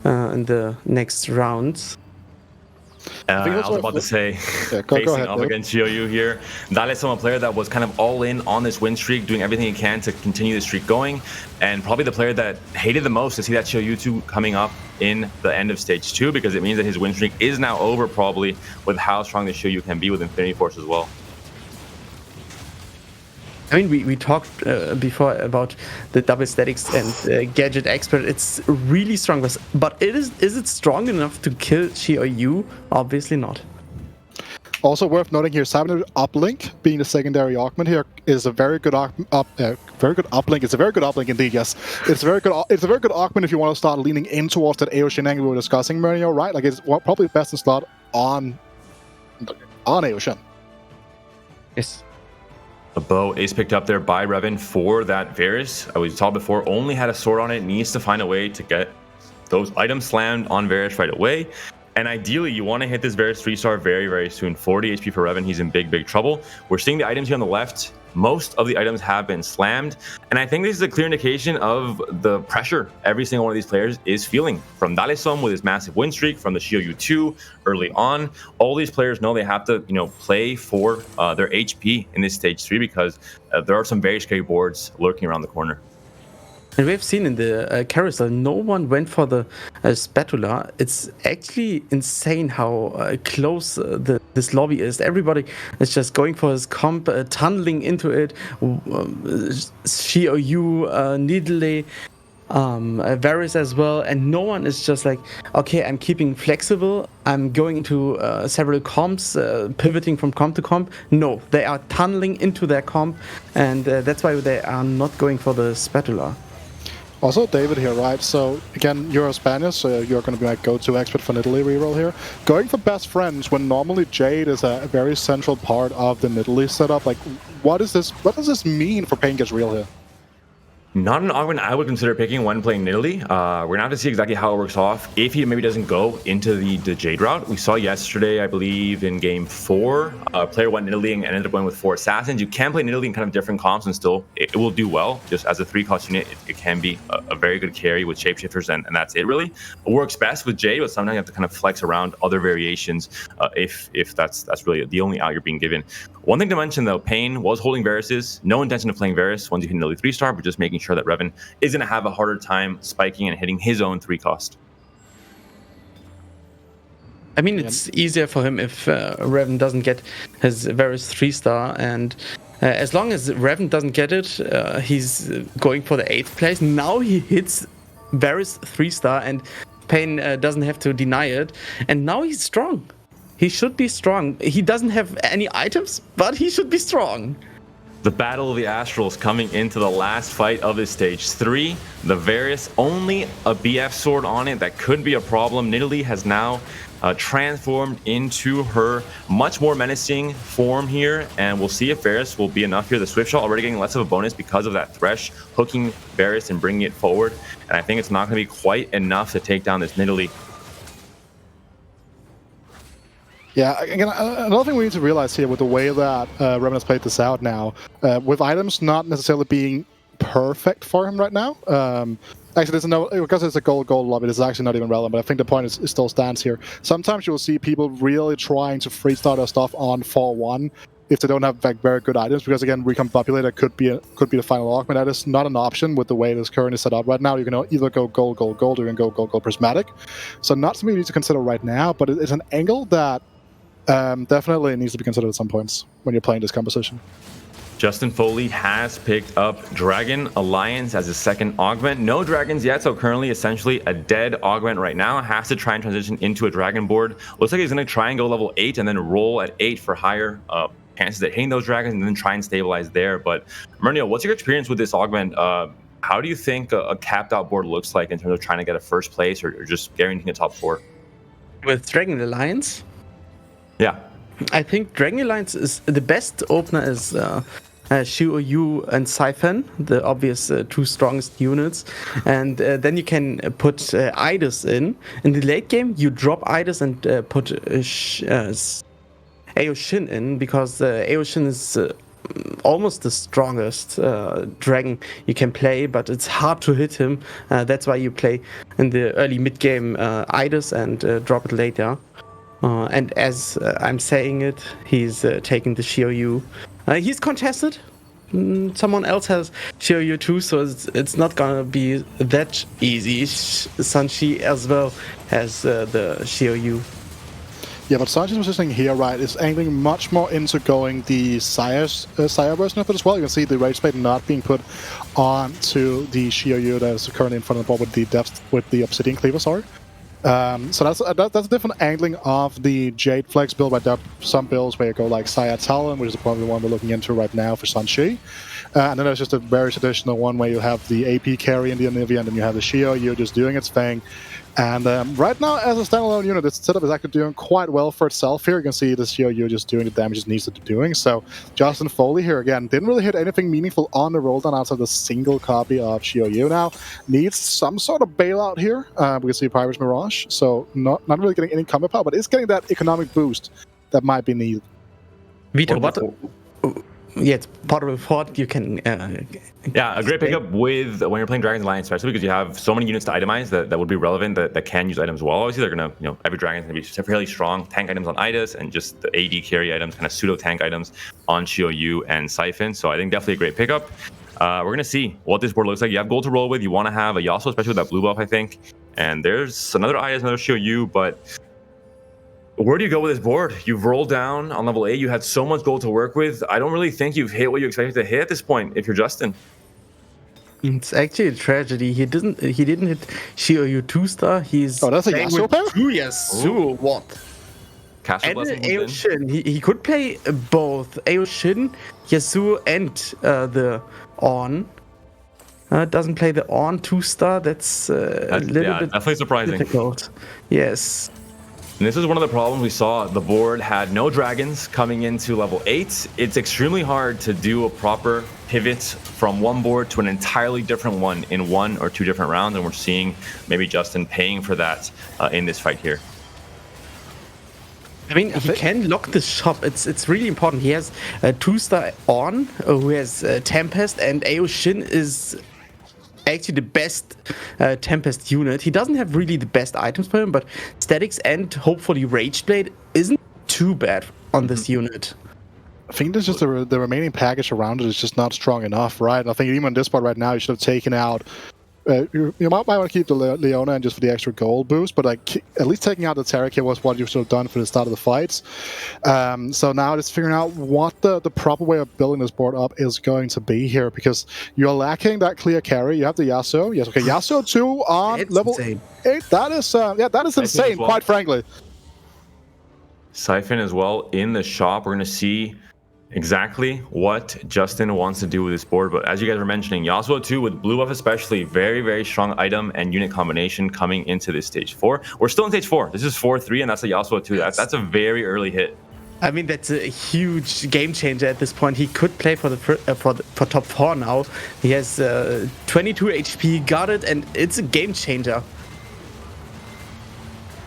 in the next rounds. I was about to say, facing off against Shio Yu here. Daleson, a player that was kind of all in on this win streak, doing everything he can to continue the streak going, and probably the player that hated the most to see that Shio Yu 2 coming up in the end of stage 2, because it means that his win streak is now over, probably, with how strong the Shio Yu can be with Infinity Force as well. I mean, we talked before about the double statics and gadget expert. It's really strong, but is it strong enough to kill Shio Yu? Obviously not. Also worth noting here, Cybernet uplink being the secondary augment here is a very good uplink. It's a very good uplink indeed. Yes, it's a very good augment if you want to start leaning in towards that Aoshin angle we were discussing, Mario. Right? Like, it's probably best in slot on Aoshin. Yes. The bow is picked up there by Revan for that Varus. We saw before, only had a sword on it, needs to find a way to get those items slammed on Varus right away. And ideally, you want to hit this Varus 3-star very, very soon. 40 HP for Revan, he's in big, big trouble. We're seeing the items here on the left. Most of the items have been slammed. And I think this is a clear indication of the pressure every single one of these players is feeling. From Daleson with his massive win streak, from the Shio Yu 2 early on. All these players know they have to, play for their HP in this stage 3, because there are some very scary boards lurking around the corner. And we've seen in the carousel, no one went for the Spatula. It's actually insane how close this lobby is. Everybody is just going for his comp, tunneling into it. Shio Yu, Nidalee, Varus as well, and no one is just like, okay, I'm keeping flexible, I'm going into several comps, pivoting from comp to comp. No, they are tunneling into their comp, and that's why they are not going for the Spatula. Also, David here, right? So, again, you're a Spanish, so you're going to be my go-to expert for Italy reroll here. Going for best friends when normally Jade is a very central part of the Italy setup. Like, what does this mean for Pain Gets Real here? Not an augment I would consider picking when playing Nidalee. We're gonna have to see exactly how it works off. If he maybe doesn't go into the Jade route, we saw yesterday, I believe, in game 4, player went Nidalee and ended up going with 4 assassins. You can play Nidalee in kind of different comps and still it will do well. Just as a 3-cost unit, it can be a very good carry with shapeshifters, and that's it really. It works best with Jade, but sometimes you have to kind of flex around other variations if that's really the only out you're being given. One thing to mention though, Pain was holding Varus's. No intention of playing Varus once you hit Nidalee 3-star, but just making sure that Revan is going to have a harder time spiking and hitting his own 3-cost. I mean, it's easier for him if Revan doesn't get his Varus 3-star, and as long as Revan doesn't get it, he's going for the 8th place. Now he hits Varus 3-star, and Pain doesn't have to deny it, and now he's strong. He should be strong. He doesn't have any items, but he should be strong. The Battle of the Astrals coming into the last fight of this stage 3. The Varus, only a BF sword on it. That could be a problem. Nidalee has now transformed into her much more menacing form here, and we'll see if Varus will be enough here. The Swift Shot already getting less of a bonus because of that Thresh, hooking Varus and bringing it forward. And I think it's not going to be quite enough to take down this Nidalee. Yeah, again, another thing we need to realize here with the way that Revan has played this out now, with items not necessarily being perfect for him right now. Actually, there's no, because it's a gold lobby, this is actually not even relevant, but I think the point is still stands here. Sometimes you'll see people really trying to freestyle their stuff on 4-1 if they don't have like very good items, because again, Recombobulator could be the final augment. That is not an option with the way it is currently set up right now. You can either go gold, or you can go gold, prismatic. So not something you need to consider right now, but it's an angle that definitely needs to be considered at some points when you're playing this composition. Justin Foley has picked up Dragon Alliance as his second augment. No dragons yet, so currently essentially a dead augment right now. Has to try and transition into a dragon board. Looks like he's going to try and go level 8 and then roll at 8 for higher chances at hitting those dragons and then try and stabilize there. But Mernio, what's your experience with this augment? How do you think a capped out board looks like in terms of trying to get a first place or just guaranteeing a top 4? With Dragon Alliance? Yeah. I think Dragon Alliance is the best opener is Xiaoyu and Siphon, the obvious 2 strongest units. And then you can put Idus in. In the late game, you drop Idus and put Aoshin in, because Aoshin is almost the strongest dragon you can play, but it's hard to hit him. That's why you play in the early mid-game Idus and drop it later. And as I'm saying it, he's taking the Xiaoyu. He's contested. Someone else has Xiaoyu too, so it's not gonna be that easy. Sanchi as well has the Xiaoyu. Yeah, but Sanchi's positioning here, right, is angling much more into going the Sire version of it as well. You can see the Rage Blade not being put onto the Xiaoyu that is currently in front of the board with the Obsidian Cleaver, sorry. So that's a different angling of the Jade Flex build, right? There are some builds where you go like Saya Talon, which is probably the one we're looking into right now for Sanchi. And then there's just a very traditional one where you have the AP carry in the Anivia, and then you have the Xiaoyu just doing its thing. And right now, as a standalone unit, this setup is actually doing quite well for itself here. You can see the Xiaoyu just doing the damage it needs to be doing. So Justin Foley here, again, didn't really hit anything meaningful on the roll down outside the single copy of Xiaoyu now. Needs some sort of bailout here. We can see Pirate's Mirage. So not really getting any combat power, but it's getting that economic boost that might be needed. Vito, yeah, it's part of a thought you can... yeah, a great pickup with when you're playing Dragon's Alliance, especially because you have so many units to itemize that would be relevant, that can use items well. Obviously, they're going to, every Dragon's going to be fairly strong. Tank items on Idus and just the AD carry items, kind of pseudo-tank items on Xiaoyu and Siphon. So I think definitely a great pickup. We're going to see what this board looks like. You have gold to roll with. You want to have a Yasuo, especially with that blue buff, I think. And there's another Idus, another Xiaoyu, but... where do you go with this board? You've rolled down on level 8. You had so much gold to work with. I don't really think you've hit what you expected to hit at this point if you're Justin. It's actually a tragedy. He didn't hit Xiaoyu 2-star. He's that's a Yasuo pair? Yasuo, what? Castle And Blessing Aoshin. He could play both Aoshin, Yasuo, and the On. doesn't play the on 2-star. That's a little bit definitely surprising. difficult. Yes. And this is one of the problems we saw. The board had no dragons coming into level 8. It's extremely hard to do a proper pivot from one board to an entirely different one in 1 or 2 different rounds, and we're seeing maybe Justin paying for that in this fight here. I mean, he can lock the shop. It's really important. He has a 2-star on, who has Tempest, and Ao Shin is actually the best Tempest unit. He doesn't have really the best items for him, but Statics and hopefully Rageblade isn't too bad on this unit. I think there's just the remaining package around it is just not strong enough, right? I think even on this part right now, you should have taken out. You might want to keep the Leona and just for the extra gold boost, but like at least taking out the Terrakia was what you should have done for the start of the fights. So now just figuring out what the proper way of building this board up is going to be here, because you're lacking that clear carry. You have the Yasuo. Yes, okay, Yasuo 2 on level 8. That is that is insane, quite frankly. Siphon as well in the shop. We're going to see exactly what Justin wants to do with this board, but as you guys were mentioning, Yasuo 2 with blue buff especially, very, very strong item and unit combination coming into this stage 4. We're still in stage 4. This is 4-3, and that's a Yasuo 2. That's a very early hit. I mean, that's a huge game changer at this point. He could play for top 4 now. He has 22 HP, got it, and it's a game changer.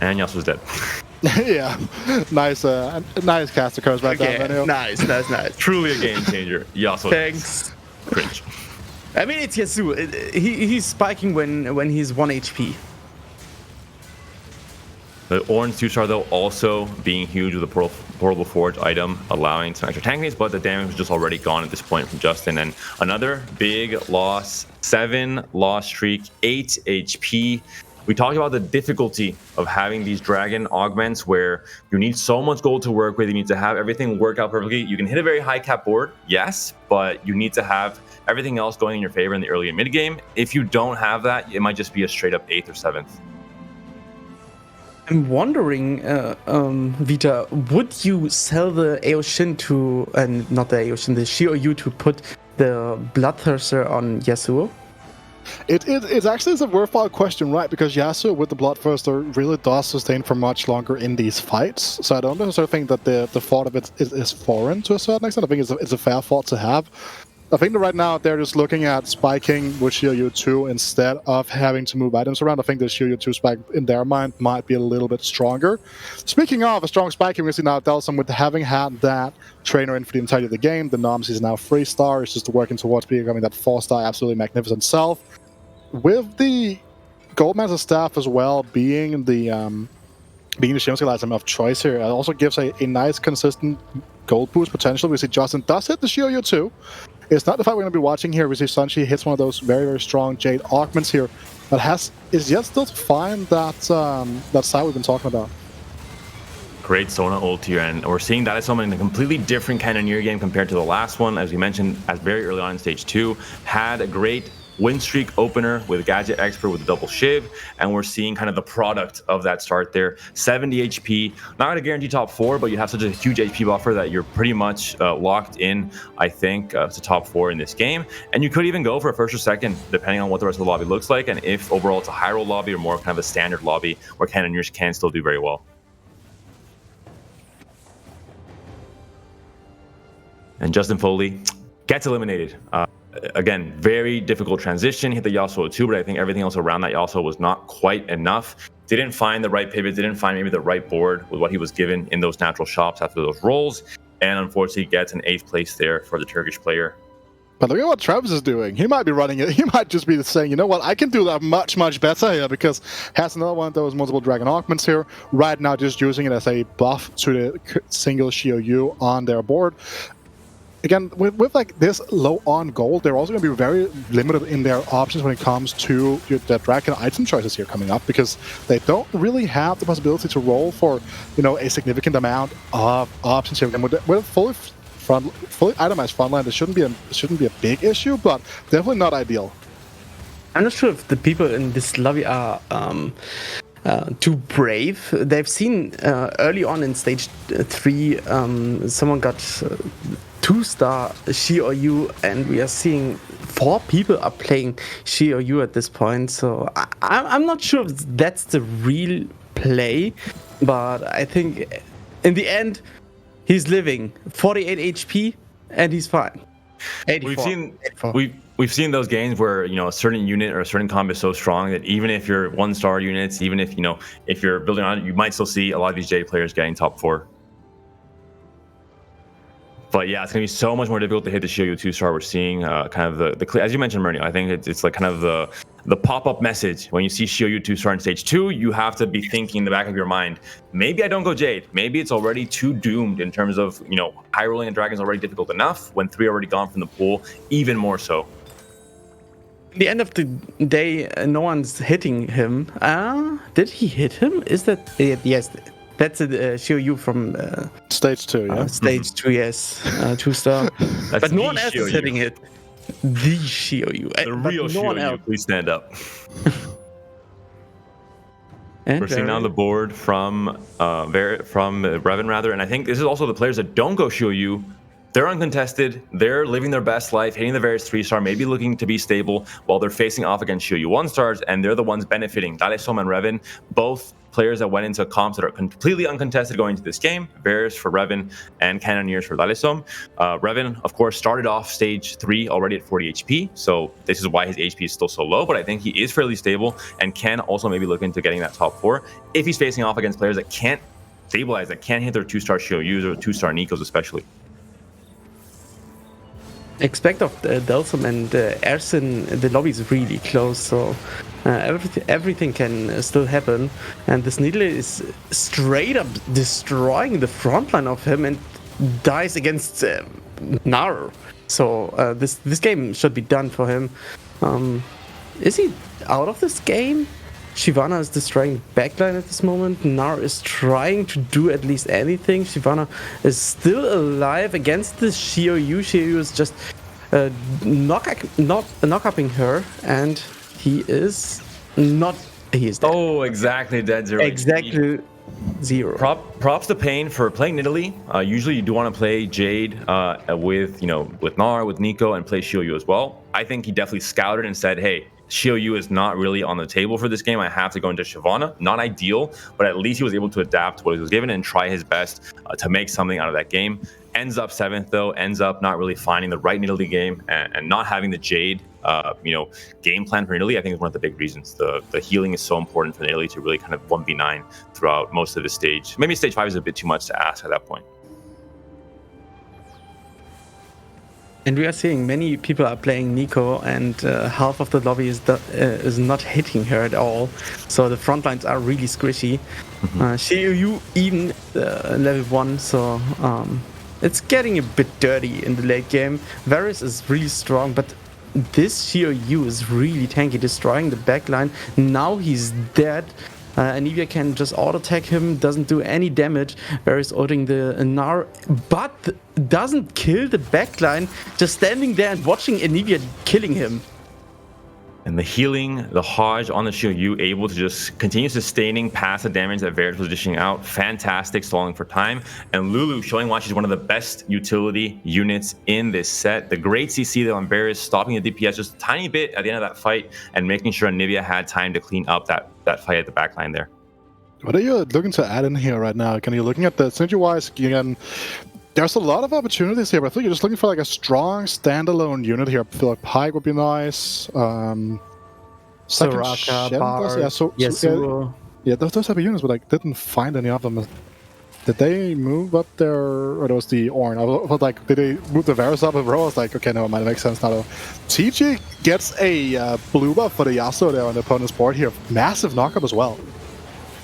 And Yasuo's dead. Yeah, nice caster curves right there. Nice. Truly a game changer. Yasuo. Thanks. Cringe. I mean, it's Yasuo. He's spiking when he's 1 HP. The orange 2-star though also being huge with the portable forge item, allowing some extra tankiness, but the damage was just already gone at this point from Justin. And another big loss, 7 loss streak, 8 HP. We talked about the difficulty of having these dragon augments where you need so much gold to work with. You need to have everything work out perfectly. You can hit a very high cap board, yes, but you need to have everything else going in your favor in the early and mid game. If you don't have that, it might just be a straight up 8th or 7th. I'm wondering, Vita, would you sell the Ao Shin to, not the Ao Shin, the Shiryu to put the Bloodthirster on Yasuo? It's actually a worthwhile question, right? Because Yasuo with the Bloodthirster really does sustain for much longer in these fights. So I don't necessarily think that the thought of it is foreign to a certain extent. I think it's a fair thought to have. I think that right now they're just looking at spiking with Shiryu 2 instead of having to move items around. I think the Shiryu 2 spike in their mind might be a little bit stronger. Speaking of a strong spiking, we see now Delson with having had that trainer in for the entirety of the game. The Noms is now 3-star. It's just working towards becoming that 4-star absolutely magnificent self. With the Goldmaster staff as well being the Shimsky item of choice here, it also gives a nice consistent gold boost potential. We see Justin does hit the Shiryu 2. It's not the fight we're going to be watching here. We see Sunshi hits one of those very, very strong Jade augments here, but is yet still to find that side we've been talking about. Great Sona ult here, and we're seeing that as someone in a completely different Cannoneer game compared to the last one. As we mentioned, as very early on in stage 2, had a great win streak opener with Gadget Expert with the double shiv, and we're seeing kind of the product of that start there. 70 HP, not going to guarantee top 4, but you have such a huge HP buffer that you're pretty much locked in, I think, to top 4 in this game. And you could even go for a 1st or 2nd, depending on what the rest of the lobby looks like, and if overall it's a high roll lobby or more kind of a standard lobby where Cannoneers can still do very well. And Justin Foley gets eliminated. Again, very difficult transition. Hit the Yasuo 2, but I think everything else around that Yasuo was not quite enough. Didn't find the right pivot, didn't find maybe the right board with what he was given in those natural shops after those rolls, and unfortunately gets an 8th place there for the Turkish player. But look at what Travis is doing. He might be running it. He might just be saying, you know what, I can do that much, much better here, because has another one of those multiple dragon augments here. Right now, just using it as a buff to the single Shiryu on their board. Again, with like this low on gold, they're also going to be very limited in their options when it comes to the dragon item choices here coming up, because they don't really have the possibility to roll for, you know, a significant amount of options here. Again, with fully itemized frontline, this shouldn't be a big issue, but definitely not ideal. I'm not sure if the people in this lobby are too brave. They've seen early on in stage 3, someone got 2-star Shiryu, and we are seeing 4 people are playing Xiaoyu at this point, so I'm not sure if that's the real play, but I think in the end he's living 48 HP and he's fine. 84. We've seen those games where a certain unit or a certain combo is so strong that even if you're 1-star units, even if if you're building on it, you might still see a lot of these Jade players getting top 4. But yeah, it's gonna be so much more difficult to hit the Xiaoyu 2-star. We're seeing kind of the as you mentioned, Murnio, I think it's like kind of the pop-up message. When you see Xiaoyu 2-star in stage 2, you have to be thinking in the back of your mind, maybe I don't go Jade. Maybe it's already too doomed in terms of, high rolling and Dragon is already difficult enough. When 3 already gone from the pool, even more so. At the end of the day, no one's hitting him. Did he hit him? Is that... yes, that's a Xiaoyu from... stage 2, yeah? Stage 2, yes. 2-star. But no one else is hitting it. The Xiaoyu. The real no Xiaoyu, please stand up. And we're seeing now the board from Revan, rather, and I think this is also the players that don't go Xiaoyu. They're uncontested. They're living their best life, hitting the various 3-star, maybe looking to be stable while they're facing off against Xiaoyu 1-stars, and they're the ones benefiting. Dalesom and Revan, both players that went into comps that are completely uncontested going into this game. Varus for Revan and Cannoneers for Dalesom. Revan, of course, started off stage 3 already at 40 HP, so this is why his HP is still so low, but I think he is fairly stable and can also maybe look into getting that top 4 if he's facing off against players that can't stabilize, that can't hit their 2-star Xiaoyus or 2-star Nikos especially. Expect of Delsum and Ersin, the lobby is really close, so everything can still happen. And this Needle is straight up destroying the front line of him and dies against Nar. So this game should be done for him. Is he out of this game? Shyvana is destroying backline at this moment. Nar is trying to do at least anything. Shyvana is still alive against this Xiaoyu. Xiaoyu is just knock-upping her, and he is not. He is dead. Oh, exactly dead. 0. Exactly 0. Props to Pain for playing Nidalee. Usually you do want to play Jade with Nar, with Nico, and play Xiaoyu as well. I think he definitely scouted and said, hey, Xiaoyu is not really on the table for this game. I have to go into Shyvana. Not ideal, but at least he was able to adapt to what he was given and try his best to make something out of that game. Ends up 7th though, ends up not really finding the right Nidalee game and not having the Jade game plan for Nidalee. I think is one of the big reasons. The healing is so important for Nidalee to really kind of 1v9 throughout most of the stage. Maybe stage 5 is a bit too much to ask at that point. And we are seeing many people are playing Nico, and half of the lobby is not hitting her at all. So the front lines are really squishy. Xiaoyu even level 1, so it's getting a bit dirty in the late game. Varus is really strong, but this Xiaoyu is really tanky, destroying the backline. Now he's dead. Anivia can just auto-attack him, doesn't do any damage. Varus ulting the Nar, but doesn't kill the backline, just standing there and watching Anivia killing him. And the healing, the Hodge on the Xiaoyu, able to just continue sustaining past the damage that Varus was dishing out. Fantastic stalling for time. And Lulu showing why she's one of the best utility units in this set. The great CC though on Varus, stopping the DPS just a tiny bit at the end of that fight and making sure Anivia had time to clean up that fight at the backline there. What are you looking to add in here right now? Can you looking at the synergy-wise again? There's a lot of opportunities here, but I think you're just looking for like a strong standalone unit here. I feel like Pyke would be nice. Soraka, Bar, Yasuo. Yeah, those type of units, but like didn't find any of them. Did they move up their, or it was the Ornn? I was like, did they move the Varus up? And I was like, okay, no, it might make sense now. TG gets a blue buff for the Yasuo there on the opponent's board here. Massive knockup as well.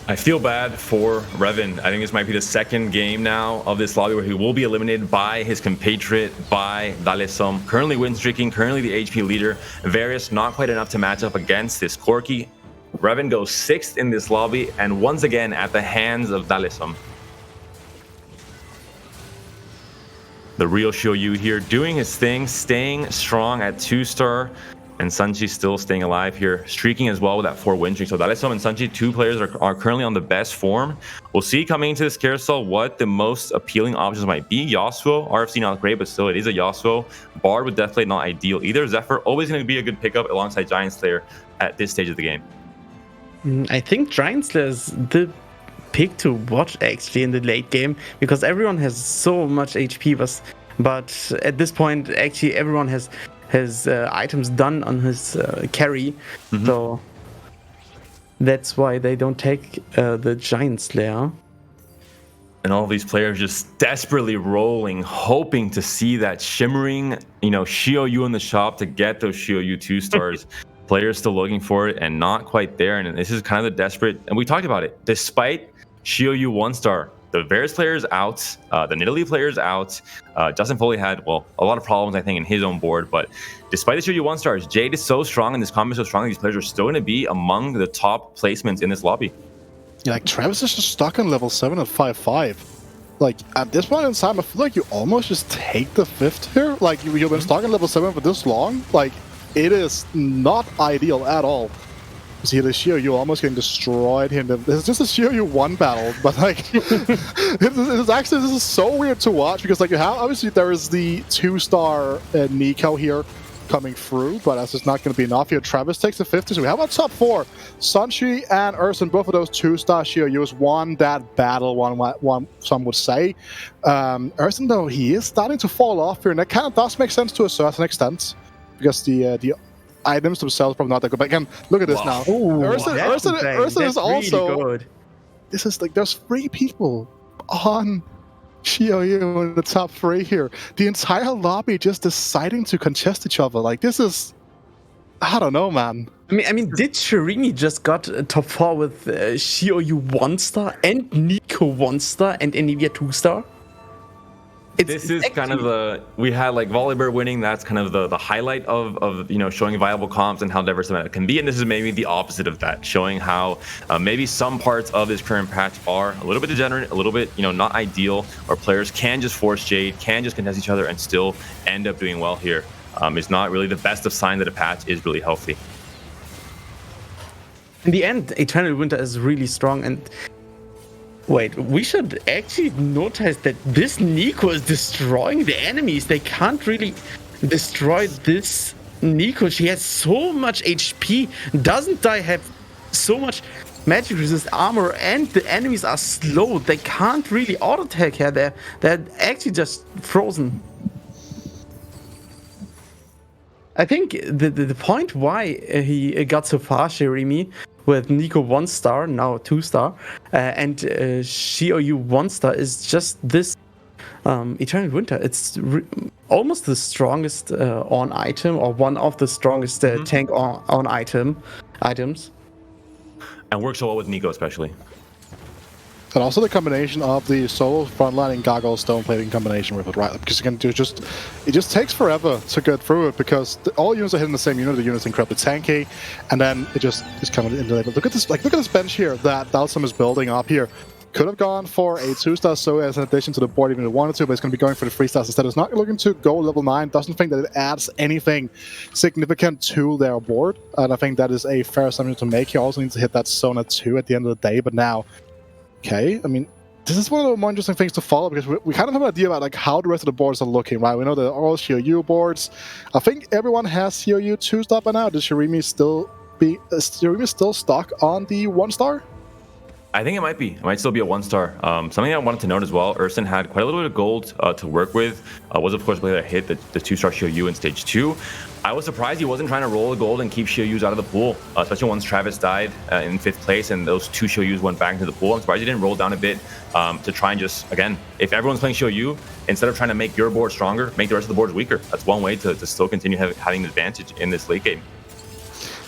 I feel bad for Revan. I think this might be the second game now of this lobby where he will be eliminated by his compatriot, by Dalesom. Currently win streaking, currently the HP leader. Varus not quite enough to match up against this Corki. Revan goes 6th in this lobby and once again at the hands of Dalesom. The real Xiaoyu here doing his thing, staying strong at 2-star. And Sanji still staying alive here, streaking as well with that 4-win streak. So Dalesom and Sanji, 2 players are currently on the best form. We'll see coming into this carousel what the most appealing options might be. Yasuo, RFC not great, but still it is a Yasuo. Bard with Deathblade not ideal either. Zephyr always going to be a good pickup alongside Giant Slayer at this stage of the game. I think Giant Slayer is the pick to watch actually in the late game because everyone has so much HP, but at this point actually everyone has items done on his carry, so that's why they don't take the Giant Slayer. And all these players just desperately rolling, hoping to see that shimmering, Xiaoyu in the shop to get those Xiaoyu 2 stars. Players still looking for it and not quite there. And this is kind of the desperate, and we talked about it. Despite Xiaoyu 1-star, the Varus player is out, the Nidalee player is out. Justin Foley had, a lot of problems, I think, in his own board. But despite the Xiaoyu 1-stars, Jade is so strong and this combo is so strong, these players are still going to be among the top placements in this lobby. Yeah, like Travis is just stuck on level 7 at 5-5. Like, at this point in time, I feel like you almost just take the 5th here. Like, you've been stuck on level 7 for this long. Like, it is not ideal at all. You see the Xiaoyu almost getting destroyed here. This is just a Xiaoyu 1 battle, but like, this is so weird to watch because like you have, obviously there is the 2-star Nico here coming through, but that's just not going to be enough here. Travis takes the 50, so we have our top 4. Sanchi and Urson, both of those 2-star Xiaoyus won that battle, one some would say. Urson, though, he is starting to fall off here, and that kind of does make sense to a certain extent because the items themselves probably not that good. But again, look at this now. Urson is also really good. This is like there's 3 people on Xiaoyu in the top 3 here. The entire lobby just deciding to contest each other. Like this is, I don't know, man. I mean, did Shirimi just got top 4 with Xiaoyu 1-star and Nico 1-star and Anivia 2-star? This is kind of we had like Volibear winning. That's kind of the highlight of showing viable comps and how diverse the meta can be. And this is maybe the opposite of that, showing how maybe some parts of this current patch are a little bit degenerate, a little bit not ideal, or players can just force Jade, can just contest each other and still end up doing well here. It's not really the best of sign that a patch is really healthy. In the end, Eternal Winter is really strong. And wait, we should actually notice that this Nico is destroying the enemies. They can't really destroy this Nico. She has so much HP. Doesn't I have so much magic resist armor and the enemies are slow. They can't really auto attack her. They're actually just frozen. I think the point why he got so far, Shirimi, with Nico 1-star, now 2-star, and Xiaoyu 1-star is just this Eternal Winter. It's almost the strongest on item, or one of the strongest tank on items. And works so well with Nico especially. And also the combination of the solo frontline and Gargoyle stone plating combination with it, right? Because again, it just takes forever to get through it because all units are hitting the same unit. The unit's incredibly tanky, and then it just is coming into it. But look at this! Look at this bench here that Dalsum is building up here. Could have gone for a 2-star so as an addition to the board even if it wanted to, but it's going to be going for the 3-stars instead. It's not looking to go level 9. Doesn't think that it adds anything significant to their board, and I think that is a fair assumption to make. He also needs to hit that zone at 2 at the end of the day, but now. Okay, I mean, this is one of the more interesting things to follow because we kind of have an idea about like how the rest of the boards are looking, right? We know they're all Xiaoyu boards. I think everyone has Xiaoyu 2-star by now. Does Shirimi still stuck on the 1-star? I think it might be. It might still be a 1-star. Something I wanted to note as well, Urson had quite a little bit of gold to work with. Was of course the player that hit the 2-star Xiaoyu in stage 2. I was surprised he wasn't trying to roll the gold and keep Xiaoyus out of the pool, especially once Travis died in 5th place and those 2 Xiaoyus went back into the pool. I'm surprised he didn't roll down a bit to try and just, again, if everyone's playing Xiaoyu, instead of trying to make your board stronger, make the rest of the boards weaker. That's one way to still continue having an advantage in this late game.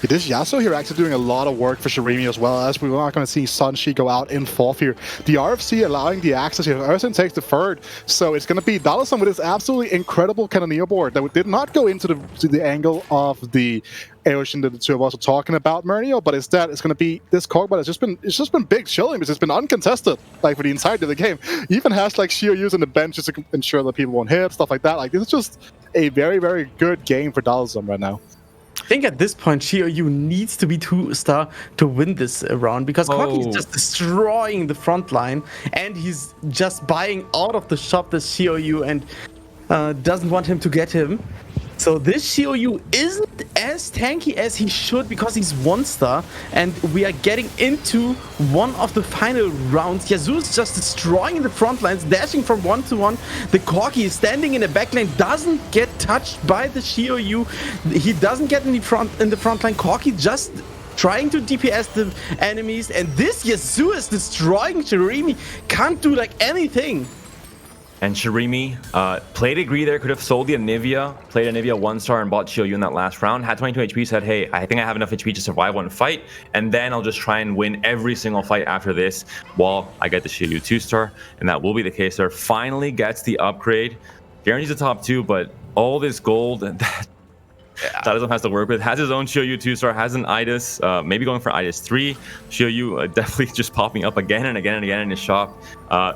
This Yasuo here actually doing a lot of work for Shirimi as well, as we're not going to see Sunshi go out in 4th here. The RFC allowing the access here. Urson takes the 3rd, so it's going to be Dalasan with this absolutely incredible Cannoneer board that did not go into the angle of the Ocean that the two of us are talking about, Murnio, but instead it's going to be this Kogbot. It's just been big chilling because it's been uncontested like for the entirety of the game. Even has like Xiaoyus on the bench just to ensure that people won't hit, stuff like that. Like this is just a very, very good game for Dalasan right now. think at this point, Xiaoyu needs to be 2-star to win this round because Corki is just destroying the front line and he's just buying out of the shop this Xiaoyu and doesn't want him to get him. So this Xiaoyu isn't as tanky as he should because he's 1-star and we are getting into one of the final rounds. Yazoo is just destroying the front lines, dashing from 1 to 1. The Corki is standing in the back lane, doesn't get touched by the Xiaoyu. He doesn't get in the front line. Corki just trying to DPS the enemies and this Yazoo is destroying Shirimi. Can't do like anything. And Shirimi played Agree there, could have sold the Anivia, played Anivia 1-star and bought Xiaoyu in that last round. Had 22 HP, said, hey, I think I have enough HP to survive one fight, and then I'll just try and win every single fight after this while I get the Xiaoyu 2-star, and that will be the case there. Finally gets the upgrade, guarantees the top 2, but all this gold that Dalism has to work with, has his own Xiaoyu 2-star, has an Idis, maybe going for Idis 3. Xiaoyu definitely just popping up again and again and again in his shop.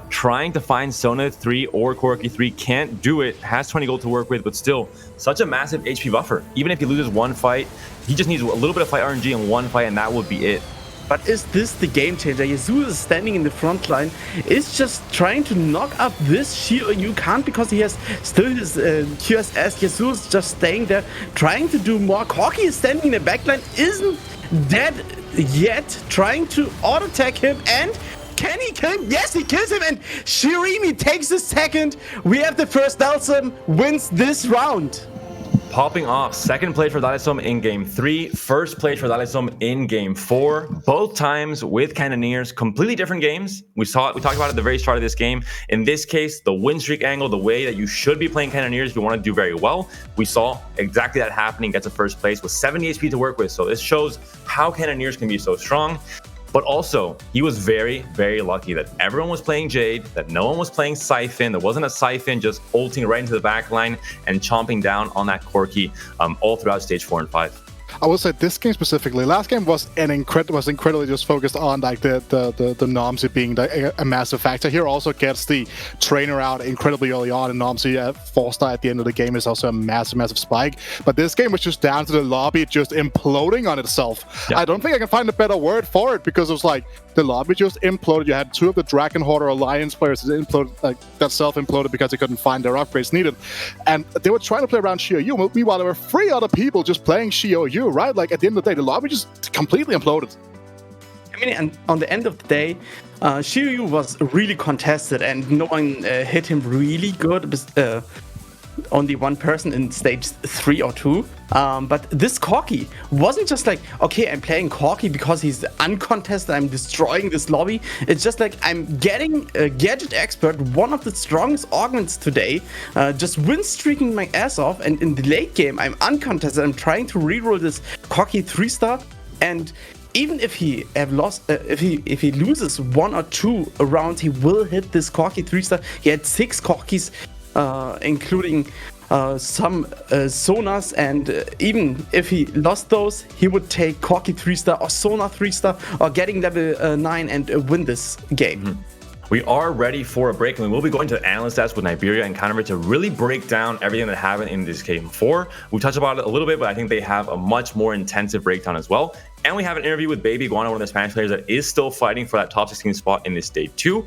Trying to find Sona 3 or Corki 3, can't do it, has 20 gold to work with, but still, such a massive HP buffer. Even if he loses one fight, he just needs a little bit of fight RNG in one fight and that would be it. But is this the game changer? Yazoo is standing in the front line, is just trying to knock up this Xiaoyu. Can't because he has still his QSS. Yazoo is just staying there, trying to do more. Corki is standing in the back line, isn't dead yet, trying to auto-attack him and can he kill him? Yes, he kills him and Shirimi takes the second. We have the first Dalsum wins this round. Popping off, second play for Dalisum in game 3, first play for Dalisum in game 4, both times with Cannoneers, completely different games. We talked about it at the very start of this game. In this case, the win streak angle, the way that you should be playing Cannoneers if you want to do very well, we saw exactly that happening, gets a first place with 70 HP to work with. So this shows how Cannoneers can be so strong. But also, he was very, very lucky that everyone was playing Jade, that no one was playing Siphon. There wasn't a Siphon just ulting right into the backline and chomping down on that Corki all throughout stage 4 and 5. I would say this game specifically. Last game was incredibly just focused on like the Nomsy being a massive factor. Here also gets the trainer out incredibly early on, and Nomsy at 4-star at the end of the game is also a massive spike. But this game was just down to the lobby just imploding on itself. Yeah. I don't think I can find a better word for it because it was like the lobby just imploded. You had 2 of the Dragon Hoarder Alliance players that imploded, that self-imploded because they couldn't find their upgrades needed, and they were trying to play around Xiaoyu. Meanwhile, there were 3 other people just playing Xiaoyu. Right? Like at the end of the day, the lobby just completely imploded. I mean, and on the end of the day, Xiaoyu was really contested and no one hit him really good. Only one person in stage 3 or 2. But this Corki wasn't just like, okay, I'm playing Corki because he's uncontested, I'm destroying this lobby. It's just like, I'm getting a Gadget Expert, one of the strongest augments today, just win streaking my ass off, and in the late game, I'm uncontested. I'm trying to reroll this Corki 3-star, and even if he if he loses 1 or 2 rounds, he will hit this Corki 3-star. He had 6 Corkis, including some Sonas, and even if he lost those, he would take Corki 3-star or Sona 3-star or getting level 9 and win this game. Mm-hmm. We are ready for a break, and we will be going to the analyst desk with Niberia and Counterfeit to really break down everything that happened in this game 4. We touched about it a little bit, but I think they have a much more intensive breakdown as well. And we have an interview with Baby Iguana, one of the Spanish players that is still fighting for that top 16 spot in this stage 2.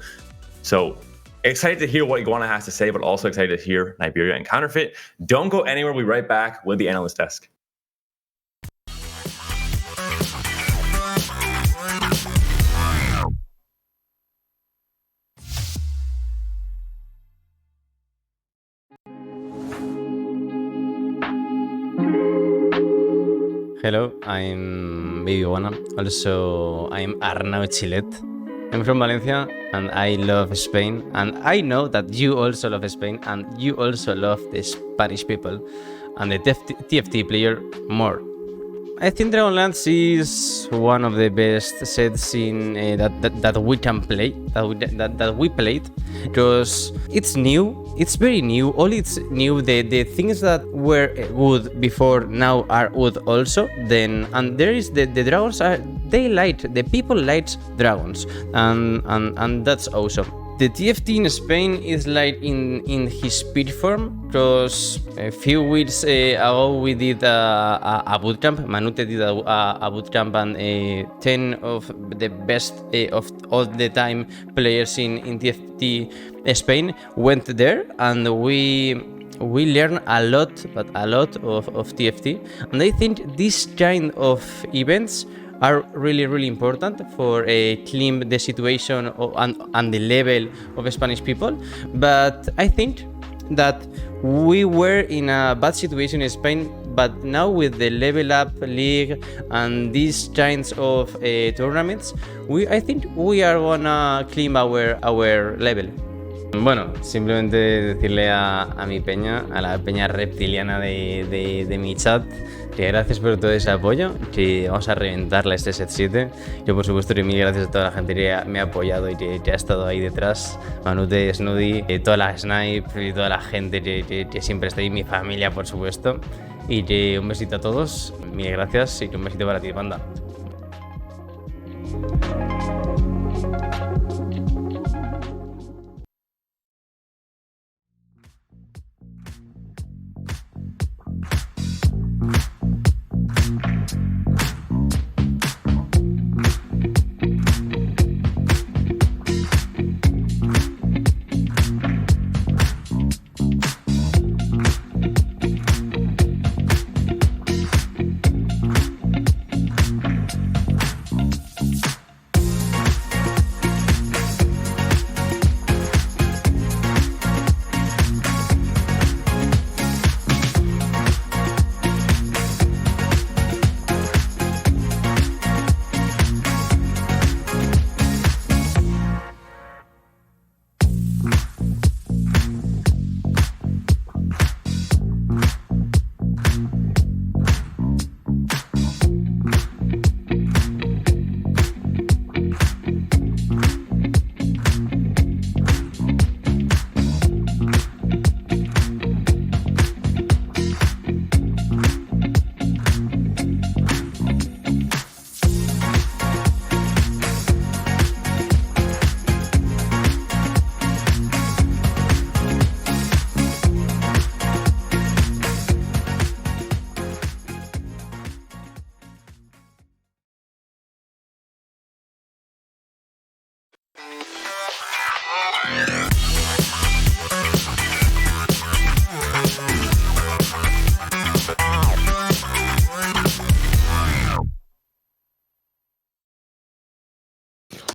So excited to hear what Iguana has to say, but also excited to hear Niberia and Counterfeit. Don't go anywhere. We'll be right back with the analyst desk. Hello, I'm Baby Iguana. Also, I'm Arnau Chilet. I'm from Valencia and I love Spain, and I know that you also love Spain and you also love the Spanish people and the TFT player more. I think Dragonlance is one of the best sets in that we can play, that we played, because it's new, it's very new, all it's new, the things that were good before now are good also. Then and there is the dragons are, they light, the people light dragons, and that's awesome. the TFT in Spain is like in his peak form, because a few weeks ago we did a bootcamp. Manute did a bootcamp, and 10 of the best of all the time players in TFT Spain went there, and we learn a lot of TFT. And I think this kind of events are really important for clean the situation and the level of Spanish people. But I think that we were in a bad situation in Spain, but now with the level up league and these kinds of tournaments, I think we are gonna clean our level. Bueno, simplemente decirle a mi peña, a la peña reptiliana de mi chat, que gracias por todo ese apoyo, que vamos a reventarla este set 7. Yo, por supuesto, mil gracias a toda la gente que me ha apoyado y que ha estado ahí detrás. Manute, Snoody, toda la Snipe y toda la gente que siempre está ahí, mi familia, por supuesto. Y que un besito a todos, mil gracias y un besito para ti, banda.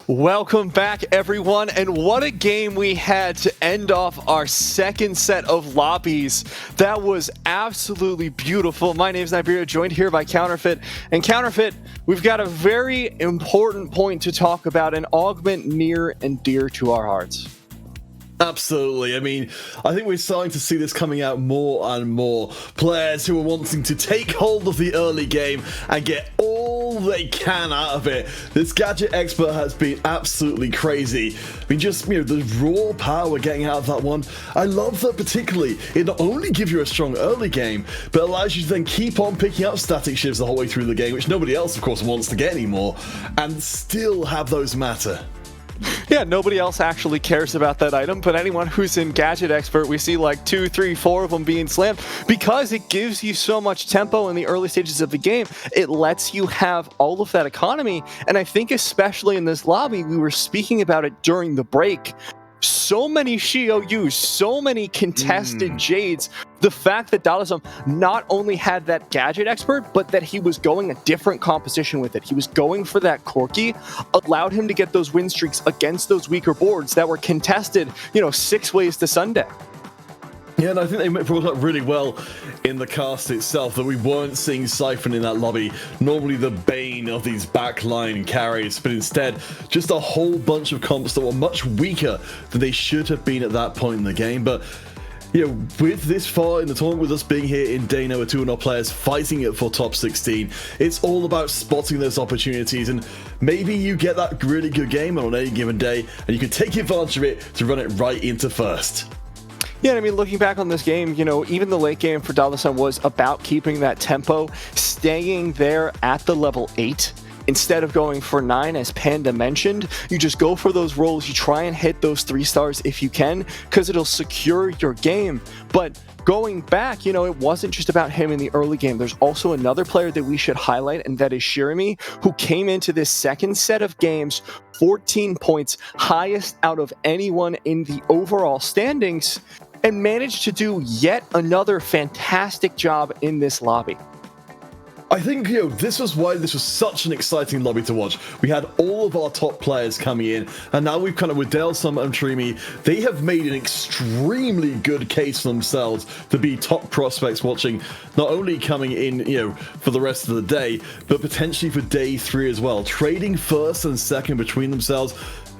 Welcome back, everyone, and what a game we had to end off our second set of lobbies. That was absolutely beautiful. My name is Niberia, joined here by Counterfeit. And Counterfeit, we've got a very important point to talk about, an augment near and dear to our hearts. Absolutely. I mean, I think we're starting to see this coming out more and more. Players who are wanting to take hold of the early game and get all they can out of it. This Gadget Expert has been absolutely crazy. I mean, just, the raw power we're getting out of that one. I love that particularly. It not only gives you a strong early game, but allows you to then keep on picking up static shifts the whole way through the game, which nobody else, of course, wants to get anymore, and still have those matter. Yeah, nobody else actually cares about that item, but anyone who's in Gadget Expert, we see like 2, 3, 4 of them being slammed because it gives you so much tempo in the early stages of the game. It lets you have all of that economy, and I think especially in this lobby, we were speaking about it during the break. So many Xiaoyus, so many contested Jades. The fact that Dallasum not only had that Gadget Expert, but that he was going a different composition with it. He was going for that Corki, allowed him to get those win streaks against those weaker boards that were contested, 6 ways to Sunday. Yeah, and I think they brought up really well in the cast itself that we weren't seeing Siphon in that lobby, normally the bane of these backline carries, but instead just a whole bunch of comps that were much weaker than they should have been at that point in the game. But with this far in the tournament, with us being here in day number 2 and our players fighting it for top 16, it's all about spotting those opportunities, and maybe you get that really good game on any given day and you can take advantage of it to run it right into first. Yeah, I mean, looking back on this game, even the late game for Dallasum was about keeping that tempo, staying there at the level 8, instead of going for 9, as Panda mentioned, you just go for those rolls. You try and hit those 3 stars if you can, because it'll secure your game. But going back, it wasn't just about him in the early game. There's also another player that we should highlight, and that is Shirami, who came into this second set of games 14 points, highest out of anyone in the overall standings, and managed to do yet another fantastic job in this lobby. I think, this was why this was such an exciting lobby to watch. We had all of our top players coming in, and now we've kind of, with Delsum and Trimi, they have made an extremely good case for themselves to be top prospects watching, not only coming in, for the rest of the day, but potentially for day 3 as well. Trading first and second between themselves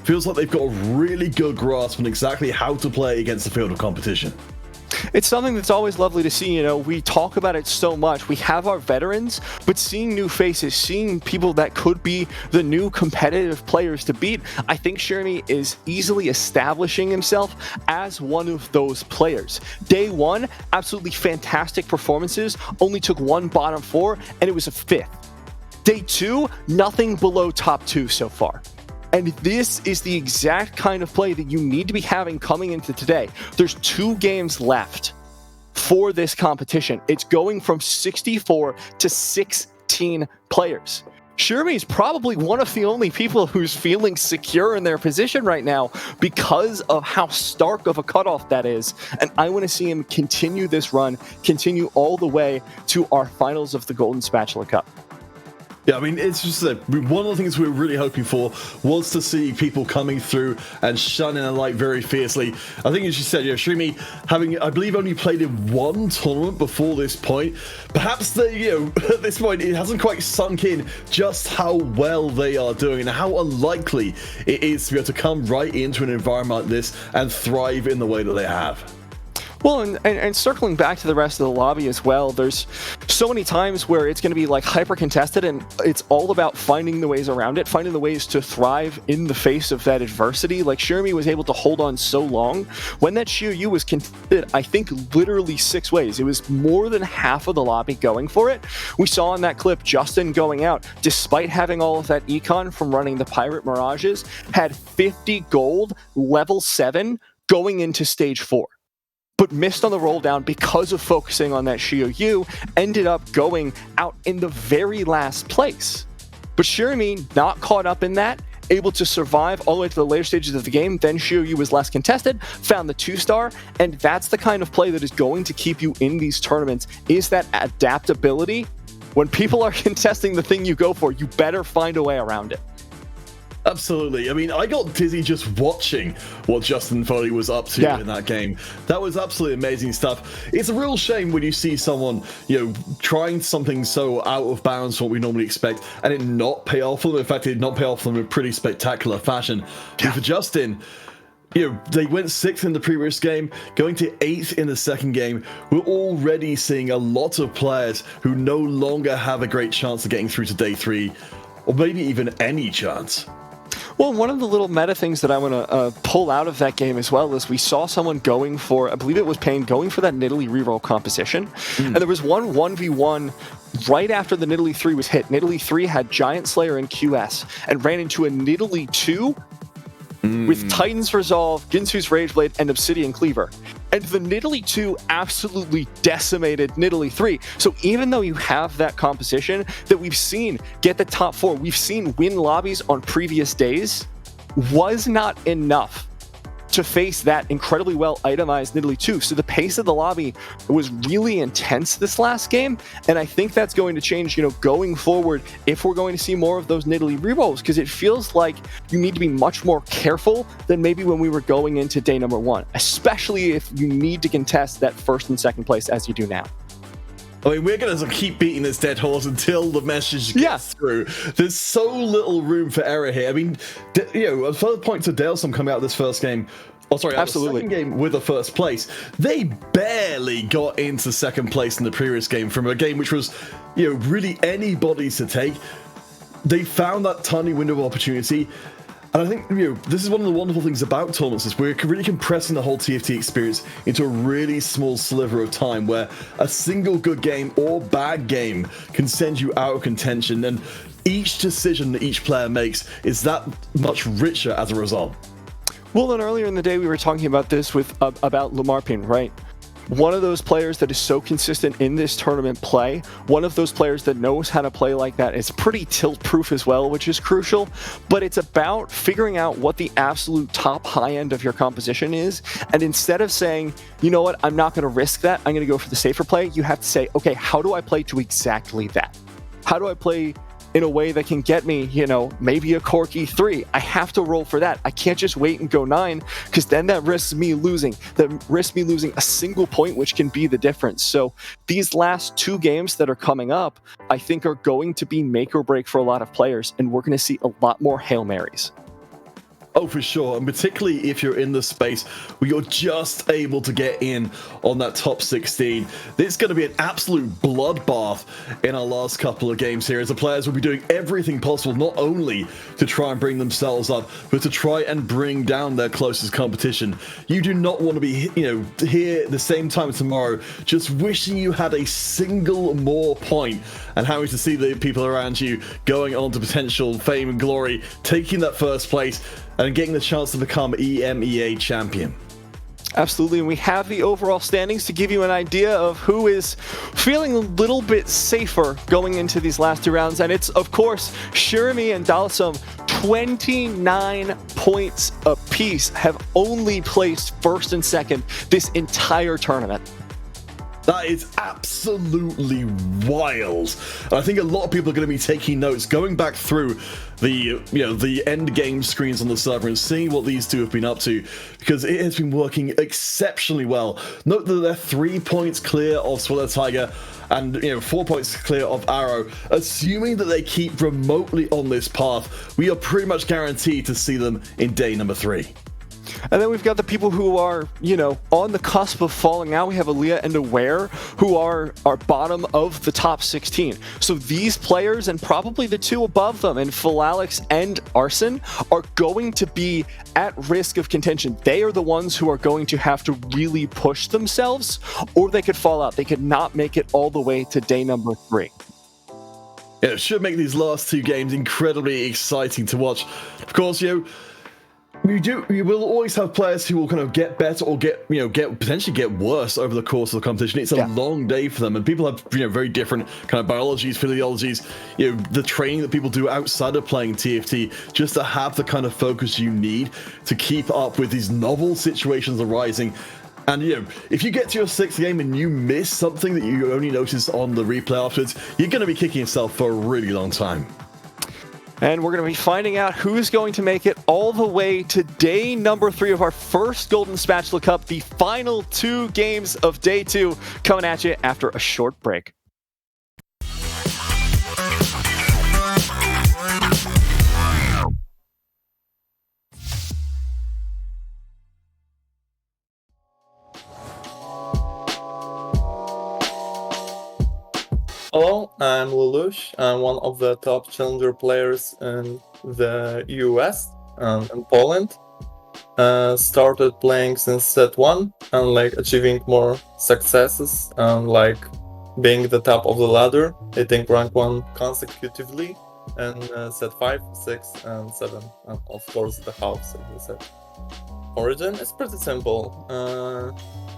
feels like they've got a really good grasp on exactly how to play against the field of competition. It's something that's always lovely to see. We talk about it so much. We have our veterans, but seeing new faces, seeing people that could be the new competitive players to beat, I think Shirami is easily establishing himself as one of those players. Day 1, absolutely fantastic performances, only took 1 bottom 4, and it was a 5th. Day 2, nothing below top 2 so far. And this is the exact kind of play that you need to be having coming into today. There's 2 games left for this competition. It's going from 64 to 16 players. Shirami is probably one of the only people who's feeling secure in their position right now because of how stark of a cutoff that is. And I want to see him continue this run, continue all the way to our finals of the Golden Spatula Cup. Yeah, I mean, it's just one of the things we were really hoping for was to see people coming through and shining a light very fiercely. I think, as you said, Shrimi having, I believe, only played in 1 tournament before this point. Perhaps at this point, it hasn't quite sunk in just how well they are doing and how unlikely it is to be able to come right into an environment like this and thrive in the way that they have. Well, and circling back to the rest of the lobby as well, there's so many times where it's going to be like hyper contested, and it's all about finding the ways around it, finding the ways to thrive in the face of that adversity. Like Shirami was able to hold on so long. When that Yu was contested, I think literally 6 ways. It was more than half of the lobby going for it. We saw in that clip Justin going out, despite having all of that econ from running the Pirate Mirages, had 50 gold, level 7, going into stage 4. But missed on the roll down because of focusing on that Yu, ended up going out in the very last place. But Shirami, not caught up in that, able to survive all the way to the later stages of the game. Then Yu was less contested, found the 2-star, and that's the kind of play that is going to keep you in these tournaments, is that adaptability. When people are contesting the thing you go for, you better find a way around it. Absolutely. I mean, I got dizzy just watching what Justin Foley was up to in that game. That was absolutely amazing stuff. It's a real shame when you see someone, trying something so out of bounds from what we normally expect and it not pay off for them. In fact, it did not pay off for them in a pretty spectacular fashion. And for Justin, they went 6th in the previous game, going to 8th in the second game. We're already seeing a lot of players who no longer have a great chance of getting through to day 3, or maybe even any chance. Well, one of the little meta things that I want to pull out of that game as well is we saw someone going for, I believe it was Payne, going for that Nidalee reroll composition. And there was one 1v1 right after the Nidalee 3 was hit. Nidalee 3 had Giant Slayer and QS and ran into a Nidalee 2 with Titan's Resolve, Ginsu's Rageblade, and Obsidian Cleaver. And the Nidalee 2 absolutely decimated Nidalee 3. So even though you have that composition that we've seen get the top 4, we've seen win lobbies on previous days, was not enough to face that incredibly well itemized Nidalee 2. So the pace of the lobby was really intense this last game, and I think that's going to change, going forward if we're going to see more of those Nidalee rerolls, because it feels like you need to be much more careful than maybe when we were going into day number 1, especially if you need to contest that 1st and 2nd place as you do now. I mean, we're going to keep beating this dead horse until the message gets through. There's so little room for error here. I mean, a further point to Delsum coming out of this first game. Oh, sorry, absolutely. The second game with the first place. They barely got into second place in the previous game from a game which was, really anybody's to take. They found that tiny window of opportunity. And I think, this is one of the wonderful things about tournaments is we're really compressing the whole TFT experience into a really small sliver of time where a single good game or bad game can send you out of contention. And each decision that each player makes is that much richer as a result. Well, then earlier in the day we were talking about this with about Lamarpin, right? One of those players that is so consistent in this tournament play, one of those players that knows how to play like that. It's pretty tilt-proof as well, which is crucial, but it's about figuring out what the absolute top high end of your composition is, and instead of saying, you know what, I'm not going to risk that, I'm going to go for the safer play, you have to say, okay, how do I play to exactly that? How do I play in a way that can get me, you know, maybe a Corki 3. I have to roll for that. I can't just wait and go 9, because then that risks me losing. That risks me losing a single point, which can be the difference. So these last 2 games that are coming up, I think are going to be make or break for a lot of players, and we're going to see a lot more Hail Marys. Oh, for sure. And particularly if you're in the space where you're just able to get in on that top 16. It's going to be an absolute bloodbath in our last couple of games here, as the players will be doing everything possible, not only to try and bring themselves up, but to try and bring down their closest competition. You do not want to be, here at the same time tomorrow, just wishing you had a single more point and having to see the people around you going on to potential fame and glory, taking that first place, and getting the chance to become EMEA champion. Absolutely, and we have the overall standings to give you an idea of who is feeling a little bit safer going into these last 2 rounds, and it's, of course, Shirami and Dalsum, 29 points apiece, have only placed first and second this entire tournament. That is absolutely wild. And I think a lot of people are going to be taking notes, going back through the end game screens on the server and seeing what these two have been up to, because it has been working exceptionally well. Note that they're 3 points clear of Swallow Tiger and 4 points clear of Arrow. Assuming that they keep remotely on this path, we are pretty much guaranteed to see them in day number 3. And then we've got the people who are, on the cusp of falling out. We have Aaliyah and Aware, who are bottom of the top 16. So these players, and probably the 2 above them, and Philalix and Arson, are going to be at risk of contention. They are the ones who are going to have to really push themselves, or they could fall out. They could not make it all the way to day number 3. Yeah, it should make these last 2 games incredibly exciting to watch. Of course, you will always have players who will kind of get better or potentially get worse over the course of the competition. It's a long day for them, and people have very different kind of biologies, physiologies, the training that people do outside of playing TFT, just to have the kind of focus you need to keep up with these novel situations arising. And if you get to your 6th game and you miss something that you only notice on the replay afterwards, you're going to be kicking yourself for a really long time. And we're going to be finding out who's going to make it all the way to day number 3 of our first Golden Spatula Cup, the final 2 games of day 2, coming at you after a short break. Hello, I'm Lelouch. I'm one of the top challenger players in the US and in Poland. Started playing since set 1 and achieving more successes and being the top of the ladder, hitting rank 1 consecutively in set 5, 6 and 7, and of course the halves of the set. Origin is pretty simple.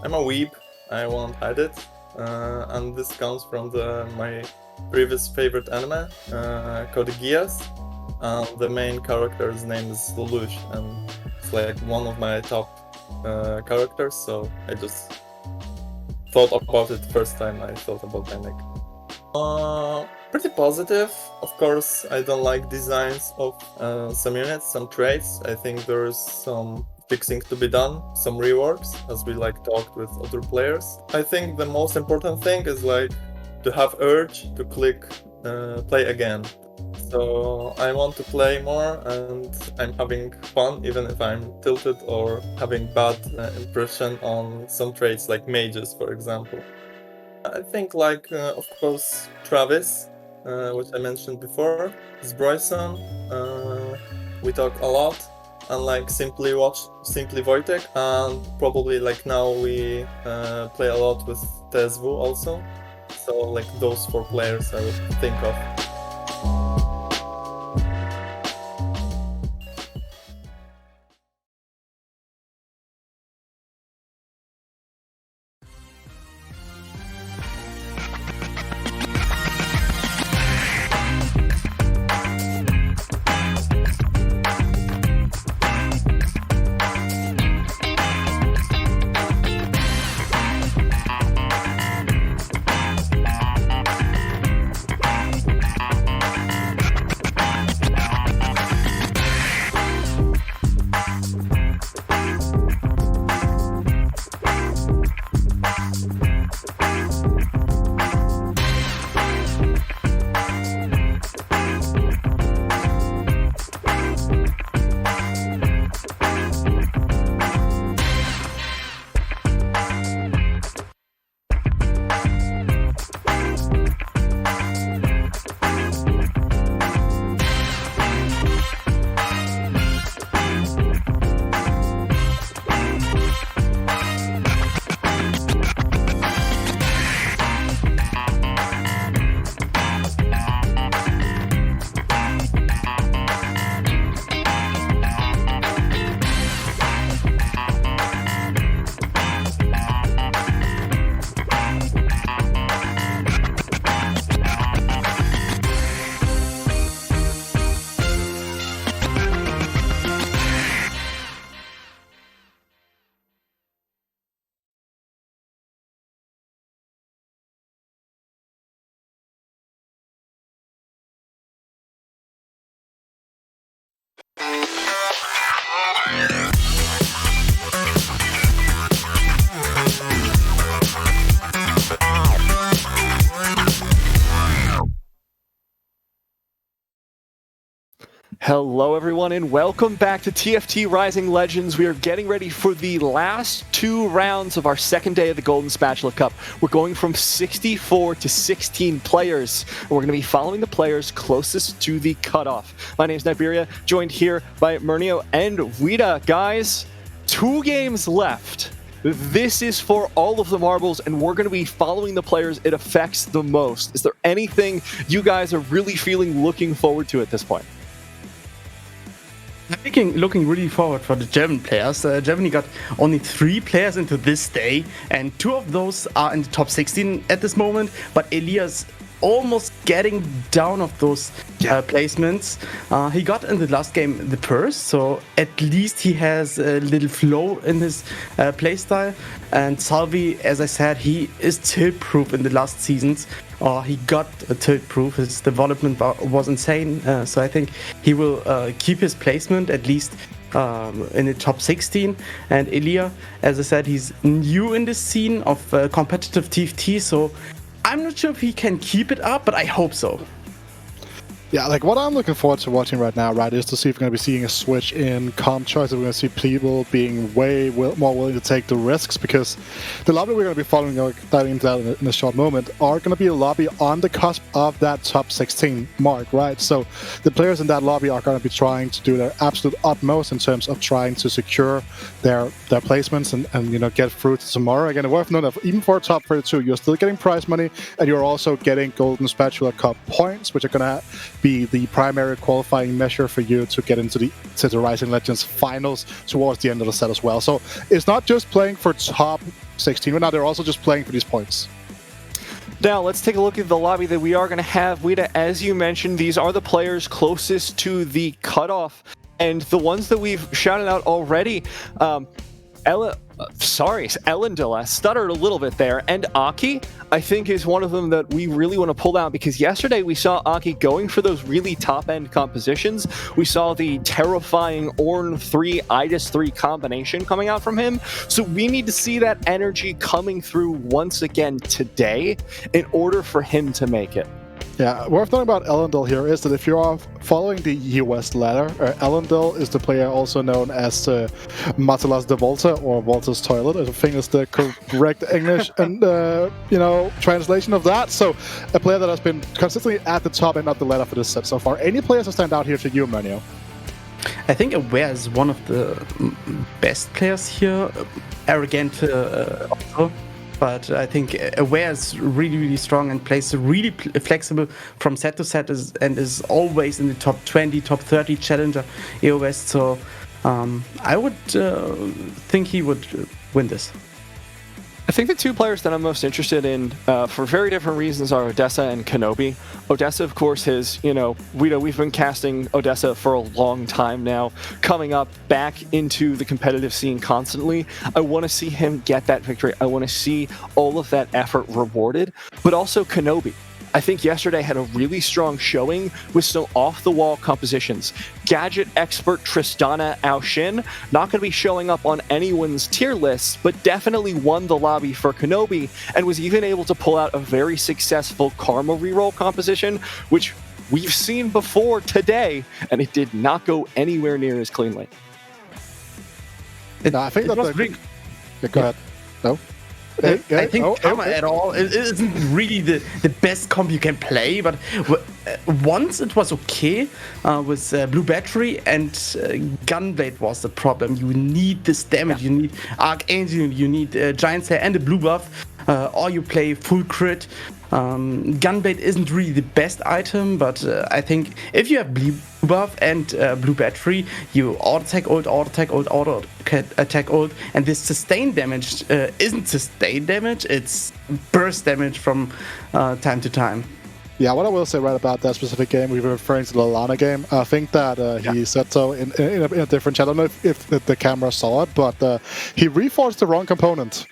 I'm a weeb, I won't hide it. And this comes from my previous favorite anime, Code Geass, and the main character's name is Lelouch, and it's one of my top characters, so I just thought about it first time I thought about my nick. Pretty positive. Of course, I don't like designs of some units, some traits. I think there's some fixing to be done, some reworks, as we talked with other players. I think the most important thing is to have urge to click play again. So I want to play more, and I'm having fun even if I'm tilted or having bad impression on some traits like mages, for example. I think of course Travis, which I mentioned before, is Bryson. We talk a lot. And Simply Wojtek, and probably now we play a lot with TSW also. So those 4 players I would think of. Hello, everyone, and welcome back to TFT Rising Legends. We are getting ready for the last 2 rounds of our second day of the Golden Spatula Cup. We're going from 64 to 16 players, and we're going to be following the players closest to the cutoff. My name is Niberia, joined here by Murnio and Wida. Guys, 2 games left. This is for all of the marbles, and we're going to be following the players it affects the most. Is there anything you guys are really looking forward to at this point? Looking really forward for the German players. Germany got only 3 players into this day, and 2 of those are in the top 16 at this moment. But Elias almost getting down of those placements. He got in the last game the purse, so at least he has a little flow in his playstyle. And Salvi, as I said, he is tilt-proof in the last seasons. He got tilt-proof. His development was insane, so I think he will keep his placement at least in the top 16. And Elia, as I said, he's new in this scene of competitive TFT, so I'm not sure if he can keep it up, but I hope so. Yeah, like what I'm looking forward to watching right now, right, is to see if we're going to be seeing a switch in comp choice. We're going to see people being way more willing to take the risks, because the lobby we're going to be following, diving into that in a short moment, are going to be a lobby on the cusp of that top 16 mark, right? So the players in that lobby are going to be trying to do their absolute utmost in terms of trying to secure their placements and get through to tomorrow. Again, worth noting that even for a top 32, you're still getting prize money, and you're also getting Golden Spatula Cup points, which are going to be the primary qualifying measure for you to get into the Rising Legends finals towards the end of the set as well. So it's not just playing for top 16 right now, they're also just playing for these points. Now, let's take a look at the lobby that we are going to have. Wida, as you mentioned, these are the players closest to the cutoff, and the ones that we've shouted out already. Elendil, I stuttered a little bit there, and Aki, I think, is one of them that we really want to pull out, because yesterday we saw Aki going for those really top-end compositions. We saw the terrifying Ornn 3, Idis 3 combination coming out from him, so we need to see that energy coming through once again today in order for him to make it. Yeah, worth knowing about Elendil here is that if you are following the US ladder, Elendil is the player also known as Matalas de Volta, or Volta's Toilet, I think is the correct English and translation of that. So a player that has been consistently at the top end of the ladder for this set so far. Any players that stand out here to you, Murnio? I think Aware is one of the best players here. Arrogant also. But I think Aware is really strong and plays really flexible from set to set and is always in the top 20, top 30 challenger EOS. So I would think he would win this. I think the 2 players that I'm most interested in for very different reasons are Odessa and Kenobi. Odessa, of course, we've been casting Odessa for a long time now, coming up back into the competitive scene constantly. I want to see him get that victory. I want to see all of that effort rewarded, but also Kenobi. I think yesterday had a really strong showing with some off-the-wall compositions. Gadget expert Tristana Aoshin, not going to be showing up on anyone's tier list, but definitely won the lobby for Kenobi, and was even able to pull out a very successful Karma reroll composition, which we've seen before today, and it did not go anywhere near as cleanly. I think that was big. Yeah, go ahead. No? I think Karma at all, it isn't really the best comp you can play, but once it was okay with Blue Battery, and Gunblade was the problem. You need this damage, you need Archangel, you need Giant Slayer and a blue buff, or you play full crit. Gunblade isn't really the best item, but I think if you have blue buff and blue battery, you auto attack ult, auto attack ult, and this sustain damage isn't sustain damage, it's burst damage from time to time. Yeah, what I will say right about that specific game, we were referring to the Lana game. I think that he said so in a different chat. I don't know if the camera saw it, but he reforged the wrong component.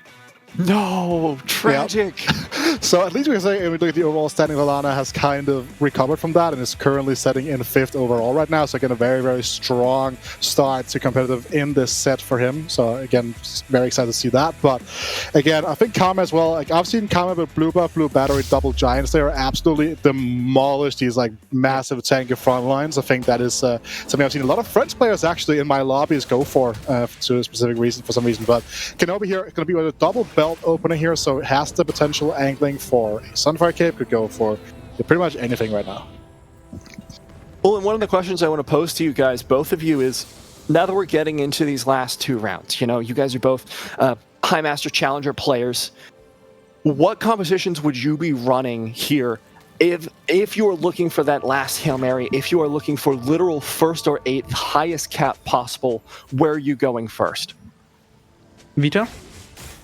No, tragic. Yep. So at least we can say, if we look at the overall standing, Valana has kind of recovered from that and is currently setting in 5th overall right now. So again, a very, very strong start to competitive in this set for him. So again, very excited to see that. But again, I think Karma as well. Like I've seen Karma with blue buff, blue battery, double giants. They are absolutely demolished these like massive tanky front lines. I think that is something I've seen a lot of French players actually in my lobbies go for to a specific reason, for some reason. But Kenobi here is going to be with a double belt opener here, so it has the potential angling for a Sunfire Cape, could go for pretty much anything right now. Well, and one of the questions I want to pose to you guys, both of you, is now that we're getting into these last 2 rounds, you know, you guys are both High Master Challenger players. What compositions would you be running here if you are looking for that last Hail Mary, if you are looking for literal 1st or 8th highest cap possible, where are you going first? Vito?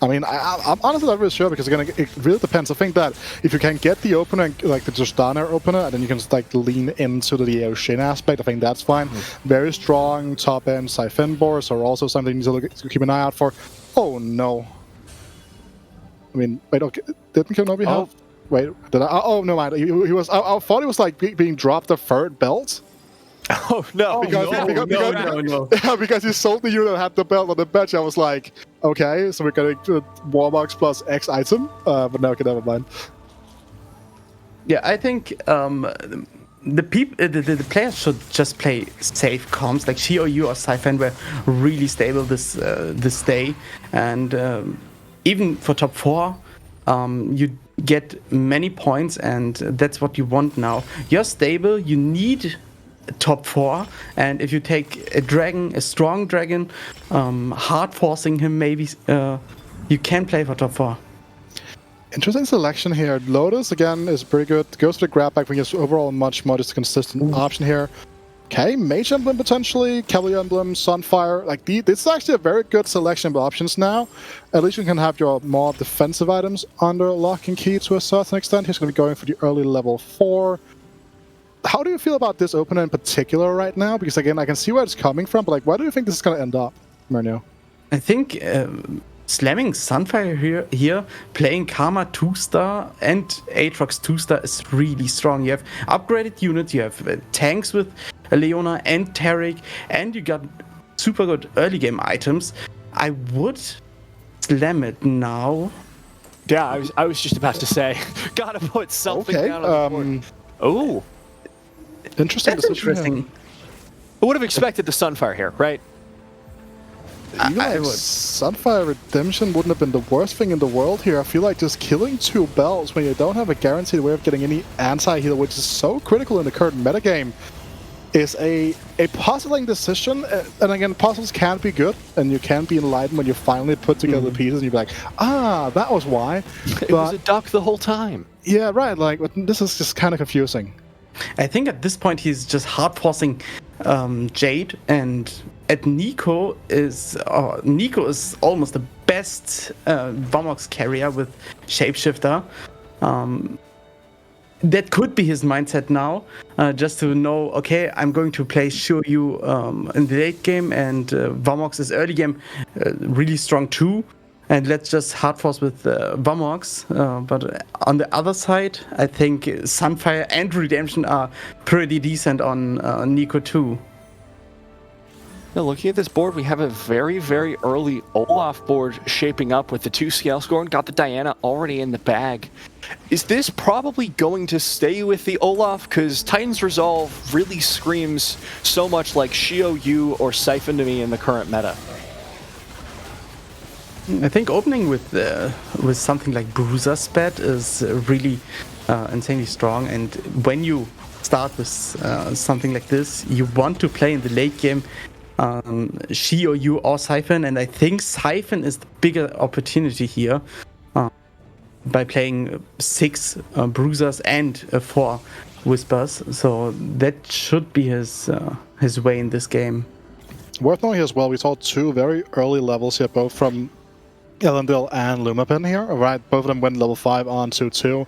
I mean, I'm honestly not really sure, because again, it really depends. I think that if you can get the opener, like the Justana opener, and then you can just like lean into the Oshin aspect, I think that's fine. Very strong top-end Siphon boards are also something you need to keep an eye out for. Oh no. I mean, wait, okay, didn't Kenobi have? Wait, did I? Oh, no, mind. He was. I thought he was like being dropped the 3rd belt. Oh no! Because he sold the unit that had the belt on the bench. I was like, okay, so we're getting Warbox plus X item, but no, okay, never mind. Yeah, I think the players should just play safe comps. Like Xiaoyu or Siphon were really stable this day, and even for top 4, you get many points, and that's what you want now. You're stable. You need top 4, and if you take a dragon, a strong dragon, hard forcing him, maybe you can play for top 4. Interesting selection here. Lotus again is pretty good. Goes to the grab back, because overall much more just consistent option here. Okay, Mage Emblem potentially, Cavalier Emblem, Sunfire. Like this is actually a very good selection of options now. At least you can have your more defensive items under lock and key to a certain extent. He's going to be going for the early level 4. How do you feel about this opener in particular right now? Because again, I can see where it's coming from, but like, where do you think this is going to end up, Mernio? I think slamming Sunfire here, playing Karma 2-star and Aatrox 2-star is really strong. You have upgraded units, you have tanks with Leona and Tarek, and you got super good early game items. I would slam it now. Yeah, I was just about to say, gotta put something down on the board. Oh. Interesting decision. I would have expected the Sunfire here, right? I would. Sunfire Redemption wouldn't have been the worst thing in the world here. I feel like just killing 2 belts when you don't have a guaranteed way of getting any anti-heal, which is so critical in the current metagame, is a puzzling decision. And again, puzzles can be good, and you can be enlightened when you finally put together the pieces and you're like, that was why. It was a duck the whole time. Yeah, right. Like, this is just kind of confusing. I think at this point he's just hard forcing Jade, and at Nico is almost the best Vomox carrier with Shapeshifter. That could be his mindset now, just to know, okay, I'm going to play Shiryu in the late game, and Vomox is early game really strong too. And let's just hard force with Vomox. But on the other side, I think Sunfire and Redemption are pretty decent on Nico too. Now, looking at this board, we have a very, very early Olaf board shaping up with the 2 scale score, and got the Diana already in the bag. Is this probably going to stay with the Olaf? Because Titan's Resolve really screams so much like Xiaoyu or Siphon to me in the current meta. I think opening with something like Bruiser Spat is really insanely strong, and when you start with something like this, you want to play in the late game Xiaoyu or Siphon, and I think Siphon is the bigger opportunity here by playing 6 Bruisers and 4 Whispers, so that should be his way in this game. Worth knowing as well, we saw 2 very early levels here, both from Elendil and Lumapin here, right? Both of them went level 5 on to 2.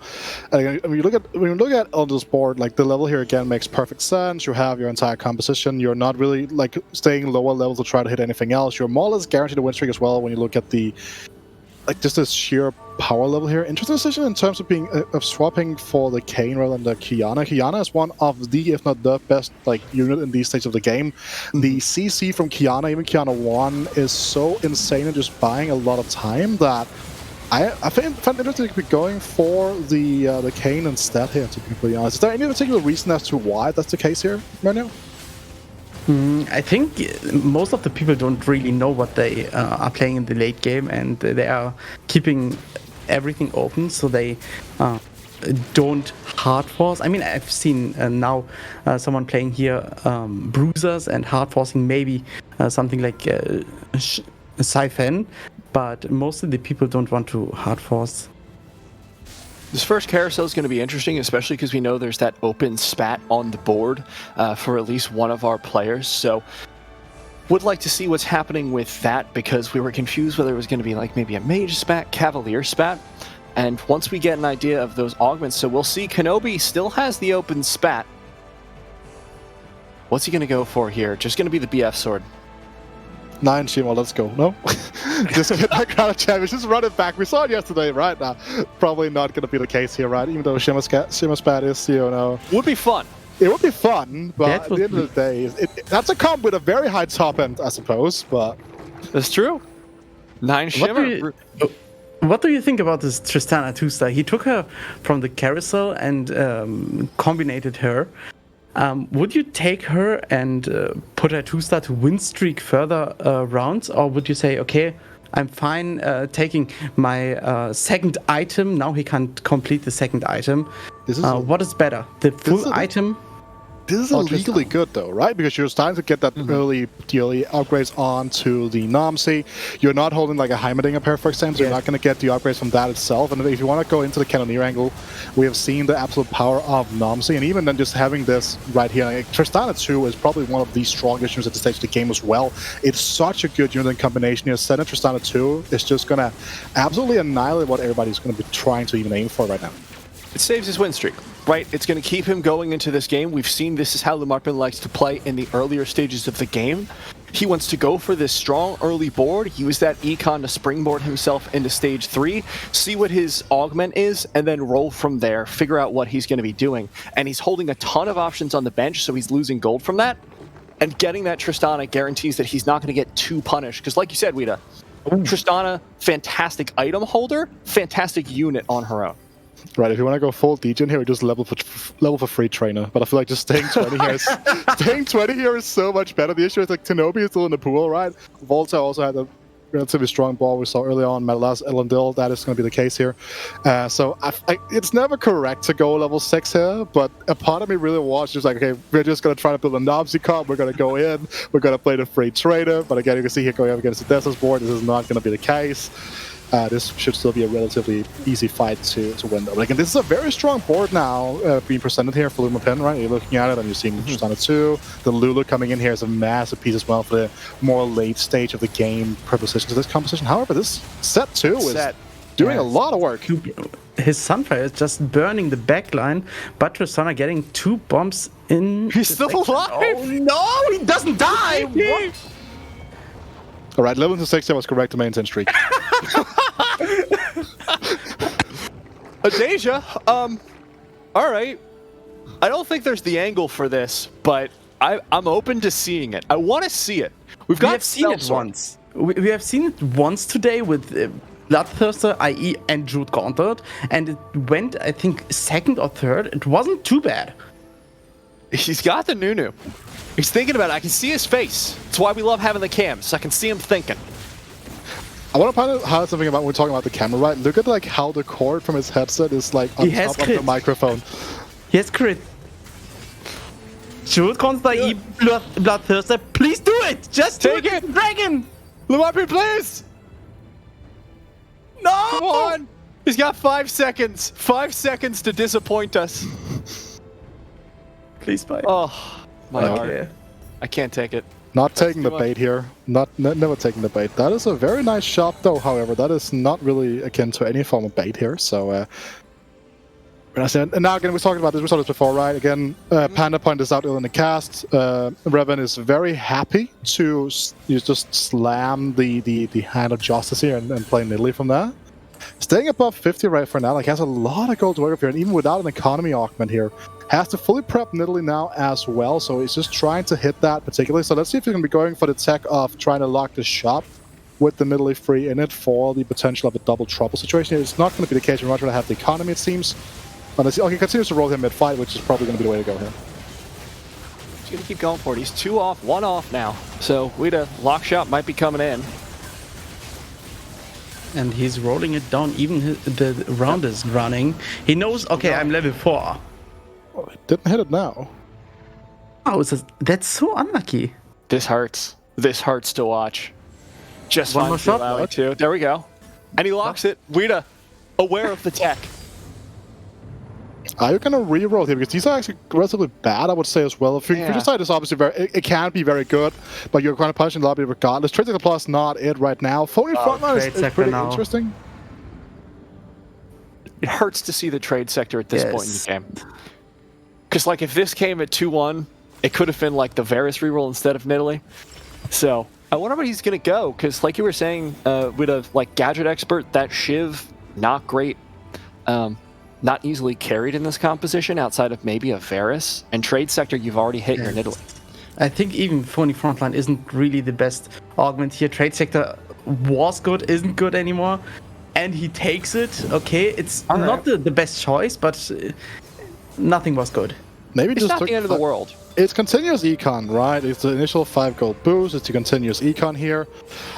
And when you look at Elendil's board, like the level here again makes perfect sense. You have your entire composition. You're not really like staying lower level to try to hit anything else. You're more or less guaranteed a win streak as well when you look at the just the sheer power level here. Interesting decision in terms of being of swapping for the Kayn rather than the Qiyana. Qiyana is one of the, if not the best, like unit in these stages of the game. The CC from Qiyana, even Qiyana 1, is so insane and just buying a lot of time that I find it interesting to be going for the Kayn instead here, to be completely honest. Is there any particular reason as to why that's the case here right now? I think most of the people don't really know what they are playing in the late game, and they are keeping everything open, so they don't hard force. I mean, I've seen now someone playing here bruisers and hard forcing maybe something like Siphon, but most of the people don't want to hard force. This first carousel is going to be interesting, especially because we know there's that open spat on the board for at least one of our players. So would like to see what's happening with that, because we were confused whether it was going to be like maybe a mage spat, cavalier spat. And once we get an idea of those augments, so we'll see Kenobi still has the open spat. What's he going to go for here? Just going to be the BF sword. 9 Shima, let's go. No? Just get that crown of champions. Just run it back. We saw it yesterday, right? Now, probably not going to be the case here, right? Even though Shima spat is, you know... Would be fun. It would be fun, but at the end of the day, that's a comp with a very high top end, I suppose, but... That's true. 9 Shimmer. What do you think about this Tristana 2-star? He took her from the carousel and combinated her. Would you take her and put her 2-star to win streak further rounds, or would you say, okay, I'm fine taking my second item, now he can't complete the second item. What is better, the full item? This is illegally good though, right? Because you're starting to get that early upgrades onto the Nomsi. You're not holding like a Heimerdinger pair, for example, so you're not going to get the upgrades from that itself. And if you want to go into the Cannoneer angle, we have seen the absolute power of Nomsi. And even then just having this right here, like, Tristana 2 is probably one of the strongest units at the stage of the game as well. It's such a good unit in combination here. Senna Tristana 2 is just going to absolutely annihilate what everybody's going to be trying to even aim for right now. It saves his win streak, right? It's going to keep him going into this game. We've seen this is how Lumarpin likes to play in the earlier stages of the game. He wants to go for this strong early board, use that econ to springboard himself into stage 3, see what his augment is, and then roll from there, figure out what he's going to be doing. And he's holding a ton of options on the bench, so he's losing gold from that. And getting that Tristana guarantees that he's not going to get too punished. Because like you said, Wida, Tristana, fantastic item holder, fantastic unit on her own. Right, if you want to go full degen here, we just level for free trainer. But I feel like just staying 20 here is staying 20 here is so much better. The issue is like Kenobi is still in the pool, right? Volta also had a relatively strong ball we saw early on. Metalas, Elendil, that is going to be the case here. So it's never correct to go level 6 here, but a part of me really was just like, okay, we're just going to try to build a Nomsi comp. We're going to go in. We're going to play the free trader. But again, you can see here going up against the Desert board. This is not going to be the case. This should still be a relatively easy fight to win, though. Like, and this is a very strong board now being presented here for Lumarpin, right? You're looking at it and you're seeing Tristana 2. The Lulu coming in here is a massive piece as well for the more late stage of the game preposition to this composition. However, this set 2 is doing a lot of work. His Sunfire is just burning the backline, but Tristana getting 2 bombs in. He's still alive! Oh no, he doesn't die! What? Alright, level to 60 was correct to maintain streak. Adeja, alright. I don't think there's the angle for this, but I'm open to seeing it. I want to see it. We have seen it once. We have seen it once today with Bloodthirster, IE, and Jude Gauntlet, and it went, I think, second or third. It wasn't too bad. He's got the Nunu. He's thinking about it. I can see his face. That's why we love having the cams. I can see him thinking. I want to highlight something about when we're talking about the camera, right? Look at like how the cord from his headset is like on top of the microphone. He has crit. Shoot, IE, Bloodthirster. Please do it! Just take it! Dragon! Lumarpin, please! No! Come on! He's got 5 seconds. 5 seconds to disappoint us. Please fight. Oh, my heart. I can't take it. Not taking the bait here. Never taking the bait. That is a very nice shot, though. However, that is not really akin to any form of bait here. So, and now again, we're talking about this. We saw this before, right? Again, Panda pointed this out earlier in the cast. Revan is very happy to just slam the hand of justice here and play Nidalee from there. staying above 50 right for now. Like, has a lot of gold to work with here, and even without an economy augment here, has to fully prep Nidalee now as well. So he's just trying to hit that particularly. So let's see if he can be going for the tech of trying to lock the shop with the Nidalee free in it for the potential of a double trouble situation. It's not going to be the case. We're not going to have the economy, it seems. Unless he continues to roll him mid-fight, which is probably going to be the way to go here. He's going to keep going for it. He's 2 off, 1 off now. So Wida, lock shot might be coming in. And he's rolling it down. Even the round is running. He knows, okay, I'm level 4. Oh, it didn't hit it now. Oh, that's so unlucky. This hurts. This hurts to watch. Just one more shot. Alley too. There we go. And he locks it. Wida, aware of the tech. Are you going to re-roll here? Because these are actually relatively bad, I would say, as well. Future Sight is obviously it can be very good, but you're kind of punching the lobby regardless. Trade Sector Plus, not it right now. Phony Frontline is pretty interesting. It hurts to see the trade sector at this point in the game. Because, like, if this came at 2-1, it could have been, like, the Varus reroll instead of Nidalee. So, I wonder where he's going to go, because, like you were saying, with a, like, gadget expert, that Shiv, not great. Not easily carried in this composition outside of maybe a Varus. And trade sector, you've already hit your Nidalee. I think even Phony Frontline isn't really the best augment here. Trade sector was good, isn't good anymore. And he takes it. Okay, it's not the best choice, but nothing was good. Maybe it's just not the end of the world. It's continuous econ, right? It's the initial 5 gold boost. It's a continuous econ here.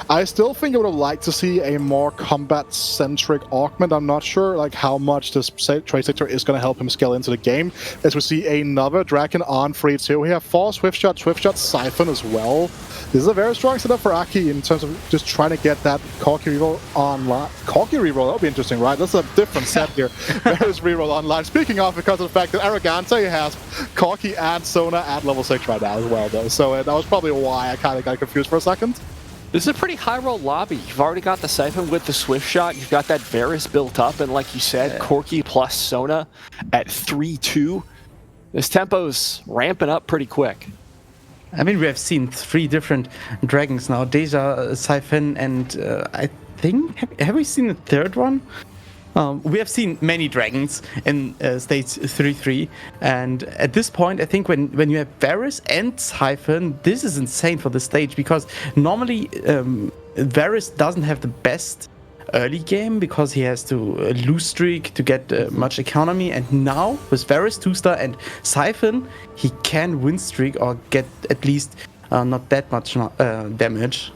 I still think I would have liked to see a more combat-centric augment. I'm not sure like how much this trade sector is going to help him scale into the game. As we see another Dragon on free too. We have 4 Swift Shot, Siphon as well. This is a very strong setup for Aki in terms of just trying to get that Corki reroll online. Corki reroll, that would be interesting, right? That's a different set here. Varus reroll online. Speaking of, because of the fact that Arrogante has Corki and Sona at level 6 right now as well, though. So that was probably why I kind of got confused for a second. This is a pretty high roll lobby. You've already got the Siphon with the Swift Shot. You've got that Varus built up. And like you said, Corki plus Sona at 3-2. This tempo's ramping up pretty quick. I mean, we have seen 3 different dragons now. Deja, Siphon, and I think... Have we seen the third one? We have seen many dragons in stage 3-3, and at this point, I think when you have Varus and Siphon, this is insane for the stage, because normally Varus doesn't have the best early game because he has to lose streak to get much economy, and now with Varus 2-star and Siphon, he can win streak or get at least not that much damage.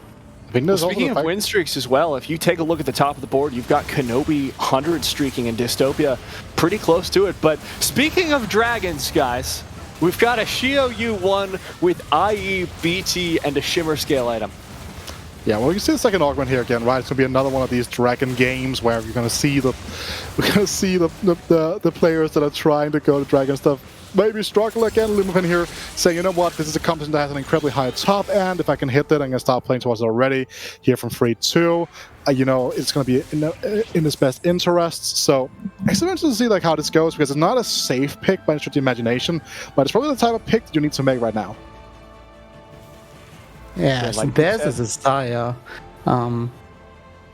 Well, speaking of win streaks as well, if you take a look at the top of the board, you've got Kenobi 100 streaking in Dystopia, pretty close to it. But speaking of dragons, guys, we've got a Shio U1 with IE, BT, and a Shimmer scale item. Yeah, well, you see the second augment here again, right? It's gonna be another one of these dragon games where you're gonna see the players that are trying to go to dragon stuff maybe struggle again. Lumipin here saying, you know what, this is a composition that has an incredibly high top end. If I can hit that, I'm gonna start playing towards it already. Here from 3-2, you know, it's gonna be in his best interests. So it's interesting to see like how this goes, because it's not a safe pick by any stretch of the imagination, but it's probably the type of pick that you need to make right now. Yeah, so like theirs is a Xayah.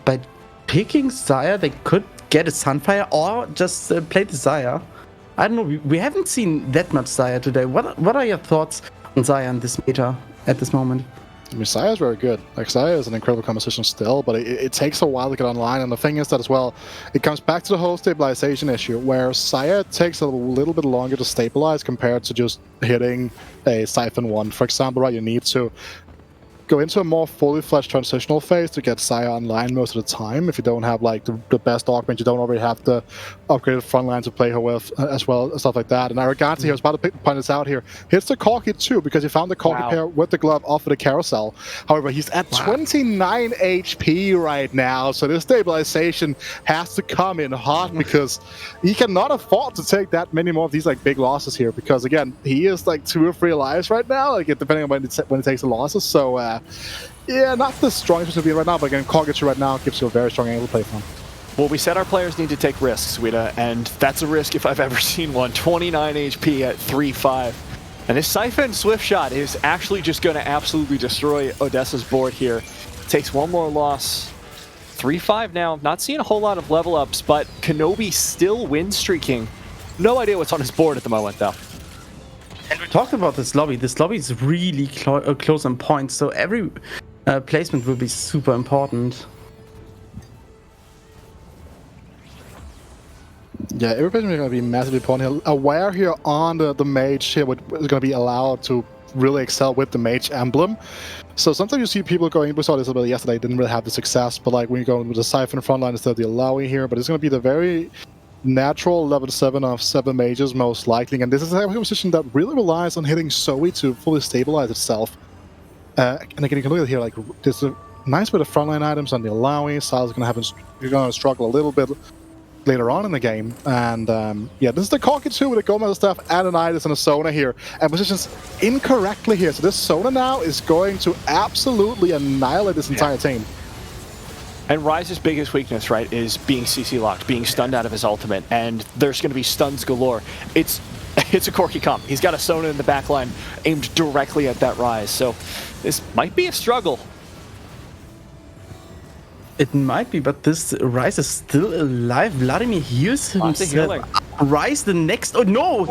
By picking Xayah, they could get a Sunfire or just play the Xayah. I don't know, we haven't seen that much Xayah today. What are your thoughts on Xayah in this meta at this moment? I mean, Xayah is very good. Like, Xayah is an incredible composition still, but it takes a while to get online. And the thing is that as well, it comes back to the whole stabilization issue, where Xayah takes a little bit longer to stabilize compared to just hitting a Siphon 1, for example, right? You need to go into a more fully fledged transitional phase to get Xayah online most of the time. If you don't have like the best augment, you don't already have the upgraded front line to play her with as well, stuff like that. And Arrogante here, I was about to point this out here, hits the Corki too, because he found the Corki pair with the glove off of the carousel. However, he's at 29 HP right now, so this stabilization has to come in hot, because he cannot afford to take that many more of these like big losses here, because again, he is like 2 or 3 lives right now, like depending on when he takes the losses. So yeah, not the strongest to be right now, but again, Corki right now gives you a very strong angle to play from. Well, we said our players need to take risks, Wida, and that's a risk if I've ever seen one. 29 HP at 3-5. And this Siphon Swift Shot is actually just going to absolutely destroy Odessa's board here. Takes one more loss 3-5 now. Not seeing a whole lot of level ups, but Kenobi still win streaking. No idea what's on his board at the moment, though. And we talked about this lobby. This lobby is really close on points, so every placement will be super important. Yeah, everybody's going to be massively important here. Aware here on the mage here is going to be allowed to really excel with the mage emblem. So sometimes you see people going, we saw this a little bit yesterday, didn't really have the success, but like when you go with the Siphon frontline instead of the Alawi here, but it's going to be the very natural level 7 of 7 mages most likely, and this is a position that really relies on hitting Zoe to fully stabilize itself. And again, you can look at here, like there's a nice bit of frontline items on the Alawi. Sal's going to struggle a little bit later on in the game, and yeah, this is the Corki 2 with the Gomez stuff and an Itis and a Sona here, and positions incorrectly here. So this Sona now is going to absolutely annihilate this entire team. And Ryze's biggest weakness, right, is being CC locked, being stunned out of his ultimate, and there's going to be stuns galore. It's a Corki comp. He's got a Sona in the backline aimed directly at that Ryze, so this might be a struggle. It might be, but this Ryze is still alive. Vladimir heals himself. Ryze the next... Oh no!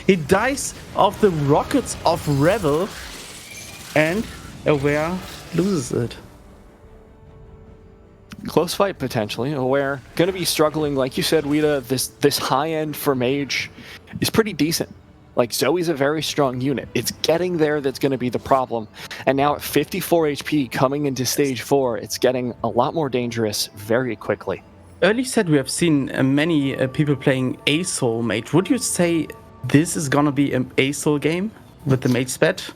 He dies of the rockets of Rebel, and Aware loses it. Close fight, potentially. Aware going to be struggling. Like you said, Wida, this high end for Mage is pretty decent. Like, Zoe's a very strong unit. It's getting there that's going to be the problem. And now at 54 HP coming into stage 4, it's getting a lot more dangerous very quickly. Early said we have seen many people playing ASOL Mage. Would you say this is going to be an ASOL game with the Mage Spat?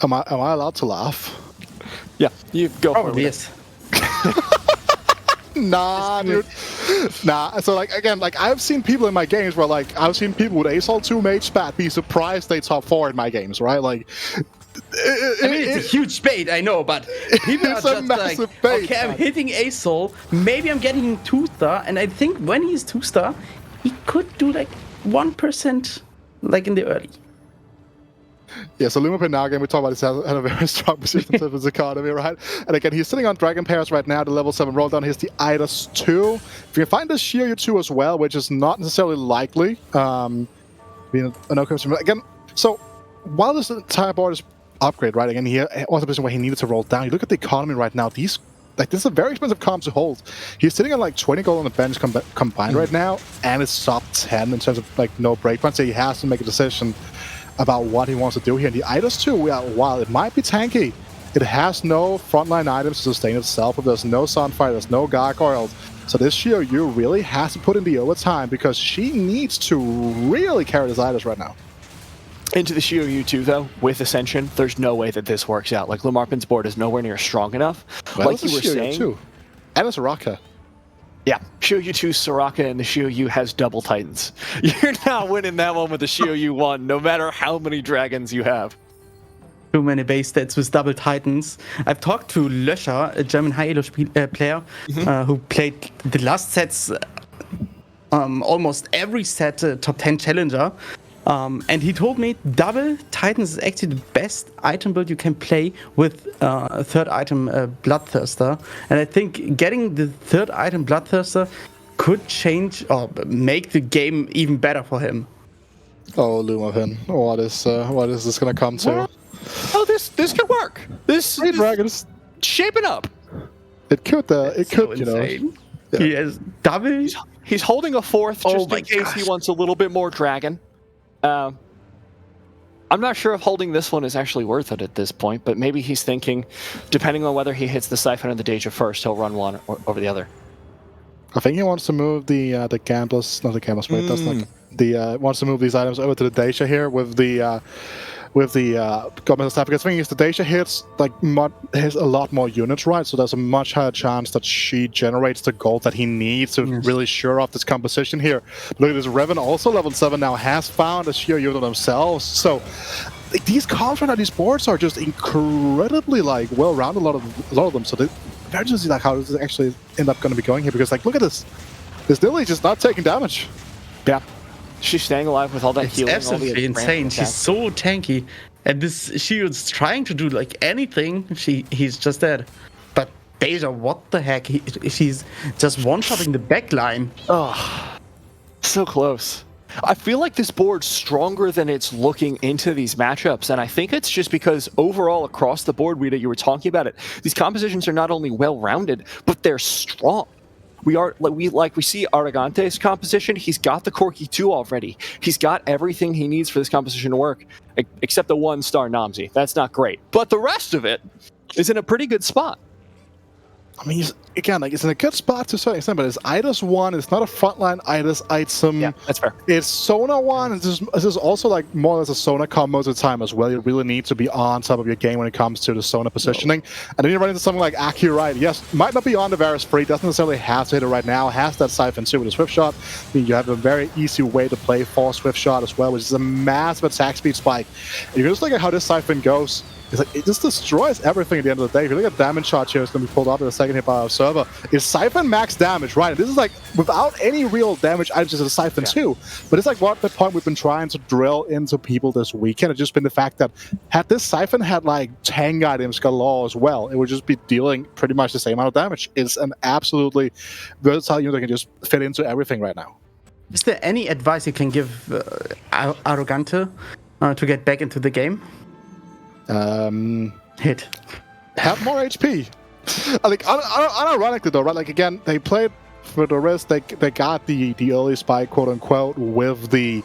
Am I allowed to laugh? Yeah, you go for it. Yes. Nah, dude. Nah, so like, again, like I've seen people in my games where like, I've seen people with ASOL 2 Mage Spat be surprised they top 4 in my games, right? Like, I mean, it's a huge bait, I know, but people are just like, bait, okay, I'm hitting ASOL, maybe I'm getting 2-star, and I think when he's 2-star, he could do like 1% like in the early. Yeah, so Lumapin now, again, we talked about this, had a very strong position in terms of his economy, right? And again, he's sitting on Dragon Pairs right now, the level 7 roll down. Here's the Idas 2. If you can find the Shiryu 2 as well, which is not necessarily likely, being an okay. Again, so while this entire board is upgrade, right? Again, he was a position where he needed to roll down. You look at the economy right now, this is a very expensive comp to hold. He's sitting on like 20 gold on the bench combined right now, and it's sub 10 in terms of like no breakpoints, so he has to make a decision about what he wants to do here. And the Idas 2, while it might be tanky, it has no frontline items to sustain itself. If there's no Sunfire, there's no Gargoyles. So this Shiryu really has to put in the overtime because she needs to really carry this Idas right now. Into the Shiryu 2, though, with Ascension, there's no way that this works out. Like, Lamarpin's board is nowhere near strong enough. Well, like you were saying. Too. And it's Soraka. Yeah, Shiryu 2 Soraka, and the Shiryu has double Titans. You're not winning that one with the Shiryu 1, no matter how many dragons you have. Too many base stats with double Titans. I've talked to Löscher, a German high elo player, who played the last sets, almost every set top 10 challenger. And he told me double Titans is actually the best item build you can play with third item Bloodthirster. And I think getting the third item Bloodthirster could change or make the game even better for him. Oh, Lumapin, what is this going to come to? Oh, this could work. This dragons shaping up. It could, you know. Yeah. He has double. He's holding a fourth just in case he wants a little bit more dragon. I'm not sure if holding this one is actually worth it at this point, but maybe he's thinking, depending on whether he hits the Siphon or the Deja first, he'll run one over the other. I think he wants to move the Gamblers, not the Gamblers, wait, that's not wants to move these items over to the Deja here with the government stuff, because the thing is the Deja hits has a lot more units, right? So there's a much higher chance that she generates the gold that he needs to really sure off this composition here. Look at this, Revan also level 7 now has found a sheer unit themselves. So these comps right now, these boards are just incredibly well-rounded, a lot of them. So they're just see how this actually end up going to be going here, because look at this. This Lily just not taking damage. Yeah. She's staying alive with all that healing. It's absolutely insane. She's so tanky. And this Shield's trying to do anything. He's just dead. But Deja, what the heck? She's just one-shotting the backline. Oh, so close. I feel like this board's stronger than it's looking into these matchups, and I think it's just because overall across the board, Rita, you were talking about it, these compositions are not only well-rounded, but they're strong. We see Aragante's composition. He's got the Corki 2 already. He's got everything he needs for this composition to work, except the 1-star Namzi. That's not great. But the rest of it is in a pretty good spot. I mean, it's in a good spot to a certain extent, but it's Idas 1. It's not a frontline Idas item. Yeah, that's fair. It's Sona 1. This is also like more or less a Sona comp most of the time as well. You really need to be on top of your game when it comes to the Sona positioning. And then you run into something like Aki, right? Yes, might not be on the Varus free. Doesn't necessarily have to hit it right now. Has that Siphon 2 with a Swift Shot. I mean, you have a very easy way to play for Swift Shot as well, which is a massive attack speed spike. And you can just look at how this Siphon goes. It's like, it just destroys everything at the end of the day. If you look at damage chart here, it's going to be pulled up in a second here by our server. Is Siphon max damage, right? And this is like, without any real damage, I just a Siphon 2. But it's like what the point we've been trying to drill into people this weekend. It's just been the fact that had this Siphon had like tank items galore as well, it would just be dealing pretty much the same amount of damage. It's an absolutely versatile unit that can just fit into everything right now. Is there any advice you can give Arrogante to get back into the game? Hit. Have more HP. I think unironically though, right? Like again, they played for the rest. They got the early spike, quote unquote, with the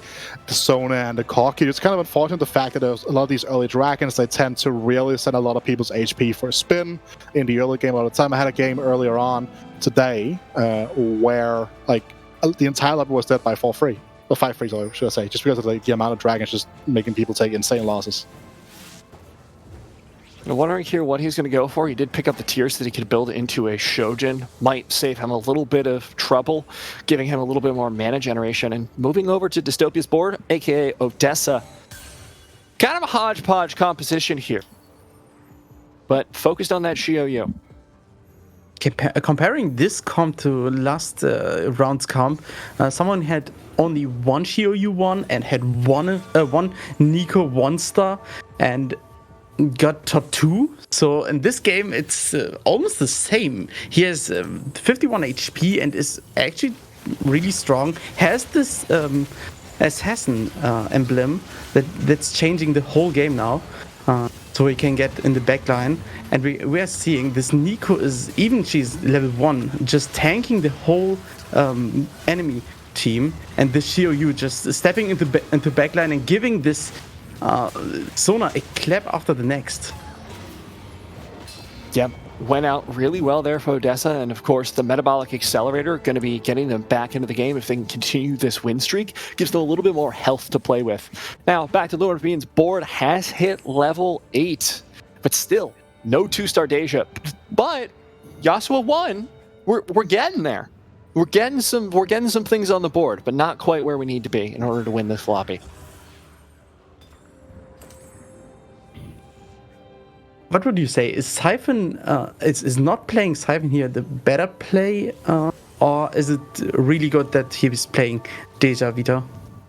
Sona and the Corki. It's kind of unfortunate the fact that there's a lot of these early dragons. They tend to really send a lot of people's HP for a spin in the early game all the time. I had a game earlier on today where like the entire level was dead by 4-3 or 5-3, sorry, should I say? Just because of the amount of dragons just making people take insane losses. I'm wondering here what he's going to go for. He did pick up the tier so that he could build into a Shojin. Might save him a little bit of trouble, giving him a little bit more mana generation. And moving over to Dystopia's board, aka Odessa. Kind of a hodgepodge composition here, but focused on that Xiaoyu. Comparing this comp to last round's comp, someone had only one Xiaoyu 1 and had one Nico 1-star and got top 2. So in this game it's almost the same. He has 51 HP and is actually really strong. Has this assassin emblem that's changing the whole game now. So he can get in the backline. And we are seeing this Nico is, even she's level 1, just tanking the whole enemy team. And the Xiaoyu just stepping into backline and giving this Sona a clap after the next. Yep, went out really well there for Odessa, and of course the Metabolic Accelerator going to be getting them back into the game if they can continue this win streak. Gives them a little bit more health to play with. Now back to Lord of Bean's board has hit level 8, but still no 2-star Deja. But Yasuo 1, we're getting there. We're getting some things on the board, but not quite where we need to be in order to win this lobby. What would you say? Is Siphon, is not playing Siphon here the better play, or is it really good that he was playing Deja Vita?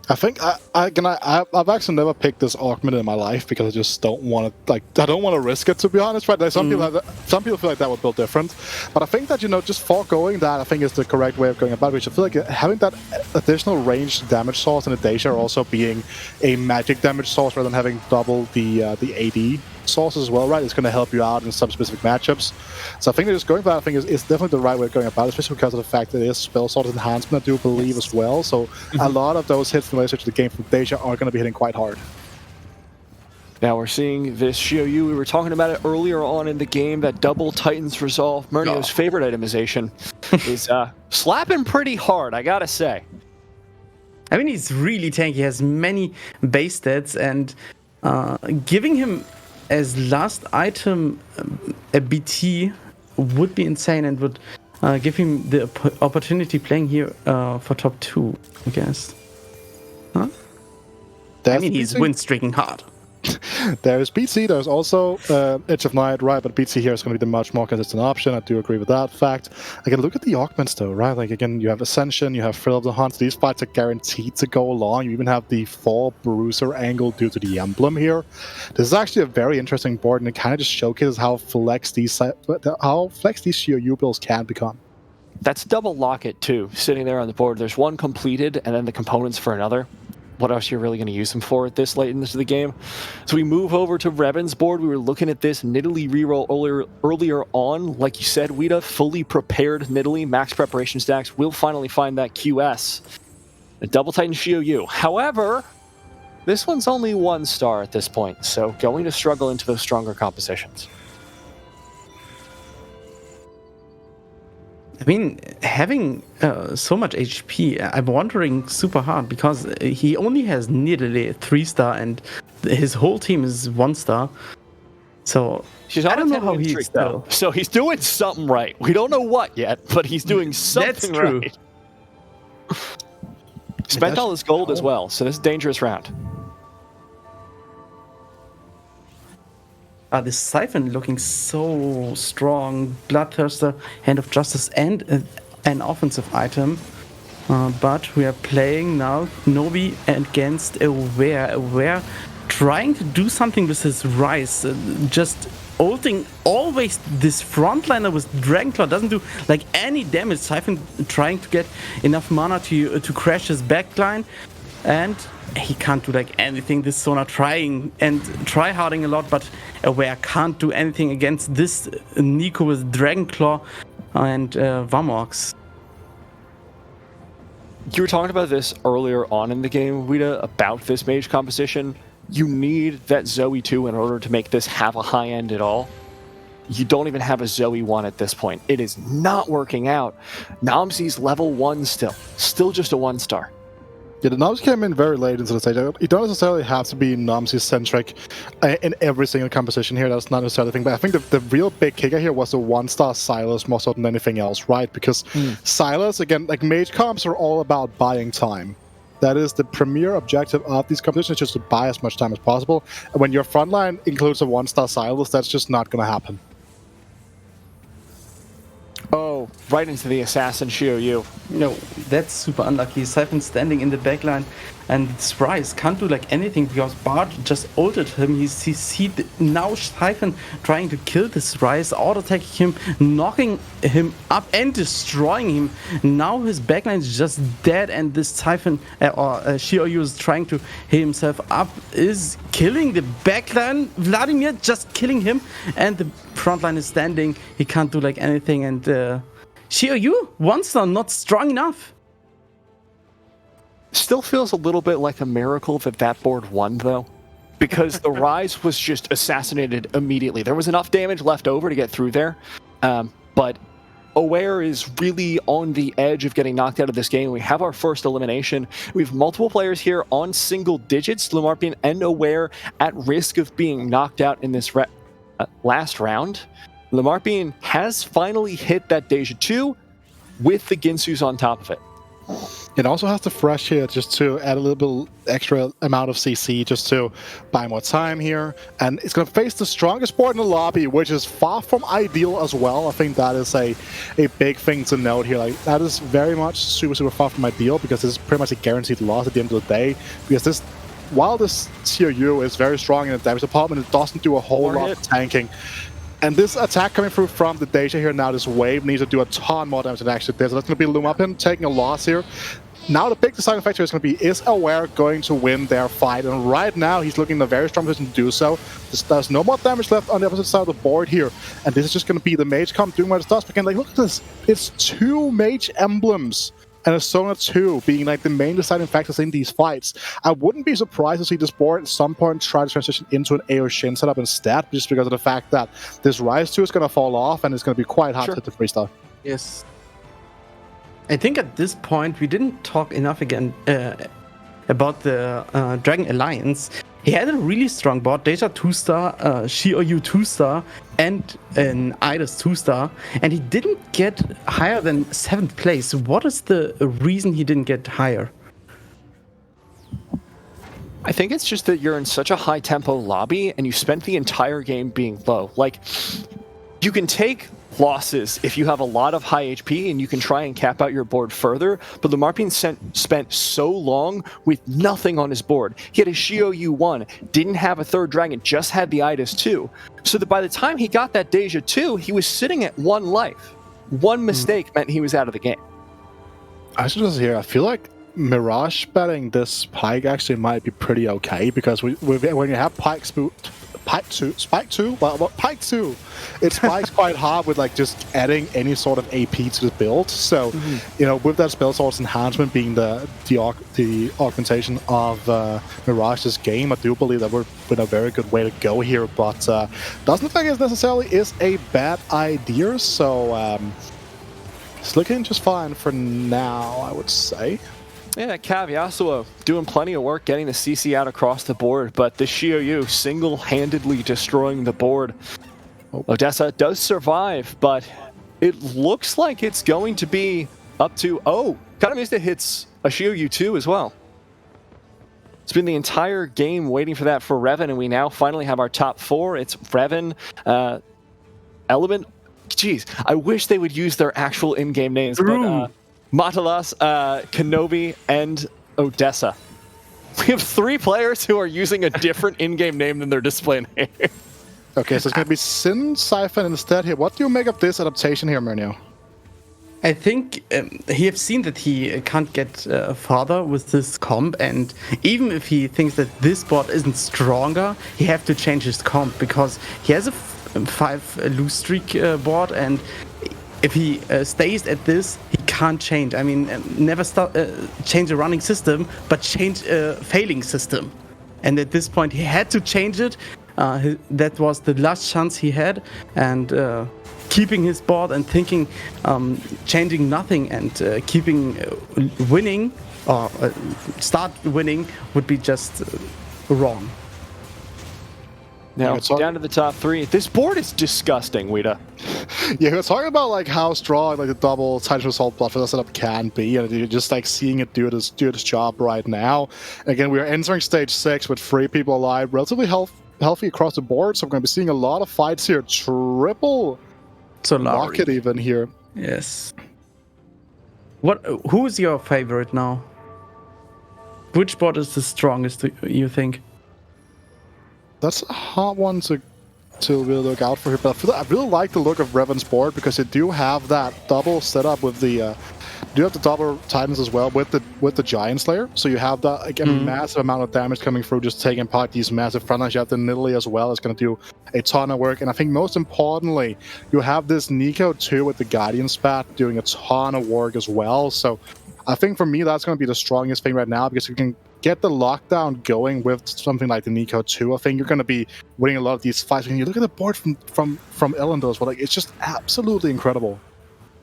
I think I've actually never picked this augment in my life because I just don't want to risk it, to be honest. Right? Like some people feel like that would build different, but I think that just foregoing that I think is the correct way of going about it. Which I feel like having that additional ranged damage source and the Deja also being a magic damage source rather than having double the AD sources as well, right? It's going to help you out in some specific matchups. So I think that just going for that, I think is definitely the right way of going about it, especially because of the fact that it is spell sort of enhancement, I do believe, as well. So a lot of those hits in the later stage of the game from Deja are going to be hitting quite hard. Now we're seeing this Xiaoyu. We were talking about it earlier on in the game, that double Titan's Resolve. Murnio's favorite itemization is slapping pretty hard, I gotta say. I mean, he's really tanky. He has many base stats, and giving him as last item a BT would be insane and would give him the opportunity playing here for top 2, I guess. Huh? I mean, he's win streaking hard. There's BT, there's also Edge of Night, right? But BT here is going to be the much more consistent option. I do agree with that fact. Again, look at the augments though, right? Like again, you have Ascension, you have Thrill of the Hunt. These fights are guaranteed to go long. You even have the 4 Bruiser angle due to the emblem here. This is actually a very interesting board, and it kind of just showcases how flex these COU builds can become. That's double locket too, sitting there on the board. There's one completed, and then the components for another. What else are you really going to use them for at this late into the game? So we move over to Revan's board. We were looking at this Nidalee reroll earlier on. Like you said, Wida, fully prepared Nidalee, max preparation stacks. We'll finally find that QS. A double Titan Xiaoyu. However, this one's only 1 star at this point, so going to struggle into those stronger compositions. I mean, having so much HP, I'm wondering super hard because he only has nearly 3-star and his whole team is 1-star. So I don't know how he's still. So he's doing something right. We don't know what yet, but he's doing something That's true. right. Spent all his gold as well, so this is a dangerous round. This Siphon looking so strong. Bloodthirster, Hand of Justice, and an offensive item. But we are playing now Nobi against Aware. Aware trying to do something with his Rise. Just ulting always this frontliner with Dragonclaw. Doesn't do like any damage. Siphon trying to get enough mana to crash his backline. And he can't do like anything. This Sona trying and try-harding a lot, but Aware can't do anything against this Nico with Dragonclaw and Varmox. You were talking about this earlier on in the game, Wida, about this mage composition. You need that Zoe 2 in order to make this have a high end at all. You don't even have a Zoe 1 at this point. It is not working out. Namsi's level 1 still just a 1-star. Yeah, the Noms came in very late into the stage. You don't necessarily have to be Nomsy-centric in every single composition here. That's not necessarily the thing. But I think the real big kicker here was the 1-star Silas more so than anything else, right? Because Silas, again, like mage comps are all about buying time. That is the premier objective of these competitions, just to buy as much time as possible. And when your frontline includes a 1-star Silas, that's just not going to happen. Oh, right into the Assassin Xiaoyu. No, that's super unlucky. Siphon standing in the backline, and Rise can't do like anything because Bart just ulted him. Now Siphon trying to kill this Rise, auto-attacking him, knocking him up and destroying him. Now his backline is just dead, and this Siphon or Xiaoyu is trying to heal himself up, is killing the backline. Vladimir just killing him, and the frontline is standing. He can't do like anything, and Xiaoyu, 1-star, not strong enough. Still feels a little bit like a miracle that board won, though, because the Rise was just assassinated immediately. There was enough damage left over to get through there, but Aware is really on the edge of getting knocked out of this game. We have our first elimination. We have multiple players here on single digits, Lamarpian and Aware, at risk of being knocked out in this last round. Lamarpian has finally hit that Deja 2 with the Ginsus on top of it. It also has the Fresh here just to add a little bit extra amount of CC just to buy more time here. And it's going to face the strongest board in the lobby, which is far from ideal as well. I think that is a big thing to note here. Like, that is very much super far from ideal because this is pretty much a guaranteed loss at the end of the day. Because while this CRU is very strong in the damage department, it doesn't do a whole lot of tanking. And this attack coming through from the Deja here now, this wave needs to do a ton more damage than actually did. So that's going to be Lumapin taking a loss here. Now the big deciding factor is going to be, is Aware going to win their fight? And right now he's looking in a very strong position to do so. There's no more damage left on the opposite side of the board here. And this is just going to be the Mage Comp doing what it does. But again, like, look at this. It's 2 Mage Emblems and a Sona 2 being like the main deciding factors in these fights. I wouldn't be surprised to see this board at some point try to transition into an AO Shin setup instead, just because of the fact that this Rise 2 is going to fall off and it's going to be quite hard to hit the freestyle. Yes. I think at this point we didn't talk enough again about the Dragon Alliance. He had a really strong board, Deja 2-star, Xiaoyu 2-star, and an Idis 2-star, and he didn't get higher than 7th place. What is the reason he didn't get higher? I think it's just that you're in such a high tempo lobby and you spent the entire game being low. Like, you can take losses if you have a lot of high HP and you can try and cap out your board further, but the Marpin spent so long with nothing on his board. He had a Shio U1, didn't have a third dragon, just had the Idas 2. So that by the time he got that Deja 2, he was sitting at 1 life. One mistake meant he was out of the game. I should just hear, I feel like Mirage betting this Pike actually might be pretty okay, because when you have Pike 2, it spikes quite hard with like just adding any sort of AP to the build. So, you know, with that spell source enhancement being the augmentation of Mirage this game, I do believe that we're in a very good way to go here, but doesn't look like it necessarily is a bad idea. So it's looking just fine for now, I would say. Yeah, Cav Yasuo doing plenty of work getting the CC out across the board, but the Shioyu single-handedly destroying the board. Odessa does survive, but it looks like it's going to be up to... Oh, Kanamista hits a Shioyu too as well. It's been the entire game waiting for that for Revan, and we now finally have our top 4. It's Revan, Element... Jeez, I wish they would use their actual in-game names, but... Matalas, Kenobi, and Odessa. We have 3 players who are using a different in-game name than their display name. Okay, so it's going to be Sin Siphon instead here. What do you make of this adaptation here, Murnio? I think he have seen that he can't get farther with this comp, and even if he thinks that this board isn't stronger, he have to change his comp, because he has a 5 lose streak board, and if he stays at this, he can't change. I mean, never change a running system, but change a failing system. And at this point, he had to change it. That was the last chance he had. And keeping his board and thinking, changing nothing and keeping winning, or start winning, would be just wrong. Now, down to the top 3. This board is disgusting, Wida. Yeah, we're talking about like how strong like the double Titan Assault Bloodfeather setup can be, and you're just like seeing it do this job right now. Again, we are entering stage 6 with 3 people alive, relatively healthy across the board, so we're going to be seeing a lot of fights here. Triple market even here. Yes. Who's your favorite now? Which board is the strongest, you think? That's a hard one to really look out for here, but I really like the look of Revan's board, because they do have that double setup with the double Titans as well with the Giant Slayer. So you have that, like, a massive amount of damage coming through, just taking apart these massive frontlines. You have the Nidalee as well. It's going to do a ton of work, and I think most importantly, you have this Nico too with the Guardian Spat doing a ton of work as well. So I think for me, that's going to be the strongest thing right now, because you can get the lockdown going with something like the Nico 2. I think you're going to be winning a lot of these fights. When you look at the board from Elendil as well, like, it's just absolutely incredible.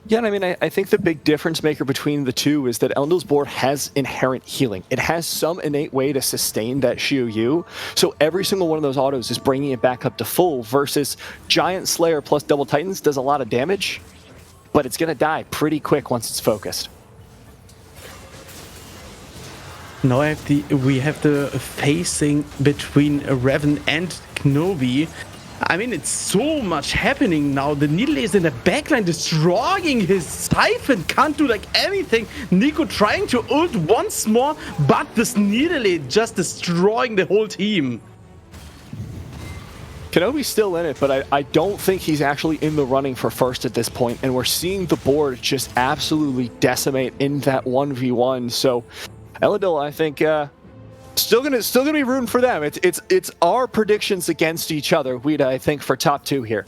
Yeah, and I mean, I think the big difference maker between the two is that Elendil's board has inherent healing. It has some innate way to sustain that Shioyu, so every single one of those autos is bringing it back up to full, versus Giant Slayer plus Double Titans does a lot of damage, but it's going to die pretty quick once it's focused. Now we have the facing between Revan and Kenobi. I mean, it's so much happening now. The Nidalee is in the backline destroying his Siphon. Can't do like anything. Nico trying to ult once more, but this Nidalee just destroying the whole team. Kenobi's still in it, but I don't think he's actually in the running for first at this point, and we're seeing the board just absolutely decimate in that 1v1. So Elendil, I think, still gonna be rooting for them. It's our predictions against each other, Wida, I think, for top 2 here.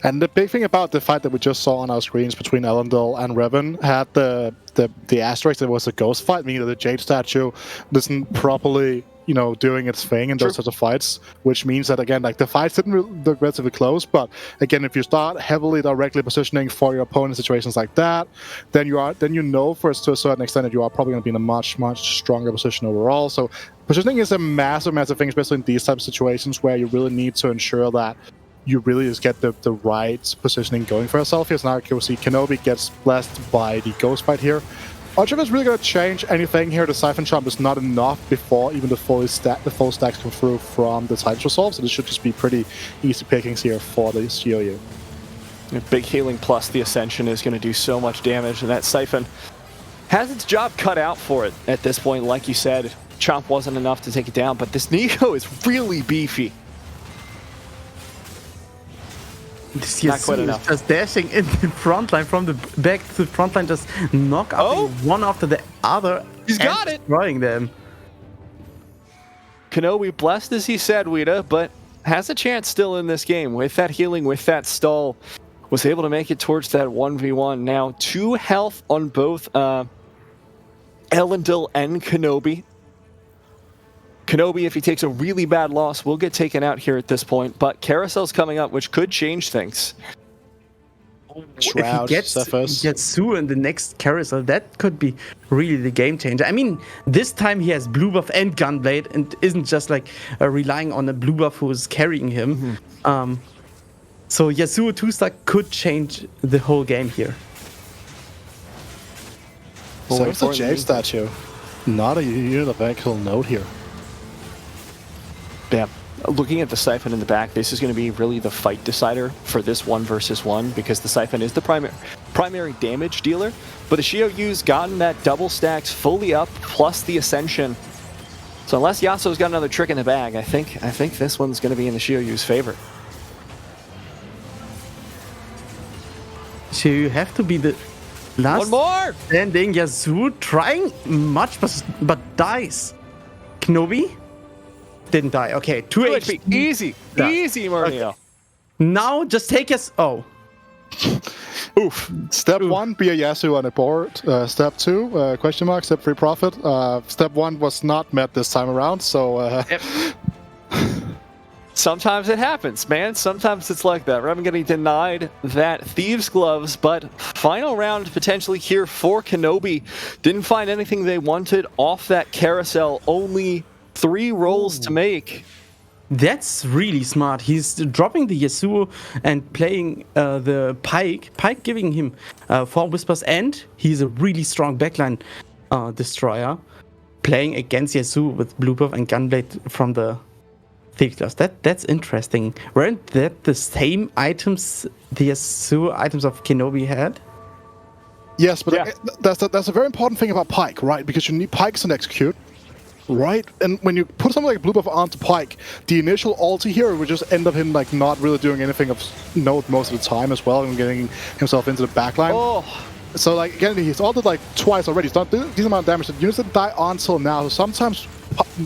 And the big thing about the fight that we just saw on our screens between Elendil and Revan had the asterisk that was a ghost fight, meaning that the Jade statue doesn't properly, you know, doing its thing in those sorts of fights, which means that, again, like, the fights didn't look relatively close, but again, if you start heavily directly positioning for your opponent in situations like that, then you know to a certain extent that you are probably going to be in a much stronger position overall. So positioning is a massive thing, especially in these types of situations where you really need to ensure that you really just get the right positioning going for yourself. Here, so now you see Kenobi gets blessed by the ghost fight here. Archer is really going to change anything here. The Siphon Jump is not enough before even the full stacks come through from the Titan's Resolve, so this should just be pretty easy pickings here for the Xiaoyu. Big healing plus the Ascension is going to do so much damage, and that Siphon has its job cut out for it at this point. Like you said, Chomp wasn't enough to take it down, but this Nico is really beefy. This Yasuo is just dashing in the front line, from the back to the front line, just knock up one after the other. He's got it! Destroying them. Kenobi blessed, as he said, Wida, but has a chance still in this game. With that healing, with that stall, was able to make it towards that 1v1. Now, 2 health on both Elendil and Kenobi. Kenobi, if he takes a really bad loss, will get taken out here at this point, but Carousel's coming up, which could change things. Shroud, if he gets Yasuo in the next Carousel, that could be really the game changer. I mean, this time he has blue buff and Gunblade, and isn't just like relying on a blue buff who is carrying him. So Yasuo 2-star could change the whole game here. So it's a Jade statue. Not a univocal note here. Yeah, looking at the Siphon in the back, this is going to be really the fight decider for this 1 versus 1, because the Siphon is the primary damage dealer, but the Xiaoyu's gotten that double stacks fully up, plus the Ascension. So unless Yasuo's got another trick in the bag, I think this one's going to be in the Xiaoyu's favor. So you have to be the last standing. Yasuo trying much, but dies. Kenobi? Didn't die. Okay, 2 HP. Easy. Easy, Mario. Okay. Now just take us. Oh. Oof. Step 1, be a Yasuo on a board. Step 2, question mark, step 3, profit. Step 1 was not met this time around, so... Sometimes it happens, man. Sometimes it's like that. Revan getting denied that Thieves' Gloves, but final round potentially here for Kenobi. Didn't find anything they wanted off that Carousel. Only 3 rolls to make. That's really smart. He's dropping the Yasuo and playing the Pyke. Pyke giving him 4 Whispers, and he's a really strong backline destroyer. Playing against Yasuo with Blue Buff and Gunblade from the Thief Gloves. That's interesting. Weren't that the same items the Yasuo items of Kenobi had? Yes, but that's a very important thing about Pyke, right? Because you need Pykes and execute. Right, and when you put something like Blue Buff onto Pyke, the initial ulti here would just end up him like not really doing anything of note most of the time as well, and getting himself into the backline. So like again, he's ulted like twice already. He's not doing this amount of damage. The units didn't die until now. So sometimes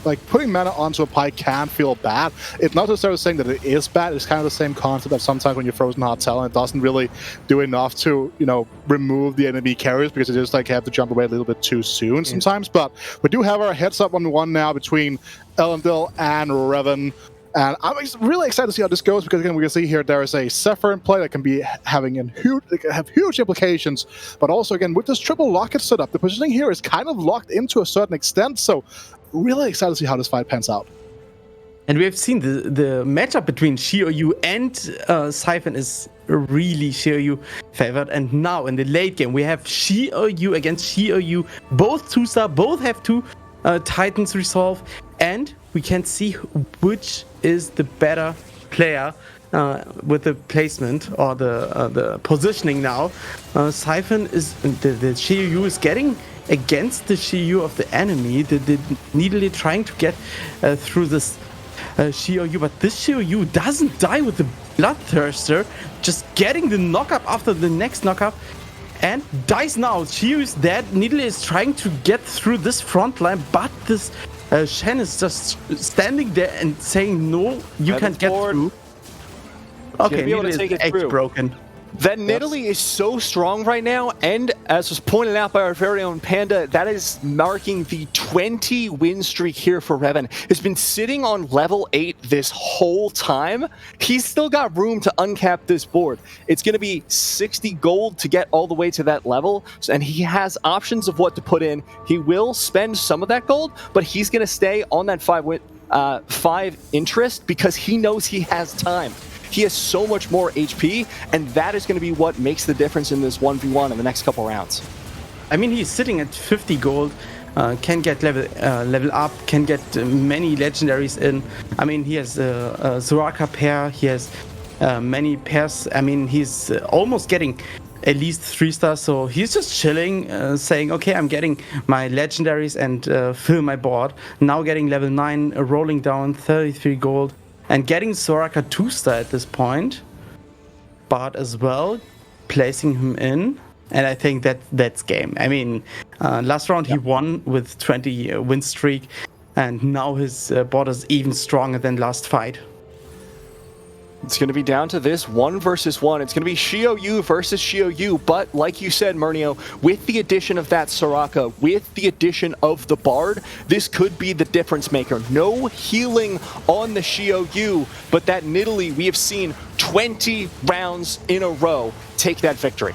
like putting mana onto a Pyke can feel bad. It's not necessarily saying that it is bad. It's kind of the same concept of sometimes when you're frozen hard cell and it doesn't really do enough to, you know, remove the enemy carriers because they just like have to jump away a little bit too soon sometimes. But we do have our heads up 1v1 now between Elendil and Revan. And I'm really excited to see how this goes, because again, we can see here there is a Zephyr in play that can be having huge implications. But also again, with this triple locket setup, the positioning here is kind of locked into a certain extent. So really excited to see how this fight pans out. And we have seen the matchup between Xiaoyu and Siphon is really Xiaoyu favored. And now in the late game, we have Xiaoyu against Xiaoyu. Both 2-star, both have 2 Titans Resolve. And we can see which is the better player with the placement or the positioning now. Siphon is, the Xiaoyu is getting against the Xiaoyu of the enemy. The needily trying to get through this Xiaoyu, but this Xiaoyu doesn't die with the Bloodthirster, just getting the knockup after the next knockup, and dies now. Xiaoyu is dead. Needle is trying to get through this front line, but this Shen is just standing there and saying, no, you can't get through. Okay, Needle is edge broken. That Nidalee is so strong right now, and as was pointed out by our very own Panda, that is marking the 20 win streak here for Revan. Has been sitting on level 8 this whole time. He's still got room to uncap this board. It's going to be 60 gold to get all the way to that level, and he has options of what to put in. He will spend some of that gold, but he's going to stay on that 5 interest because he knows he has time. He has so much more HP, and that is going to be what makes the difference in this 1v1 in the next couple rounds. I mean, he's sitting at 50 gold, can get level up, can get many legendaries in. I mean, he has a Soraka pair, he has many pairs. I mean, he's almost getting at least 3 stars, so he's just chilling, saying, okay, I'm getting my legendaries and fill my board. Now getting level 9, rolling down 33 gold, and getting Soraka 2-star at this point. But as well, placing him in, and I think that's game. I mean, last round he won with 20 win streak, and now his board is even stronger than last fight. It's going to be down to this 1 versus 1. It's going to be Xiaoyu versus Xiaoyu, but like you said, Murnio, with the addition of that Soraka, with the addition of the Bard, this could be the difference maker. No healing on the Xiaoyu, but that Nidalee, we have seen 20 rounds in a row take that victory.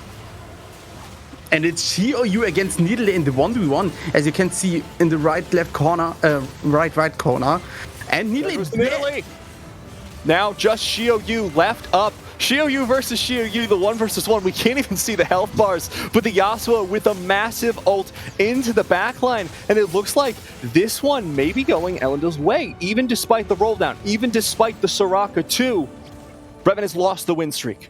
And it's Xiaoyu against Nidalee in the 1v1, as you can see in the right corner. And Nidalee. Now just Xiaoyu left up. Xiaoyu versus Xiaoyu, the 1 versus 1. We can't even see the health bars, but the Yasuo with a massive ult into the backline. And it looks like this one may be going Elendil's way, even despite the roll down, even despite the Soraka 2. Revan has lost the win streak.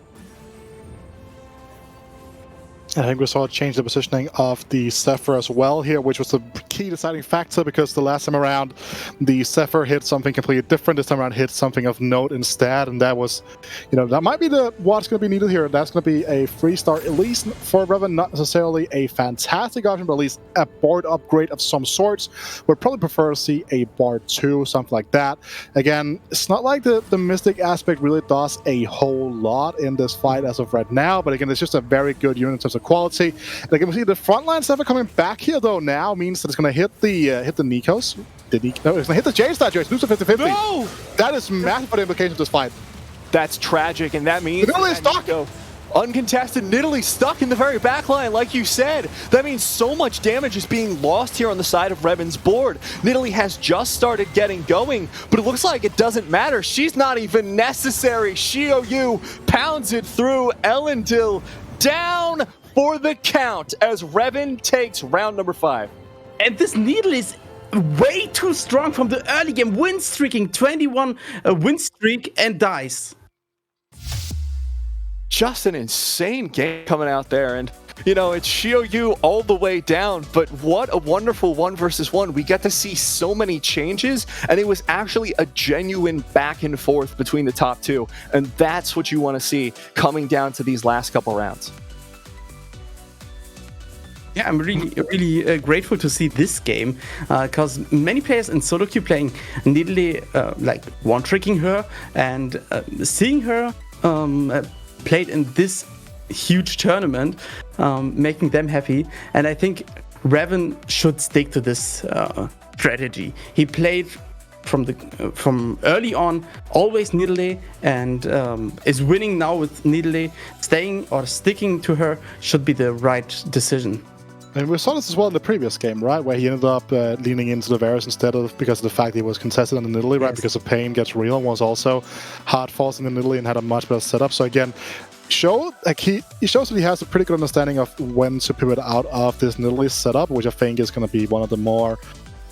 I think we saw a change the positioning of the Zephyr as well here, which was the key deciding factor, because the last time around the Zephyr hit something completely different. This time around hit something of note instead, and that was, that might be what's going to be needed here. That's going to be a 3-star, at least for Revan, not necessarily a fantastic option, but at least a board upgrade of some sorts. Would probably prefer to see a Bard 2, something like that. Again, it's not like the Mystic aspect really does a whole lot in this fight as of right now, but again, it's just a very good unit in terms of quality. And again, we see the frontline Zephyr coming back here though now means that it's going to hit the Nikos. No, it's going to hit the J-Star Joyce. Lose to 50-50. No! That is massive for the implications of this fight. That's tragic, and that means Nidalee is stuck. Uncontested, Nidalee stuck in the very back line, like you said. That means so much damage is being lost here on the side of Revan's board. Nidalee has just started getting going, but it looks like it doesn't matter. She's not even necessary. Xiaoyu pounds it through. Elendil down for the count as Revan takes round number 5. And this Nidalee is way too strong from the early game, win streaking 21 win streak, and dies. Just an insane game coming out there, and it's Xiaoyu all the way down, but what a wonderful 1 versus 1. We get to see so many changes, and it was actually a genuine back and forth between the top 2, and that's what you want to see coming down to these last couple rounds. Yeah, I'm really grateful to see this game, because many players in solo queue playing Nidalee, like one-tricking her, and seeing her played in this huge tournament, making them happy. And I think Revan should stick to this strategy. He played from early on always Nidalee, and is winning now with Nidalee. Staying or sticking to her should be the right decision. And we saw this as well in the previous game, right? Where he ended up leaning into the Varus instead of, because of the fact he was contested on the Nidalee, right? Yes. Because the pain gets real, and was also hard forcing the Nidalee and had a much better setup. So again, he shows that he has a pretty good understanding of when to pivot out of this Nidalee setup, which I think is going to be one of the more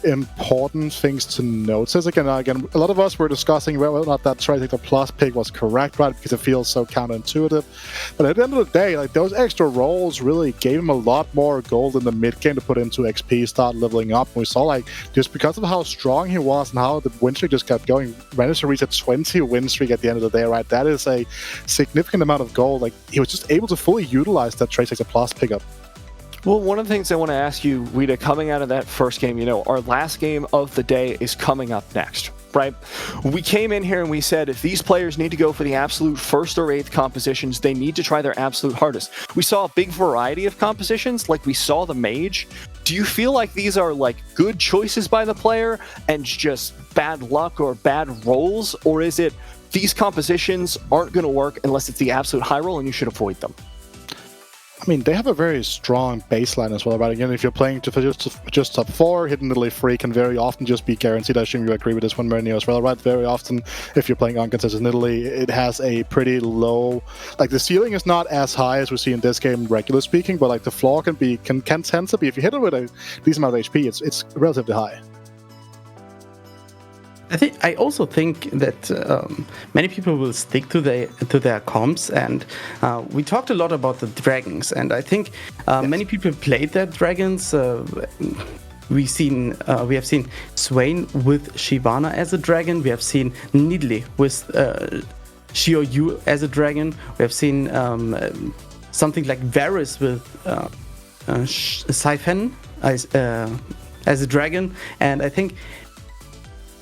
important things to notice. Again, a lot of us were discussing whether or not that Tri-Sector Plus pick was correct, right? Because it feels so counterintuitive. But at the end of the day, like, those extra rolls really gave him a lot more gold in the mid game to put into XP, start leveling up. And we saw, like, just because of how strong he was and how the win streak just kept going, managed to reach a 20 win streak at the end of the day, right? That is a significant amount of gold. Like, he was just able to fully utilize that Tri-Sector Plus pickup. Well, one of the things I want to ask you, Rita, coming out of that first game, our last game of the day is coming up next, right? We came in here and we said if these players need to go for the absolute 1st or 8th compositions, they need to try their absolute hardest. We saw a big variety of compositions, like we saw the Mage. Do you feel like these are like good choices by the player and just bad luck or bad rolls? Or is it these compositions aren't going to work unless it's the absolute high roll and you should avoid them? I mean, they have a very strong baseline as well, right? Again, if you're playing just top 4, Hidden Italy 3 can very often just be guaranteed. I assume you agree with this one, Mernio, as well, right? Very often, if you're playing uncontested in Italy, it has a pretty low... Like, the ceiling is not as high as we see in this game, regular speaking, but, like, the floor can tend to be, if you hit it with a decent amount of HP, it's relatively high. I also think that many people will stick to their comps, and we talked a lot about the dragons, and I think many people played their dragons. We have seen Swain with Shyvana as a dragon. We have seen Nidalee with Xiaoyu as a dragon. We have seen something like Varus with Siphon as a dragon, and I think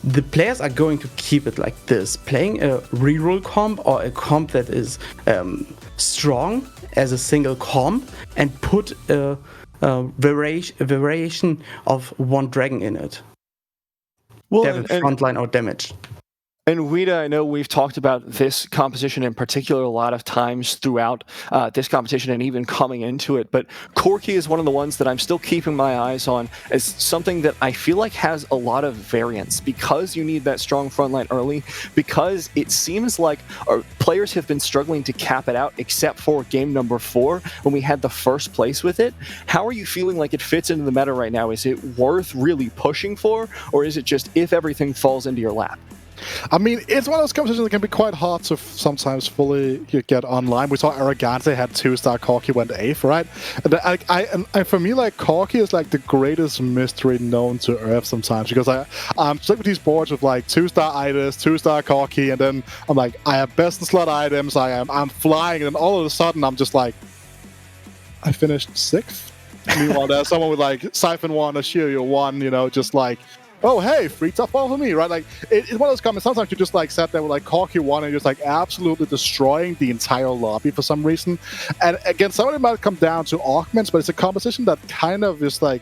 the players are going to keep it like this, playing a reroll comp or a comp that is strong as a single comp, and put a variation of one dragon in it. Well, Devil frontline or damage. And Wida, I know we've talked about this composition in particular a lot of times throughout this competition and even coming into it, but Corki is one of the ones that I'm still keeping my eyes on as something that I feel like has a lot of variance, because you need that strong frontline early, because it seems like our players have been struggling to cap it out except for game number 4 when we had the first place with it. How are you feeling like it fits into the meta right now? Is it worth really pushing for, or is it just if everything falls into your lap? I mean, it's one of those competitions that can be quite hard to sometimes fully get online. We saw Arrogante had 2-star, Corki went 8th, right? And for me, like, Corki is like the greatest mystery known to Earth sometimes, because I'm stuck with these boards with like 2-star Idas, 2-star Corki, and then I'm like, I have best in slot items, I'm flying, and then all of a sudden I'm just like, I finished 6th. Meanwhile, there's someone with like Siphon 1 or Shiryu 1, you know, just like, oh, hey, free top 4 for me, right? Like, it's one of those comments. Sometimes you just like sat there with like Corki 1 and just like absolutely destroying the entire lobby for some reason. And again, some of it might come down to augments, but it's a composition that kind of is like,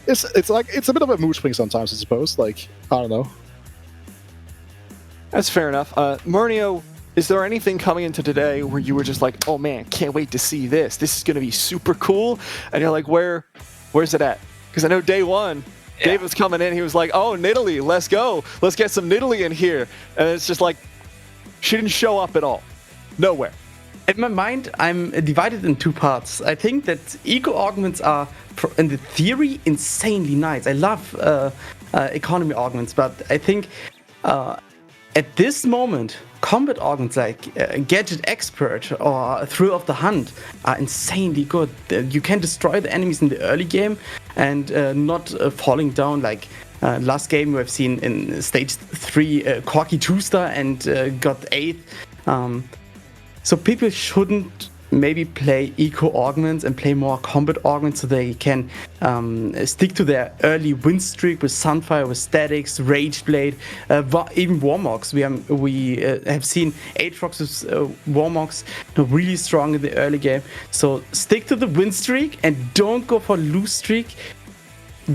it's a bit of a mood swing sometimes, I suppose. Like, I don't know. That's fair enough. Mernio, is there anything coming into today where you were just like, oh man, can't wait to see this. This is going to be super cool. And you're like, where's it at? Because I know day 1, Dave was coming in, he was like, oh, Nidalee, let's go. Let's get some Nidalee in here. And it's just like, she didn't show up at all. Nowhere. In my mind, I'm divided in 2 parts. I think that eco augments are, in the theory, insanely nice. I love economy augments, but I think at this moment, combat augments like Gadget Expert or Thrill of the Hunt are insanely good. You can destroy the enemies in the early game and not falling down like last game we have seen in stage 3, Corki 2-star and got 8th. So people shouldn't maybe play eco augments and play more combat augments so they can stick to their early win streak with Sunfire, with Statics, Rageblade, even Warmogs. We have seen Aatrox with Warmogs really strong in the early game. So stick to the win streak and don't go for lose streak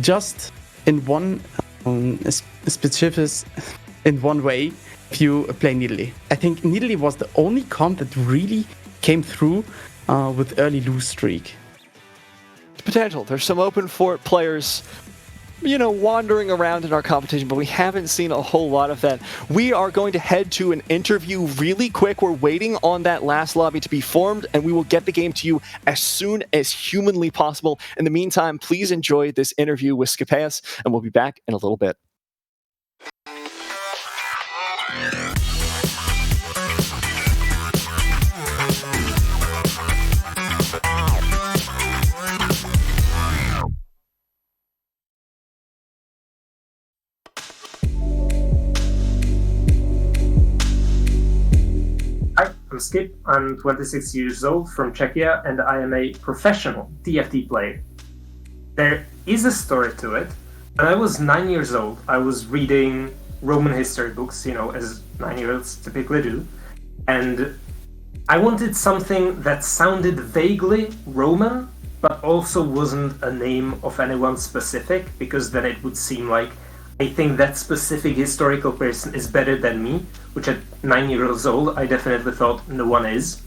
just in one specific in one way if you play Nidalee. I think Nidalee was the only comp that really came through with early lose streak. Potential. There's some open fort players, you know, wandering around in our competition, but we haven't seen a whole lot of that. We are going to head to an interview really quick. We're waiting on that last lobby to be formed, and we will get the game to you as soon as humanly possible. In the meantime, please enjoy this interview with Scapeus, and we'll be back in a little bit. Hi, I'm Skip. I'm 26 years old from Czechia and I am a professional TFT player. There is a story to it. When I was 9 years old, I was reading Roman history books, you know, as 9-year-olds typically do. And I wanted something that sounded vaguely Roman, but also wasn't a name of anyone specific, because then it would seem like I think that specific historical person is better than me, which at 9 years old I definitely thought no one is.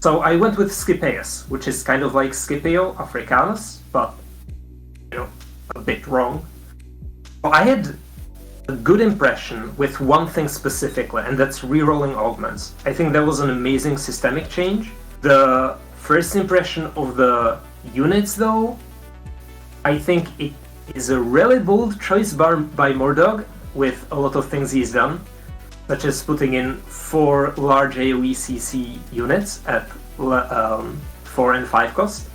So I went with Scipeus, which is kind of like Scipio Africanus, but, a bit wrong. So I had a good impression with one thing specifically, and that's rerolling augments. I think that was an amazing systemic change. The first impression of the units, though, I think it is a really bold choice by Mordog with a lot of things he's done, such as putting in 4 large AoE CC units at 4 and 5 cost,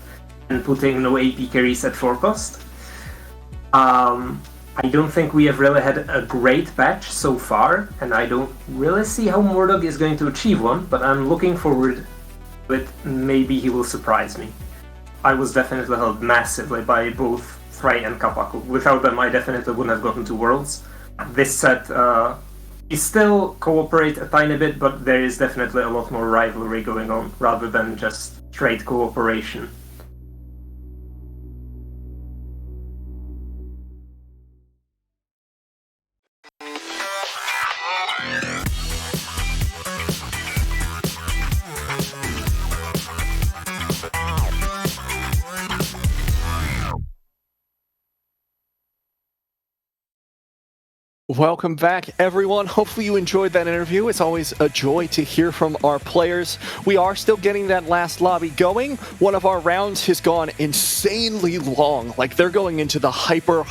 and putting no AP carries at 4 cost. I don't think we have really had a great patch so far, and I don't really see how Mordog is going to achieve one, but I'm looking forward to it. Maybe he will surprise me. I was definitely helped massively by both Frey and Kapaku. Without them, I definitely wouldn't have gotten to Worlds. This set we still cooperate a tiny bit, but there is definitely a lot more rivalry going on rather than just straight cooperation. Welcome back, everyone. Hopefully you enjoyed that interview. It's always a joy to hear from our players. We are still getting that last lobby going. One of our rounds has gone insanely long. Like, they're going into the hyper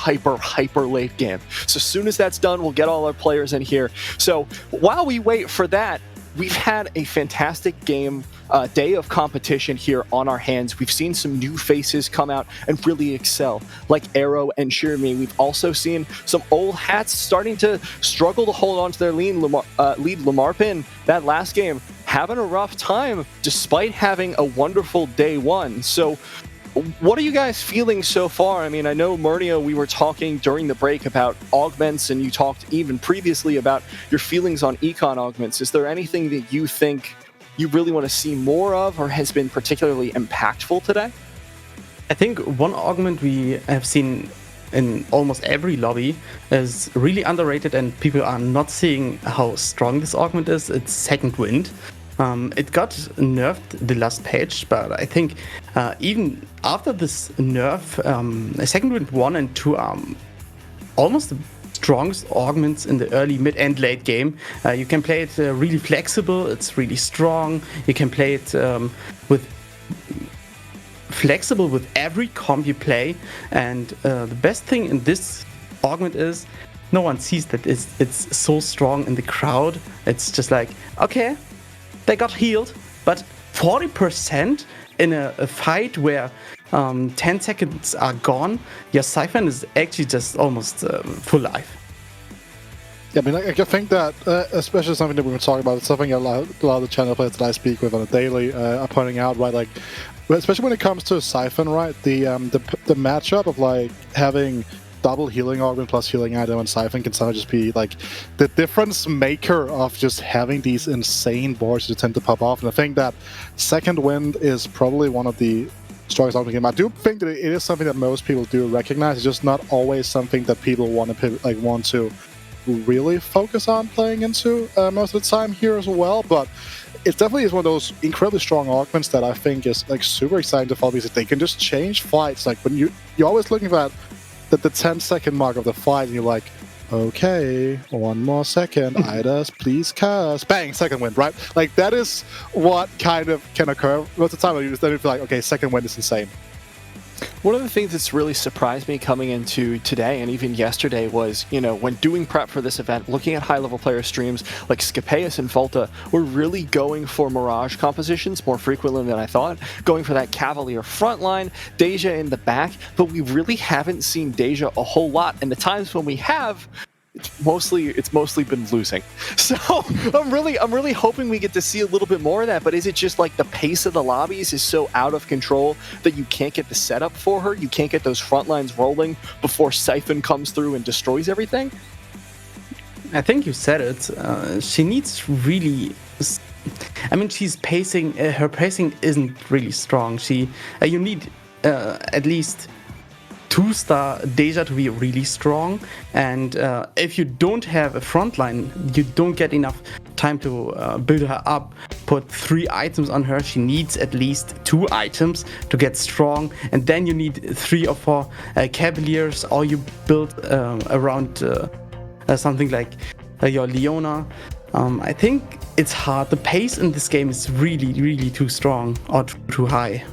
late game. So as soon as that's done, we'll get all our players in here. So while we wait for that, we've had a fantastic day of competition here on our hands. We've seen some new faces come out and really excel, like Arrow and Shirmi. We've also seen some old hats starting to struggle to hold on to their lead. Lamarpin, that last game, having a rough time despite having a wonderful day one. So what are you guys feeling so far? I mean, I know, Murnio, we were talking during the break about augments, and you talked even previously about your feelings on econ augments. Is there anything that you think you really want to see more of, or has been particularly impactful today? I think one augment we have seen in almost every lobby is really underrated, and people are not seeing how strong this augment is. It's Second Wind. It got nerfed the last patch, but I think even after this nerf, Second Wind 1 and 2 are almost the strongest augments in the early, mid, and late game. You can play it really flexible, it's really strong. You can play it with flexible with every comp you play, and the best thing in this augment is no one sees that it's so strong in the crowd. It's just like, okay, they got healed, but 40% in a fight where 10 seconds are gone, your Siphon is actually just almost full life. Yeah, I mean, I think that, especially something that we've been talking about, it's something a lot of the channel players that I speak with on a daily are pointing out, right? Like, especially when it comes to Siphon, right? The matchup of like having double healing augment plus healing item and Siphon can sometimes just be like the difference maker of just having these insane boards that tend to pop off. And I think that Second Wind is probably one of the strongest augment game. I do think that it is something that most people do recognize. It's just not always something that people want to really focus on playing into most of the time here as well. But it definitely is one of those incredibly strong augments that I think is like super exciting to follow, because they can just change fights. Like when you're always looking for the 10-second mark of the fight, and you're like, okay, 1 more second, Idas, please curse. Bang, Second Wind, right? Like that is what kind of can occur most of the time. You just feel like, okay, Second Wind is insane. One of the things that's really surprised me coming into today and even yesterday was, when doing prep for this event, looking at high-level player streams like Scipeus and Volta were really going for Mirage compositions more frequently than I thought, going for that Cavalier frontline, Deja in the back, but we really haven't seen Deja a whole lot, and the times when we have, it's mostly been losing. So I'm really hoping we get to see a little bit more of that. But is it just like the pace of the lobbies is so out of control that you can't get the setup for her? You can't get those front lines rolling before Siphon comes through and destroys everything? I think you said it. She needs really... I mean, she's pacing... her pacing isn't really strong. You need at least 2-star Deja to be really strong, and if you don't have a frontline, you don't get enough time to build her up. put 3 items on her. She needs at least 2 items to get strong, and then you need 3 or 4 Cavaliers, or you build around something like your Leona. I think it's hard. The pace in this game is really too strong or too high.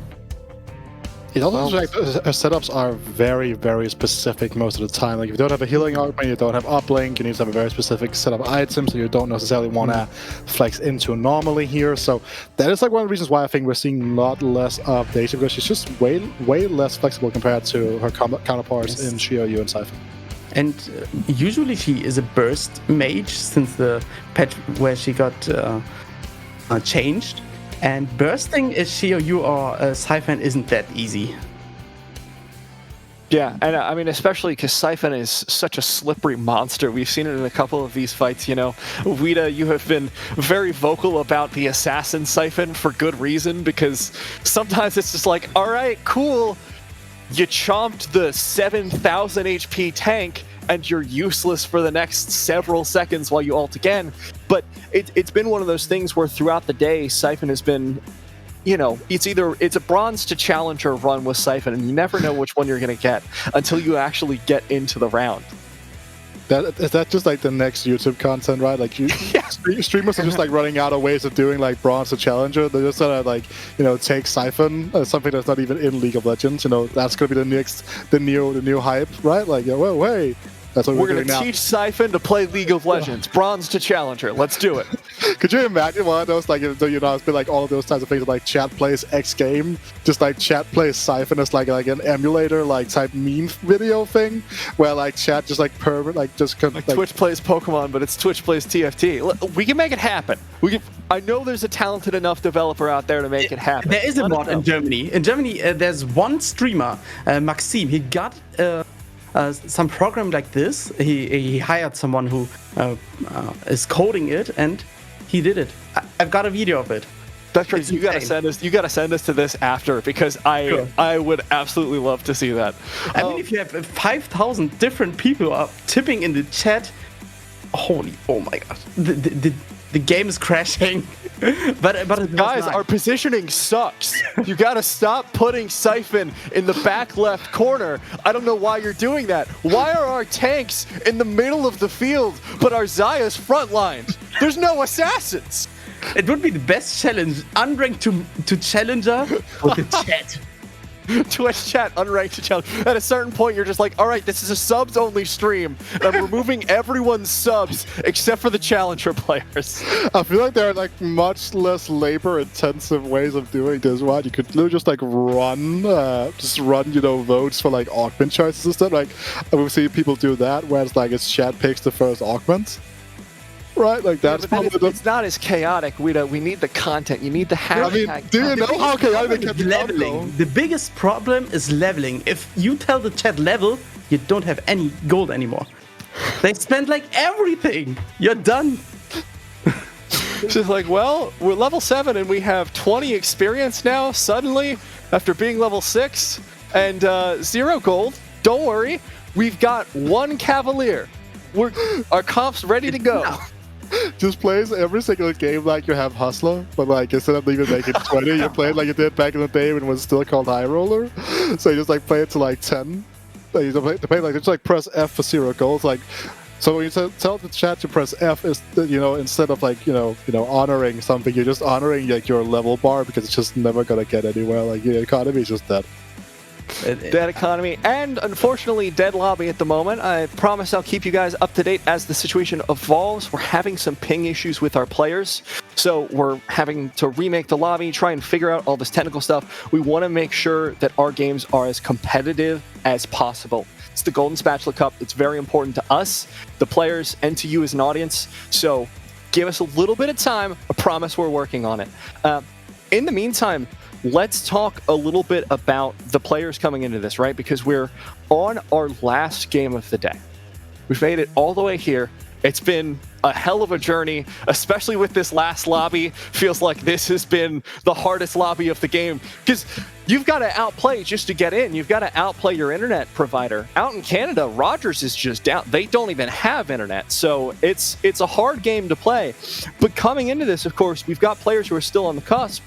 It also like her setups are very specific most of the time. Like if you don't have a healing augment, you don't have uplink, you need to have a very specific set of items that you don't necessarily want to flex into normally here. So that is like one of the reasons why I think we're seeing a lot less of Deja, because she's just way less flexible compared to her counterparts in Xiaoyu and Siphon. And usually she is a burst mage since the patch where she got changed. And bursting a Xiaoyu or a Siphon isn't that easy. Yeah, and I mean, especially because Siphon is such a slippery monster. We've seen it in a couple of these fights, you know. Wida, you have been very vocal about the Assassin Siphon for good reason, because sometimes it's just like, all right, cool, you chomped the 7,000 HP tank, and you're useless for the next several seconds while you ult again. But it's been one of those things where throughout the day, Siphon has been, you know, it's a bronze to challenger run with Siphon, and you never know which one you're going to get until you actually get into the round. Is that just like the next YouTube content, right? Like streamers are just like running out of ways of doing like bronze to challenger. They're just gonna like, you know, take Siphon, something that's not even in League of Legends. You know, that's gonna be the new hype, right? Like, well, wait. That's what we're going doing to now. teach Siphon to play League of Legends. Bronze to challenger. Let's do it. Could you imagine one of those, like, you know, it's been like all of those types of things, like chat plays X game, just like chat plays Siphon as like an emulator, like type meme video thing, where like chat just like like Twitch plays Pokemon, but it's Twitch plays TFT. We can make it happen. I know there's a talented enough developer out there to make it happen. There is a mod in Germany. In Germany, there's one streamer, Maxim. He got some program like this. He hired someone who is coding it, and he did it. I've got a video of it. That's right. You gotta send us to this after, because I would absolutely love to see that. I mean, if you have 5,000 different people are tipping in the chat, oh my god, the game is crashing. but guys, our positioning sucks. You gotta stop putting Siphon in the back left corner. I don't know why you're doing that. Why are our tanks in the middle of the field, but our Zaya's frontlined? There's no assassins. It would be the best challenge, unranked to challenger with the chat. Twitch chat, unranked to challenge. At a certain point, you're just like, all right, this is a subs-only stream. And I'm removing everyone's subs except for the challenger players. I feel like there are like much less labor-intensive ways of doing this. Right? You could literally just like run, you know, votes for like augment choices and stuff. Like we've seen people do that, where it's like chat picks the first augment. Right, like that's it's not as chaotic. We need the content. You need the hashtag. I mean, do you know how chaotic it can be? Leveling. The biggest problem is leveling. If you tell the chat level, you don't have any gold anymore. They spend like everything. You're done. It's just like, well, we're level 7 and we have 20 experience now. Suddenly, after being level 6 and 0 gold. Don't worry, we've got 1 Cavalier. Our comp's ready to go. Just plays every single game like you have Hustler, but like instead of even making 20, you play it like you did back in the day when it was still called High Roller. So you just like play it to like 10. Like, you play like just like press F for 0 goals. Like, so when you tell the chat to press F, is instead of like you know honoring something, you're just honoring like your level bar, because it's just never gonna get anywhere. Like the economy is just dead. Dead economy, and unfortunately dead lobby at the moment. I promise I'll keep you guys up to date as the situation evolves. We're having some ping issues with our players, so we're having to remake the lobby, try and figure out all this technical stuff. We want to make sure that our games are as competitive as possible. It's the Golden Spatula Cup. It's very important to us, the players, and to you as an audience, so give us a little bit of time. I promise we're working on it. In the meantime, let's talk a little bit about the players coming into this, right? Because we're on our last game of the day. We've made it all the way here. It's been a hell of a journey, especially with this last lobby. Feels like this has been the hardest lobby of the game because you've got to outplay just to get in. You've got to outplay your internet provider. Out in Canada, Rogers is just down. They don't even have internet, so it's a hard game to play. But coming into this, of course, we've got players who are still on the cusp.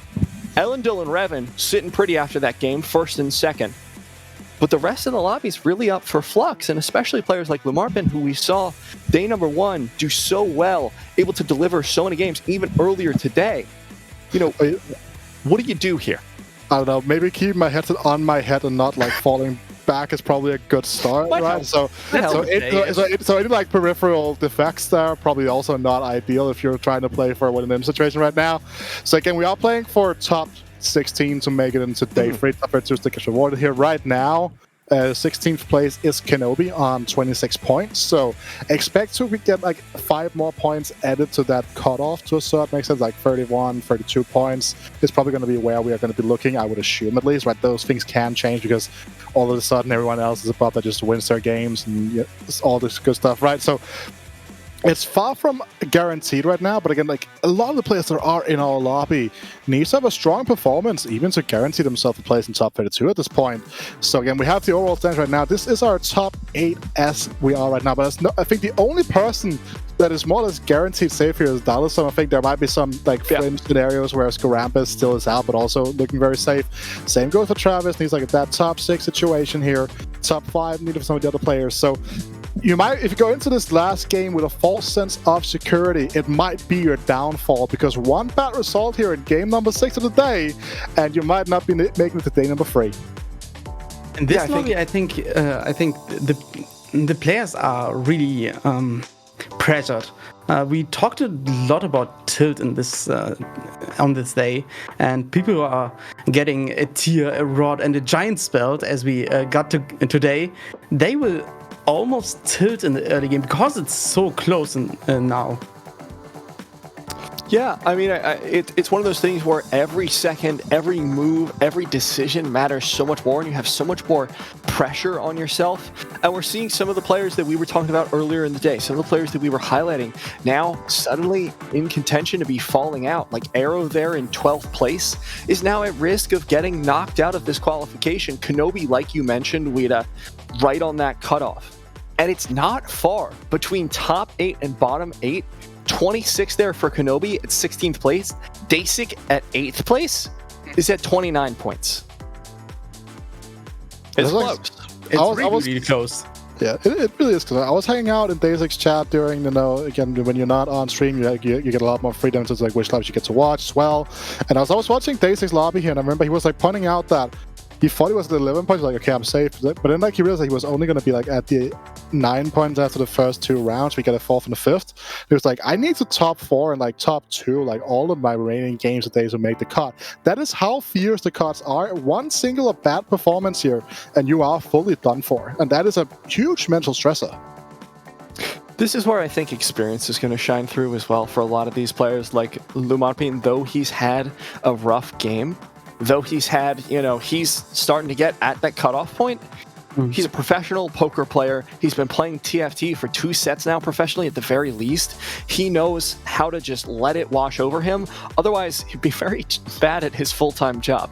Elendil and Revan sitting pretty after that game, first and second. But the rest of the lobby is really up for flux, and especially players like Lumarpin, who we saw day number 1 do so well, able to deliver so many games, even earlier today. You know, what do you do here? I don't know, maybe keep my head on my head and not like falling back is probably a good start, right? So any like peripheral defects there, probably also not ideal if you're trying to play for a win-win situation right now. So again, we are playing for top 16 to make it into day 3. Top 32 gets rewarded here right now. 16th place is Kenobi on 26 points. So expect to get like 5 more points added to that cutoff to a certain extent, like 31, 32 points is probably going to be where we are going to be looking, I would assume at least, right? Those things can change because all of a sudden everyone else is above that just wins their games and all this good stuff, right? So it's far from guaranteed right now, but again, like a lot of the players that are in our lobby need to have a strong performance even to guarantee themselves a place in top 32 at this point. So again, we have the overall standings right now. This is our top 8 as we are right now, but I think the only person that is more or less guaranteed safe here is Dallas. So I think there might be some like fringe scenarios where Skarampus still is out, but also looking very safe. Same goes for Travis. He's like at that top 6 situation here. Top 5 needed for some of the other players. So you might, if you go into this last game with a false sense of security, it might be your downfall, because one bad result here in game number 6 of the day, and you might not be making it to day number 3. And this lobby, I think the players are really pressured. We talked a lot about tilt in this on this day, and people are getting a tier, a rod, and a giant spell as we got to today. They will almost tilt in the early game because it's so close now. Yeah, I mean, it's one of those things where every second, every move, every decision matters so much more, and you have so much more pressure on yourself. And we're seeing some of the players that we were talking about earlier in the day, some of the players that we were highlighting, now suddenly in contention to be falling out. Like Arrow there in 12th place is now at risk of getting knocked out of this qualification. Kenobi, like you mentioned, we'd right on that cutoff. And it's not far between top 8 and bottom 8. 26 there for Kenobi at 16th place. Dasik at 8th place is at 29 points. It's close. It's really close. Yeah, it really is close. I was hanging out in Dasik's chat during, again, when you're not on stream, you get a lot more freedom to like which lives you get to watch as well. And I was watching Dasik's lobby here, and I remember he was like pointing out that he thought he was at 11 points, like, okay, I'm safe. But then like he realized that he was only going to be like at the 9 points after the first 2 rounds. We get a 4th and a 5th. He was like, I need to top 4 and like top 2, like all of my remaining games today to make the cut. That is how fierce the cuts are. One single bad performance here, and you are fully done for. And that is a huge mental stressor. This is where I think experience is going to shine through as well for a lot of these players. Like Lumarpin, though he's had a rough game, though he's had, he's starting to get at that cutoff point. He's a professional poker player. He's been playing TFT for 2 sets now professionally at the very least. He knows how to just let it wash over him. Otherwise, he'd be very bad at his full-time job.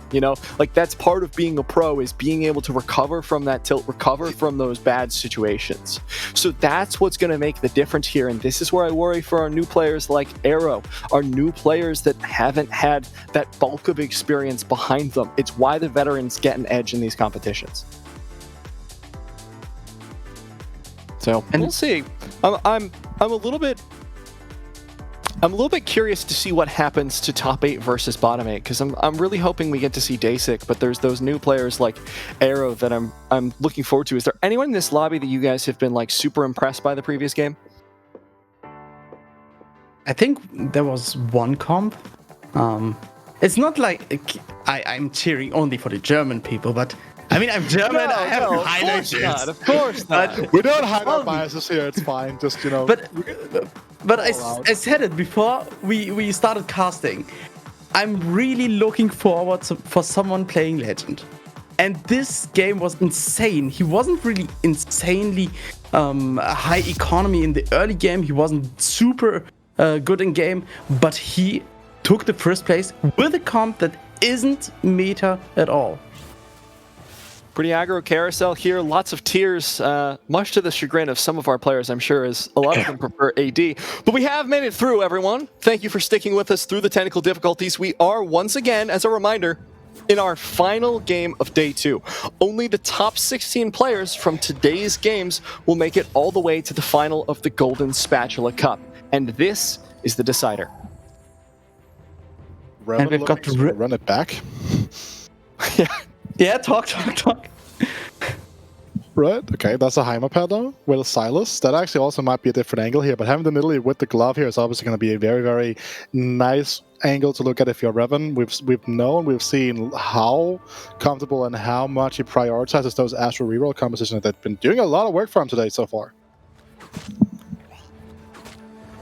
Like that's part of being a pro, is being able to recover from that tilt, recover from those bad situations. So that's what's going to make the difference here. And this is where I worry for our new players like Arrow, our new players that haven't had that bulk of experience behind them. It's why the veterans get an edge in these competitions. So we'll see. I'm a little bit curious to see what happens to top 8 versus bottom 8, because I'm really hoping we get to see Dasik, but there's those new players like Arrow that I'm looking forward to. Is there anyone in this lobby that you guys have been like super impressed by the previous game? I think there was one comp. It's not like I'm cheering only for the German people, but I mean, I'm German. I have highlights. Of course not. We don't hide our biases here. It's fine. Just But I said it before we started casting. I'm really looking forward for someone playing Legend. And this game was insane. He wasn't really insanely high economy in the early game. He wasn't super good in game, but he took the first place with a comp that isn't meta at all. Pretty aggro carousel here, lots of tears, much to the chagrin of some of our players, I'm sure, as a lot of them prefer AD. But we have made it through, everyone. Thank you for sticking with us through the technical difficulties. We are, once again, as a reminder, in our final game of day 2. Only the top 16 players from today's games will make it all the way to the final of the Golden Spatula Cup. And this is the decider. And we've got to run it back. Yeah, talk. Right, okay, that's a Heimer pad though, with a Silas. That actually also might be a different angle here, but having the Nidalee with the glove here is obviously going to be a very, very nice angle to look at if you're Revan. We've seen how comfortable and how much he prioritizes those Astral reroll compositions that have been doing a lot of work for him today so far.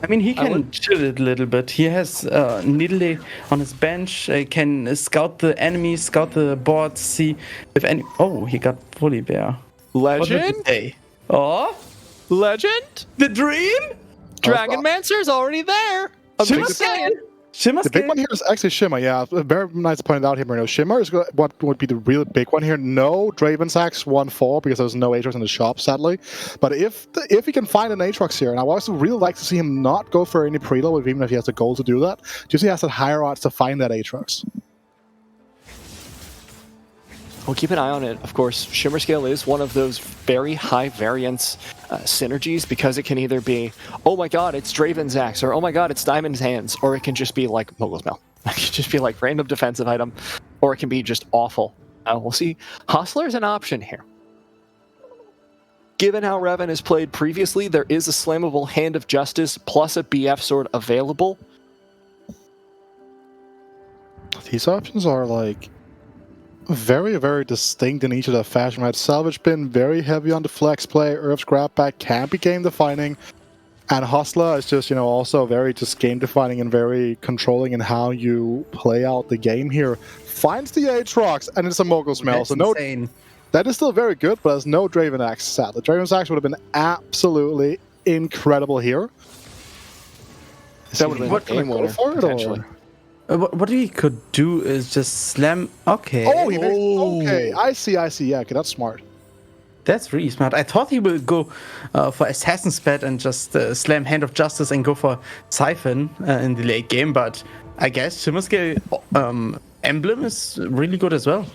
I mean, he can chill it a little bit. He has Nidalee on his bench, can scout the enemies, scout the board, see if any... Oh, he got fully bear. Legend? Oh? Legend? The dream? Dragon Mancer's already there. The big one here is actually Shimmer, yeah. Very nice to point it out here, Marino. Shimmer is what would be the real big one here. No Draven's Axe 1-4 because there's no Aatrox in the shop, sadly. But if he can find an Aatrox here, and I would also really like to see him not go for any preload, even if he has a goal to do that, just he has that higher odds to find that Aatrox. We'll keep an eye on it. Of course, Shimmer Scale is one of those very high variance synergies because it can either be, oh my god, it's Draven's Axe, or oh my god, it's Diamond's Hands, or it can just be like Mogul's Mail. It can just be like random defensive item, or it can be just awful. We'll see. Hustler's an option here. Given how Revan has played previously, there is a slammable Hand of Justice plus a BF sword available. These options are like very, very distinct in each of their fashion, right? Salvage Bin, very heavy on the flex play. Earth's Grab Back can be game defining. And Hustler is just, also very just game defining and very controlling in how you play out the game here. Finds the Aatrox, and it's a Mogul Smell. So insane. That is still very good, but there's no Draven Axe set. The Draven's Axe would have been absolutely incredible here. That would have been a game winner, potentially. What he could do is just slam... Okay. Okay, I see. Yeah, okay, that's smart. That's really smart. I thought he would go for Assassin's Pet and just slam Hand of Justice and go for Siphon in the late game, but I guess Shimmer Scale Emblem is really good as well.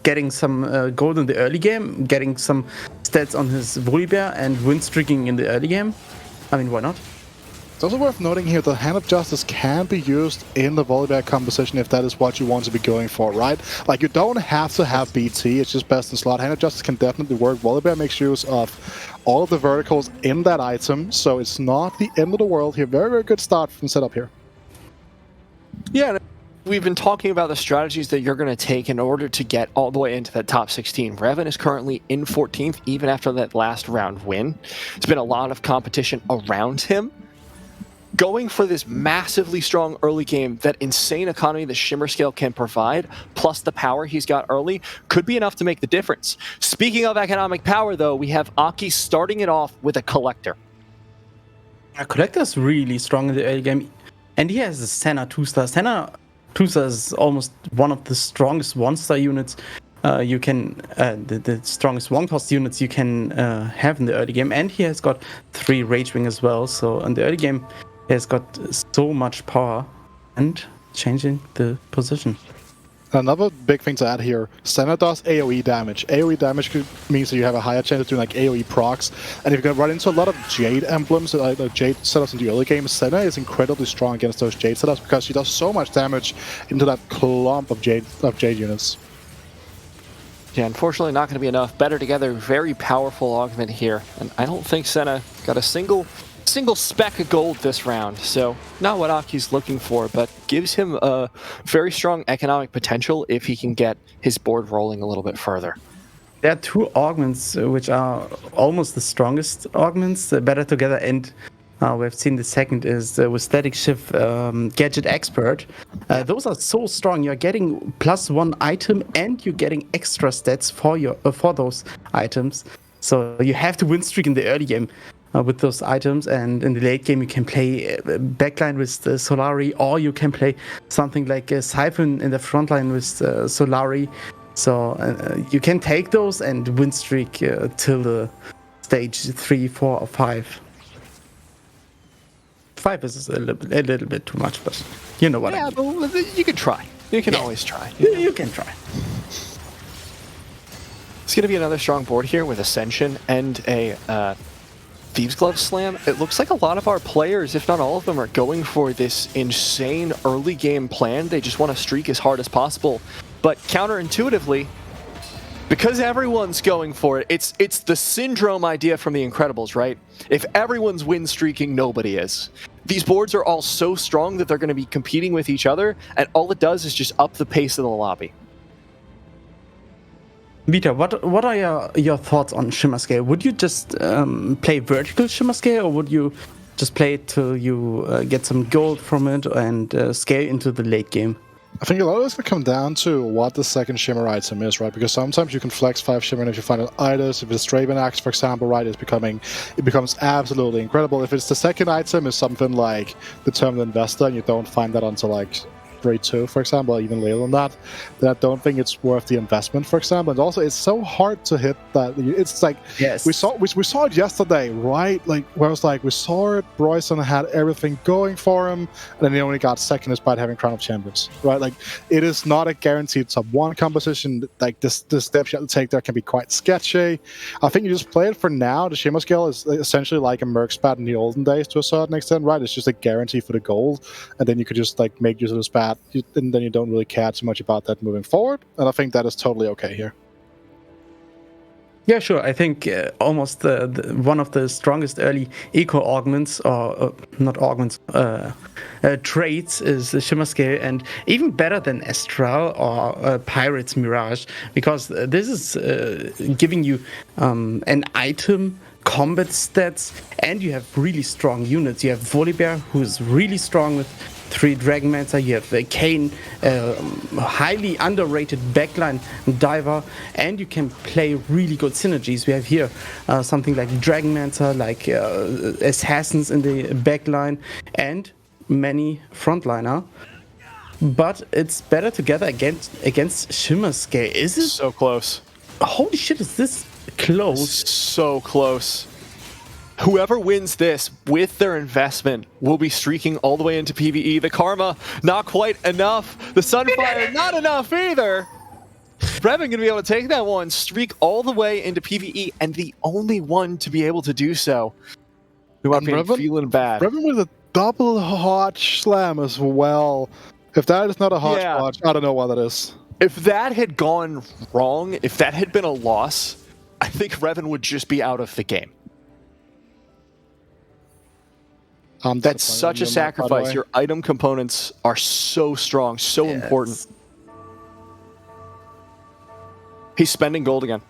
Getting some gold in the early game, getting some stats on his Volibear and win streaking in the early game. I mean, why not? It's also worth noting here that Hand of Justice can be used in the Volibear composition if that is what you want to be going for, right? Like, you don't have to have BT, it's just best in slot. Hand of Justice can definitely work. Volibear makes use of all of the verticals in that item, so it's not the end of the world here. Very, very good start from setup here. Yeah, we've been talking about the strategies that you're going to take in order to get all the way into that top 16. Revan is currently in 14th, even after that last round win. There's been a lot of competition around him. Going for this massively strong early game, that insane economy that Shimmer Scale can provide, plus the power he's got early, could be enough to make the difference. Speaking of economic power, though, we have Aki starting it off with a Collector. A Collector's really strong in the early game, and he has a Senna 2-star. Senna 2-star is almost one of the strongest 1-star units you can, the strongest 1-cost units you can have in the early game, and he has got 3 Rage Wing as well, so in the early game he has got so much power and changing the position. Another big thing to add here, Senna does AoE damage. AoE damage means that you have a higher chance of doing like AoE procs, and if you're gonna run into a lot of Jade emblems, like Jade setups in the early game, Senna is incredibly strong against those Jade setups because she does so much damage into that clump of Jade units. Yeah, unfortunately not going to be enough. Better together, very powerful augment here, and I don't think Senna got a single speck of gold this round, so not what Aki's looking for, but gives him a very strong economic potential if he can get his board rolling a little bit further. There are 2 augments which are almost the strongest augments, Better Together and We've seen the second is with Static Shift Gadget Expert. Those are so strong. You're getting +1 item and you're getting extra stats for those items. So you have to win streak in the early game with those items, and in the late game you can play backline with Solari, or you can play something like Siphon in the front line with Solari. So you can take those and win streak till the stage 3, 4, or 5. 5 is a little bit too much, but you know what I mean. But you can try. You can always try. You can try. It's going to be another strong board here with Ascension and a Thieves Glove Slam. It looks like a lot of our players, if not all of them, are going for this insane early game plan. They just want to streak as hard as possible. But counterintuitively, because everyone's going for it, it's the syndrome idea from The Incredibles, right? If everyone's win streaking, nobody is. These boards are all so strong that they're going to be competing with each other, and all it does is just up the pace of the lobby. Vita, what are your thoughts on Shimmer Scale? Would you just play vertical Shimmer Scale, or would you just play it till you get some gold from it and scale into the late game? I think a lot of it's going to come down to what the second Shimmer item is, right? Because sometimes you can flex 5 Shimmer, and if you find an Idus, if it's Draven Axe, for example, right, it becomes absolutely incredible. If it's the second item is something like Determined Investor, and you don't find that until like grade 2, for example, or even later than that, then I don't think it's worth the investment, for example. And also, it's so hard to hit that. It's like, yes, we saw it yesterday, right? Like, where it was like, we saw it, Bryson had everything going for him, and then he only got second despite having Crown of Champions, right? Like, it is not a guaranteed sub 1 composition. Like, the steps you have to take there can be quite sketchy. I think you just play it for now. The Shimmer Scale is essentially like a Merc Spat in the olden days to a certain extent, right? It's just a guarantee for the gold, and then you could just like make use of the Spat, and then you don't really care too much about that moving forward, and I think that is totally okay here. Yeah, sure. I think almost one of the strongest early eco augments, or not augments, traits is the Shimmer Scale, and even better than Astral or Pirate's Mirage, because this is giving you an item, combat stats, and you have really strong units. You have Volibear, who's really strong with 3 Dragonmancer. You have Kane, highly underrated backline diver, and you can play really good synergies. We have here something like Dragonmancer, like Assassins in the backline, and many frontliner. But it's better together against Shimmer Scale. Is it so close? Holy shit! Is this close? So close. Whoever wins this with their investment will be streaking all the way into PvE. The Karma, not quite enough. The Sunfire, not enough either. Revan going to be able to take that one, streak all the way into PvE, and the only one to be able to do so. We might be feeling bad. Revan with a double hot slam as well. If that is not a hot watch, I don't know what that is. If that had gone wrong, if that had been a loss, I think Revan would just be out of the game. That's such a sacrifice. Your item components are so strong, so important. He's spending gold again.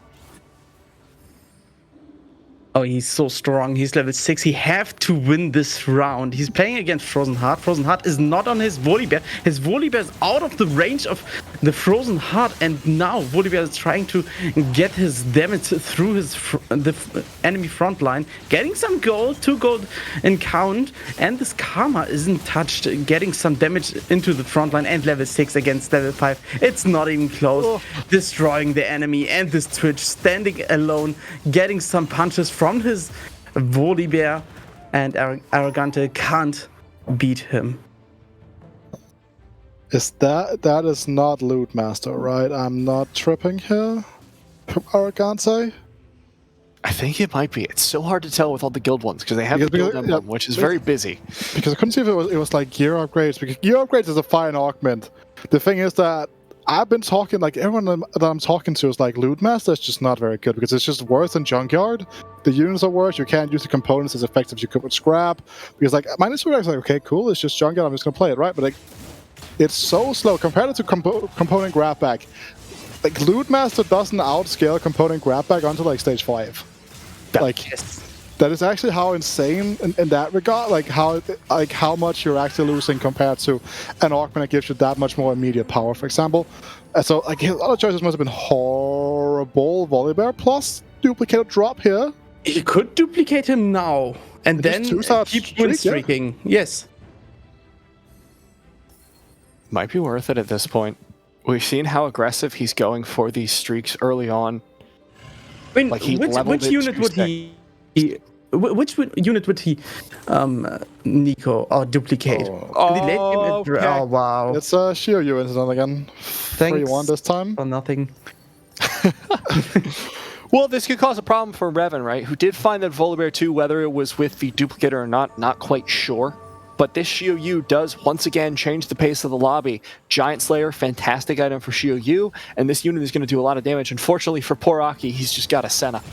Oh, he's so strong. He's level 6. He have to win this round. He's playing against Frozen Heart. Frozen Heart is not on his Volibear. His Volibear is out of the range of the Frozen Heart, and now Volibear is trying to get his damage through the enemy front line, getting some gold, 2 gold in count, and this Karma isn't touched, getting some damage into the front line, and level 6 against level 5. It's not even close. Destroying the enemy, and this Twitch standing alone, getting some punches from his Volibear, and Arrogante can't beat him. Is that is not Loot Master, right? I'm not tripping here from Arrogante? I think it might be. It's so hard to tell with all the guild ones because they have the guild emblem, which is very busy. Because I couldn't see if it was like gear upgrades, because gear upgrades is a fine augment. The thing is that I've been talking, like everyone that I'm talking to is like Loot Master is just not very good because it's just worse than Junkyard. The units are worse. You can't use the components as effective as you could with Scrap. Because like minus 2 is like, okay, cool, it's just Junkyard, I'm just gonna play it, right? But like it's so slow compared to component grab back. Like Loot Master doesn't outscale component grab back until like stage 5. Like That is actually how insane in that regard, like how much you're actually losing compared to an Augment that gives you that much more immediate power, for example. So like a lot of choices must have been horrible. Volibear plus duplicated drop here. You could duplicate him now and then keep win streaking. Yeah. Yes. Might be worth it at this point. We've seen how aggressive he's going for these streaks early on. I mean, like which unit would he? Which unit would he, Nico, or duplicate? Oh, wow. It's a Shio incident again. Thanks 3-1 this time. For nothing. Well, this could cause a problem for Revan, right? Who did find that Volibear 2, whether it was with the duplicator or not quite sure. But this Shio Yu does once again change the pace of the lobby. Giant Slayer, fantastic item for Shio Yu, and this unit is going to do a lot of damage. Unfortunately for poor Aki, he's just got a Senna.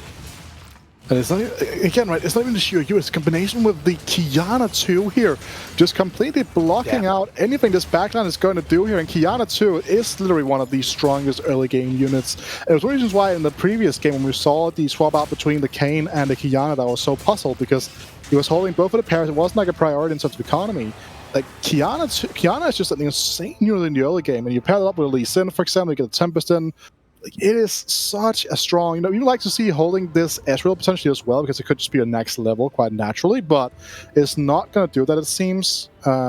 And it's not, again, right, it's not even the Shio Yu, it's a combination with the Kiana 2 here, just completely blocking out anything this backline is going to do here. And Kiana 2 is literally one of the strongest early game units. And it was one of the reasons why in the previous game, when we saw the swap out between the Kayn and the Kiana, that I was so puzzled, because he was holding both of the pairs. It wasn't like a priority in terms of economy. Like Kiana is just an insane unit in the early game, and you pair it up with Lee Sin, for example, you get the Tempest in. Like, it is such a strong, you'd like to see holding this Ezreal potentially as well, because it could just be a next level quite naturally, but it's not going to do that, it seems,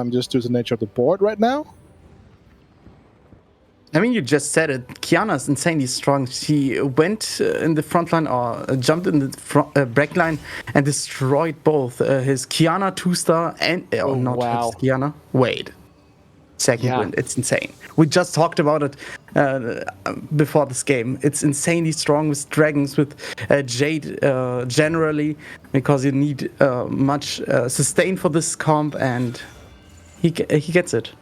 just due to the nature of the board right now. I mean, you just said it. Kiana is insanely strong. She went in the front line or jumped in the back line and destroyed both his Kiana 2-star and... not his Kiana. Wait. Second win. It's insane. We just talked about it before this game. It's insanely strong with dragons, with Jade generally, because you need much sustain for this comp, and he gets it.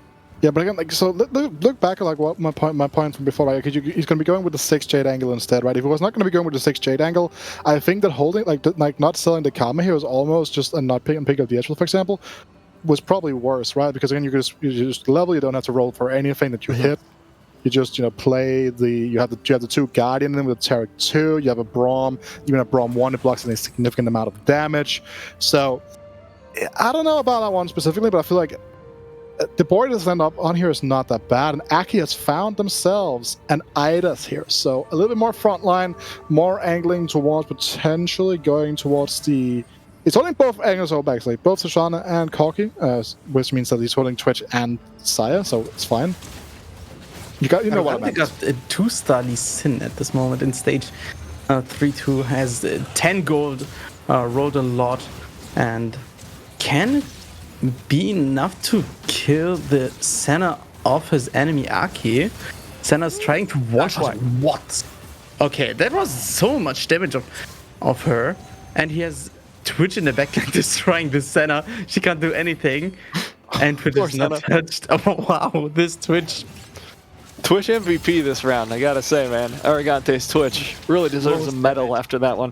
Yeah, but again, like, so look back at like what my point from before, right? Because he's going to be going with the 6 Jade angle instead, right? If he was not going to be going with the 6 Jade angle, I think that holding like not selling the Kama here was almost just and not pick up the Ezreal, for example, was probably worse, right? Because again, you just level, you don't have to roll for anything that you hit. You just play you have the 2 Guardian in with the Taric 2. You have a Braum, even a Braum 1 that blocks a significant amount of damage. So I don't know about that one specifically, but I feel like the board that's end up on here is not that bad, and Aki has found themselves an Idas here, so a little bit more frontline, more angling towards potentially going towards the... It's holding both angles over actually, both Shoshana and Corki, which means that he's holding Twitch and Saya, so it's fine. You know what I meant. Got a 2-star Lee Sin at this moment in stage 3-2, has 10 gold, rolled a lot, and can be enough to kill the center of his enemy Aki. Senna's trying to watch what? Okay, that was so much damage of her, and he has Twitch in the backline destroying the Senna. She can't do anything, and Twitch is not touched. Oh wow, this Twitch MVP this round, I gotta say, man. Arigante's Twitch really deserves a medal after that one.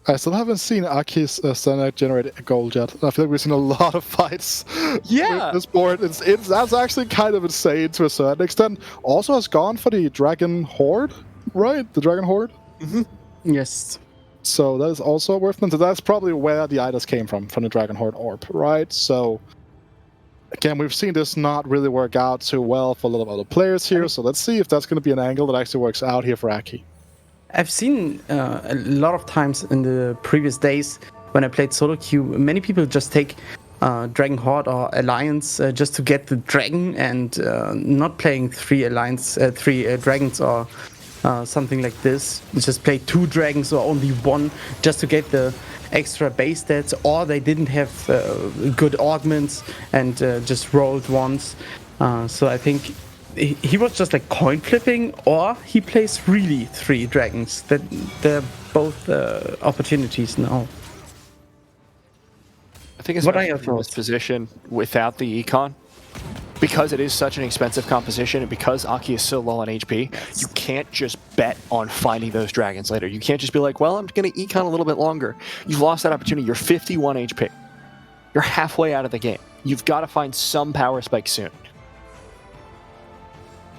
I still haven't seen Aki's Senna generate a gold yet. I feel like we've seen a lot of fights with this board. That's actually kind of insane to a certain extent. Also has gone for the Dragon Horde, right? The Dragon Horde? Mm-hmm. Yes. So that is also worth mentioning. So that's probably where the Idas came from the Dragon Horde Orb, right? So again, we've seen this not really work out too well for a lot of other players here. So let's see if that's going to be an angle that actually works out here for Aki. I've seen a lot of times in the previous days when I played solo queue, many people just take Dragon Horde or Alliance just to get the dragon, and not playing 3 dragons or something like this. You just play 2 dragons or only 1 just to get the extra base stats, or they didn't have good augments and just rolled ones. So I think he was just like coin flipping, or he plays really 3 dragons. That they're both opportunities now. I think especially from this position without the econ, because it is such an expensive composition and because Aki is so low on HP, you can't just bet on finding those dragons later. You can't just be like, well, I'm going to econ a little bit longer. You've lost that opportunity. You're 51 HP. You're halfway out of the game. You've got to find some power spike soon.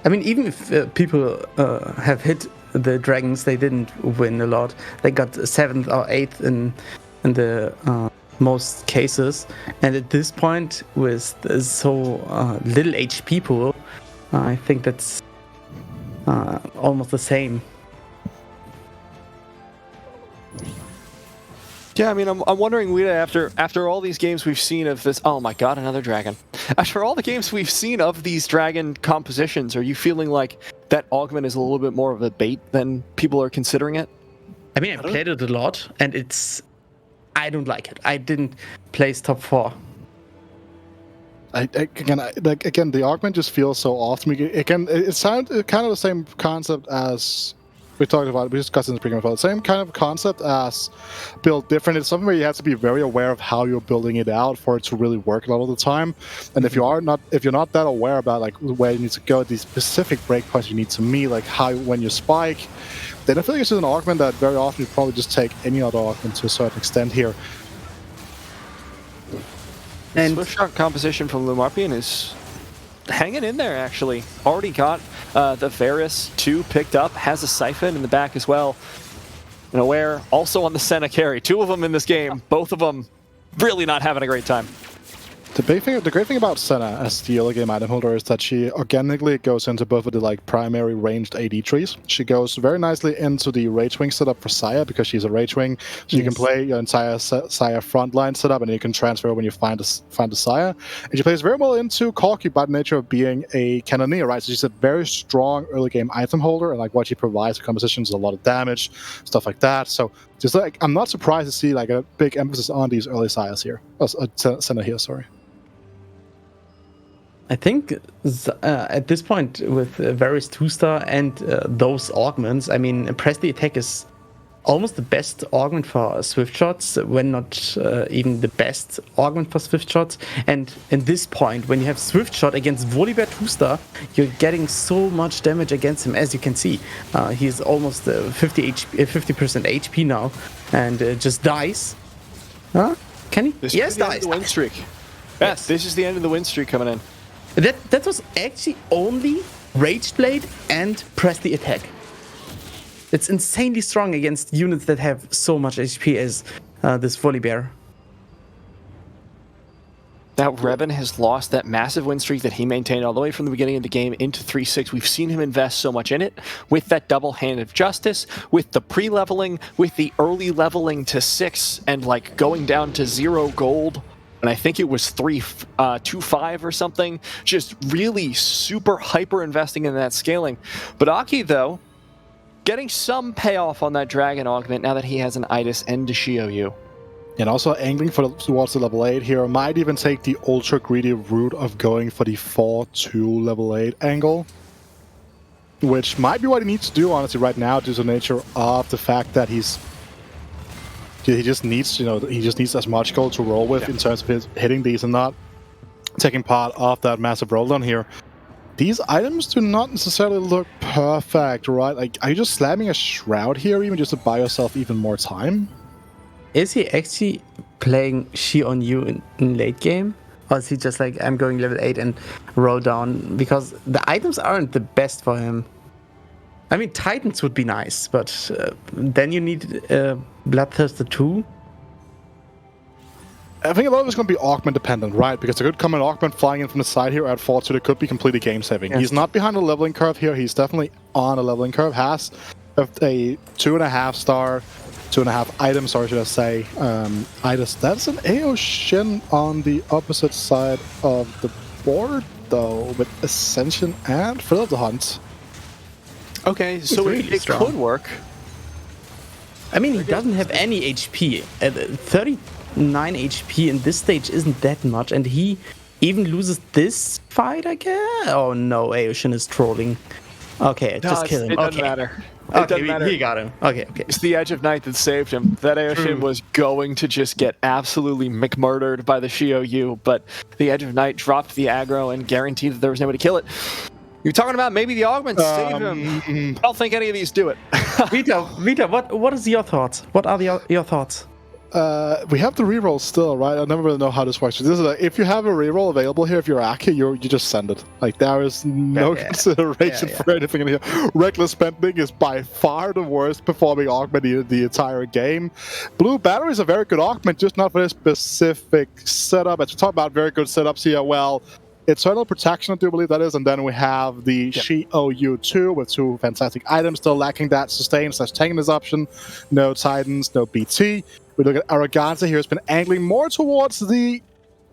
I mean, even if people have hit the dragons, they didn't win a lot. They got 7th or 8th in in the most cases. And at this point, with so little HP pool, I think that's almost the same. Yeah, I mean, I'm wondering, Wida, after all these games we've seen of this... Oh my god, another dragon. After all the games we've seen of these dragon compositions, are you feeling like that augment is a little bit more of a bait than people are considering it? I mean, I played it a lot, and I don't like it. I didn't place top 4. Again, the augment just feels so off to me. Again, it sounds kind of the same concept as we talked about. We discussed in the pre-game about the same kind of concept as build different. It's something where you have to be very aware of how you're building it out for it to really work a lot of the time. And if you're not that aware about like where you need to go, these specific breakpoints you need to meet, like how when you spike, then I feel like it's just an augment that very often you probably just take any other augment to a certain extent here. And Swift Shot composition from Lumarpian is hanging in there, actually. Already got the Varus 2 picked up, has a Siphon in the back as well. And Aware also on the Senna carry. 2 of them in this game, both of them really not having a great time. The great thing about Senna as the early game item holder is that she organically goes into both of the like primary ranged AD trees. She goes very nicely into the Rage Wing setup for Saya because she's a Rage Wing, so you can play your entire Saya frontline setup, and then you can transfer when you find a Saya. And she plays very well into Corki by the nature of being a Cannoneer, right? So she's a very strong early game item holder, and like what she provides for compositions is a lot of damage, stuff like that. So just like I'm not surprised to see like a big emphasis on these early Sayas here, Senna here, sorry. I think at this point with Varus 2-star and those augments, I mean, Press the Attack is almost the best augment for Swift Shots, when not even the best augment for Swift Shots. And in this point, when you have Swift Shot against Volibear 2-star, you're getting so much damage against him, as you can see. He's almost 50% HP now, and just dies. Huh? Can he? This yes, is the end dies. of the win streak. Yes, this is the end of the win streak coming in. That was actually only Rage Blade and Press the Attack. It's insanely strong against units that have so much HP as this Volibear. Now Revan has lost that massive win streak that he maintained all the way from the beginning of the game into 3-6. We've seen him invest so much in it, with that double hand of justice, with the pre-leveling, with the early leveling to 6, and like going down to 0 gold. And I think it was 3.25 or something. Just really super hyper investing in that scaling. But Aki, though, getting some payoff on that Dragon Augment now that he has an Itis and a Shioyu. And also angling towards the level 8 here. Might even take the ultra greedy route of going for the 4-2 level 8 angle. Which might be what he needs to do, honestly, right now, due to the nature of the fact that he just needs, he just needs as much gold to roll with in terms of his hitting these and not taking part of that massive rolldown here. These items do not necessarily look perfect, right? Like, are you just slamming a Shroud here even just to buy yourself even more time? Is he actually playing She on You in late game? Or is he just like, I'm going level 8 and roll down? Because the items aren't the best for him. I mean, Titans would be nice, but then you need Bloodthirster 2. I think a lot of it's going to be augment dependent, right? Because there could come an augment flying in from the side here at 4-2 that could be completely game saving. Yes. He's not behind a leveling curve here. He's definitely on a leveling curve. Has a 2.5 star, 2.5 item, sorry, should I say. Itis. That's an AO Shin on the opposite side of the board, though, with Ascension and Thrill of the Hunt. Okay, so it could work. I mean, he doesn't have any HP. 39 HP in this stage isn't that much, and he even loses this fight, I guess? Oh no, Aoshin is trolling. Okay, just kill him. It doesn't matter. It doesn't matter. He got him. Okay. It's the Edge of Night that saved him. That Aoshin was going to just get absolutely McMurdered by the Shioyu, but the Edge of Night dropped the aggro and guaranteed that there was nobody to kill it. You're talking about maybe the augments save him. I don't think any of these do it. Vita, what is your thoughts? What are your thoughts? we have the reroll still, right? I never really know how this works. This is if you have a reroll available here, if you're Aki, you just send it. Like there is no consideration for anything in here. Reckless spending is by far the worst performing augment in the entire game. Blue Battery is a very good augment, just not for this specific setup. As we talk about very good setups here, well, Eternal Protection, I do believe that is, and then we have the Shi-OU2 with 2 fantastic items, still lacking that sustain / Tanginess option. No Titans, no BT. We look at Arroganza here, has been angling more towards the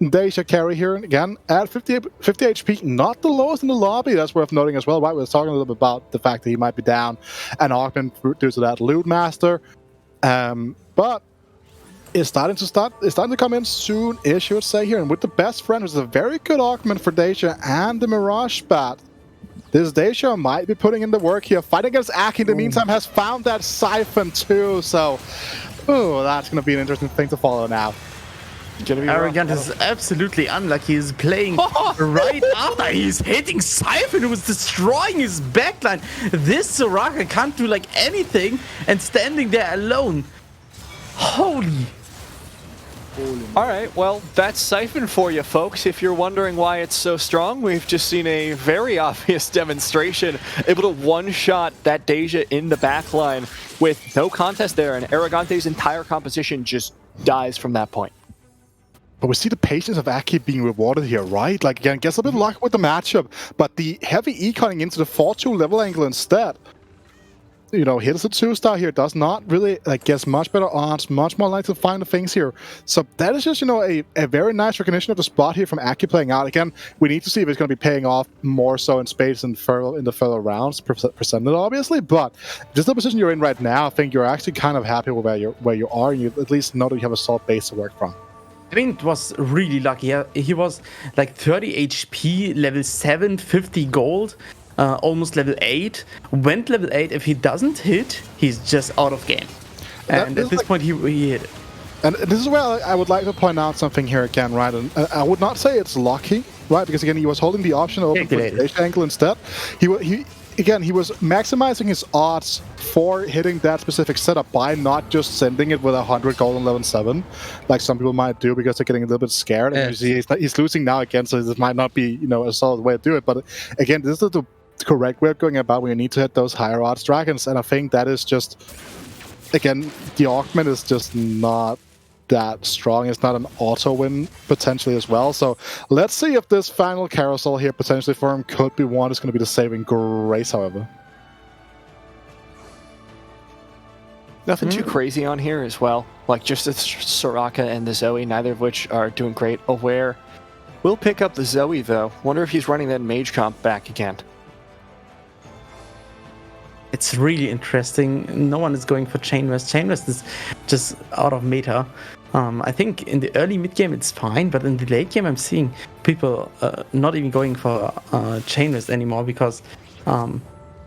Deja carry here, and again, at 50 HP, not the lowest in the lobby, that's worth noting as well, right? We were talking a little bit about the fact that he might be down an augment due to that Loot Master, but it's starting to come in soon-ish, you would say here, and with the best friend, which is a very good augment for Deja and the Mirage Spat. This Deja might be putting in the work here. Fighting against Aki in the meantime has found that Siphon too, so that's going to be an interesting thing to follow now. Arrogant is absolutely unlucky. He's playing right after he's hitting Siphon, who is destroying his backline. This Soraka can't do like anything and standing there alone. Holy. Alright, well, that's Siphon for you, folks. If you're wondering why it's so strong, we've just seen a very obvious demonstration. Able to one-shot that Deja in the backline with no contest there, and Arrogante's entire composition just dies from that point. But we see the patience of Aki being rewarded here, right? Like, again, gets a bit lucky with the matchup, but the heavy econing into the 4-2 level angle instead. You know, hits a 2-star here, does not really, like, gets much better odds, much more likely to find the things here. So that is just, you know, a very nice recognition of the spot here from Aki playing out. Again, we need to see if it's going to be paying off more so in spades and in the further rounds, presented obviously, but just the position you're in right now, I think you're actually kind of happy with where you are, and you at least know that you have a solid base to work from. I mean, it was really lucky. He was like 30 HP, level 7, 50 gold. Almost level 8, went level 8. If he doesn't hit, he's just out of game. And at this point, he hit it. And this is where I would like to point out something here again, right? And I would not say it's lucky, right? Because again, he was holding the option open for the angle instead. He was maximizing his odds for hitting that specific setup by not just sending it with 100 gold on level 7, like some people might do because they're getting a little bit scared. And you see he's losing now again, so this might not be, you know, a solid way to do it. But again, this is the correct way of going about when you need to hit those higher odds dragons, and I think that is just, again, the augment is just not that strong. It's not an auto win potentially as well. So let's see if this final carousel here potentially for him could be one. It's going to be the saving grace, however. Nothing too crazy on here as well. Like just the Soraka and the Zoe, neither of which are doing great. Aware will pick up the Zoe though. Wonder if he's running that mage comp back again. It's really interesting. No one is going for Chainrest. Chainrest is just out of meta. I think in the early mid game it's fine, but in the late game I'm seeing people not even going for Chainrest anymore because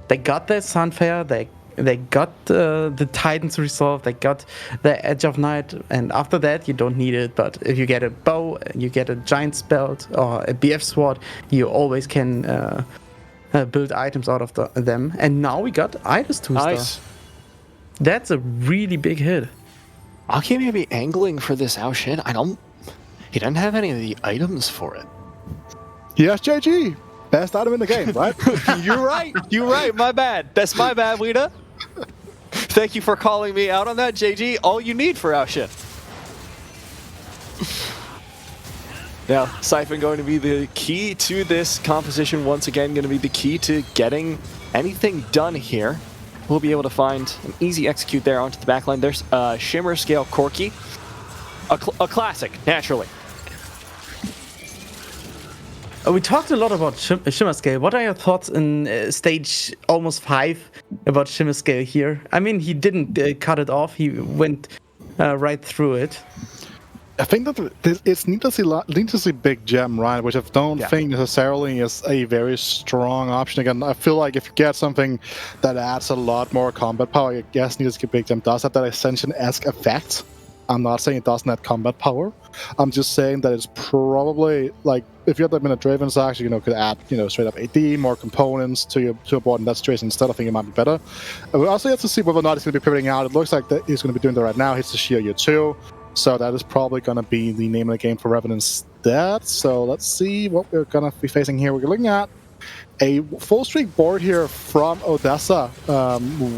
they got their Sunfire, they got the Titans resolved, they got the Edge of Night, and after that you don't need it. But if you get a bow, you get a Giant's Belt or a BF Sword, you always can build items out of them. And now we got Idus 2-star. Nice. That's a really big hit. Aki may be angling for this Aoshin. He doesn't have any of the items for it. Yes, JG. Best item in the game, right? You're right. My bad. That's my bad, Wida. Thank you for calling me out on that, JG. All you need for Aoshin. Now, Siphon going to be the key to this composition. Once again, going to be the key to getting anything done here. We'll be able to find an easy execute there onto the backline. There's Shimmer Scale Corki. A classic, naturally. We talked a lot about Shimmer Scale. What are your thoughts in stage almost 5 about Shimmer Scale here? I mean, he didn't cut it off. He went right through it. I think that it's needlessly big gem, right? Which I don't think necessarily is a very strong option. Again, I feel like if you get something that adds a lot more combat power, I guess needlessly big gem does have that Ascension-esque effect. I'm not saying it doesn't have combat power. I'm just saying that it's probably like if you had that in a Draven's actually, could add, straight up AD, more components to your board in that situation instead. I think it might be better. We also have to see whether or not he's going to be pivoting out. It looks like that he's going to be doing that right now. Hits the Shi-OU2. So that is probably going to be the name of the game for Revan instead. So let's see what we're going to be facing here. We're looking at a full streak board here from Odessa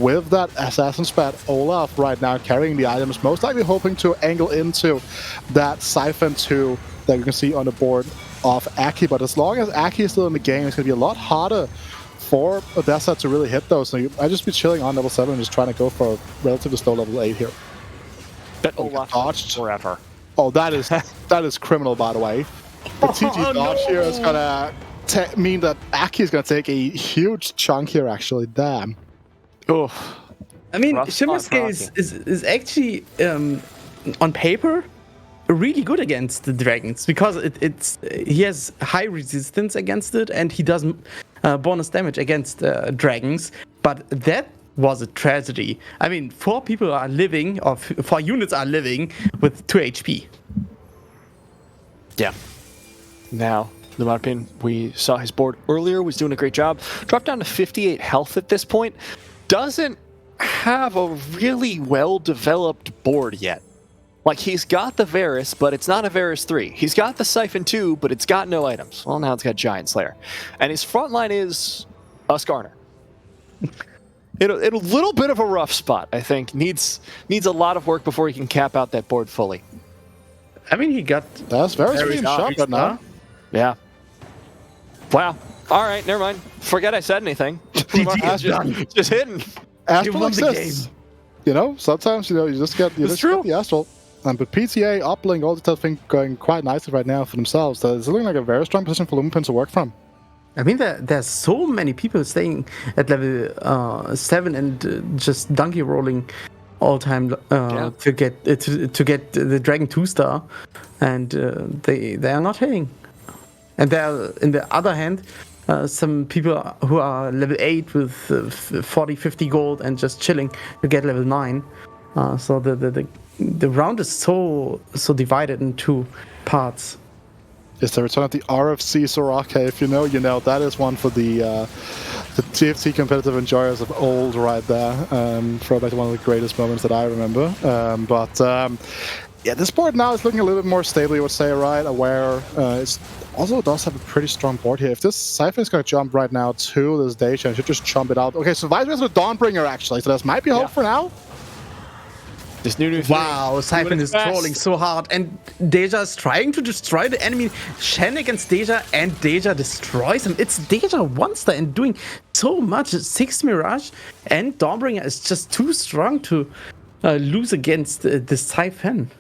with that Assassin Spat Olaf right now carrying the items, most likely hoping to angle into that Siphon 2 that you can see on the board of Aki. But as long as Aki is still in the game, it's going to be a lot harder for Odessa to really hit those. So I just be chilling on level 7 and just trying to go for a relatively slow level 8 here. That Olaf dodged forever. Oh, that is criminal, by the way. The TG dodge here is gonna mean that Aki is gonna take a huge chunk here. Actually, damn. Oh, I mean, Shimmerske is actually on paper really good against the dragons because he has high resistance against it and he does bonus damage against dragons. But that was a tragedy. I mean, 4 people are living, or 4 units are living with 2 HP. Yeah. Now, in my opinion, we saw his board earlier, was doing a great job. Dropped down to 58 health at this point. Doesn't have a really well-developed board yet. Like, he's got the Varus, but it's not a Varus 3. He's got the Siphon 2, but it's got no items. Well, now it's got Giant Slayer. And his front line is a Skarner. In a little bit of a rough spot, I think. Needs a lot of work before he can cap out that board fully. I mean, he got... That's very being shot right now. Yeah. Wow. All right, never mind. Forget I said anything. Just hidden. Astral exists. You know, sometimes, you just get get the Astral. But PTA, Uplink, all the things going quite nicely right now for themselves. So it's looking like a very strong position for Lumpen to work from. I mean, there's so many people staying at level 7 and just donkey rolling all time to get the Dragon 2-star, and they are not hitting. And there, in the other hand, some people who are level 8 with 40, 50 gold and just chilling to get level 9. So the round is so divided in 2 parts. Is the return of the RFC Soraka. If you know, you know. That is one for the TFT competitive enjoyers of old right there. Throwback to one of the greatest moments that I remember. Yeah, this board now is looking a little bit more stable, you would say, right? Aware. It also does have a pretty strong board here. If this Siphon is going to jump right now to this Deja, it should just jump it out. Okay, so Visor has a Dawnbringer, actually, so this might be hope for now. This new wow, Siphon is trolling so hard, and Deja is trying to destroy the enemy. Shen against Deja, and Deja destroys him. It's Deja one-star and doing so much. 6 Mirage, and Dawnbringer is just too strong to lose against the Siphon.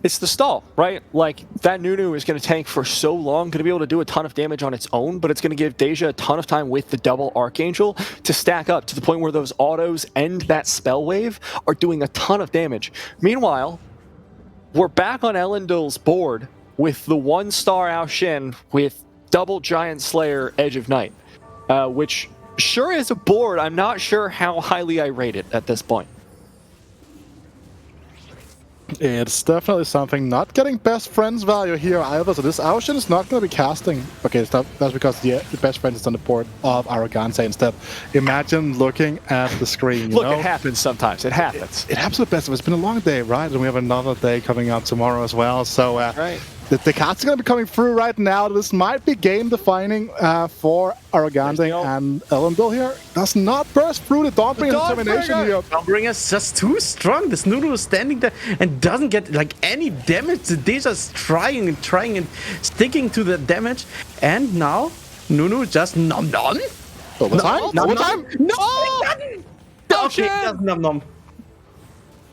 It's the stall, right? Like, that Nunu is going to tank for so long, going to be able to do a ton of damage on its own, but it's going to give Deja a ton of time with the double Archangel to stack up to the point where those autos and that spell wave are doing a ton of damage. Meanwhile, we're back on Elendil's board with the 1-star Ao Shin with double Giant Slayer Edge of Night, which sure is a board. I'm not sure how highly I rate it at this point. It's definitely something. Not getting best friends value here either, so this Ao Shin is not going to be casting. Okay, that's because the best friend is on the board of Arrogante instead. Imagine looking at the screen, Look, it happens sometimes. It happens. It happens at best. It's been a long day, right? And we have another day coming up tomorrow as well, so right. The cards are going to be coming through right now. This might be game-defining for Arrogante and Elendil here. Does not burst through the Dawnbringer's determination here. Dawnbringer's just too strong. This Nunu is standing there and doesn't get like any damage. The Deja's trying and sticking to the damage. And now, Nunu just nom-nom. Overtime? No! Okay, Okay, just nom-nom.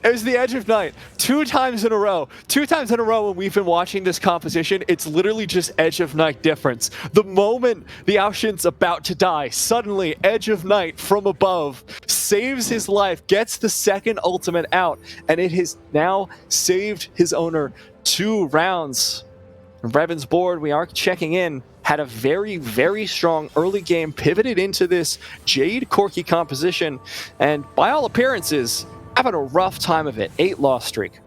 It was the Edge of Night. 2 times in a row. 2 times in a row when we've been watching this composition, it's literally just Edge of Night difference. The moment the Ao Shin's about to die, suddenly Edge of Night from above saves his life, gets the second ultimate out, and it has now saved his owner 2 rounds. Revan's board, we are checking in, had a very, very strong early game, pivoted into this Jade Corki composition, and by all appearances, having a rough time of it. 8-loss streak.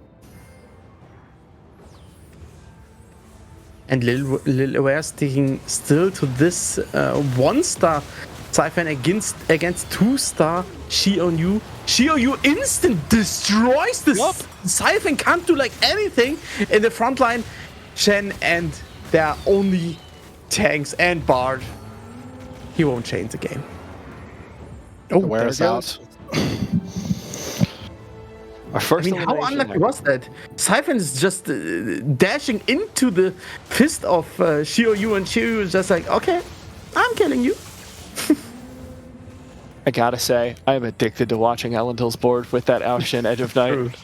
And Lil Aware sticking still to this 1-star Siphon against 2-star Xiaoyu. Xiaoyu instant destroys this. Siphon can't do like anything in the front line. Shen and their only tanks and Bard. He won't change the game. Oh, Where is out? Our first how unlucky was that? Siphon is just dashing into the fist of Xiaoyu, and Xiaoyu is just like, okay, I'm killing you. I gotta say, I'm addicted to watching Elendil's board with that Aoshin Edge of Night.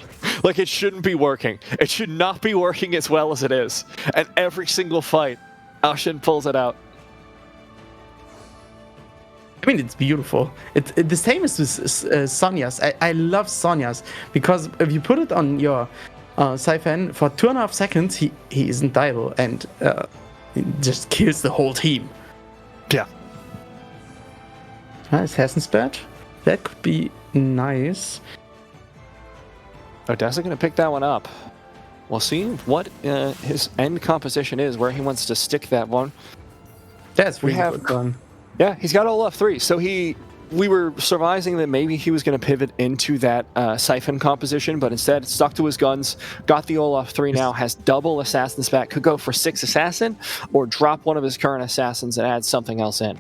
Like, it shouldn't be working. It should not be working as well as it is. And every single fight, Aoshin pulls it out. I mean, it's beautiful. The same as with Sonya's. I love Sonya's because if you put it on your Siphon for 2.5 seconds, he isn't diable and he just kills the whole team. Yeah. Assassin's Badge. That could be nice. Odessa gonna pick that one up. We'll see what his end composition is, where he wants to stick that one. That's really good done. Yeah, he's got Olaf 3, so we were surmising that maybe he was going to pivot into that Siphon composition, but instead stuck to his guns, got the Olaf 3 now, has double Assassin's Back, could go for 6 Assassin, or drop one of his current Assassins and add something else in.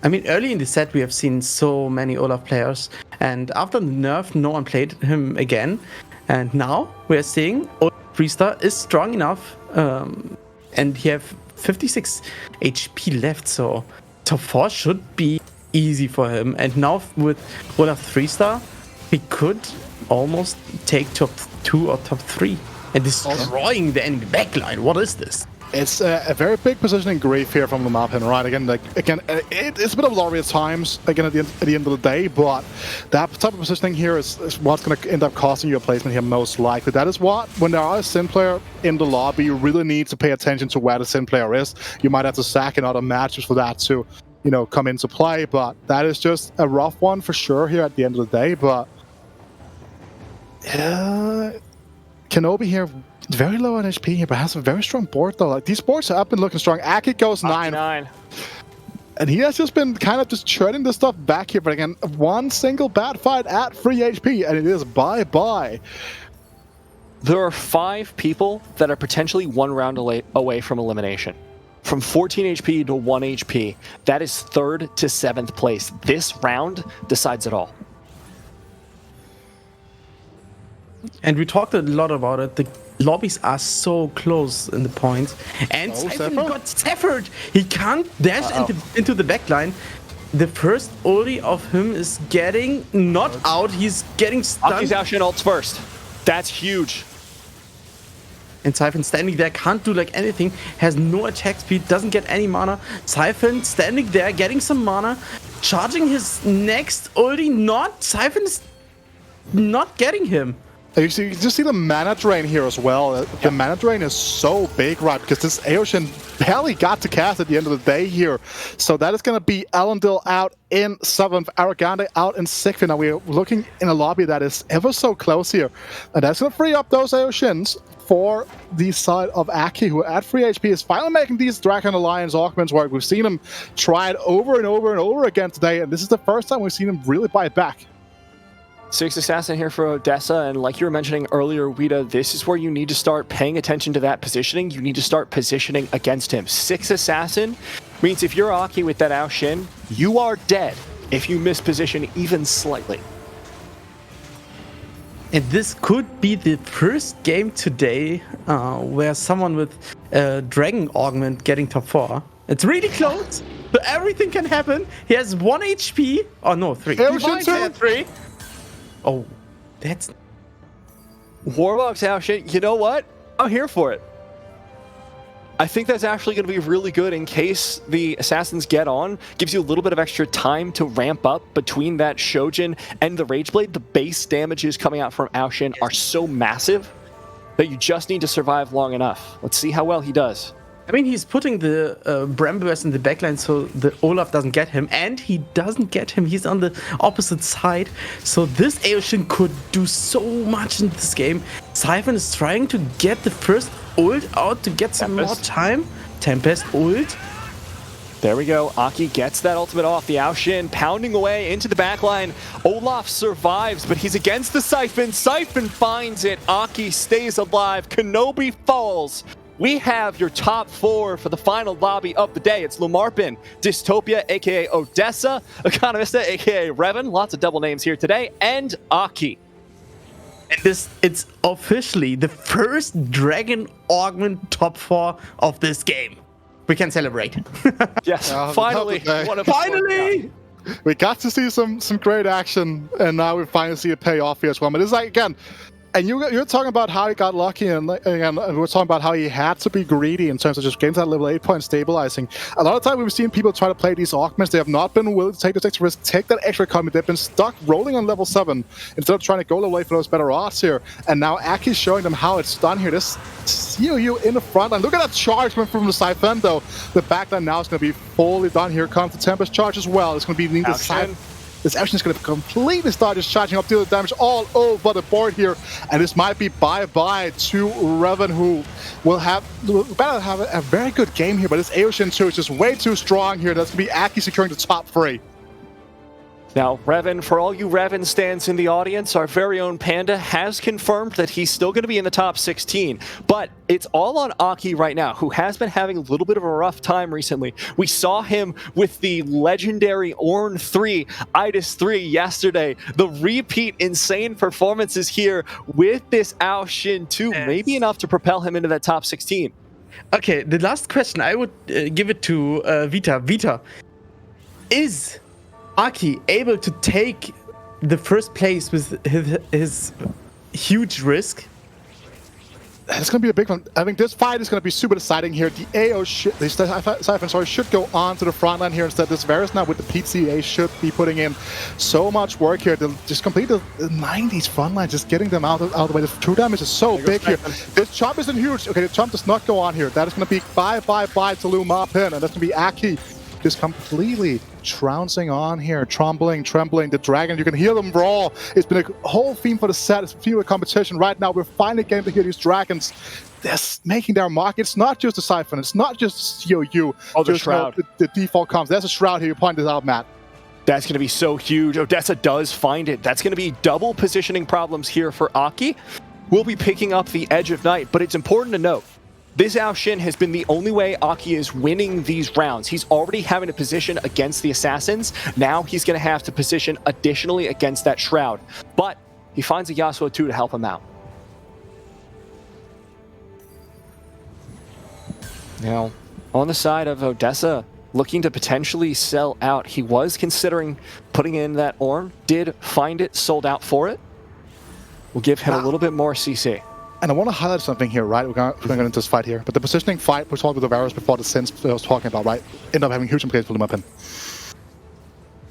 I mean, early in the set, we have seen so many Olaf players, and after the nerf, no one played him again, and now we're seeing Olaf 3-star is strong enough, and he have 56 HP left, so top 4 should be easy for him. And now with Olaf 3-star, he could almost take top 2 or top 3 and destroying the enemy backline. What is this? It's a very big positioning grief here from the map, and right again, it's a bit of lorry at times. Again, at the end of the day, but that type of positioning here is what's going to end up costing you a placement here most likely. That is what, when there are a Sin player in the lobby, you really need to pay attention to where the Sin player is. You might have to sack in other matches for that to, come into play. But that is just a rough one for sure here at the end of the day. But Kenobi here. Very low on HP here, but has a very strong board though. Like, these boards have been looking strong. Aki goes 9. And he has just been kind of just churning this stuff back here. But again, one single bad fight at free HP, and it is bye-bye. There are 5 people that are potentially 1 round away from elimination. From 14 HP to 1 HP, that is 3rd to 7th place. This round decides it all. And we talked a lot about it. The lobbies are so close in the points. And Siphon got Severed. He can't dash into the backline. The first ulti of him is getting not out. He's getting stunned. Aki's Aoshin ults first. That's huge. And Siphon standing there, can't do like anything, has no attack speed, doesn't get any mana. Siphon standing there, getting some mana, charging his next ulti, Siphon is not getting him. You just see the mana drain here as well. The mana drain is so big, right? Because this Aoshin barely got to cast at the end of the day here. So that is going to be Elendil out in 7th, Arrogante out in 6th. Now we're looking in a lobby that is ever so close here. And that's going to free up those Aoshins for the side of Aki, who at free HP is finally making these Dragon Alliance augments work. We've seen him try it over and over and over again today, and this is the first time we've seen him really bite back. 6 Assassin here for Odessa, and like you were mentioning earlier, Wida, this is where you need to start paying attention to that positioning. You need to start positioning against him. 6 Assassin means if you're Aki with that Aoshin, you are dead if you misposition even slightly. And this could be the first game today where someone with Dragon Augment getting top 4. It's really close, but everything can happen. He has 1 HP. Oh no, 3. Aoshin 3. Oh, that's... Warlock's Aoshin, you know what? I'm here for it. I think that's actually going to be really good in case the Assassins get on. Gives you a little bit of extra time to ramp up between that Shojin and the Rageblade. The base damages coming out from Aoshin are so massive that you just need to survive long enough. Let's see how well he does. I mean, he's putting the Bramburst in the backline so the Olaf doesn't get him, and he doesn't get him. He's on the opposite side, so this Aoshin could do so much in this game. Siphon is trying to get the first ult out to get some more time. Tempest ult. There we go. Aki gets that ultimate off. The Aoshin pounding away into the backline. Olaf survives, but he's against the Siphon. Siphon finds it. Aki stays alive. Kenobi falls. We have your top 4 for the final lobby of the day. It's Lumarpin, Dystopia, aka Odessa, Economista, aka Revan. Lots of double names here today. And Aki. And it's officially the first Dragon Augment top 4 of this game. We can celebrate. Yes, finally. Finally! We got to see some great action, and now we finally see it pay off here as well. But it's like, again, and you're talking about how he got lucky, and we're talking about how he had to be greedy in terms of just games at level 8 point stabilizing. A lot of time we've seen people try to play these augments. They have not been willing to take this extra risk, take that extra economy. They've been stuck rolling on level 7 instead of trying to go level 8 for those better odds here. And now Aki's showing them how it's done here. This COU in the front line. Look at that charge coming from the Siphon, though. The back line now is going to be fully done. Here comes the Tempest charge as well. It's going to be needed. This action is going to completely start just charging up, dealing damage all over the board here. And this might be bye-bye to Revan, who will better have a very good game here. But this Aoshin 2 is just way too strong here. That's going to be Aki securing the top 3. Now, Revan, for all you Revan stands in the audience, our very own Panda has confirmed that he's still going to be in the top 16. But it's all on Aki right now, who has been having a little bit of a rough time recently. We saw him with the legendary Ornn 3, Idis 3 yesterday. The repeat insane performances here with this Aoshin 2, maybe enough to propel him into that top 16. Okay, the last question, I would give it to Vita. Vita, is Aki able to take the first place with his huge risk? It's going to be a big one. I think this fight is going to be super deciding here. The Siphon should go on to the front line here instead. This Varus now with the PCA should be putting in so much work here to just complete the 90s front line, just getting them out of the way. The true damage is so big here. This chomp isn't huge. Okay, the chomp does not go on here. That is going to be bye to Lumarpin, and that's going to be Aki just completely trouncing on here, trembling. The dragon, you can hear them brawl. It's been a whole theme for the set. It's a theme of the competition. Right now, we're finally getting to hear these dragons. They're making their mark. It's not just the Siphon. It's not just COU. Oh, the Shroud. The default comms. There's a Shroud here. You pointed out, Matt. That's going to be so huge. Odessa does find it. That's going to be double positioning problems here for Aki. We'll be picking up the Edge of Night, but it's important to note, this Aoshin has been the only way Aki is winning these rounds. He's already having to position against the Assassins. Now he's going to have to position additionally against that Shroud. But he finds a Yasuo 2 to help him out. Now, on the side of Odessa, looking to potentially sell out. He was considering putting in that Ornn, did find it, sold out for it. We'll give him a little bit more CC. And I want to highlight something here, right? We're going to get into this fight here. But the positioning fight we talked with the Varus before, the Sins I was talking about, right? End up having huge implications for Lumarpin.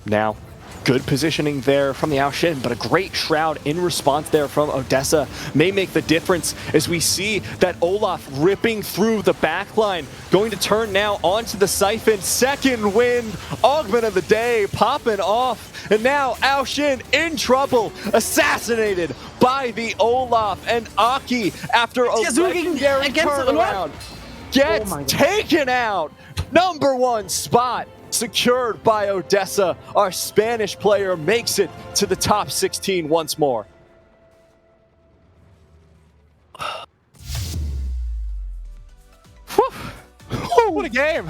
Now, good positioning there from the Aoshin, but a great Shroud in response there from Odessa may make the difference as we see that Olaf ripping through the backline, going to turn now onto the Siphon. Second wind, augment of the day, popping off. And now Aoshin in trouble, assassinated by the Olaf, and Aki, after a legendary turnaround, gets taken out. Number 1 spot secured by Odessa. Our Spanish player makes it to the top 16 once more. What a game!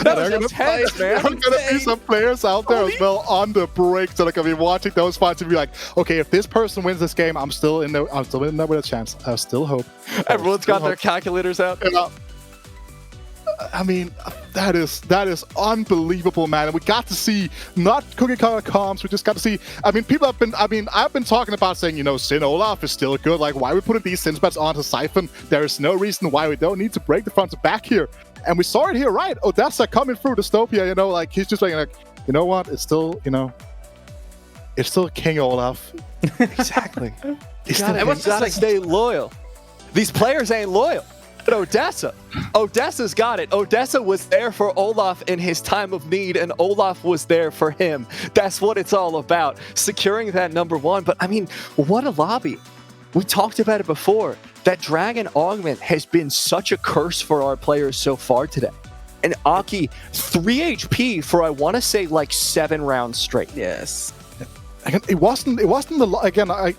That was intense, man. There are going to be some players out there as well on the break that are going to be watching those fights and be like, okay, if this person wins this game, I'm still in there with a chance. I still hope. Everyone's got their calculators out. I mean, that is unbelievable, man. And we got to see not cookie cutter comps. We just got to see. I mean, I've been talking about saying, you know, Sin Olaf is still good. Like, why are we putting these Sin bets onto Siphon? There is no reason why we don't need to break the front to back here. And we saw it here, right? Odessa coming through Dystopia, you know, like he's just like, you know what? It's still, you know, it's still King Olaf. Exactly. You gotta stay loyal. These players ain't loyal. But Odessa's got it. Odessa was there for Olaf in his time of need, and Olaf was there for him. That's what it's all about, securing that number 1. But I mean, what a lobby. We talked about it before. That Dragon Augment has been such a curse for our players so far today. and Aki 3 HP for I want to say like 7 rounds straight. Yes. Again, it wasn't the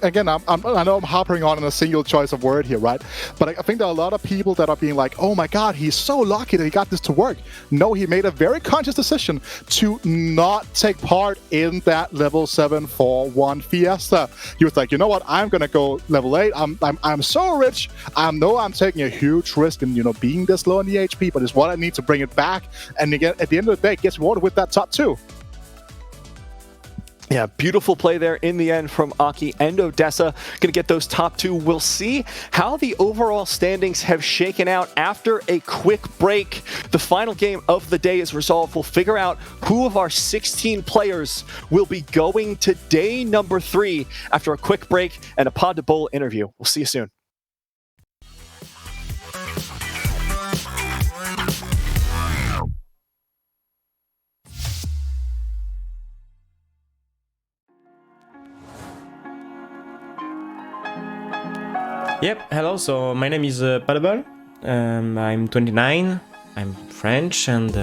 I know I'm harping on a single choice of word here, right? But I think there are a lot of people that are being like, oh my god, he's so lucky that he got this to work. No, he made a very conscious decision to not take part in that level 7-4-1 fiesta. He was like, you know what, I'm gonna go level 8. I'm so rich. I know I'm taking a huge risk in being this low in the HP, but it's what I need to bring it back. And again, at the end of the day, it gets rewarded with that top 2. Yeah, beautiful play there in the end from Aki and Odessa. Going to get those top 2. We'll see how the overall standings have shaken out after a quick break. The final game of the day is resolved. We'll figure out who of our 16 players will be going to day number 3 after a quick break and a Pod to Bowl interview. We'll see you soon. Yep, hello, so my name is Padable. I'm 29, I'm French, and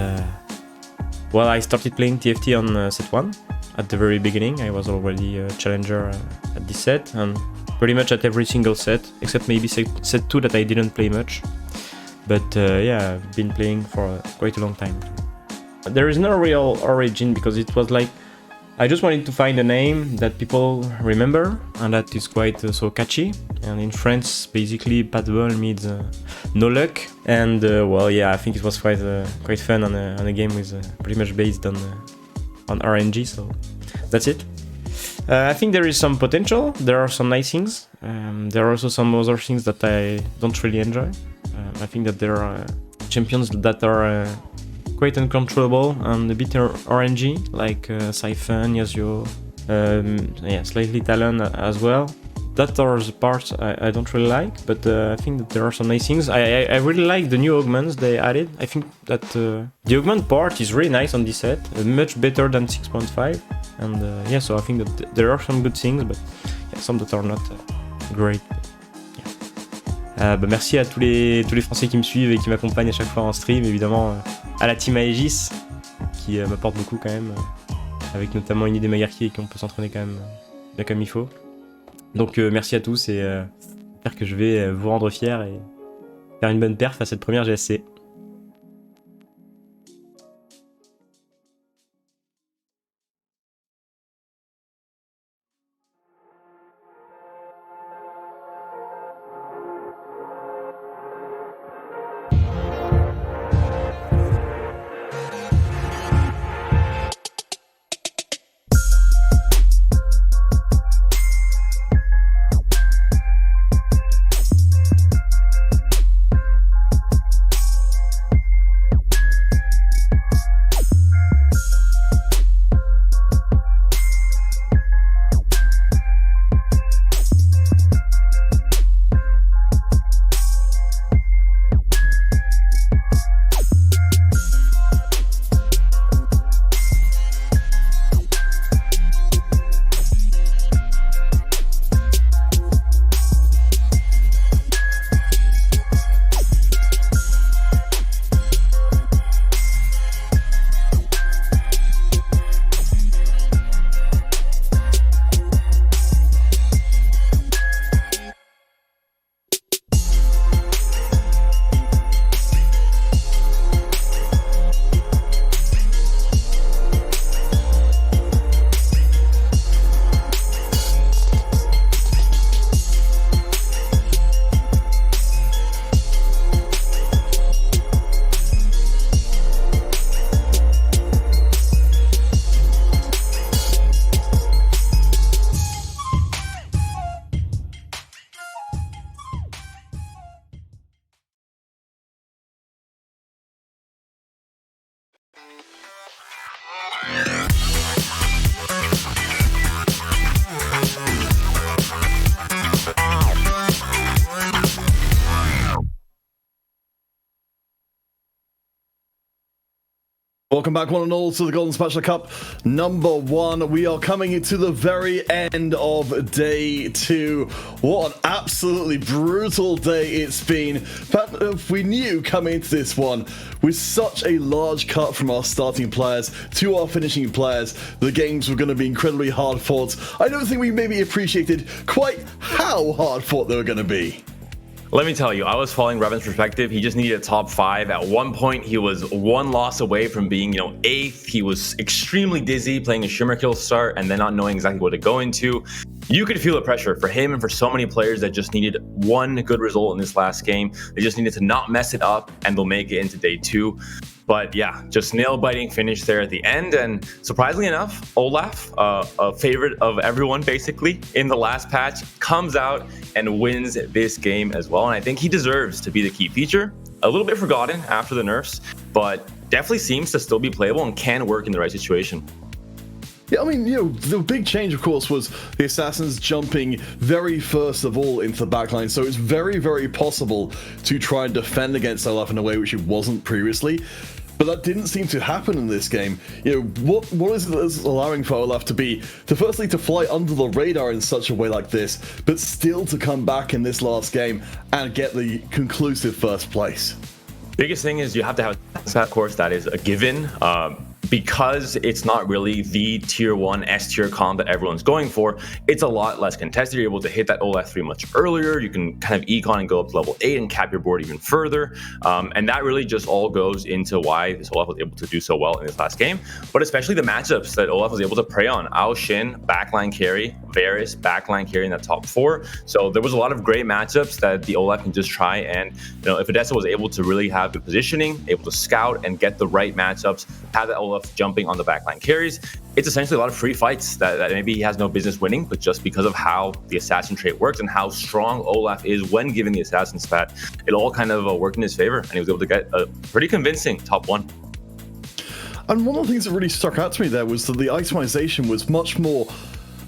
well, I started playing TFT on set 1 at the very beginning. I was already a challenger at this set, and pretty much at every single set, except maybe set 2 that I didn't play much. But yeah, I've been playing for quite a long time. There is no real origin, because it was like, I just wanted to find a name that people remember and that is quite so catchy. And in France, basically, Padball means no luck. And well, yeah, I think it was quite fun on a game with pretty much based on RNG. So that's it. I think there is some potential. There are some nice things. There are also some other things that I don't really enjoy. I think that there are champions that are quite uncontrollable and a bit RNG, like Siphon, Yasuo, yeah, slightly Talon as well. That are the parts I don't really like, but I think that there are some nice things. I really like the new augments they added. I think that the augment part is really nice on this set, much better than 6.5. And yeah, so I think that there are some good things, but yeah, some that are not great. Bah merci à tous les Français qui me suivent et qui m'accompagnent à chaque fois en stream, évidemment à la team Aegis qui m'apporte beaucoup quand même, avec notamment une idée Magarki et qu'on peut s'entraîner quand même bien comme il faut. Donc merci à tous et j'espère que je vais vous rendre fiers et faire une bonne perf à cette première GSC. Welcome back, one and all, to the Golden Spatula Cup number 1. We are coming into the very end of day 2. What an absolutely brutal day it's been. But if we knew coming into this one, with such a large cut from our starting players to our finishing players, the games were going to be incredibly hard fought. I don't think we maybe appreciated quite how hard fought they were going to be. Let me tell you, I was following Revan's perspective. He just needed a top 5. At one point, he was 1 loss away from being, 8th. He was extremely dizzy playing a Shimmer Kill start and then not knowing exactly what to go into. You could feel the pressure for him and for so many players that just needed one good result in this last game. They just needed to not mess it up and they'll make it into day 2. But yeah, just nail-biting finish there at the end. And surprisingly enough, Olaf, a favorite of everyone basically in the last patch, comes out and wins this game as well. And I think he deserves to be the key feature. A little bit forgotten after the nerfs, but definitely seems to still be playable and can work in the right situation. Yeah, I mean, the big change, of course, was the Assassins jumping very first of all into the backline, so it's very, very possible to try and defend against Olaf in a way which it wasn't previously. But that didn't seem to happen in this game. What is it that's allowing for Olaf to firstly to fly under the radar in such a way like this, but still to come back in this last game and get the conclusive first place? Biggest thing is you have to have a course that is a given. Because it's not really the tier 1 S tier comp that everyone's going for, it's a lot less contested. You're able to hit that Olaf 3 much earlier. You can kind of econ and go up to level 8 and cap your board even further. And that really just all goes into why this Olaf was able to do so well in this last game. But especially the matchups that Olaf was able to prey on. Ao Shin, backline carry, Varus, backline carry in that top 4. So there was a lot of great matchups that the Olaf can just try. And if Odessa was able to really have good positioning, able to scout and get the right matchups, have that Olaf jumping on the backline carries, it's essentially a lot of free fights that maybe he has no business winning, but just because of how the assassin trait works and how strong Olaf is when given the assassin spat, it all kind of worked in his favor, and he was able to get a pretty convincing top 1. And one of the things that really stuck out to me there was that the itemization was much more,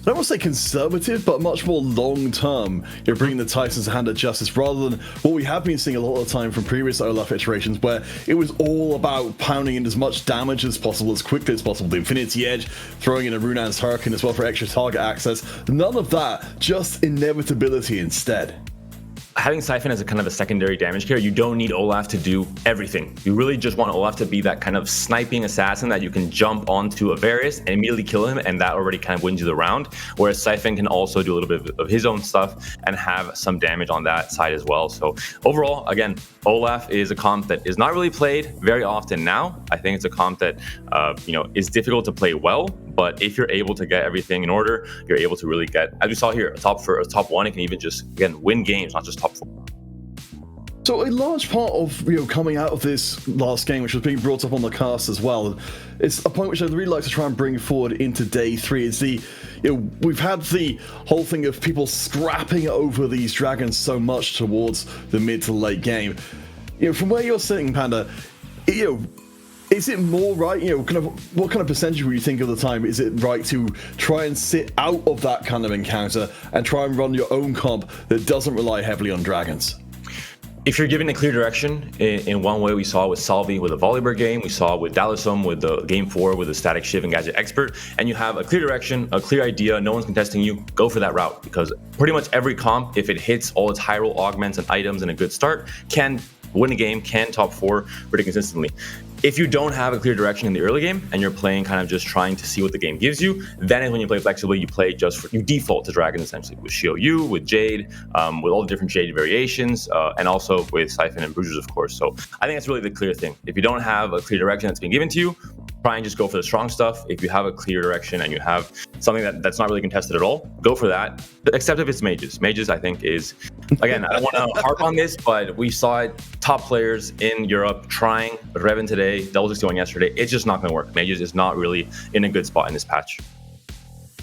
I don't want to say conservative, but much more long-term. You're bringing the Titans a hand of justice rather than what we have been seeing a lot of the time from previous Olaf iterations, where it was all about pounding in as much damage as possible, as quickly as possible. The Infinity Edge, throwing in a Runan's Hurricane as well for extra target access. None of that, just inevitability instead. Having Siphon as a kind of a secondary damage carry, you don't need Olaf to do everything. You really just want Olaf to be that kind of sniping assassin that you can jump onto a Varus and immediately kill him, and that already kind of wins you the round. Whereas Siphon can also do a little bit of his own stuff and have some damage on that side as well. So overall, again, Olaf is a comp that is not really played very often now. I think it's a comp that is difficult to play well, but if you're able to get everything in order, you're able to really get, as we saw here, a top 1. It can even just, again, win games, not just top 4. So a large part of coming out of this last game, which was being brought up on the cast as well, it's a point which I'd really like to try and bring forward into day 3. Is we've had the whole thing of people scrapping over these dragons so much towards the mid to late game. From where you're sitting, Panda, is it more right, what kind of percentage would you think of the time is it right to try and sit out of that kind of encounter and try and run your own comp that doesn't rely heavily on dragons? If you're given a clear direction, in one way we saw with Salvi with the Volibear game, we saw with Dalisum with the game 4 with the Static Shiv and Gadget Expert, and you have a clear direction, a clear idea, no one's contesting you, go for that route, because pretty much every comp, if it hits all its high roll augments and items in a good start, can win a game, can top 4 pretty consistently. If you don't have a clear direction in the early game and you're playing kind of just trying to see what the game gives you, then is when you play flexibly, you default to dragons essentially with Shio Yu, with Jade, with all the different Jade variations, and also with Siphon and Bruisers, of course. So I think that's really the clear thing. If you don't have a clear direction that's been given to you, try and just go for the strong stuff. If you have a clear direction and you have something that's not really contested at all, go for that. Except if it's mages. Mages, I think, is, again, I don't want to harp on this, but we saw it, top players in Europe trying Revan today, Double 61 yesterday. It's just not going to work. Mages is not really in a good spot in this patch.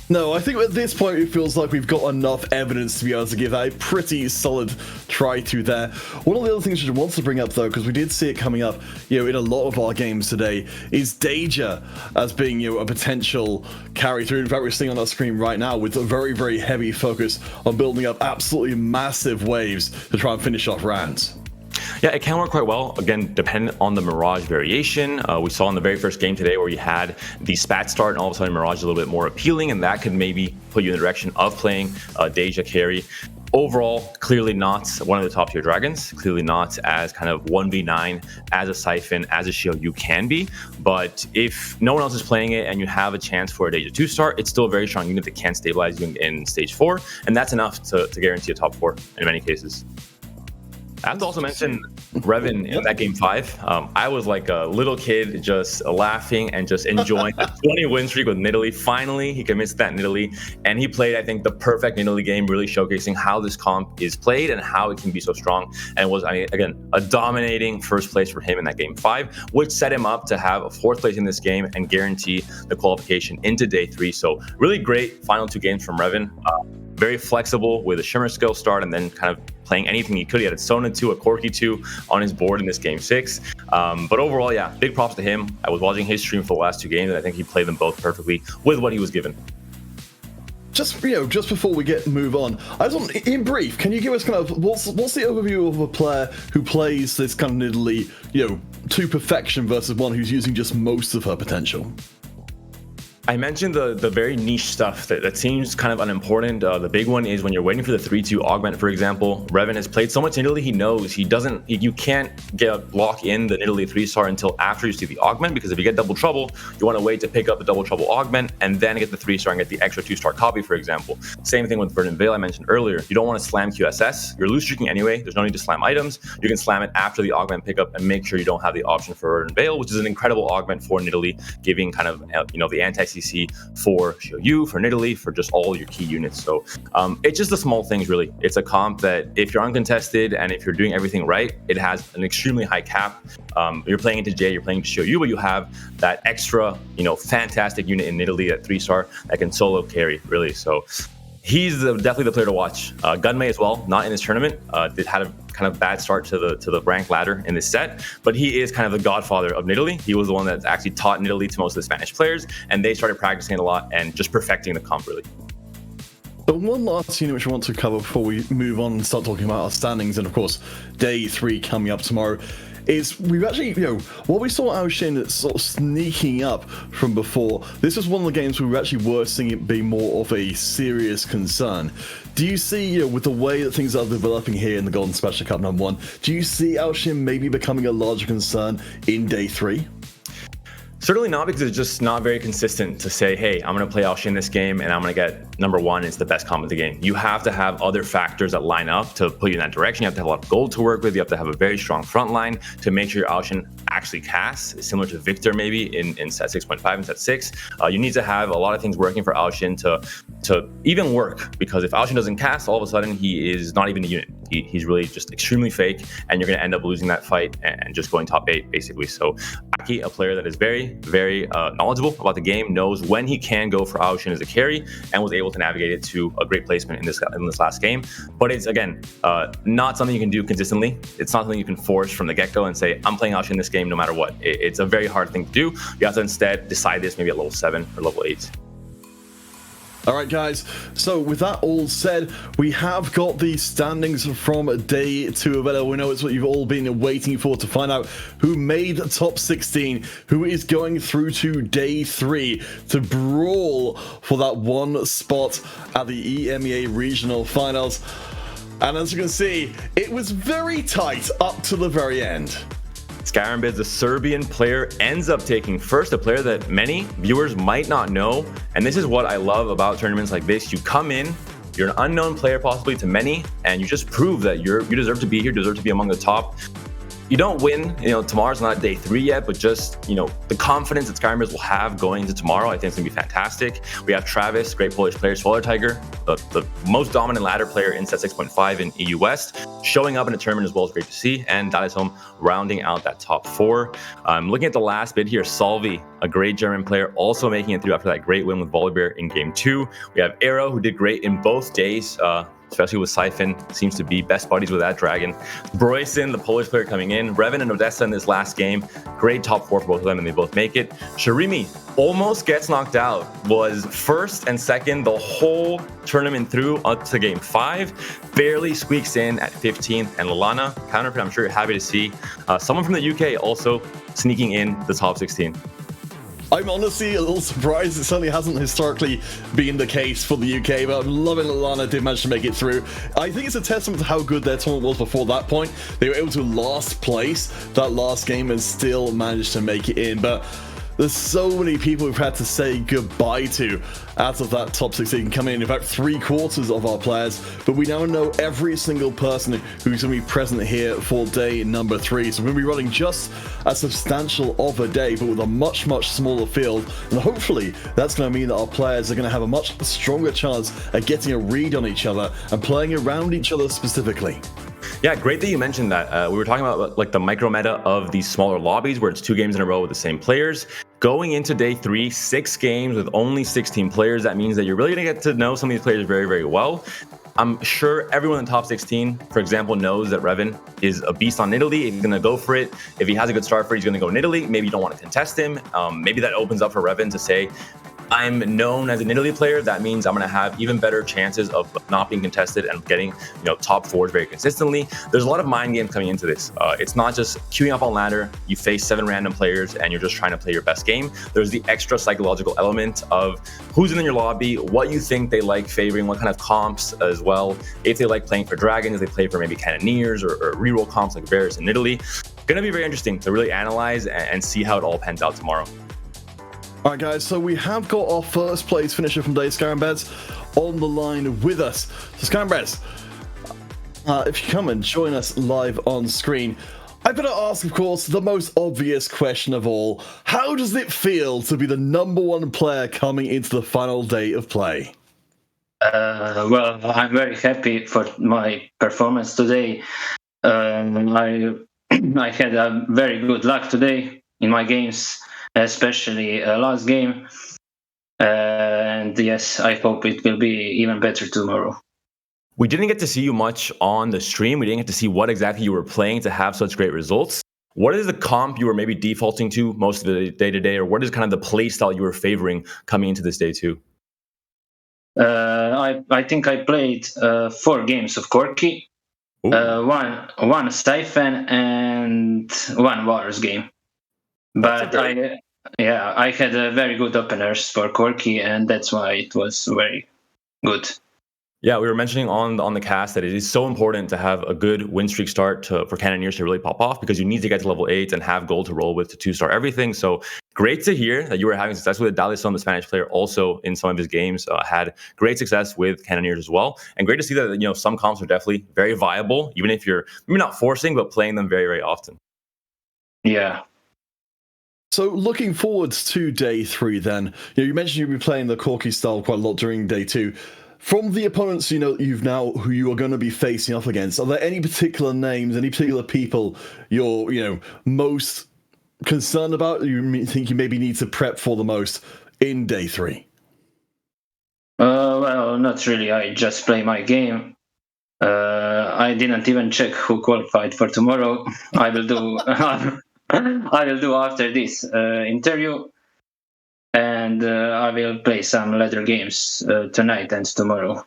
No, I think at this point it feels like we've got enough evidence to be able to give that a pretty solid try to there. One of the other things I want to bring up though, because we did see it coming up, in a lot of our games today, is Danger as being, a potential carry through. In fact, we're seeing on our screen right now with a very, very heavy focus on building up absolutely massive waves to try and finish off rounds. Yeah, it can work quite well. Again, dependent on the Mirage variation. We saw in the very first game today where you had the Spat start and all of a sudden Mirage is a little bit more appealing, and that could maybe put you in the direction of playing Deja carry. Overall, clearly not one of the top tier dragons, clearly not as kind of 1v9 as a Siphon, as a Shield you can be. But if no one else is playing it and you have a chance for a Deja 2 start, it's still a very strong unit that can stabilize you in stage 4. And that's enough to guarantee a top 4 in many cases. I have to also mention Revan in that game 5. I was like a little kid just laughing and just enjoying the 20 win streak with Nidalee. Finally, he commits that Nidalee, and he played, I think, the perfect Nidalee game, really showcasing how this comp is played and how it can be so strong. And was, I mean, again, a dominating first place for him in that game 5, which set him up to have a 4th place in this game and guarantee the qualification into day 3. So really great final 2 games from Revan. Very flexible with a Shimmer skill start and then kind of playing anything he could. He had a Sona 2, a Corki 2 on his board in this game 6. But overall, yeah, big props to him. I was watching his stream for the last 2 games, and I think he played them both perfectly with what he was given. Just before we move on, I just want, in brief, can you give us kind of what's the overview of a player who plays this kind of Nidalee, to perfection versus one who's using just most of her potential? I mentioned the very niche stuff that seems kind of unimportant. The big one is when you're waiting for the 3-2 augment, for example. Revan has played so much Nidalee, he knows you can't lock in the Nidalee 3-star until after you see the augment, because if you get double trouble, you want to wait to pick up the double trouble augment and then get the 3-star and get the extra 2-star copy, for example. Same thing with Verdant Veil I mentioned earlier. You don't want to slam QSS. You're loose streaking anyway. There's no need to slam items. You can slam it after the augment pickup and make sure you don't have the option for Verdant Veil, which is an incredible augment for Nidalee, giving kind of the anti-CC for Xiaoyu, for Nidalee, for just all your key units. So it's just the small things, really. It's a comp that if you're uncontested and if you're doing everything right, it has an extremely high cap. You're playing into Jay, you're playing into Xiaoyu, but you have that extra, fantastic unit in Nidalee at 3-star that can solo carry, really. So he's definitely the player to watch. Gunmei as well, not in this tournament. Had a kind of bad start to the rank ladder in this set, but he is kind of the godfather of Nidalee. He was the one that actually taught Nidalee to most of the Spanish players, and they started practicing it a lot and just perfecting the comp, really. But one last unit which I want to cover before we move on and start talking about our standings, and of course, day 3 coming up tomorrow, is we've actually, what we saw Aoshin sort of sneaking up from before. This was one of the games where we actually were seeing it be more of a serious concern. Do you see, with the way that things are developing here in the Golden Spatula Cup number 1, do you see Aoshin maybe becoming a larger concern in day 3? Certainly not, because it's just not very consistent to say, hey, I'm going to play Aoshin this game and I'm going to get number 1. It's the best comp of the game. You have to have other factors that line up to put you in that direction. You have to have a lot of gold to work with. You have to have a very strong front line to make sure your Aoshin actually casts, similar to Victor maybe in set 6.5 and set 6. You need to have a lot of things working for Aoshin to even work, because if Aoshin doesn't cast, all of a sudden he is not even a unit. He's really just extremely fake, and you're going to end up losing that fight and just going top 8, basically. So Aki, a player that is very, very knowledgeable about the game, knows when he can go for Aoshin as a carry, and was able to navigate it to a great placement in this last game. But it's, again, not something you can do consistently. It's not something you can force from the get-go and say, I'm playing Aoshin this game no matter what. It's a very hard thing to do. You have to instead decide this maybe at level 7 or level 8. Alright guys, so with that all said, we have got the standings from day 2 of LL. We know it's what you've all been waiting for, to find out who made the top 16, who is going through to day 3 to brawl for that 1 spot at the EMEA Regional Finals. And as you can see, it was very tight up to the very end. Skyrim the Serbian player, ends up taking first, a player that many viewers might not know. And this is what I love about tournaments like this. You come in, you're an unknown player possibly to many, and you just prove that you deserve to be here, deserve to be among the top. You don't win, tomorrow's not day 3 yet, but just, the confidence that Skyrim will have going into tomorrow, I think it's gonna be fantastic. We have Travis, great Polish player, Swallow Tiger, the most dominant ladder player in set 6.5 in EU West, showing up in a tournament as well is great to see, and that is home rounding out that top 4. Looking at the last bit here, Salvi, a great German player, also making it through after that great win with Volibear in game 2. We have Arrow, who did great in both days, especially with Siphon. Seems to be best buddies with that dragon. Broyson, the Polish player coming in. Revan and Odessa in this last game. Great top 4 for both of them, and they both make it. Shirimi almost gets knocked out. Was first and second the whole tournament through up to game 5. Barely squeaks in at 15th. And Lalana, counterpit, I'm sure you're happy to see. Someone from the UK also sneaking in the top 16. I'm honestly a little surprised. It certainly hasn't historically been the case for the UK, but I'm loving that Lana did manage to make it through. I think it's a testament to how good their tournament was before that point. They were able to last place that last game and still managed to make it in, but there's so many people we've had to say goodbye to out of that top 16 coming in. In fact, 3/4 of our players, but we now know every single person who's going to be present here for day number 3. So we're going to be running just as substantial of a day, but with a much, much smaller field. And hopefully that's going to mean that our players are going to have a much stronger chance at getting a read on each other and playing around each other specifically. Yeah, great that you mentioned that. We were talking about like the micro meta of these smaller lobbies where it's 2 games in a row with the same players. Going into day 3, 6 games with only 16 players, that means that you're really going to get to know some of these players very, very well. I'm sure everyone in the top 16, for example, knows that Revan is a beast on Italy. He's going to go for it. If he has a good start for it, he's going to go in Italy. Maybe you don't want to contest him. Maybe that opens up for Revan to say, I'm known as an Italy player. That means I'm going to have even better chances of not being contested and getting, top 4s very consistently. There's a lot of mind games coming into this. It's not just queuing up on ladder. You face 7 random players and you're just trying to play your best game. There's the extra psychological element of who's in your lobby, what you think they like favoring, what kind of comps as well. If they like playing for dragons, if they play for maybe cannoneers or reroll comps like Varus in Italy. Going to be very interesting to really analyze and see how it all pans out tomorrow. Alright guys, so we have got our first place finisher from day, Scarambez, on the line with us. So Scarambez, if you come and join us live on screen, I better ask, of course, the most obvious question of all. How does it feel to be the #1 player coming into the final day of play? Well, I'm very happy for my performance today. I had a very good luck today in my games, especially last game. And yes, I hope it will be even better tomorrow. We didn't get to see you much on the stream. We didn't get to see what exactly you were playing to have such great results. What is the comp you were maybe defaulting to most of the day-to-day, or what is kind of the play style you were favoring coming into this day 2? I think I played 4 games of Corki, one Siphon, and 1 Warriors game. But I had a very good openers for Corki, and that's why it was very good. Yeah, we were mentioning on the cast that it is so important to have a good win streak start for Cannoneers to really pop off, because you need to get to level 8 and have gold to roll with to 2-star everything. So great to hear that you were having success with it. Dalisson, the Spanish player, also in some of his games had great success with Cannoneers as well. And great to see that some comps are definitely very viable, even if you're maybe not forcing, but playing them very, very often. Yeah. So looking forwards to day 3 then, you mentioned you'll be playing the Corki style quite a lot during day 2. From the opponents who you are going to be facing off against, are there any particular names, any particular people you're most concerned about, you think you maybe need to prep for the most in day 3? Well, not really. I just play my game. I didn't even check who qualified for tomorrow. I will do I will do after this interview. And I will play some ladder games tonight and tomorrow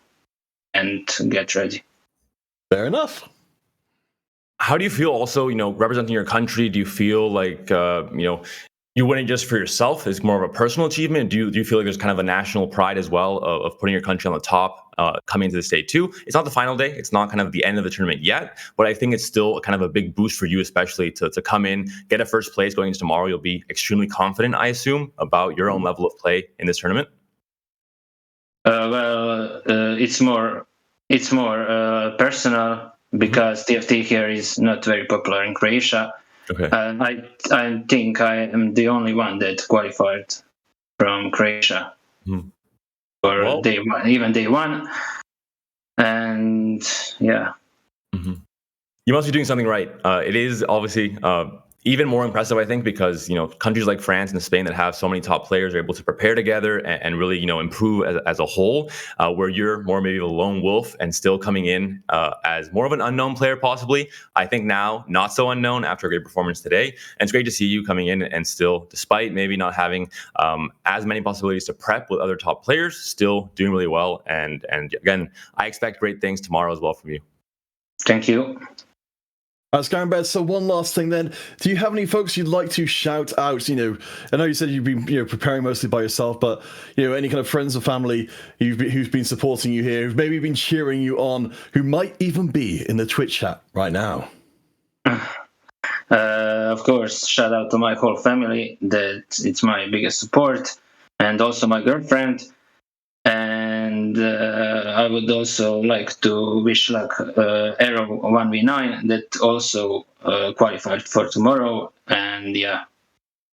and get ready. Fair enough. How do you feel also, representing your country? Do you feel like, you winning just for yourself is more of a personal achievement? Do you feel like there's kind of a national pride as well of putting your country on the top coming into this day 2? It's not the final day. It's not kind of the end of the tournament yet, but I think it's still kind of a big boost for you, especially to come in, get a first place going into tomorrow. You'll be extremely confident, I assume, about your own level of play in this tournament. It's more personal, because TFT here is not very popular in Croatia. Okay. I think I am the only one that qualified from Croatia for day 1, even day 1, and yeah. Mm-hmm. You must be doing something right. It is obviously even more impressive, I think, because countries like France and Spain that have so many top players are able to prepare together and really improve as a whole. Where you're more maybe a lone wolf and still coming in as more of an unknown player, possibly. I think now not so unknown after a great performance today, and it's great to see you coming in and still, despite maybe not having as many possibilities to prep with other top players, still doing really well. And again, I expect great things tomorrow as well from you. Thank you. Skyrim, so one last thing then. Do you have any folks you'd like to shout out? I know you said you've been preparing mostly by yourself, but any kind of friends or family who's been supporting you here, who've maybe been cheering you on, who might even be in the Twitch chat right now? Of course, shout out to my whole family. That it's my biggest support, and also my girlfriend. And I would also like to wish luck Arrow 1v9 that also qualified for tomorrow. And yeah,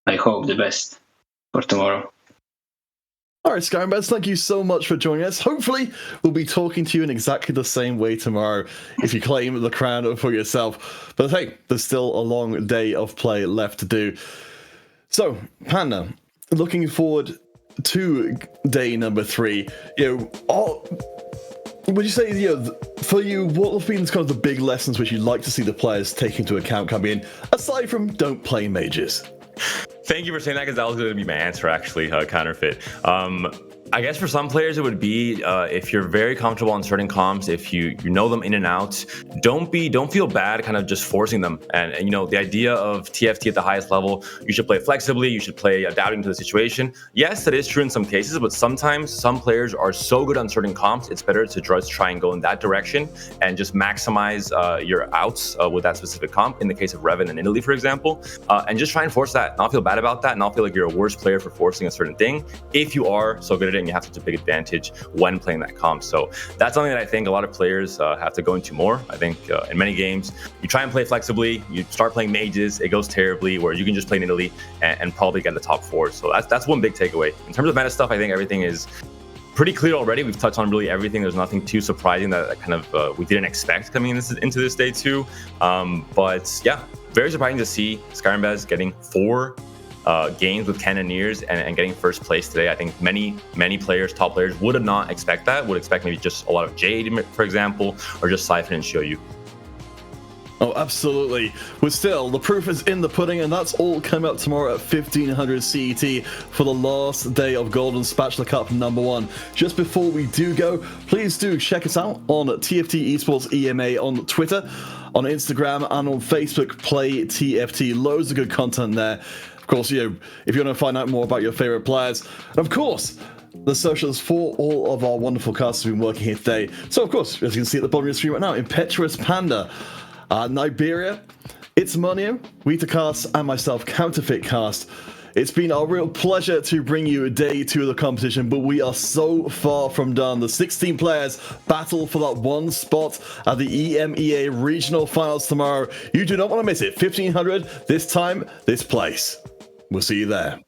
I hope the best for tomorrow. All right, Skyrim, thank you so much for joining us. Hopefully, we'll be talking to you in exactly the same way tomorrow if you claim the crown for yourself. But hey, there's still a long day of play left to do. So, Panda, looking forward to day number 3, would you say, for you, what have been kind of the big lessons which you'd like to see the players take into account coming in, aside from don't play mages? Thank you for saying that, because that was going to be my answer, actually, Counterfeit. I guess for some players it would be if you're very comfortable on certain comps, if you know them in and out, don't feel bad kind of just forcing them. And the idea of TFT at the highest level, you should play flexibly, you should play adapting to the situation. Yes, that is true in some cases, but sometimes some players are so good on certain comps, it's better to just try and go in that direction and just maximize your outs with that specific comp. In the case of Revan in Italy, for example, and just try and force that, not feel bad about that, not feel like you're a worse player for forcing a certain thing if you are so good at it and you have such a big advantage when playing that comp. So that's something that I think a lot of players have to go into more. I think in many games, you try and play flexibly, you start playing mages, it goes terribly, where you can just play in Italy and probably get the top 4. So that's one big takeaway. In terms of meta stuff, I think everything is pretty clear already. We've touched on really everything. There's nothing too surprising that kind of we didn't expect coming into this day 2. But yeah, very surprising to see Skyrim getting 4 games with Cannoneers and getting first place today. I think many players, top players, would have not expect that. Would expect maybe just a lot of Jade, for example, or just Siphon and Shoyu. Oh, absolutely. But still, the proof is in the pudding, and that's all coming up tomorrow at 1500 CET for the last day of Golden Spatula Cup number 1. Just before we do go, please do check us out on TFT Esports EMA on Twitter, on Instagram, and on Facebook, Play TFT. Loads of good content there. Of course, if you want to find out more about your favorite players, and of course, the socials for all of our wonderful casters who've been working here today. So, of course, as you can see at the bottom of your screen right now, Impetuous Panda, Niberia, It's Monio, Weetacast, and myself, Counterfeit Cast. It's been a real pleasure to bring you day 2 of the competition, but we are so far from done. The 16 players battle for that one spot at the EMEA Regional Finals tomorrow. You do not want to miss it. 1500, this time, this place. We'll see you there.